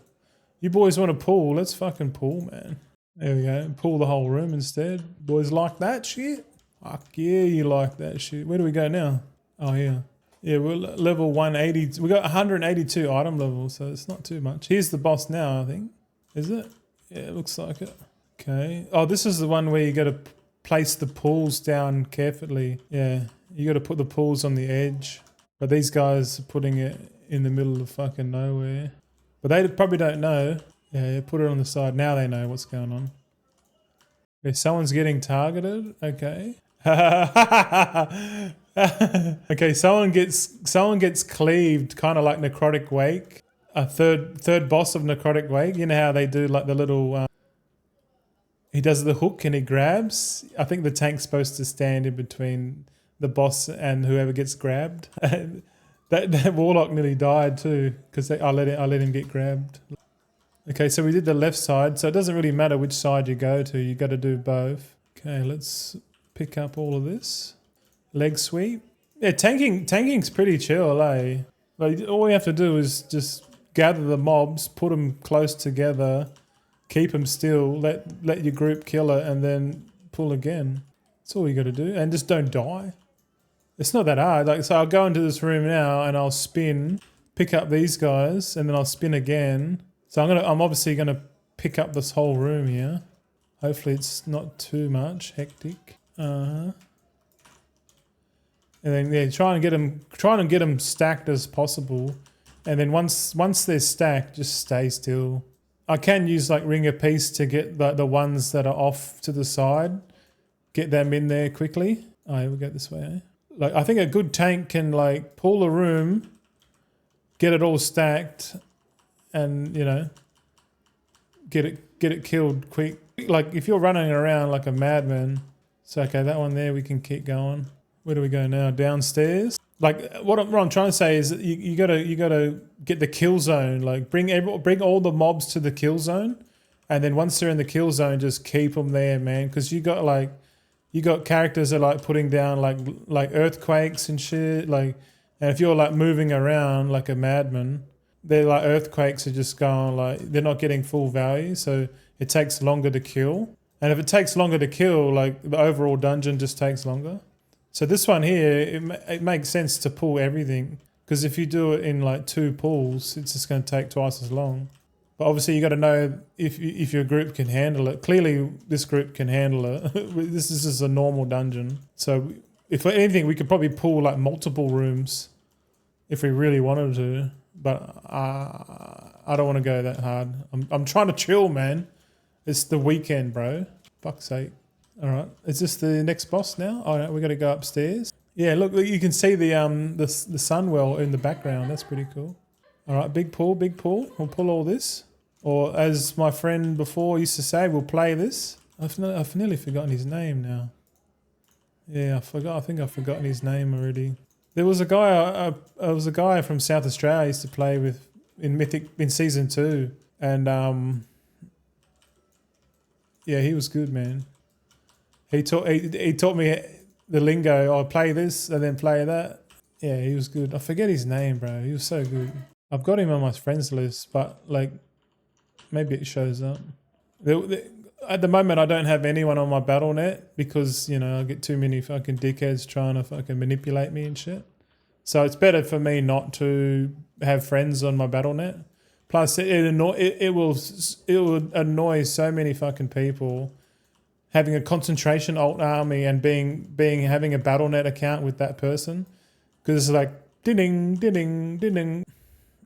You boys want to pool? Let's fucking pool, man. There we go. Pool the whole room instead. Boys like that shit? Fuck yeah, you like that shit. Where do we go now? Oh, yeah. Yeah, we're level 180. We got 182 item levels, so it's not too much. Here's the boss now, I think. Is it? Yeah, it looks like it. Okay. Oh, this is the one where you got to place the pools down carefully. Yeah, you got to put the pools on the edge. But these guys are putting it in the middle of fucking nowhere. But they probably don't know. Yeah, put it on the side. Now they know what's going on. Okay, someone's getting targeted. Okay. Okay, someone gets cleaved, kind of like Necrotic Wake. A third boss of Necrotic Wake. You know how they do like the little. He does the hook and he grabs. I think the tank's supposed to stand in between the boss and whoever gets grabbed. that warlock nearly died too because I let him get grabbed. Okay, so we did the left side, so it doesn't really matter which side you go to. You got to do both. Okay, let's pick up all of this. Leg sweep. Yeah, tanking's pretty chill, eh? Like all we have to do is just gather the mobs, put them close together, keep them still, let your group kill it, and then pull again. That's all you got to do, and just don't die. It's not that hard. Like, so I'll go into this room now and I'll spin, pick up these guys, and then I'll spin again. So I'm obviously gonna pick up this whole room here. Hopefully it's not too much hectic. And then yeah, try and get them stacked as possible. And then once they're stacked, just stay still. I can use like Ring of Peace to get the ones that are off to the side, get them in there quickly. Oh, here we go this way. Eh? Like I think a good tank can like pull a room, get it all stacked, and get it killed quick. Like if you're running around like a madman, it's okay. That one there we can keep going. Where do we go now? Downstairs. Like what I'm trying to say is you gotta get the kill zone. Like bring all the mobs to the kill zone, and then once they're in the kill zone, just keep them there, man. Because you got characters that are like putting down like earthquakes and shit. Like, and if you're like moving around like a madman, they're like earthquakes are just going like they're not getting full value, so it takes longer to kill. And if it takes longer to kill, like the overall dungeon just takes longer. So this one here, it makes sense to pull everything, because if you do it in like 2 pulls, it's just going to take twice as long. But obviously you got to know if your group can handle it. Clearly this group can handle it. This is just a normal dungeon. So if for anything, we could probably pull like multiple rooms if we really wanted to. But I don't want to go that hard. I'm trying to chill, man. It's the weekend, bro. Fuck's sake. All right, is this the next boss now? All right, we got to go upstairs. Yeah, look, you can see the sunwell in the background. That's pretty cool. All right, big pull, big pull. We'll pull all this, or as my friend before used to say, we'll play this. I've nearly forgotten his name now. Yeah, I forgot. I think I've forgotten his name already. There was a guy from South Australia I used to play with in Mythic in season 2, and yeah, he was good, man. He taught me the lingo. I'll play this and then play that. Yeah, he was good. I forget his name, bro. He was so good. I've got him on my friends list, but like maybe it shows up. At the moment, I don't have anyone on my BattleNet because, you know, I get too many fucking dickheads trying to fucking manipulate me and shit. So it's better for me not to have friends on my BattleNet. Plus, it will annoy so many fucking people having a concentration alt army and having a BattleNet account with that person, because it's like ding ding ding.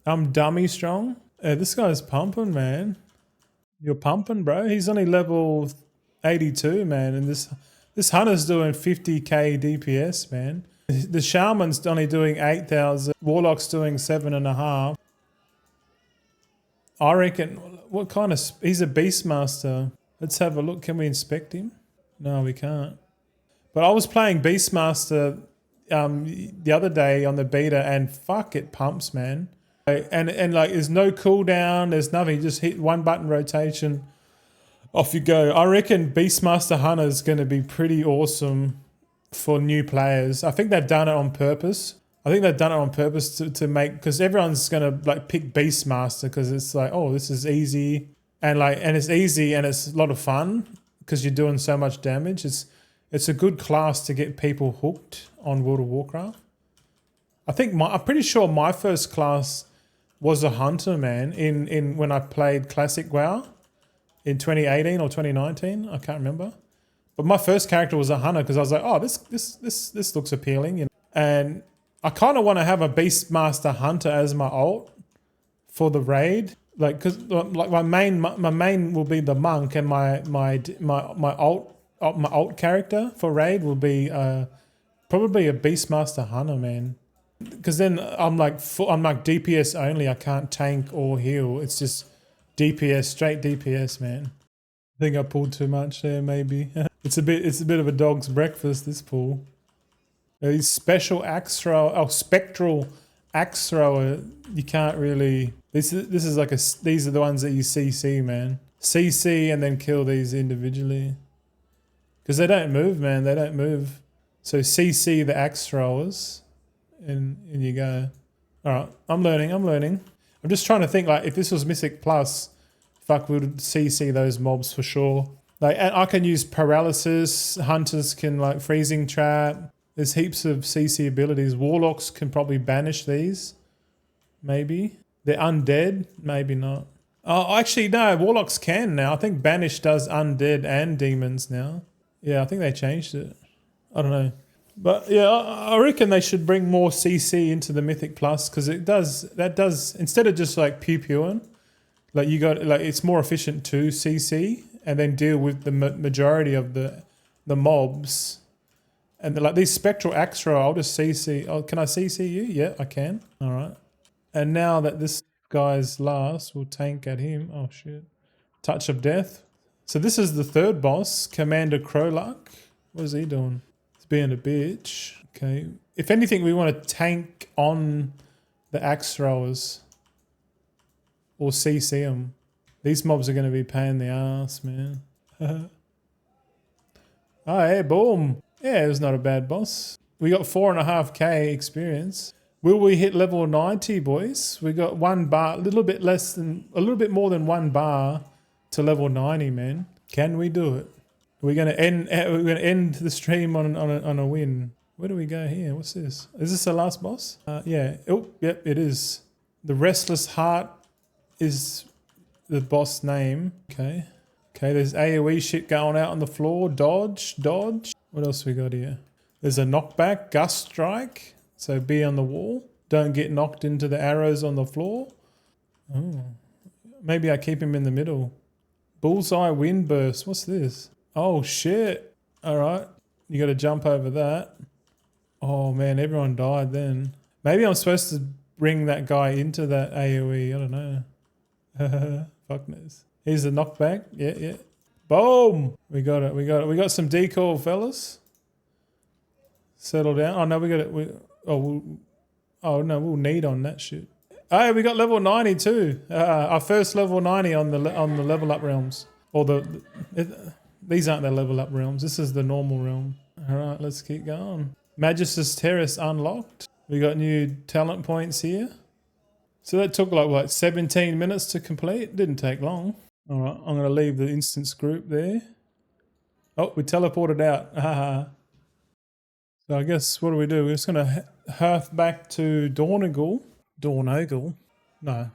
I'm dummy strong. This guy's pumping, man. You're pumping, bro. He's only level 82, man, and this hunter's doing 50k DPS, man. The shaman's only doing 8,000. Warlock's doing 7.5. I reckon. What kind of? He's a Beastmaster. Let's have a look. Can we inspect him? No, we can't. But I was playing Beastmaster the other day on the beta, and fuck, it pumps, man. And like, there's no cooldown. There's nothing. You just hit one button rotation, off you go. I reckon Beastmaster Hunter is going to be pretty awesome for new players. I think they've done it on purpose. To make, because everyone's going to like pick Beastmaster because it's like, oh, this is easy. And it's easy and it's a lot of fun because you're doing so much damage. It's a good class to get people hooked on World of Warcraft. I'm pretty sure my first class was a hunter, man, in when I played Classic WoW in 2018 or 2019. I can't remember. But my first character was a hunter because I was like, oh, this looks appealing, you know. And I kind of want to have a Beastmaster Hunter as my alt for the raid. Like, cause like my main will be the monk, and my alt character for raid will be probably a Beastmaster Hunter, man. Because then I'm like DPS only. I can't tank or heal. It's just DPS, straight DPS, man. I think I pulled too much there, maybe. It's a bit of a dog's breakfast, this pull. These special axe thrower, spectral axe thrower. You can't really. This is like these are the ones that you CC, man. CC and then kill these individually. Because they don't move, man. They don't move. So CC the axe throwers, and you go. All right, I'm learning. I'm just trying to think, like, if this was Mythic Plus, fuck, we would CC those mobs for sure. Like, and I can use paralysis. Hunters can like freezing trap. There's heaps of CC abilities. Warlocks can probably banish these. Maybe. They're undead. Maybe not. Oh, actually, no. Warlocks can now. I think banish does undead and demons now. Yeah, I think they changed it. I don't know. But yeah, I reckon they should bring more CC into the Mythic Plus, because that does, instead of just like pew-pewing, like it's more efficient to CC and then deal with the majority of the mobs. And like these spectral axe thrower, I'll just CC. Oh, can I CC you? Yeah, I can. All right. And now that this guy's last, we'll tank at him. Oh shit. Touch of Death. So this is the third boss, Commander Crowluck. What is he doing? being a bitch. Okay. If anything, we want to tank on the axe throwers. Or CC them. These mobs are going to be pain in the ass, man. Oh, yeah, boom. Yeah, it was not a bad boss. We got 4.5k experience. Will we hit level 90, boys? We got 1 bar, a little bit more than 1 bar to level 90, man. Can we do it? We're gonna end the stream on a win. Where do we go here? What's this? Is this the last boss? Yeah. Oh, yep, it is. The Restless Heart is the boss name. Okay. Okay, there's AoE shit going out on the floor. Dodge, dodge. What else we got here? There's a knockback, gust strike. So be on the wall. Don't get knocked into the arrows on the floor. Oh, maybe I keep him in the middle. Bullseye wind burst. What's this? Oh shit. All right. You got to jump over that. Oh man, everyone died then. Maybe I'm supposed to bring that guy into that AoE. I don't know. Fuck knows. Here's the knockback. Yeah, yeah. Boom. We got it. We got it. We got some decor, fellas. Settle down. Oh no, we got it. Oh no, we'll need on that shit. Oh, we got level 90 too. Our first level 90 on the level up realms. Or these aren't the level up realms. This is the normal realm. All right, let's keep going. Magis's Terrace unlocked. We got new talent points here. So that took like what, 17 minutes to complete? Didn't take long. All right, I'm going to leave the instance group there. Oh, we teleported out. So I guess what do? We're just going to hearth back to Dornagle. Dornagle? No,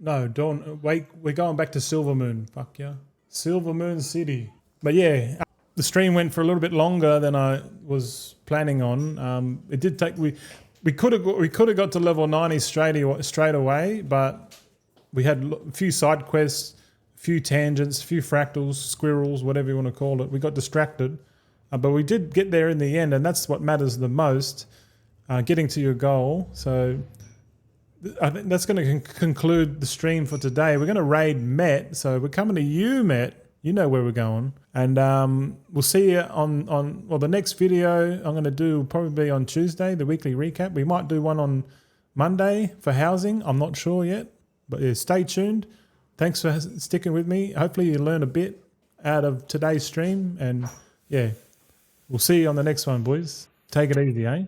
we're going back to Silvermoon. Fuck yeah. Silvermoon City. But yeah, the stream went for a little bit longer than I was planning on. It did take, we could have got to level 90 straight away, but we had a few side quests, a few tangents, a few fractals, squirrels, whatever you want to call it. We got distracted, but we did get there in the end, and that's what matters the most, getting to your goal. So I think that's going to conclude the stream for today. We're going to raid Met, so we're coming to you, Met. You know where we're going. And we'll see you on the next video I'm going to do will probably be on Tuesday, the weekly recap. We might do one on Monday for housing. I'm not sure yet. But yeah, stay tuned. Thanks for sticking with me. Hopefully you learn a bit out of today's stream. And yeah, we'll see you on the next one, boys. Take it easy, eh?